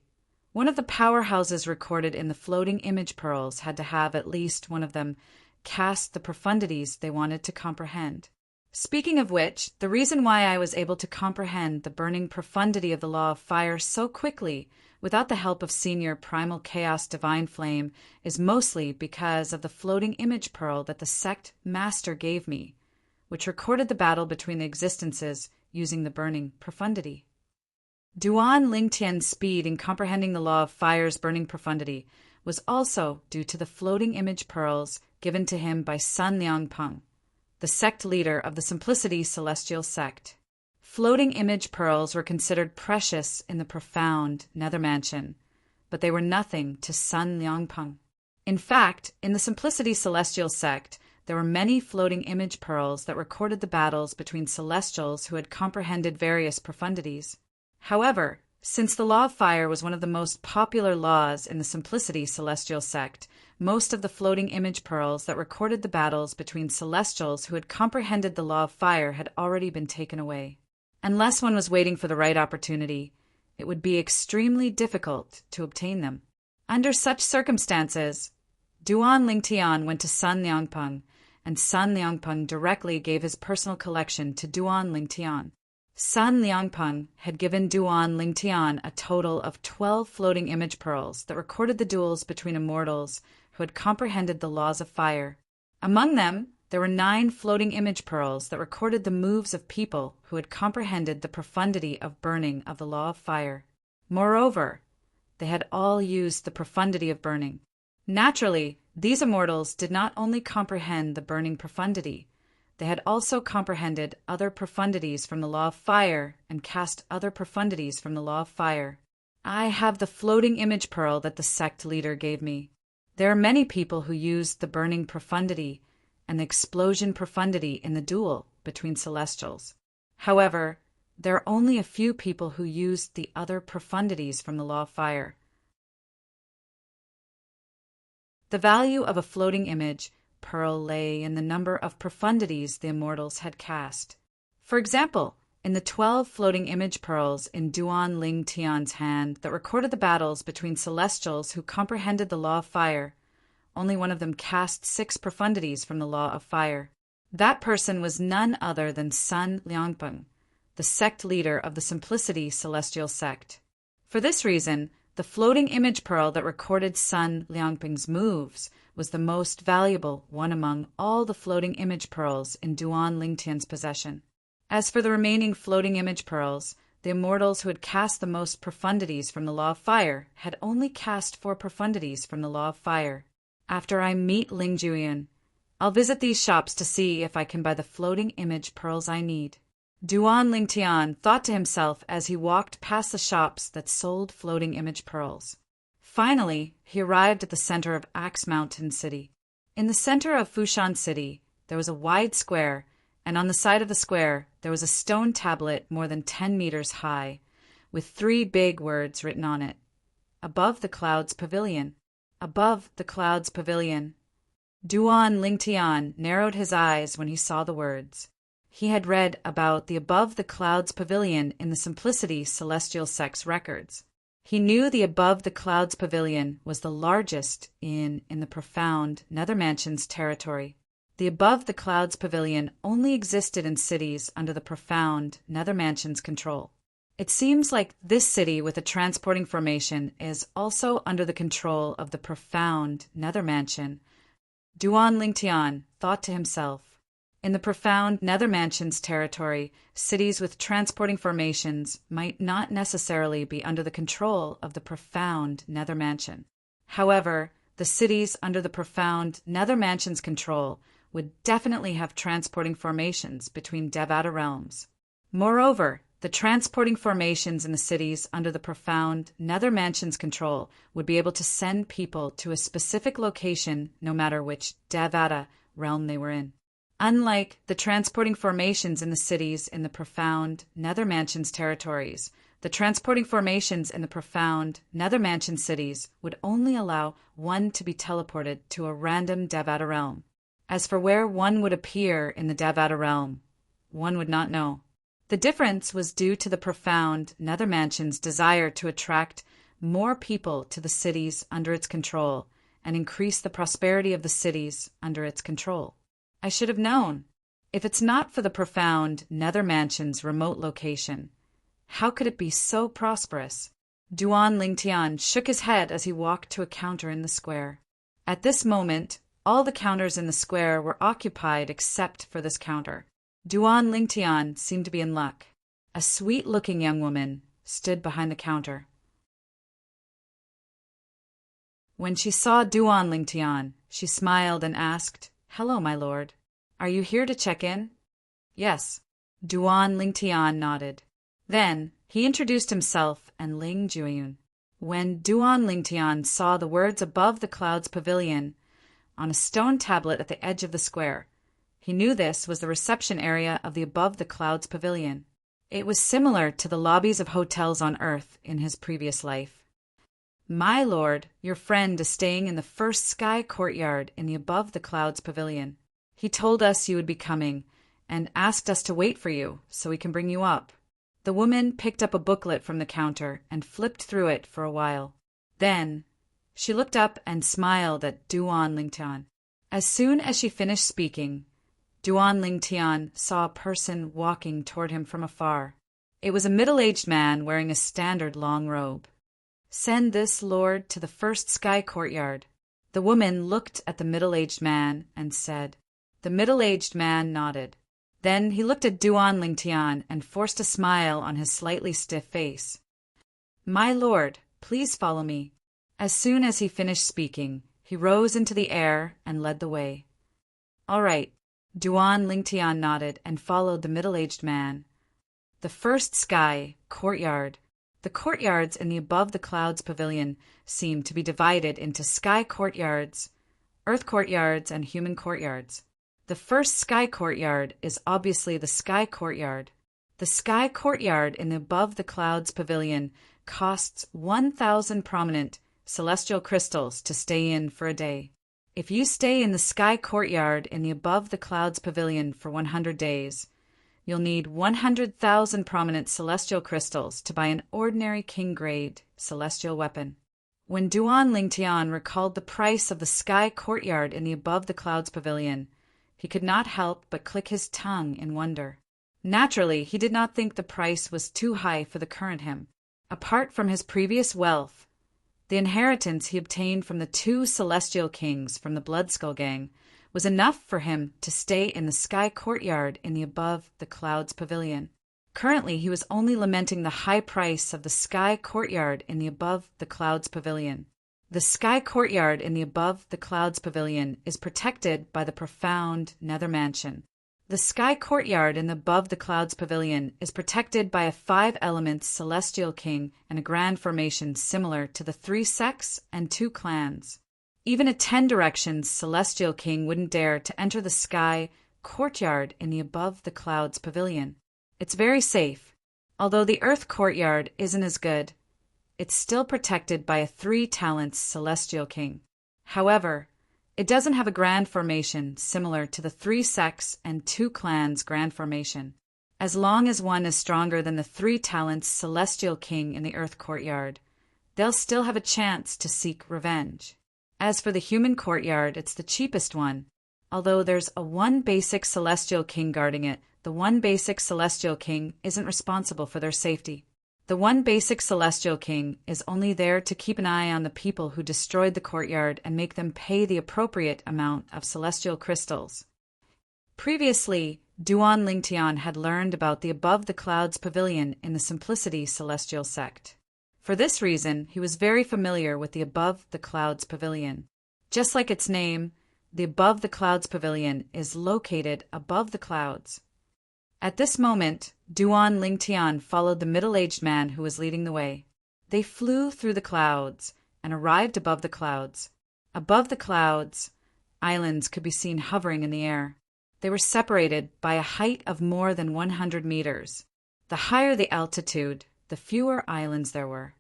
one of the powerhouses recorded in the floating image pearls had to have at least one of them cast the profundities they wanted to comprehend. Speaking of which, the reason why I was able to comprehend the burning profundity of the law of fire so quickly without the help of Senior Primal Chaos Divine Flame is mostly because of the floating image pearl that the sect master gave me, which recorded the battle between the existences using the burning profundity. Duan Lingtian's speed in comprehending the law of fire's burning profundity was also due to the floating image pearls given to him by Sun Liangpeng. the sect leader of the Simplicity Celestial sect. Floating image pearls were considered precious in the profound Nether Mansion, but they were nothing to Sun Liangpeng. In fact, in the Simplicity Celestial sect, there were many floating image pearls that recorded the battles between celestials who had comprehended various profundities. However, since the law of fire was one of the most popular laws in the Simplicity Celestial sect, most of the floating image pearls that recorded the battles between celestials who had comprehended the law of fire had already been taken away. Unless one was waiting for the right opportunity, it would be extremely difficult to obtain them. Under such circumstances, Duan Lingtian went to Sun Liangpeng, and Sun Liangpeng directly gave his personal collection to Duan Lingtian. Sun Liangpeng had given Duan Lingtian a total of 12 floating image pearls that recorded the duels between immortals who had comprehended the laws of fire. Among them, there were 9 floating image pearls that recorded the moves of people who had comprehended the profundity of burning of the law of fire. Moreover, they had all used the profundity of burning. Naturally, these immortals did not only comprehend the burning profundity, they had also comprehended other profundities from the law of fire and cast other profundities from the law of fire. I have the floating image pearl that the sect leader gave me. There are many people who used the burning profundity and the explosion profundity in the duel between celestials. However, there are only a few people who used the other profundities from the law of fire. The value of a floating image pearl lay in the number of profundities the immortals had cast. For example, in the 12 floating image pearls in Duan Ling Tian's hand that recorded the battles between celestials who comprehended the law of fire, only one of them cast 6 profundities from the law of fire. That person was none other than Sun Liangpeng, the sect leader of the Simplicity Celestial sect. For this reason, the floating image pearl that recorded Sun Liangpeng's moves was the most valuable one among all the floating image pearls in Duan Lingtian's possession. As for the remaining floating image pearls, the immortals who had cast the most profundities from the law of fire had only cast 4 profundities from the law of fire. After I meet Ling Juyan, I'll visit these shops to see if I can buy the floating image pearls I need. Duan Lingtian thought to himself as he walked past the shops that sold floating image pearls. Finally, he arrived at the center of Axe Mountain City. In the center of Fushan City, there was a wide square, and on the side of the square, there was a stone tablet more than 10 meters high, with 3 big words written on it. Above the Clouds Pavilion. Above the Clouds Pavilion. Duan Lingtian narrowed his eyes when he saw the words. He had read about the Above the Clouds Pavilion in the Simplicity Celestial sect's records. He knew the Above the Clouds Pavilion was the largest in the profound Nether Mansion's territory. The Above the Clouds Pavilion only existed in cities under the profound Nether Mansion's control. It seems like this city with a transporting formation is also under the control of the profound Nether Mansion. Duan Lingtian thought to himself. In the profound Nether Mansion's territory, cities with transporting formations might not necessarily be under the control of the profound Nether Mansion. However, the cities under the profound Nether Mansion's control would definitely have transporting formations between Devata realms. Moreover, the transporting formations in the cities under the profound Nether Mansion's control would be able to send people to a specific location no matter which Devata realm they were in. Unlike the transporting formations in the cities in the profound Nether Mansion's territories, the transporting formations in the profound Nether Mansion cities would only allow one to be teleported to a random Devata realm. As for where one would appear in the Devata realm, one would not know. The difference was due to the profound Nether Mansion's desire to attract more people to the cities under its control and increase the prosperity of the cities under its control. I should have known. If it's not for the profound Nether Mansion's remote location, how could it be so prosperous? Duan Lingtian shook his head as he walked to a counter in the square. At this moment, all the counters in the square were occupied except for this counter. Duan Lingtian seemed to be in luck. A sweet-looking young woman stood behind the counter. When she saw Duan Lingtian, she smiled and asked, "Hello, my lord. Are you here to check in? Yes. Duan Lingtian nodded. Then he introduced himself and Ling Jueyun. When Duan Lingtian saw the words above the clouds pavilion on a stone tablet at the edge of the square, he knew this was the reception area of the above the clouds pavilion. It was similar to the lobbies of hotels on Earth in his previous life. My lord, your friend is staying in the first sky courtyard in the above the clouds pavilion. He told us you would be coming and asked us to wait for you so we can bring you up. The woman picked up a booklet from the counter and flipped through it for a while. Then she looked up and smiled at Duan Lingtian. As soon as she finished speaking, Duan Lingtian saw a person walking toward him from afar. It was a middle-aged man wearing a standard long robe. Send this lord to the first sky courtyard. The woman looked at the middle-aged man and said. The middle-aged man nodded. Then he looked at Duan Lingtian and forced a smile on his slightly stiff face. My lord, please follow me. As soon as he finished speaking, he rose into the air and led the way. All right. Duan Lingtian nodded and followed the middle-aged man. The first sky courtyard. The courtyards in the above the clouds pavilion seemed to be divided into sky courtyards, earth courtyards, and human courtyards. The first sky courtyard is obviously the sky courtyard. The sky courtyard in the above the clouds pavilion costs 1,000 prominent celestial crystals to stay in for a day. If you stay in the sky courtyard in the above the clouds pavilion for 100 days, you'll need 100,000 prominent celestial crystals to buy an ordinary king-grade celestial weapon. When Duan Lingtian recalled the price of the sky courtyard in the above the clouds pavilion, he could not help but click his tongue in wonder. Naturally, he did not think the price was too high for the current him. Apart from his previous wealth, the inheritance he obtained from the 2 celestial kings from the Bloodskull gang was enough for him to stay in the sky courtyard in the above the clouds pavilion. Currently, he was only lamenting the high price of the sky courtyard in the above the clouds pavilion. The sky courtyard in the above the clouds pavilion is protected by the profound nether mansion. The sky courtyard in the above the clouds pavilion is protected by a 5-element celestial king and a grand formation similar to the 3 sects and 2 clans. Even a 10 directions celestial king wouldn't dare to enter the sky courtyard in the above the clouds pavilion. It's very safe. Although the earth courtyard isn't as good, it's still protected by a 3 talents celestial king. However, it doesn't have a grand formation similar to the 3 sects and 2 clans grand formation. As long as one is stronger than the 3 talents celestial king in the earth courtyard, they'll still have a chance to seek revenge. As for the human courtyard, it's the cheapest one. Although there's a 1 basic celestial king guarding it, the 1 basic celestial king isn't responsible for their safety. The 1 basic celestial king is only there to keep an eye on the people who destroyed the courtyard and make them pay the appropriate amount of celestial crystals. Previously, Duan Lingtian had learned about the above the clouds pavilion in the Simplicity celestial sect. For this reason, he was very familiar with the above the clouds pavilion. Just like its name, the above the clouds pavilion is located above the clouds. At this moment, Duan Lingtian followed the middle-aged man who was leading the way. They flew through the clouds and arrived above the clouds. Above the clouds, islands could be seen hovering in the air. They were separated by a height of more than 100 meters. The higher the altitude, the fewer islands there were.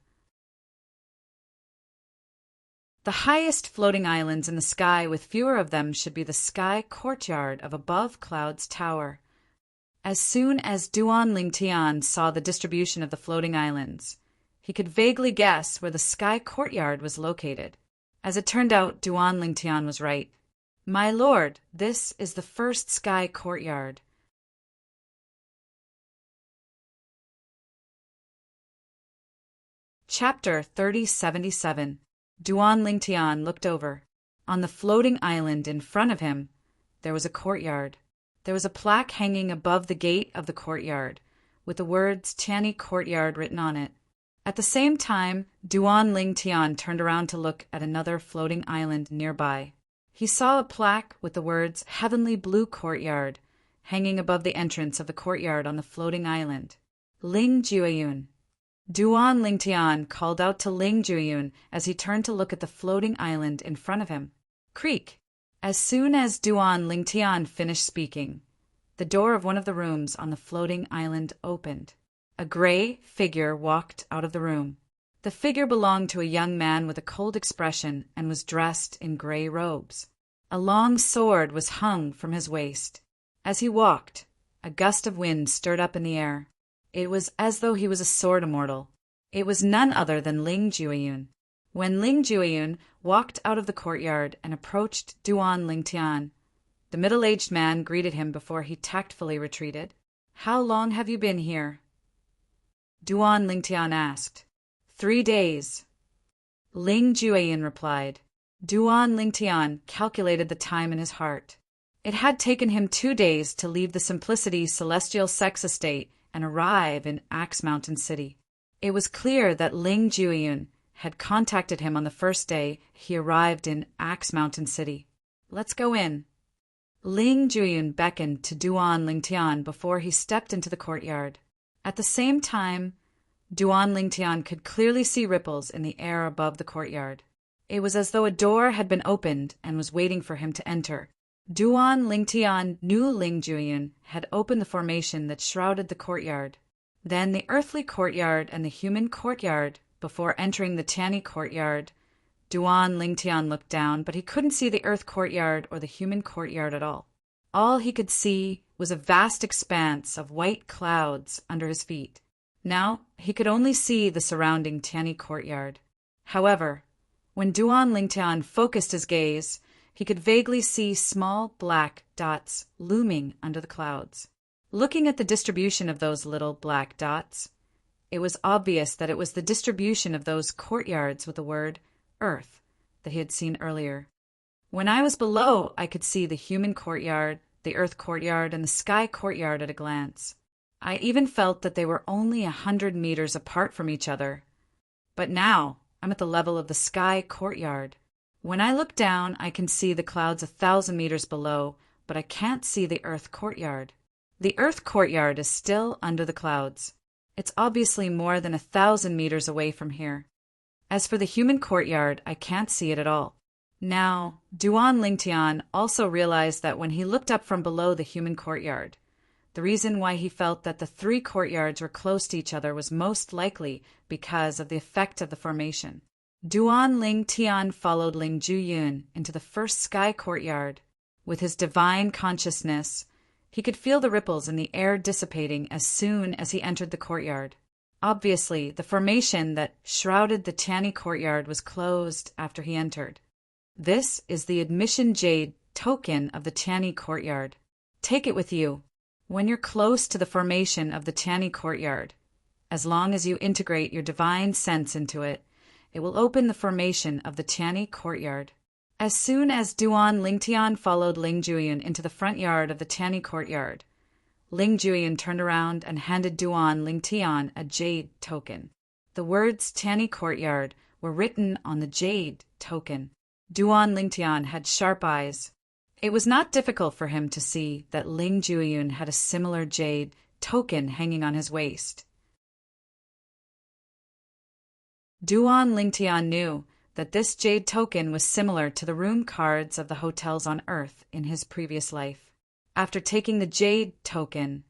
The highest floating islands in the sky with fewer of them should be the sky courtyard of above clouds tower. As soon as Duan Lingtian saw the distribution of the floating islands, he could vaguely guess where the sky courtyard was located. As it turned out, Duan Lingtian was right. My lord, this is the first sky courtyard. Chapter 3077. Duan Lingtian looked over. On the floating island in front of him, there was a courtyard. There was a plaque hanging above the gate of the courtyard, with the words Tiani Courtyard written on it. At the same time, Duan Lingtian turned around to look at another floating island nearby. He saw a plaque with the words Heavenly Blue Courtyard hanging above the entrance of the courtyard on the floating island. Ling Jueyun. Duan Lingtian called out to Ling Jueyun as he turned to look at the floating island in front of him. Creak. As soon as Duan Lingtian finished speaking, the door of one of the rooms on the floating island opened. A gray figure walked out of the room. The figure belonged to a young man with a cold expression and was dressed in gray robes. A long sword was hung from his waist. As he walked, a gust of wind stirred up in the air. It was as though he was a sword immortal. It was none other than Ling Jueyun. When Ling Jueyun walked out of the courtyard and approached Duan Lingtian, the middle-aged man greeted him before he tactfully retreated. "How long have you been here?" Duan Lingtian asked. 3 days. Ling Jueyun replied. Duan Lingtian calculated the time in his heart. It had taken him 2 days to leave the Simplicity Celestial Sex Estate and arrive in Axe Mountain City. It was clear that Ling Jueyun had contacted him on the first day he arrived in Axe Mountain City. "Let's go in." Ling Jueyun beckoned to Duan Lingtian before he stepped into the courtyard. At the same time, Duan Lingtian could clearly see ripples in the air above the courtyard. It was as though a door had been opened and was waiting for him to enter. Duan Lingtian knew Ling Jueyun had opened the formation that shrouded the courtyard, then the earthly courtyard and the human courtyard. Before entering the Tiani courtyard, Duan Lingtian looked down, but he couldn't see the earth courtyard or the human courtyard at all. All he could see was a vast expanse of white clouds under his feet. Now he could only see the surrounding Tiani courtyard. However, when Duan Lingtian focused his gaze, he could vaguely see small black dots looming under the clouds. Looking at the distribution of those little black dots, it was obvious that it was the distribution of those courtyards with the word Earth that he had seen earlier. When I was below, I could see the human courtyard, the earth courtyard, and the sky courtyard at a glance. I even felt that they were only 100 meters apart from each other. But now I'm at the level of the sky courtyard. When I look down, I can see the clouds 1,000 meters below, but I can't see the earth courtyard. The earth courtyard is still under the clouds. It's obviously more than 1,000 meters away from here. As for the human courtyard, I can't see it at all. Now, Duan Lingtian also realized that when he looked up from below the human courtyard, the reason why he felt that the 3 courtyards were close to each other was most likely because of the effect of the formation. Duan Lingtian followed Ling Jueyun into the first sky courtyard. With his divine consciousness, he could feel the ripples in the air dissipating as soon as he entered the courtyard. Obviously, the formation that shrouded the Tiani courtyard was closed after he entered. This is the admission jade token of the Tiani courtyard. Take it with you. When you're close to the formation of the Tiani courtyard, as long as you integrate your divine sense into it, it will open the formation of the Tiani courtyard. As soon as Duan Lingtian followed Ling Jueyun into the front yard of the Tiani courtyard, Ling Jueyun turned around and handed Duan Lingtian a jade token. The words Tiani courtyard were written on the jade token. Duan Lingtian had sharp eyes. It was not difficult for him to see that Ling Jueyun had a similar jade token hanging on his waist. Duan Lingtian knew that this jade token was similar to the room cards of the hotels on Earth in his previous life. After taking the jade token,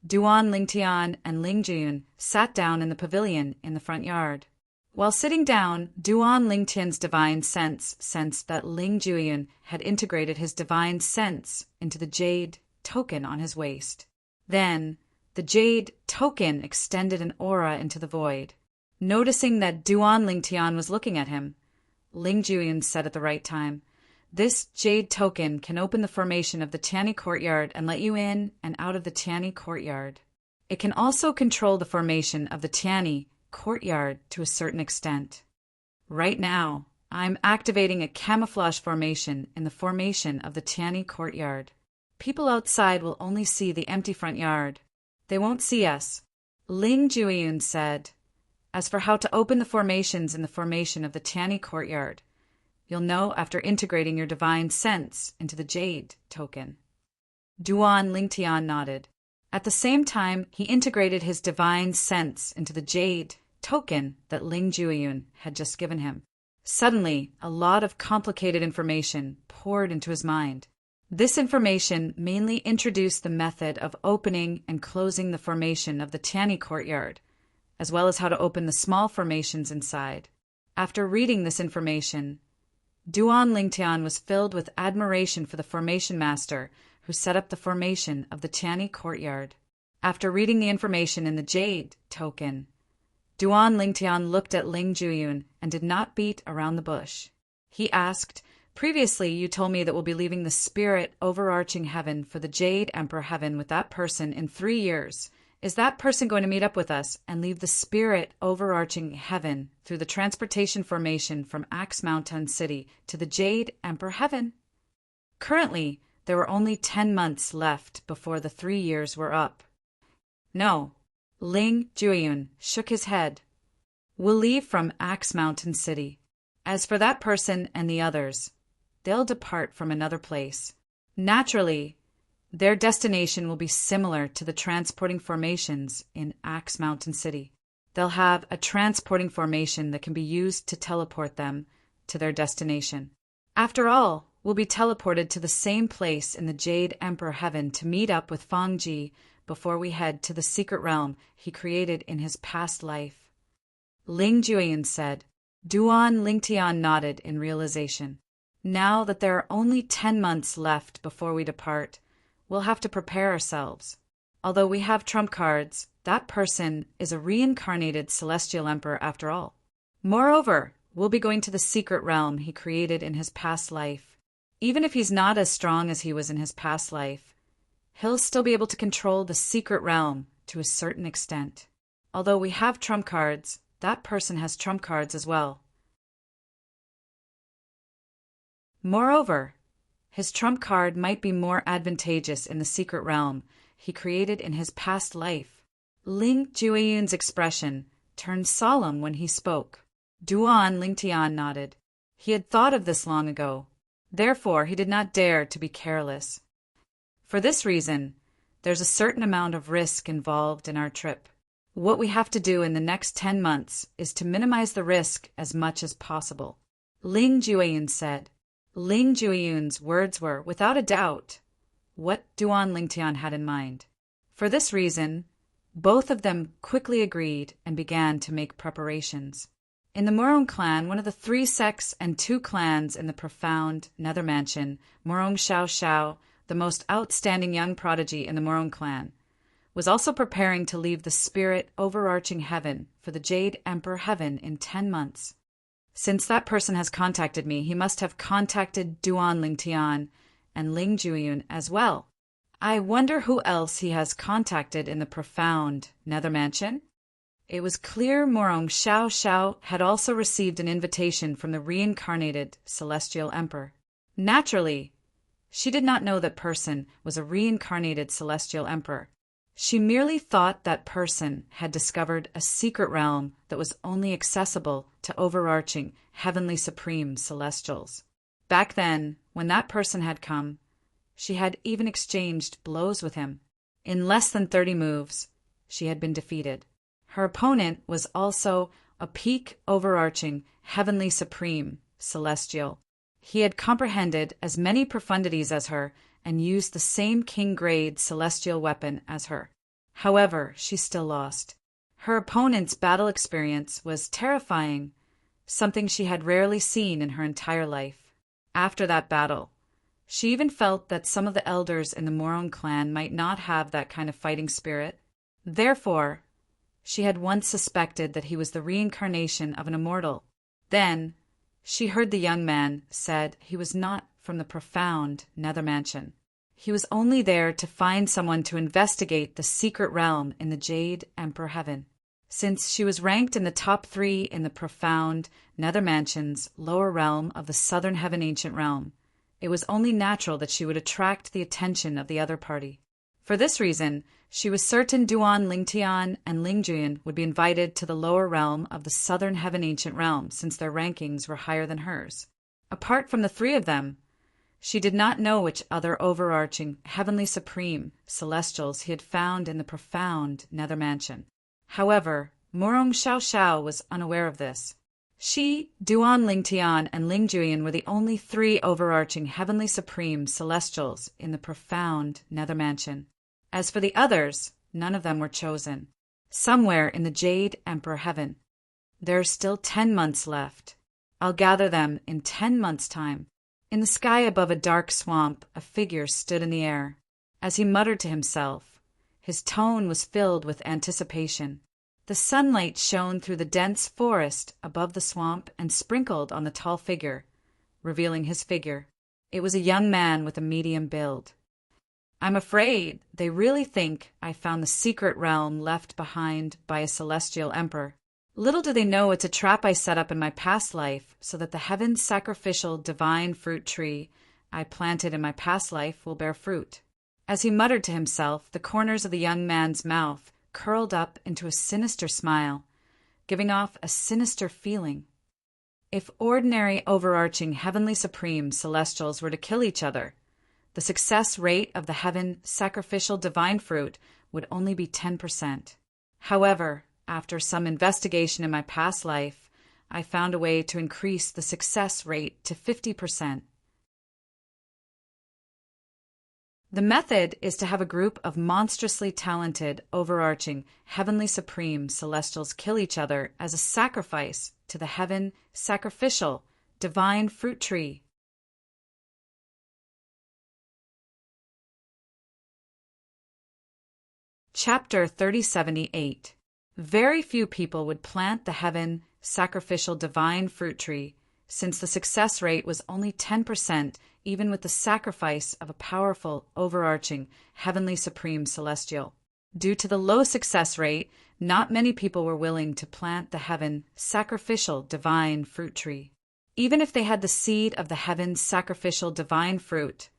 Duan Lingtian and Ling Jueyun sat down in the pavilion in the front yard. While sitting down, Duan Lingtian's divine sense sensed that Ling Jueyun had integrated his divine sense into the jade token on his waist. Then, the jade token extended an aura into the void. Noticing that Duan Lingtian was looking at him, Ling Jueyun said at the right time, "This jade token can open the formation of the Tiani courtyard and let you in and out of the Tiani courtyard. It can also control the formation of the Tiani courtyard to a certain extent. Right now, I'm activating a camouflage formation in the formation of the Tiani courtyard. People outside will only see the empty front yard. They won't see us." Ling Jueyun said, "As for how to open the formations in the formation of the Tiani courtyard, You'll know after integrating your divine sense into the jade token. Duan Lingtian nodded. At the same time, he integrated his divine sense into the jade token that Ling Jueyun had just given him. Suddenly, a lot of complicated information poured into his mind. This information mainly introduced the method of opening and closing the formation of the Tiani courtyard, as well as how to open the small formations inside. After reading this information, Duan Lingtian was filled with admiration for the formation master who set up the formation of the Tiani courtyard. After reading the information in the jade token, Duan Lingtian looked at Ling Jueyun and did not beat around the bush. He asked, "Previously you told me that we'll be leaving the spirit overarching heaven for the Jade Emperor Heaven with that person in 3 years. Is that person going to meet up with us and leave the spirit overarching heaven through the transportation formation from Axe Mountain City to the Jade Emperor Heaven?" Currently, there were only 10 months left before the 3 years were up. "No." Ling Jueyun shook his head. "We'll leave from Axe Mountain City. As for that person and the others, they'll depart from another place. Naturally, their destination will be similar to the transporting formations in Axe Mountain City. They'll have a transporting formation that can be used to teleport them to their destination. After all, we'll be teleported to the same place in the Jade Emperor Heaven to meet up with Fang Ji before we head to the secret realm he created in his past life." Ling Jueyun said. Duan Lingtian nodded in realization. "Now that there are only 10 months left before we depart, we'll have to prepare ourselves. Although we have trump cards, that person is a reincarnated celestial emperor after all. Moreover, we'll be going to the secret realm he created in his past life. Even if he's not as strong as he was in his past life, he'll still be able to control the secret realm to a certain extent. Although we have trump cards, that person has trump cards as well. Moreover, his trump card might be more advantageous in the secret realm he created in his past life." Ling Jueyun's expression turned solemn when he spoke. Duan Lingtian nodded. He had thought of this long ago. Therefore, he did not dare to be careless. "For this reason, there's a certain amount of risk involved in our trip. What we have to do in the next 10 months is to minimize the risk as much as possible," Ling Jueyun said. Ling Jueyun's words were, without a doubt, what Duan Lingtian had in mind. For this reason, both of them quickly agreed and began to make preparations. In the Morong clan, one of the 3 sects and 2 clans in the profound Nether Mansion, Morong Xiao Xiao, the most outstanding young prodigy in the Morong clan, was also preparing to leave the spirit overarching heaven for the Jade Emperor Heaven in 10 months. Since that person has contacted me, he must have contacted Duan Lingtian and Ling Jueyun as well. I wonder who else he has contacted in the profound Nether Mansion? It was clear Morong Xiao Xiao had also received an invitation from the reincarnated Celestial Emperor. Naturally, she did not know that person was a reincarnated Celestial Emperor. She merely thought that person had discovered a secret realm that was only accessible to overarching heavenly supreme celestials. Back then, when that person had come, she had even exchanged blows with him. In less than 30 moves, she had been defeated. Her opponent was also a peak overarching heavenly supreme celestial. He had comprehended as many profundities as her and used the same king-grade celestial weapon as her. However, she still lost. Her opponent's battle experience was terrifying, something she had rarely seen in her entire life. After that battle, she even felt that some of the elders in the Morong clan might not have that kind of fighting spirit. Therefore, she had once suspected that he was the reincarnation of an immortal. Then, she heard the young man said he was not from the profound Nether Mansion. He was only there to find someone to investigate the secret realm in the Jade Emperor Heaven. Since she was ranked in the top 3 in the profound Nether Mansion's lower realm of the Southern Heaven Ancient Realm, it was only natural that she would attract the attention of the other party. For this reason, she was certain Duan Lingtian and Ling Jueyun would be invited to the lower realm of the Southern Heaven Ancient Realm since their rankings were higher than hers. Apart from the three of them, she did not know which other overarching, heavenly supreme celestials he had found in the profound nether mansion. However, Murong Xiao was unaware of this. She, Duan Lingtian, and Ling Juyan were the only three overarching heavenly supreme celestials in the profound nether mansion. As for the others, none of them were chosen. Somewhere in the Jade Emperor Heaven. There are still 10 months left. I'll gather them in 10 months' time. In the sky above a dark swamp, a figure stood in the air. As he muttered to himself, his tone was filled with anticipation. The sunlight shone through the dense forest above the swamp and sprinkled on the tall figure, revealing his figure. It was a young man with a medium build. I'm afraid they really think I found the secret realm left behind by a celestial emperor. Little do they know it's a trap I set up in my past life so that the heaven's sacrificial divine fruit tree I planted in my past life will bear fruit. As he muttered to himself, the corners of the young man's mouth curled up into a sinister smile, giving off a sinister feeling. If ordinary overarching heavenly supreme celestials were to kill each other, the success rate of the heaven sacrificial divine fruit would only be 10%. However, after some investigation in my past life, I found a way to increase the success rate to 50%. The method is to have a group of monstrously talented, overarching, heavenly supreme celestials kill each other as a sacrifice to the heaven sacrificial divine fruit tree. Chapter 3078. Very few people would plant the heaven sacrificial divine fruit tree, since the success rate was only 10%, even with the sacrifice of a powerful, overarching, heavenly supreme celestial. Due to the low success rate, not many people were willing to plant the heaven sacrificial divine fruit tree. Even if they had the seed of the heaven sacrificial divine fruit,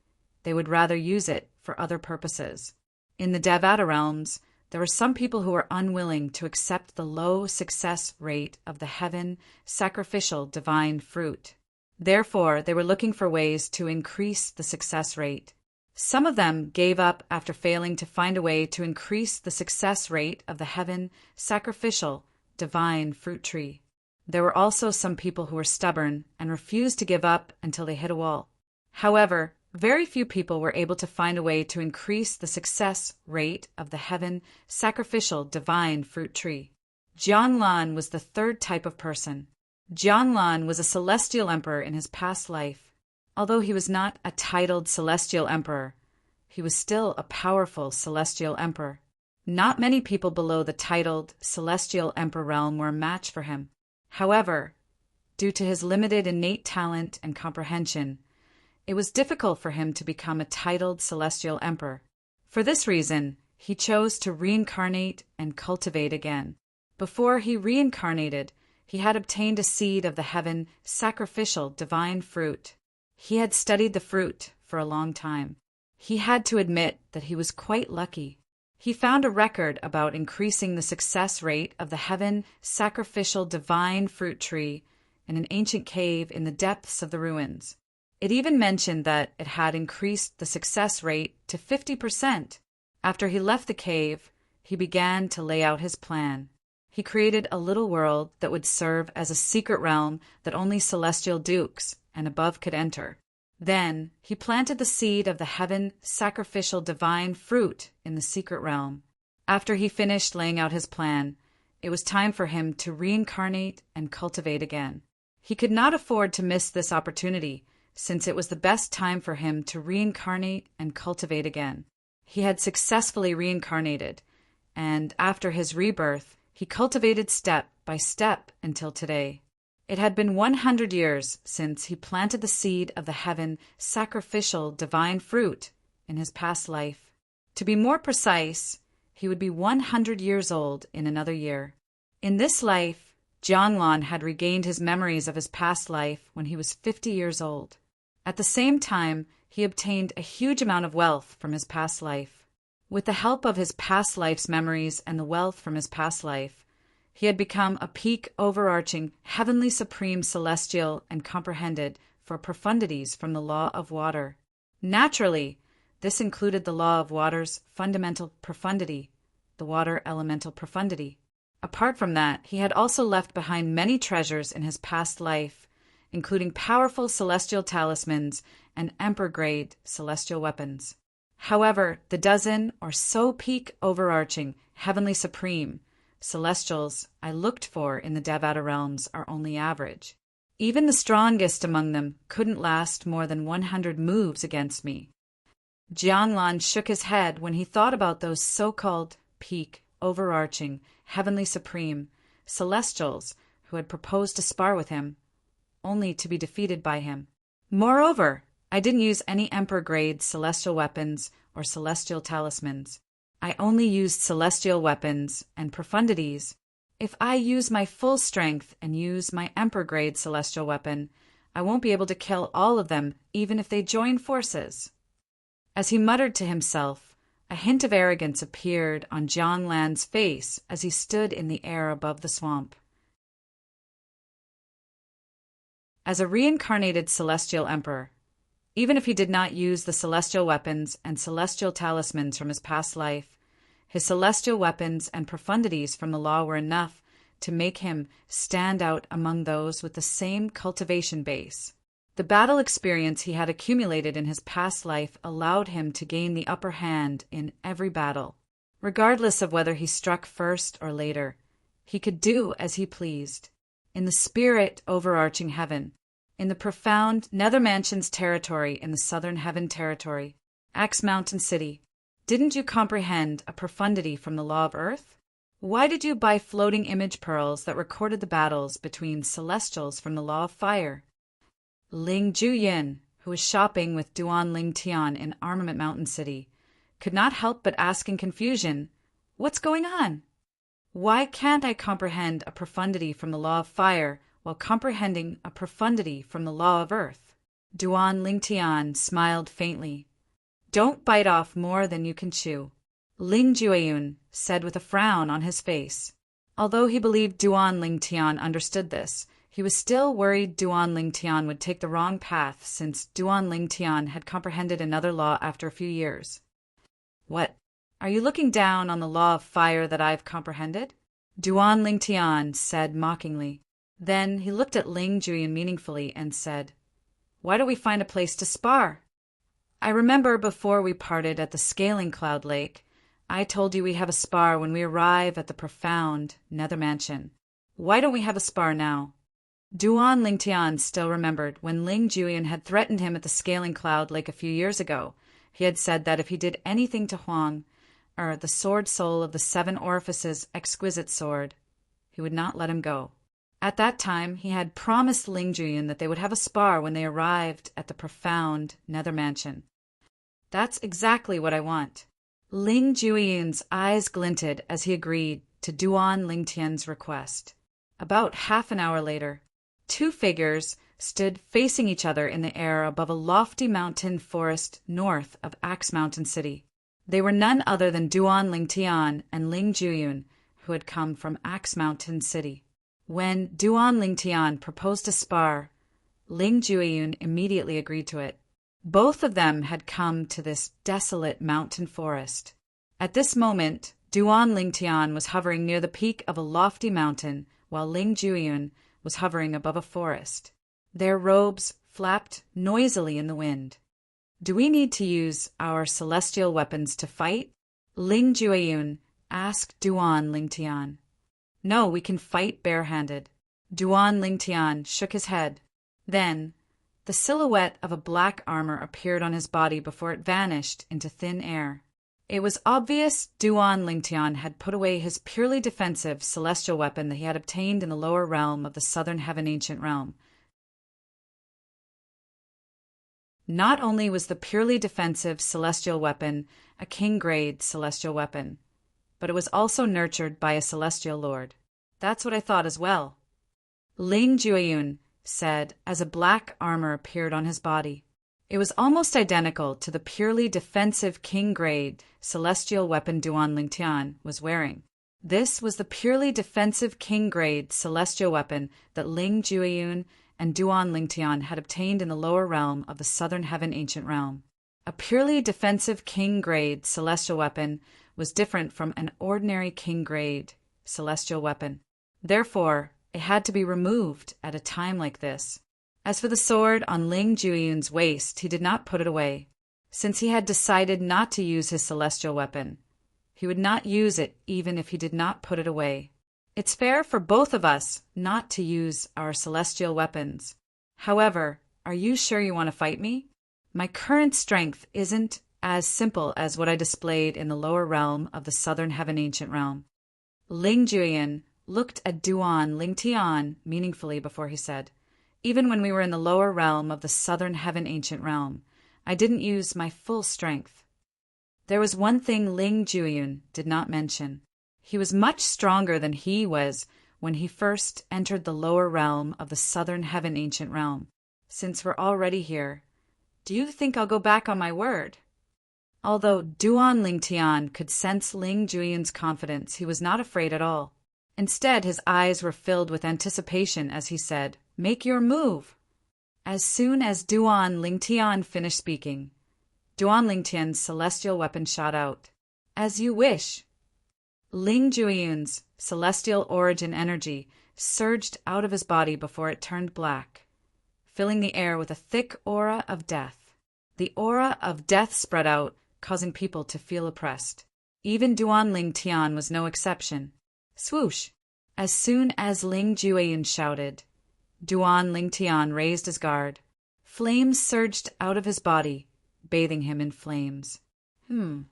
they would rather use it for other purposes. In the Devata realms, there were some people who were unwilling to accept the low success rate of the heaven sacrificial divine fruit. Therefore, they were looking for ways to increase the success rate. Some of them gave up after failing to find a way to increase the success rate of the heaven sacrificial divine fruit tree. There were also some people who were stubborn and refused to give up until they hit a wall. However, very few people were able to find a way to increase the success rate of the heaven sacrificial divine fruit tree. Jianlan was the third type of person. Jianlan was a celestial emperor in his past life. Although he was not a titled celestial emperor, he was still a powerful celestial emperor. Not many people below the titled celestial emperor realm were a match for him. However, due to his limited innate talent and comprehension, it was difficult for him to become a titled celestial emperor. For this reason, he chose to reincarnate and cultivate again. Before he reincarnated, he had obtained a seed of the heaven sacrificial divine fruit. He had studied the fruit for a long time. He had to admit that he was quite lucky. He found a record about increasing the success rate of the heaven sacrificial divine fruit tree in an ancient cave in the depths of the ruins. It even mentioned that it had increased the success rate to 50%. After he left the cave, he began to lay out his plan. He created a little world that would serve as a secret realm that only celestial dukes and above could enter. Then he planted the seed of the heaven sacrificial divine fruit in the secret realm. After he finished laying out his plan, it was time for him to reincarnate and cultivate again. He could not afford to miss this opportunity, since it was the best time for him to reincarnate and cultivate again. He had successfully reincarnated, and after his rebirth, he cultivated step by step until today. It had been 100 years since he planted the seed of the heaven sacrificial divine fruit in his past life. To be more precise, he would be 100 years old in another year. In this life, Jianlan had regained his memories of his past life when he was 50 years old. At the same time, he obtained a huge amount of wealth from his past life. With the help of his past life's memories and the wealth from his past life, he had become a peak overarching, heavenly supreme celestial and comprehended for profundities from the law of water. Naturally, this included the law of water's fundamental profundity, the water elemental profundity. Apart from that, he had also left behind many treasures in his past life, including powerful celestial talismans and emperor-grade celestial weapons. However, the dozen or so peak overarching, heavenly supreme, celestials I looked for in the Devata realms are only average. Even the strongest among them couldn't last more than 100 moves against me. Jianglan shook his head when he thought about those so-called peak, overarching, heavenly supreme, celestials who had proposed to spar with him, only to be defeated by him. Moreover, I didn't use any emperor-grade celestial weapons or celestial talismans. I only used celestial weapons and profundities. If I use my full strength and use my emperor-grade celestial weapon, I won't be able to kill all of them even if they join forces. As he muttered to himself, a hint of arrogance appeared on Jianglan's face as he stood in the air above the swamp. As a reincarnated celestial emperor, even if he did not use the celestial weapons and celestial talismans from his past life, his celestial weapons and profundities from the law were enough to make him stand out among those with the same cultivation base. The battle experience he had accumulated in his past life allowed him to gain the upper hand in every battle. Regardless of whether he struck first or later, he could do as he pleased. In the spirit overarching heaven, in the profound Nether Mansions territory in the Southern Heaven territory, Axe Mountain City, didn't you comprehend a profundity from the law of earth? Why did you buy floating image pearls that recorded the battles between celestials from the law of fire? Ling Juyin, who was shopping with Duan Ling Tian in Armament Mountain City, could not help but ask in confusion, "What's going on? Why can't I comprehend a profundity from the law of fire while comprehending a profundity from the law of earth?" Duan Ling Tian smiled faintly. "Don't bite off more than you can chew," Ling Juiyun said with a frown on his face. Although he believed Duan Ling Tian understood this, he was still worried Duan Ling Tian would take the wrong path since Duan Ling Tian had comprehended another law after a few years. "What? Are you looking down on the law of fire that I've comprehended?" Duan Ling Tian said mockingly. Then he looked at Ling Juyin meaningfully and said, "Why don't we find a place to spar? I remember before we parted at the Scaling Cloud Lake, I told you we have a spar when we arrive at the profound Nether Mansion. Why don't we have a spar now?" Duan Ling Tian still remembered when Ling Juyin had threatened him at the Scaling Cloud Lake a few years ago. He had said that if he did anything to Huang, the sword soul of the seven orifices exquisite sword, he would not let him go. At that time, he had promised Ling Juyin that they would have a spar when they arrived at the profound Nether Mansion. "That's exactly what I want." Ling Juiyun's eyes glinted as he agreed to Duan Ling Tian's request. About half an hour later, two figures stood facing each other in the air above a lofty mountain forest north of Axe Mountain City. They were none other than Duan Ling Tian and Ling Juiyun, who had come from Axe Mountain City. When Duan Ling Tian proposed to spar, Ling Juiyun immediately agreed to it. Both of them had come to this desolate mountain forest. At this moment, Duan Ling Tian was hovering near the peak of a lofty mountain, while Ling Juiyun was hovering above a forest. Their robes flapped noisily in the wind. "Do we need to use our celestial weapons to fight?" Ling Juiyun asked Duan Ling Tian. "No, we can fight barehanded." Duan Ling Tian shook his head. Then, the silhouette of a black armor appeared on his body before it vanished into thin air. It was obvious Duan Ling Tian had put away his purely defensive celestial weapon that he had obtained in the lower realm of the Southern Heaven Ancient Realm. Not only was the purely defensive celestial weapon a king-grade celestial weapon, but it was also nurtured by a celestial lord. "That's what I thought as well," Ling Juiyun said as a black armor appeared on his body. It was almost identical to the purely defensive king-grade celestial weapon Duan Ling Tian was wearing. This was the purely defensive king-grade celestial weapon that Ling Juiyun and Duan Lingtian had obtained in the lower realm of the Southern Heaven Ancient Realm. A purely defensive king-grade celestial weapon was different from an ordinary king-grade celestial weapon. Therefore, it had to be removed at a time like this. As for the sword on Ling Jueyun's waist, he did not put it away. Since he had decided not to use his celestial weapon, he would not use it even if he did not put it away. It's fair for both of us not to use our celestial weapons. However, are you sure you want to fight me? My current strength isn't as simple as what I displayed in the lower realm of the Southern Heaven Ancient Realm. Ling Jueyun looked at Duan Lingtian meaningfully before he said, "Even when we were in the lower realm of the Southern Heaven Ancient Realm, I didn't use my full strength." There was one thing Ling Jueyun did not mention. He was much stronger than he was when he first entered the lower realm of the Southern Heaven Ancient Realm. Since we're already here, do you think I'll go back on my word? Although Duan Lingtian could sense Ling Jueyun's confidence, he was not afraid at all. Instead, his eyes were filled with anticipation as he said, "Make your move." As soon as Duan Lingtian finished speaking, Duan Lingtian's celestial weapon shot out. "As you wish." Ling Jueyun's celestial origin energy surged out of his body before it turned black, filling the air with a thick aura of death. The aura of death spread out, causing people to feel oppressed. Even Duan Lingtian was no exception. Swoosh! As soon as Ling Jueyun shouted, Duan Lingtian raised his guard. Flames surged out of his body, bathing him in flames. In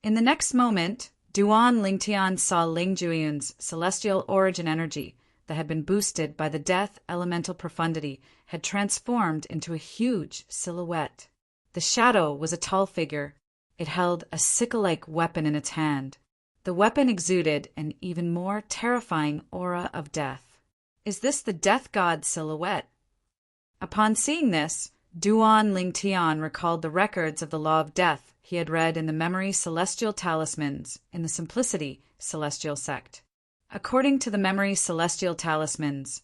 the next moment, Duan Lingtian saw Ling Jueyun's celestial origin energy that had been boosted by the death elemental profundity had transformed into a huge silhouette. The shadow was a tall figure. It held a sickle-like weapon in its hand. The weapon exuded an even more terrifying aura of death. Is this the death god silhouette? Upon seeing this, Duan Lingtian recalled the records of the law of death he had read in the memory celestial talismans in the Simplicity celestial sect. According to the memory celestial talismans,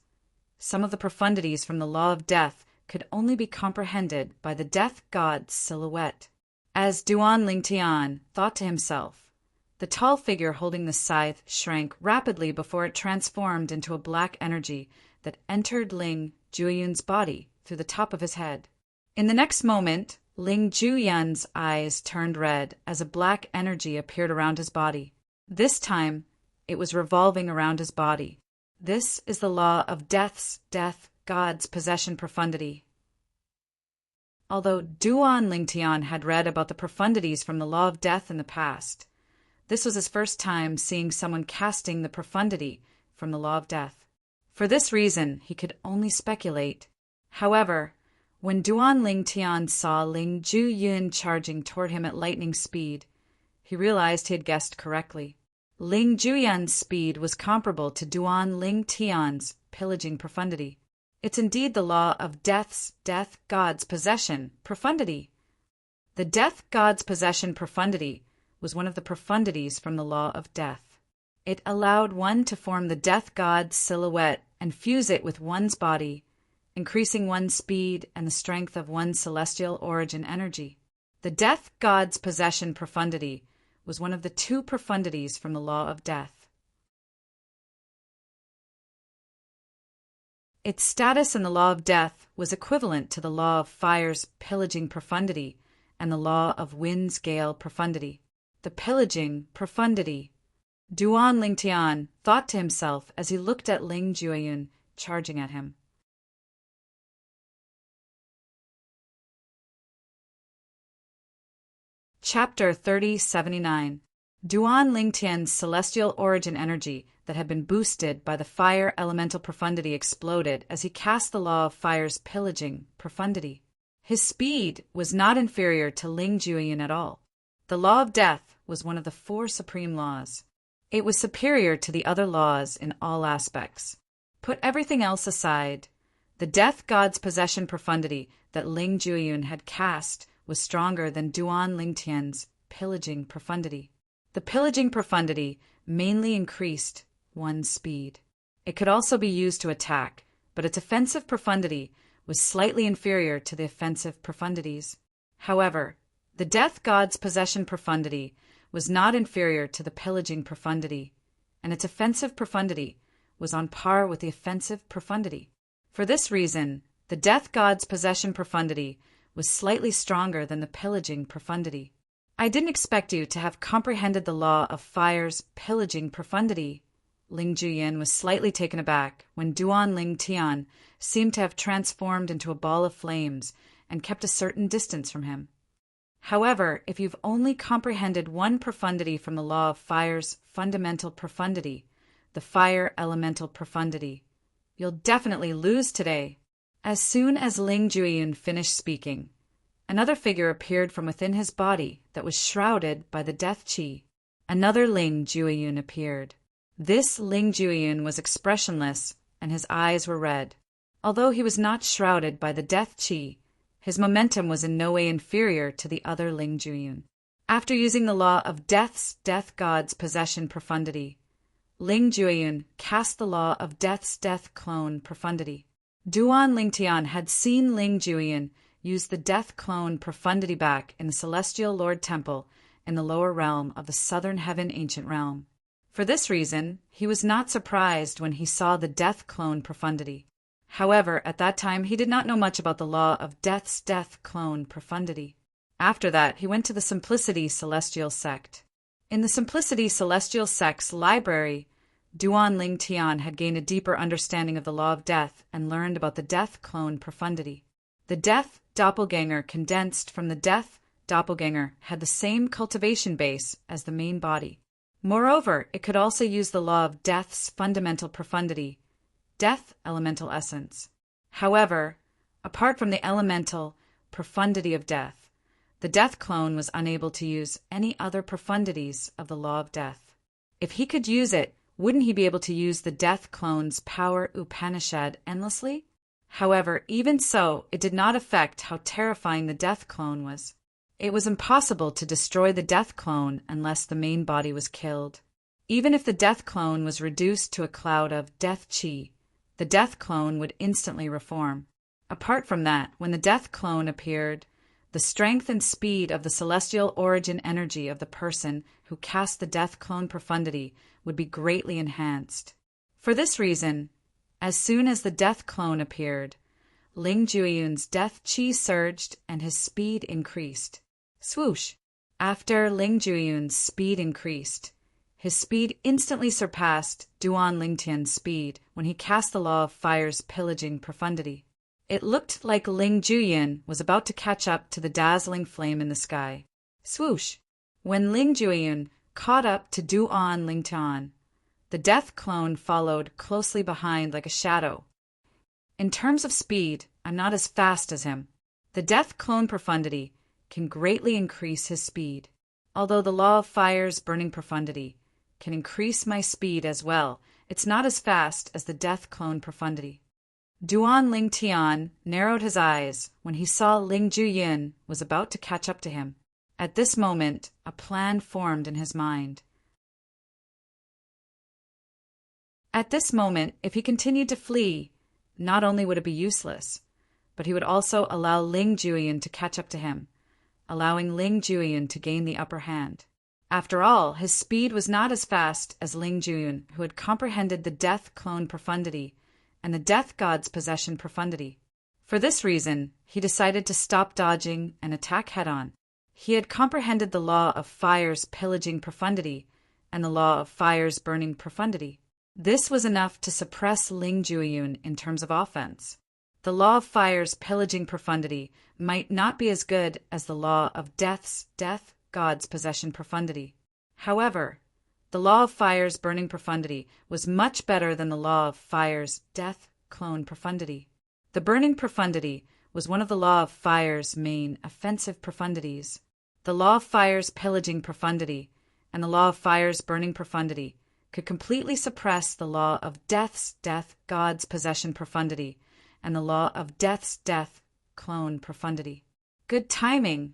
some of the profundities from the law of death could only be comprehended by the death god's silhouette. As Duan Lingtian thought to himself, the tall figure holding the scythe shrank rapidly before it transformed into a black energy that entered Ling Jueyun's body through the top of his head. In the next moment, Ling Jueyun's eyes turned red as a black energy appeared around his body. This time, it was revolving around his body. This is the law of death's death, God's possession profundity. Although Duan Lingtian had read about the profundities from the law of death in the past, this was his first time seeing someone casting the profundity from the law of death. For this reason, he could only speculate. However, when Duan Lingtian saw Ling Jueyun charging toward him at lightning speed, he realized he had guessed correctly. Ling Jueyun's speed was comparable to Duan Lingtian's pillaging profundity. It's indeed the law of death's death god's possession profundity. The death god's possession profundity was one of the profundities from the law of death. It allowed one to form the death god's silhouette and fuse it with one's body, increasing one's speed and the strength of one's celestial origin energy. The death god's possession profundity was one of the two profundities from the law of death. Its status in the law of death was equivalent to the law of fire's pillaging profundity and the law of wind's gale profundity. The pillaging profundity. Duan Lingtian thought to himself as he looked at Ling Jueyun charging at him. Chapter 3079. Duan Lingtian's celestial origin energy that had been boosted by the fire elemental profundity exploded as he cast the law of fire's pillaging profundity. His speed was not inferior to Ling Jueyun at all. The law of death was one of the four supreme laws. It was superior to the other laws in all aspects. Put everything else aside, the death god's possession profundity that Ling Jueyun had cast was stronger than Duan Lingtian's pillaging profundity. The pillaging profundity mainly increased one's speed. It could also be used to attack, but its offensive profundity was slightly inferior to the offensive profundities. However, the death god's possession profundity was not inferior to the pillaging profundity, and its offensive profundity was on par with the offensive profundity. For this reason, the death god's possession profundity was slightly stronger than the pillaging profundity. I didn't expect you to have comprehended the law of fire's pillaging profundity. Ling Juyin was slightly taken aback when Duan Ling Tian seemed to have transformed into a ball of flames and kept a certain distance from him. However, if you've only comprehended one profundity from the law of fire's fundamental profundity, the fire elemental profundity, you'll definitely lose today. As soon as Ling Juyin finished speaking, another figure appeared from within his body that was shrouded by the death qi. Another Ling Juyin appeared. This Ling Juyin was expressionless, and his eyes were red. Although he was not shrouded by the death qi, his momentum was in no way inferior to the other Ling Juyin. After using the law of death's death god's possession profundity, Ling Juyin cast the law of death's death clone profundity. Duan Lingtian had seen Ling Juyin use the death clone profundity back in the Celestial Lord Temple in the lower realm of the Southern Heaven Ancient Realm. For this reason, he was not surprised when he saw the death clone profundity. However, at that time he did not know much about the law of death's death clone profundity. After that, he went to the Simplicity Celestial Sect. In the Simplicity Celestial Sect's library, Duan Ling Tian had gained a deeper understanding of the law of death and learned about the death clone profundity. The death doppelganger condensed from the death doppelganger had the same cultivation base as the main body. Moreover, it could also use the law of death's fundamental profundity, death elemental essence. However, apart from the elemental profundity of death, the death clone was unable to use any other profundities of the law of death. If he could use it, wouldn't he be able to use the death clone's power Upanishad endlessly? However, even so, it did not affect how terrifying the death clone was. It was impossible to destroy the death clone unless the main body was killed. Even if the death clone was reduced to a cloud of death qi, the death clone would instantly reform. Apart from that, when the death clone appeared, the strength and speed of the celestial origin energy of the person who cast the death clone profundity would be greatly enhanced. For this reason, as soon as the death clone appeared, Ling Juyun's death qi surged and his speed increased. Swoosh! After Ling Juyun's speed increased, his speed instantly surpassed Duan Lingtian's speed when he cast the law of fire's pillaging profundity. It looked like Ling Juyin was about to catch up to the dazzling flame in the sky. Swoosh! When Ling Juyin caught up to Duan Lingtian, the death clone followed closely behind like a shadow. In terms of speed, I'm not as fast as him. The death clone profundity can greatly increase his speed, although the law of fire's burning profundity can increase my speed as well. It's not as fast as the death clone profundity. Duan Lingtian narrowed his eyes when he saw Ling Juyin was about to catch up to him. At this moment, a plan formed in his mind. At this moment, if he continued to flee, not only would it be useless, but he would also allow Ling Juyin to catch up to him, allowing Ling Juyin to gain the upper hand. After all, his speed was not as fast as Ling Juyin, who had comprehended the death clone profundity and the death god's possession profundity. For this reason, he decided to stop dodging and attack head-on. He had comprehended the law of fire's pillaging profundity and the law of fire's burning profundity. This was enough to suppress Ling Juyin in terms of offense. The law of fire's pillaging profundity might not be as good as the law of death's death god's possession profundity. However, the law of fire's burning profundity was much better than the law of fire's death clone profundity. The burning profundity was one of the law of fire's main offensive profundities. The law of fire's pillaging profundity and the law of fire's burning profundity could completely suppress the law of death's death god's possession profundity and the law of death's death clone profundity. Good timing!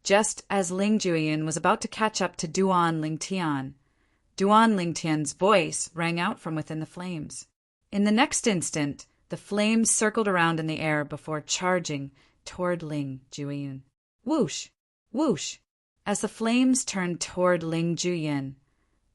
Just as Ling Juyin was about to catch up to Duan Lingtian, Duan Lingtian's voice rang out from within the flames. In the next instant, the flames circled around in the air before charging toward Ling Jueyun. Whoosh! Whoosh! As the flames turned toward Ling Jueyun,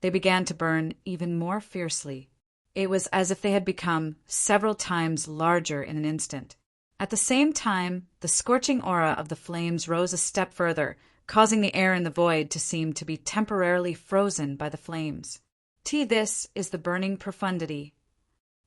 they began to burn even more fiercely. It was as if they had become several times larger in an instant. At the same time, the scorching aura of the flames rose a step further, causing the air in the void to seem to be temporarily frozen by the flames. This is the burning profundity.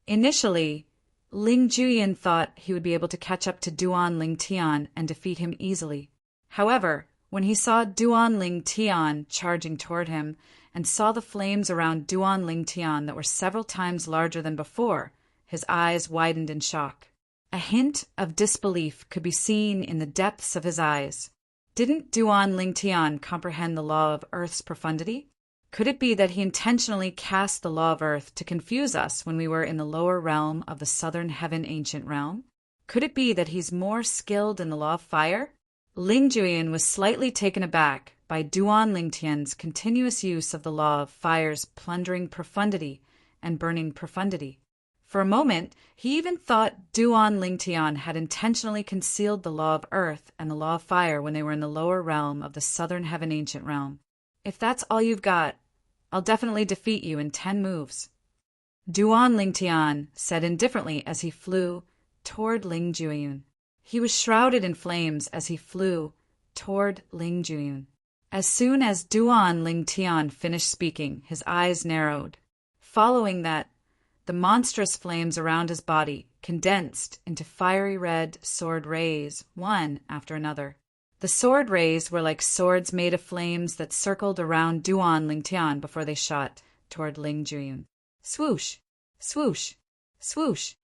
Initially, Ling Jueyun thought he would be able to catch up to Duan Ling Tian and defeat him easily. However, when he saw Duan Ling Tian charging toward him and saw the flames around Duan Ling Tian that were several times larger than before, his eyes widened in shock. A hint of disbelief could be seen in the depths of his eyes. Didn't Duan Ling Tian comprehend the law of Earth's profundity? Could it be that he intentionally cast the law of Earth to confuse us when we were in the lower realm of the Southern Heaven Ancient Realm? Could it be that he's more skilled in the law of fire? Ling Jueyun was slightly taken aback by Duan Ling Tian's continuous use of the law of fire's plundering profundity and burning profundity. For a moment, he even thought Duan Ling Tian had intentionally concealed the law of Earth and the law of fire when they were in the lower realm of the Southern Heaven Ancient Realm. If that's all you've got, I'll definitely defeat you in 10 moves. Duan Ling Tian said indifferently as he flew toward Ling Jueyun. He was shrouded in flames as he flew toward Ling Jueyun. As soon as Duan Ling Tian finished speaking, his eyes narrowed. Following that, the monstrous flames around his body condensed into fiery red sword rays, one after another. The sword rays were like swords made of flames that circled around Duan Ling Tian before they shot toward Ling Jueyun. Swoosh! Swoosh! Swoosh!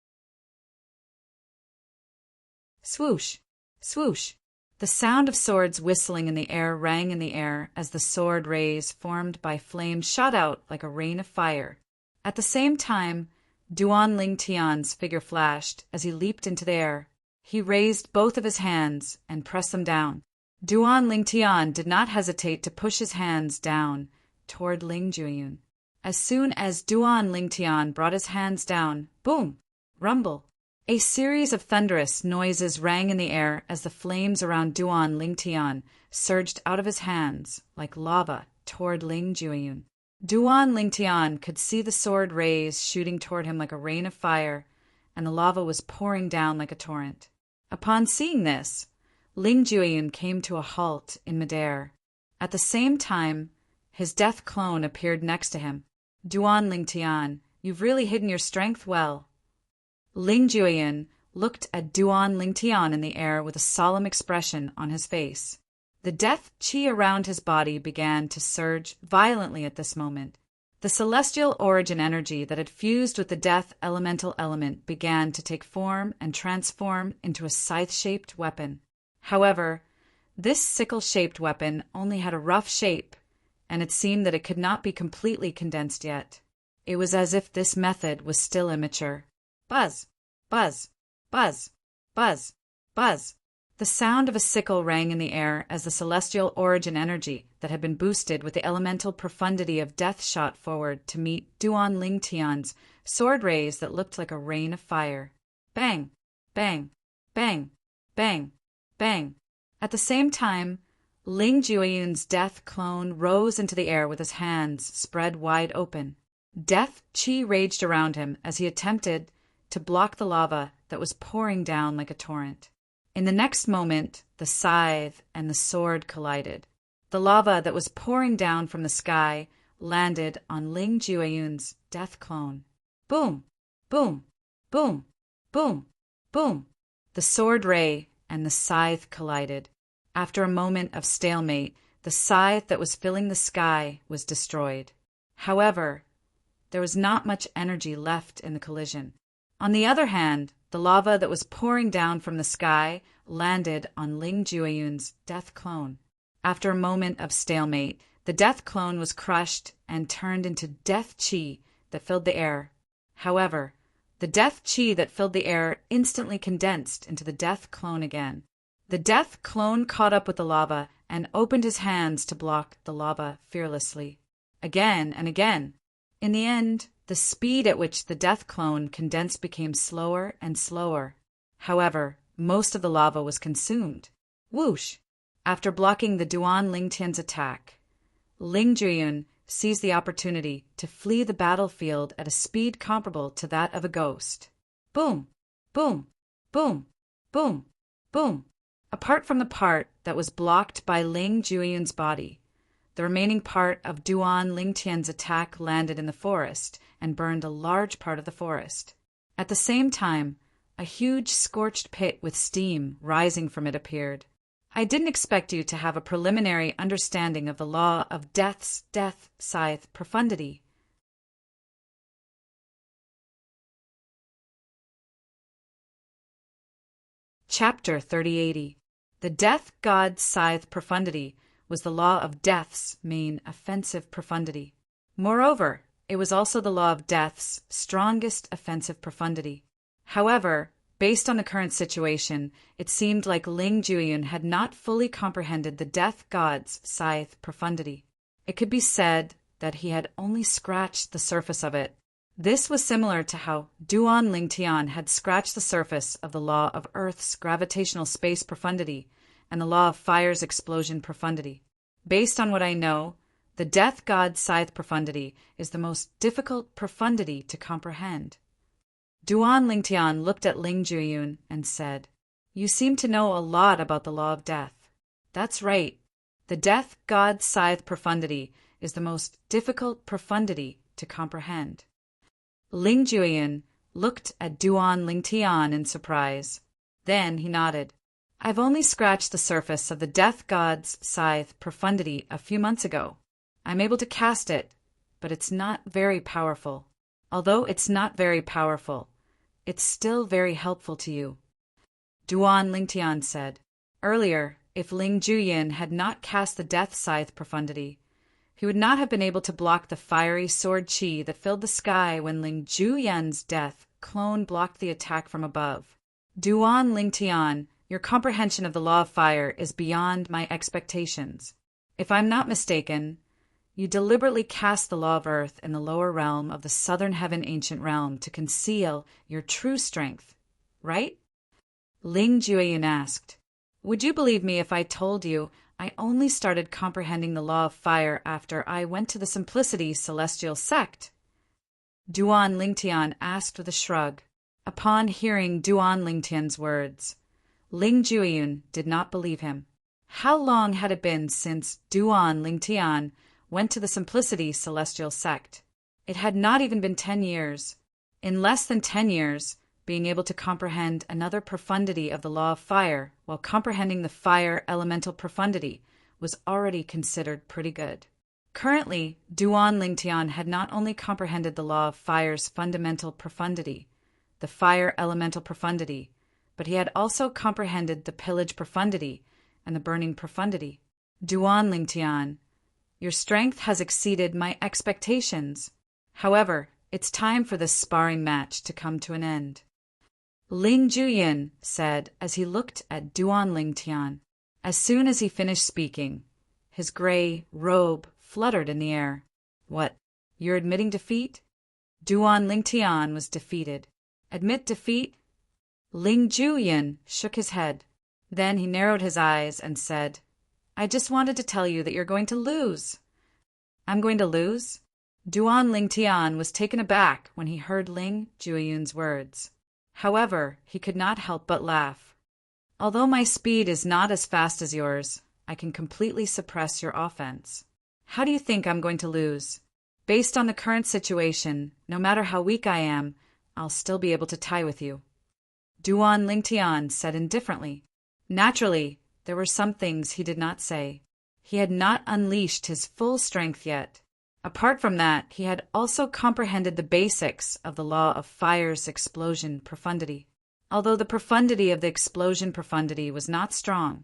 Swoosh! Swoosh! The sound of swords whistling in the air rang in the air as the sword rays formed by flames shot out like a rain of fire. At the same time, Duan Ling Tian's figure flashed as he leaped into the air. He raised both of his hands and pressed them down. Duan Ling Tian did not hesitate to push his hands down toward Ling Jueyun. As soon as Duan Ling Tian brought his hands down, boom! Rumble! A series of thunderous noises rang in the air as the flames around Duan Ling Tian surged out of his hands like lava toward Ling Jueyun. Duan Ling Tian could see the sword rays shooting toward him like a rain of fire, and the lava was pouring down like a torrent. Upon seeing this, Ling Jueyun came to a halt in midair. At the same time, his death clone appeared next to him. Duan Ling Tian, you've really hidden your strength well. Ling Jueyun looked at Duan Ling Tian in the air with a solemn expression on his face. The death qi around his body began to surge violently at this moment. The celestial origin energy that had fused with the death elemental element began to take form and transform into a scythe-shaped weapon. However, this sickle-shaped weapon only had a rough shape, and it seemed that it could not be completely condensed yet. It was as if this method was still immature. Buzz! Buzz! Buzz! Buzz! Buzz! The sound of a sickle rang in the air as the celestial origin energy that had been boosted with the elemental profundity of death shot forward to meet Duan Ling Tian's sword rays that looked like a rain of fire. Bang! Bang! Bang! Bang! Bang! At the same time, Ling Jueyun's death clone rose into the air with his hands spread wide open. Death qi raged around him as he attempted to block the lava that was pouring down like a torrent. In the next moment, the scythe and the sword collided. The lava that was pouring down from the sky landed on Ling Jueyun's death clone. Boom! Boom! Boom! Boom! Boom! The sword ray and the scythe collided. After a moment of stalemate, the scythe that was filling the sky was destroyed. However, there was not much energy left in the collision. On the other hand, the lava that was pouring down from the sky landed on Ling Jueyun's death clone. After a moment of stalemate, the death clone was crushed and turned into death qi that filled the air. However, the death qi that filled the air instantly condensed into the death clone again. The death clone caught up with the lava and opened his hands to block the lava fearlessly. Again and again. In the end, The speed at which the death clone condensed became slower and slower. However, most of the lava was consumed. Whoosh! After blocking the Duan Lingtian's attack, Ling Juyun seized the opportunity to flee the battlefield at a speed comparable to that of a ghost. Boom! Boom! Boom! Boom! Boom! Apart from the part that was blocked by Ling Juyun's body, the remaining part of Duan Lingtian's attack landed in the forest and burned a large part of the forest. At the same time, a huge scorched pit with steam rising from it appeared. I didn't expect you to have a preliminary understanding of the law of death's death scythe profundity. Chapter 3080. The death god's scythe profundity was the law of death's main offensive profundity. Moreover, it was also the law of death's strongest offensive profundity. However, based on the current situation, it seemed like Ling Juyun had not fully comprehended the death god's scythe profundity. It could be said that he had only scratched the surface of it. This was similar to how Duan Lingtian had scratched the surface of the law of Earth's gravitational space profundity and the law of fire's explosion profundity. Based on what I know, the death god's scythe profundity is the most difficult profundity to comprehend. Duan Lingtian looked at Ling Juyun and said, "You seem to know a lot about the law of death." "That's right. The death god's scythe profundity is the most difficult profundity to comprehend." Ling Juyun looked at Duan Lingtian in surprise. Then he nodded. "I've only scratched the surface of the death god's scythe profundity a few months ago. I'm able to cast it, but it's not very powerful. Although it's not very powerful, it's still very helpful to you." Duan Lingtian said, "Earlier, if Ling Juyun had not cast the death scythe profundity, he would not have been able to block the fiery sword chi that filled the sky when Ling Juyun's death clone blocked the attack from above. Duan Lingtian, your comprehension of the law of fire is beyond my expectations. If I'm not mistaken, you deliberately cast the law of earth in the lower realm of the southern heaven ancient realm to conceal your true strength, right?" Ling Juyun asked, "Would you believe me if I told you I only started comprehending the law of fire after I went to the Simplicity Celestial Sect?" Duan Lingtian asked with a shrug. Upon hearing Duan Lingtian's words, Ling Juyun did not believe him. How long had it been since Duan Lingtian went to the Simplicity Celestial Sect? It had not even been 10 years. In less than 10 years, being able to comprehend another profundity of the law of fire while comprehending the fire elemental profundity was already considered pretty good. Currently, Duan Lingtian had not only comprehended the law of fire's fundamental profundity, the fire elemental profundity, but he had also comprehended the pillage profundity and the burning profundity. "Duan Lingtian, your strength has exceeded my expectations. However, it's time for this sparring match to come to an end." Ling Juyun said as he looked at Duan Lingtian. As soon as he finished speaking, his gray robe fluttered in the air. "What, you're admitting defeat?" Duan Lingtian was defeated. "Admit defeat?" Ling Juyun shook his head. Then he narrowed his eyes and said, "I just wanted to tell you that you're going to lose." "I'm going to lose?" Duan Lingtian was taken aback when he heard Ling Juyun's words. However, he could not help but laugh. "Although my speed is not as fast as yours, I can completely suppress your offense. How do you think I'm going to lose? Based on the current situation, no matter how weak I am, I'll still be able to tie with you." Duan Lingtian said indifferently. Naturally, there were some things he did not say. He had not unleashed his full strength yet. Apart from that, he had also comprehended the basics of the law of fire's explosion profundity. Although the profundity of the explosion profundity was not strong,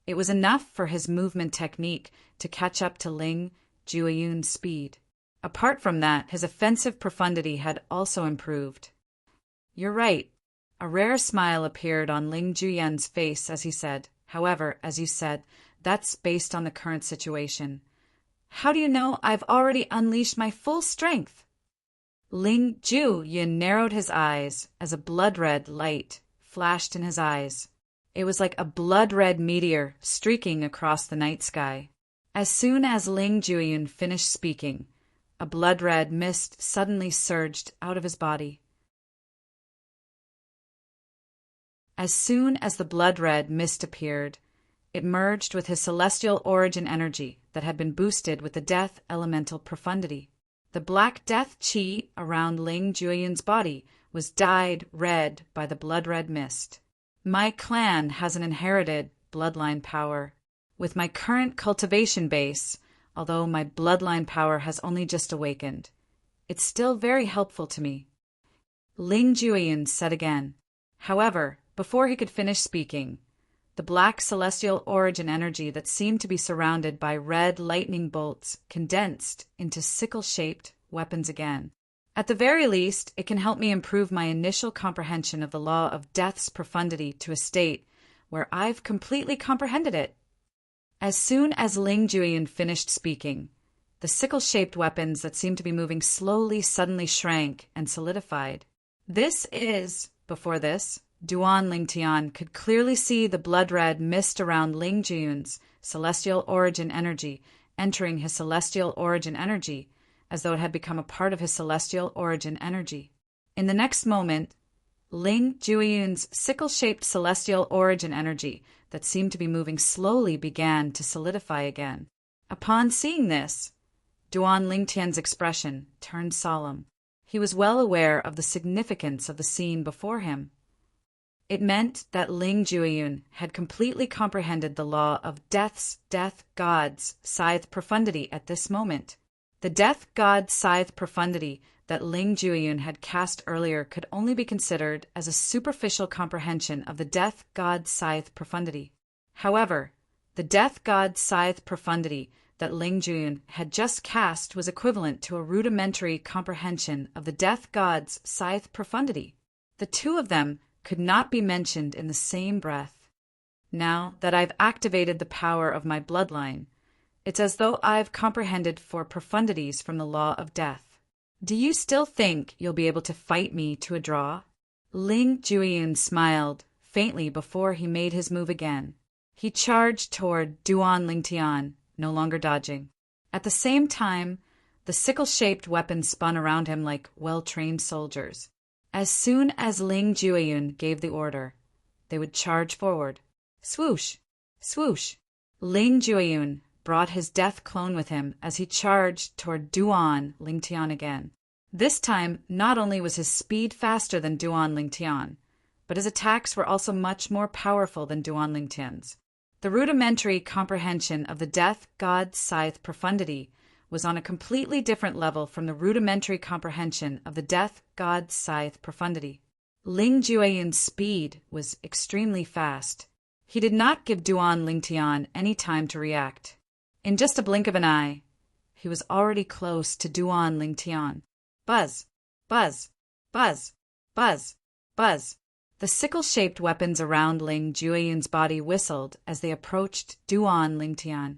it was enough for his movement technique to catch up to Ling Juyun's speed. Apart from that, his offensive profundity had also improved. "You're right." A rare smile appeared on Ling Juyun's face as he said, "However, as you said, that's based on the current situation. How do you know I've already unleashed my full strength?" Ling Juyin narrowed his eyes as a blood-red light flashed in his eyes. It was like a blood-red meteor streaking across the night sky. As soon as Ling Juyin finished speaking, a blood-red mist suddenly surged out of his body. As soon as the blood-red mist appeared, it merged with his celestial origin energy that had been boosted with the death elemental profundity. The black death chi around Ling Juyin's body was dyed red by the blood-red mist. My clan has an inherited bloodline power. With my current cultivation base, although my bloodline power has only just awakened, it's still very helpful to me. Ling Juyin said again. However, before he could finish speaking, the black celestial origin energy that seemed to be surrounded by red lightning bolts condensed into sickle-shaped weapons again. At the very least, it can help me improve my initial comprehension of the law of death's profundity to a state where I've completely comprehended it. As soon as Ling Juyin finished speaking, the sickle-shaped weapons that seemed to be moving slowly suddenly shrank and solidified. Before this, Duan Lingtian could clearly see the blood-red mist around Ling Juyin's celestial origin energy entering his celestial origin energy, as though it had become a part of his celestial origin energy. In the next moment, Ling Juyin's sickle-shaped celestial origin energy that seemed to be moving slowly began to solidify again. Upon seeing this, Duan Lingtian's expression turned solemn. He was well aware of the significance of the scene before him. It meant that Ling Juyin had completely comprehended the law of death god's scythe profundity at this moment. The death god scythe profundity that Ling Juyin had cast earlier could only be considered as a superficial comprehension of the death god scythe profundity. However, the death god scythe profundity that Ling Juyin had just cast was equivalent to a rudimentary comprehension of the death god's scythe profundity. The two of them could not be mentioned in the same breath. Now that I've activated the power of my bloodline, it's as though I've comprehended four profundities from the law of death. Do you still think you'll be able to fight me to a draw? Ling Juyin smiled faintly before he made his move again. He charged toward Duan Lingtian, no longer dodging. At the same time, the sickle-shaped weapons spun around him like well-trained soldiers. As soon as Ling Juyin gave the order, they would charge forward. Swoosh! Swoosh! Ling Juyin brought his death clone with him as he charged toward Duan Lingtian again. This time, not only was his speed faster than Duan Lingtian, but his attacks were also much more powerful than Duan Lingtian's. The rudimentary comprehension of the death god scythe profundity was on a completely different level from the rudimentary comprehension of the death god scythe profundity. Ling Juyin's speed was extremely fast. He did not give Duan Lingtian any time to react. In just a blink of an eye, he was already close to Duan Lingtian. Buzz! Buzz! Buzz! Buzz! Buzz! The sickle-shaped weapons around Ling Juyin's body whistled as they approached Duan Lingtian.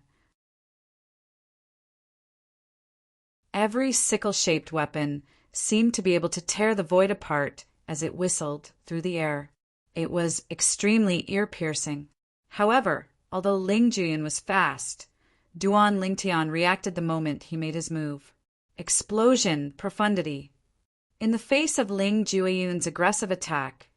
Every sickle-shaped weapon seemed to be able to tear the void apart as it whistled through the air. It was extremely ear-piercing. However, although Ling Juyin was fast, Duan Lingtian reacted the moment he made his move. Explosion profundity. In the face of Ling Juyin's aggressive attack,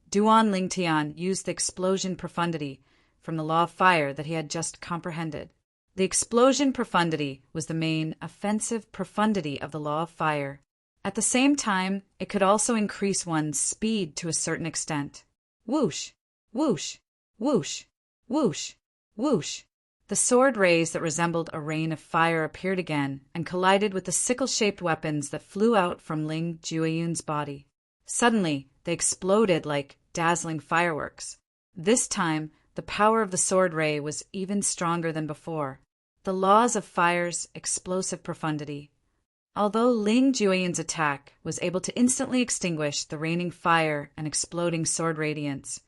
Duan Lingtian used the explosion profundity from the law of fire that he had just comprehended. The explosion profundity was the main offensive profundity of the law of fire. At the same time, it could also increase one's speed to a certain extent. Whoosh! Whoosh! Whoosh! Whoosh! Whoosh! The sword rays that resembled a rain of fire appeared again and collided with the sickle-shaped weapons that flew out from Ling Juyin's body. Suddenly, they exploded like dazzling fireworks. This time, the power of the sword ray was even stronger than before. The laws of fire's explosive profundity. Although Ling Juyin's attack was able to instantly extinguish the raining fire and exploding sword radiance,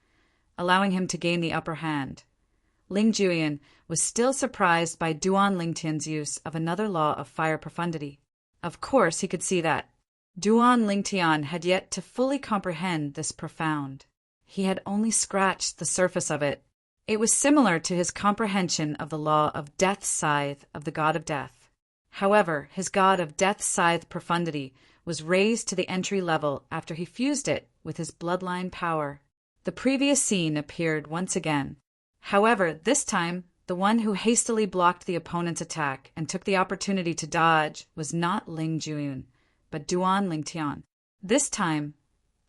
allowing him to gain the upper hand, Ling Juyin was still surprised by Duan Lingtian's use of another law of fire profundity. Of course, he could see that Duan Lingtian had yet to fully comprehend this profound. He had only scratched the surface of it. It was similar to his comprehension of the law of Death's Scythe of the god of death. However, his god of Death's Scythe profundity was raised to the entry level after he fused it with his bloodline power. The previous scene appeared once again. However, this time, the one who hastily blocked the opponent's attack and took the opportunity to dodge was not Ling Jueyun, but Duan Lingtian. This time,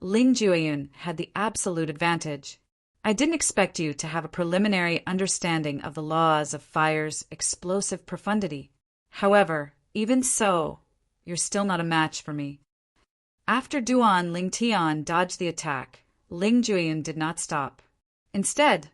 Ling Jueyun had the absolute advantage. I didn't expect you to have a preliminary understanding of the laws of fire's explosive profundity. However, even so, you're still not a match for me. After Duan Lingtian dodged the attack, Ling Jueyun did not stop. Instead,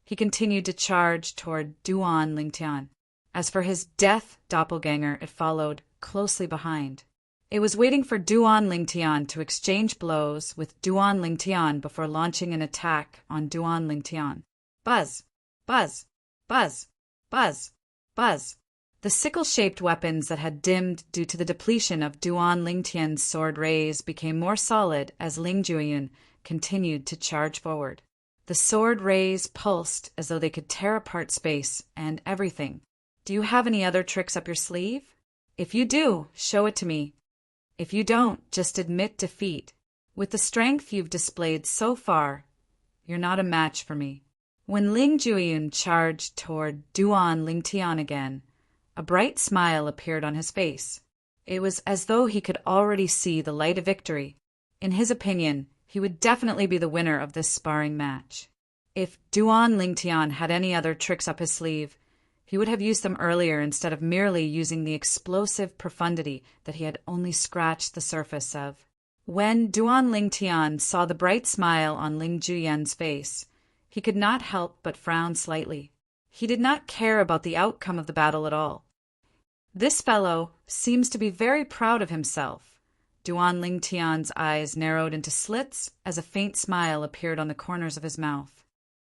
he continued to charge toward Duan Lingtian. As for his death doppelganger, it followed closely behind. It was waiting for Duan Lingtian to exchange blows with Duan Lingtian before launching an attack on Duan Lingtian. Buzz! Buzz! Buzz! Buzz! Buzz! The sickle-shaped weapons that had dimmed due to the depletion of Duan Lingtian's sword rays became more solid as Ling Jueyun continued to charge forward. The sword rays pulsed as though they could tear apart space and everything. Do you have any other tricks up your sleeve? If you do, show it to me. If you don't, just admit defeat. With the strength you've displayed so far, you're not a match for me. When Ling Jueyun charged toward Duan Lingtian again, a bright smile appeared on his face. It was as though he could already see the light of victory. In his opinion, he would definitely be the winner of this sparring match. If Duan Lingtian had any other tricks up his sleeve, he would have used them earlier instead of merely using the explosive profundity that he had only scratched the surface of. When Duan Lingtian saw the bright smile on Ling Jueyun's face, he could not help but frown slightly. He did not care about the outcome of the battle at all. This fellow seems to be very proud of himself. Duan Lingtian's eyes narrowed into slits as a faint smile appeared on the corners of his mouth.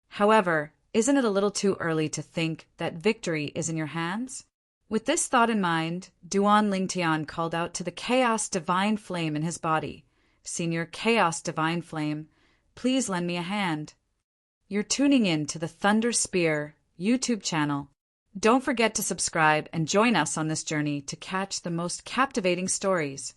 However, isn't it a little too early to think that victory is in your hands? With this thought in mind, Duan Lingtian called out to the Chaos Divine Flame in his body. Senior Chaos Divine Flame, please lend me a hand. You're tuning in to the Thunder Spear YouTube channel. Don't forget to subscribe and join us on this journey to catch the most captivating stories.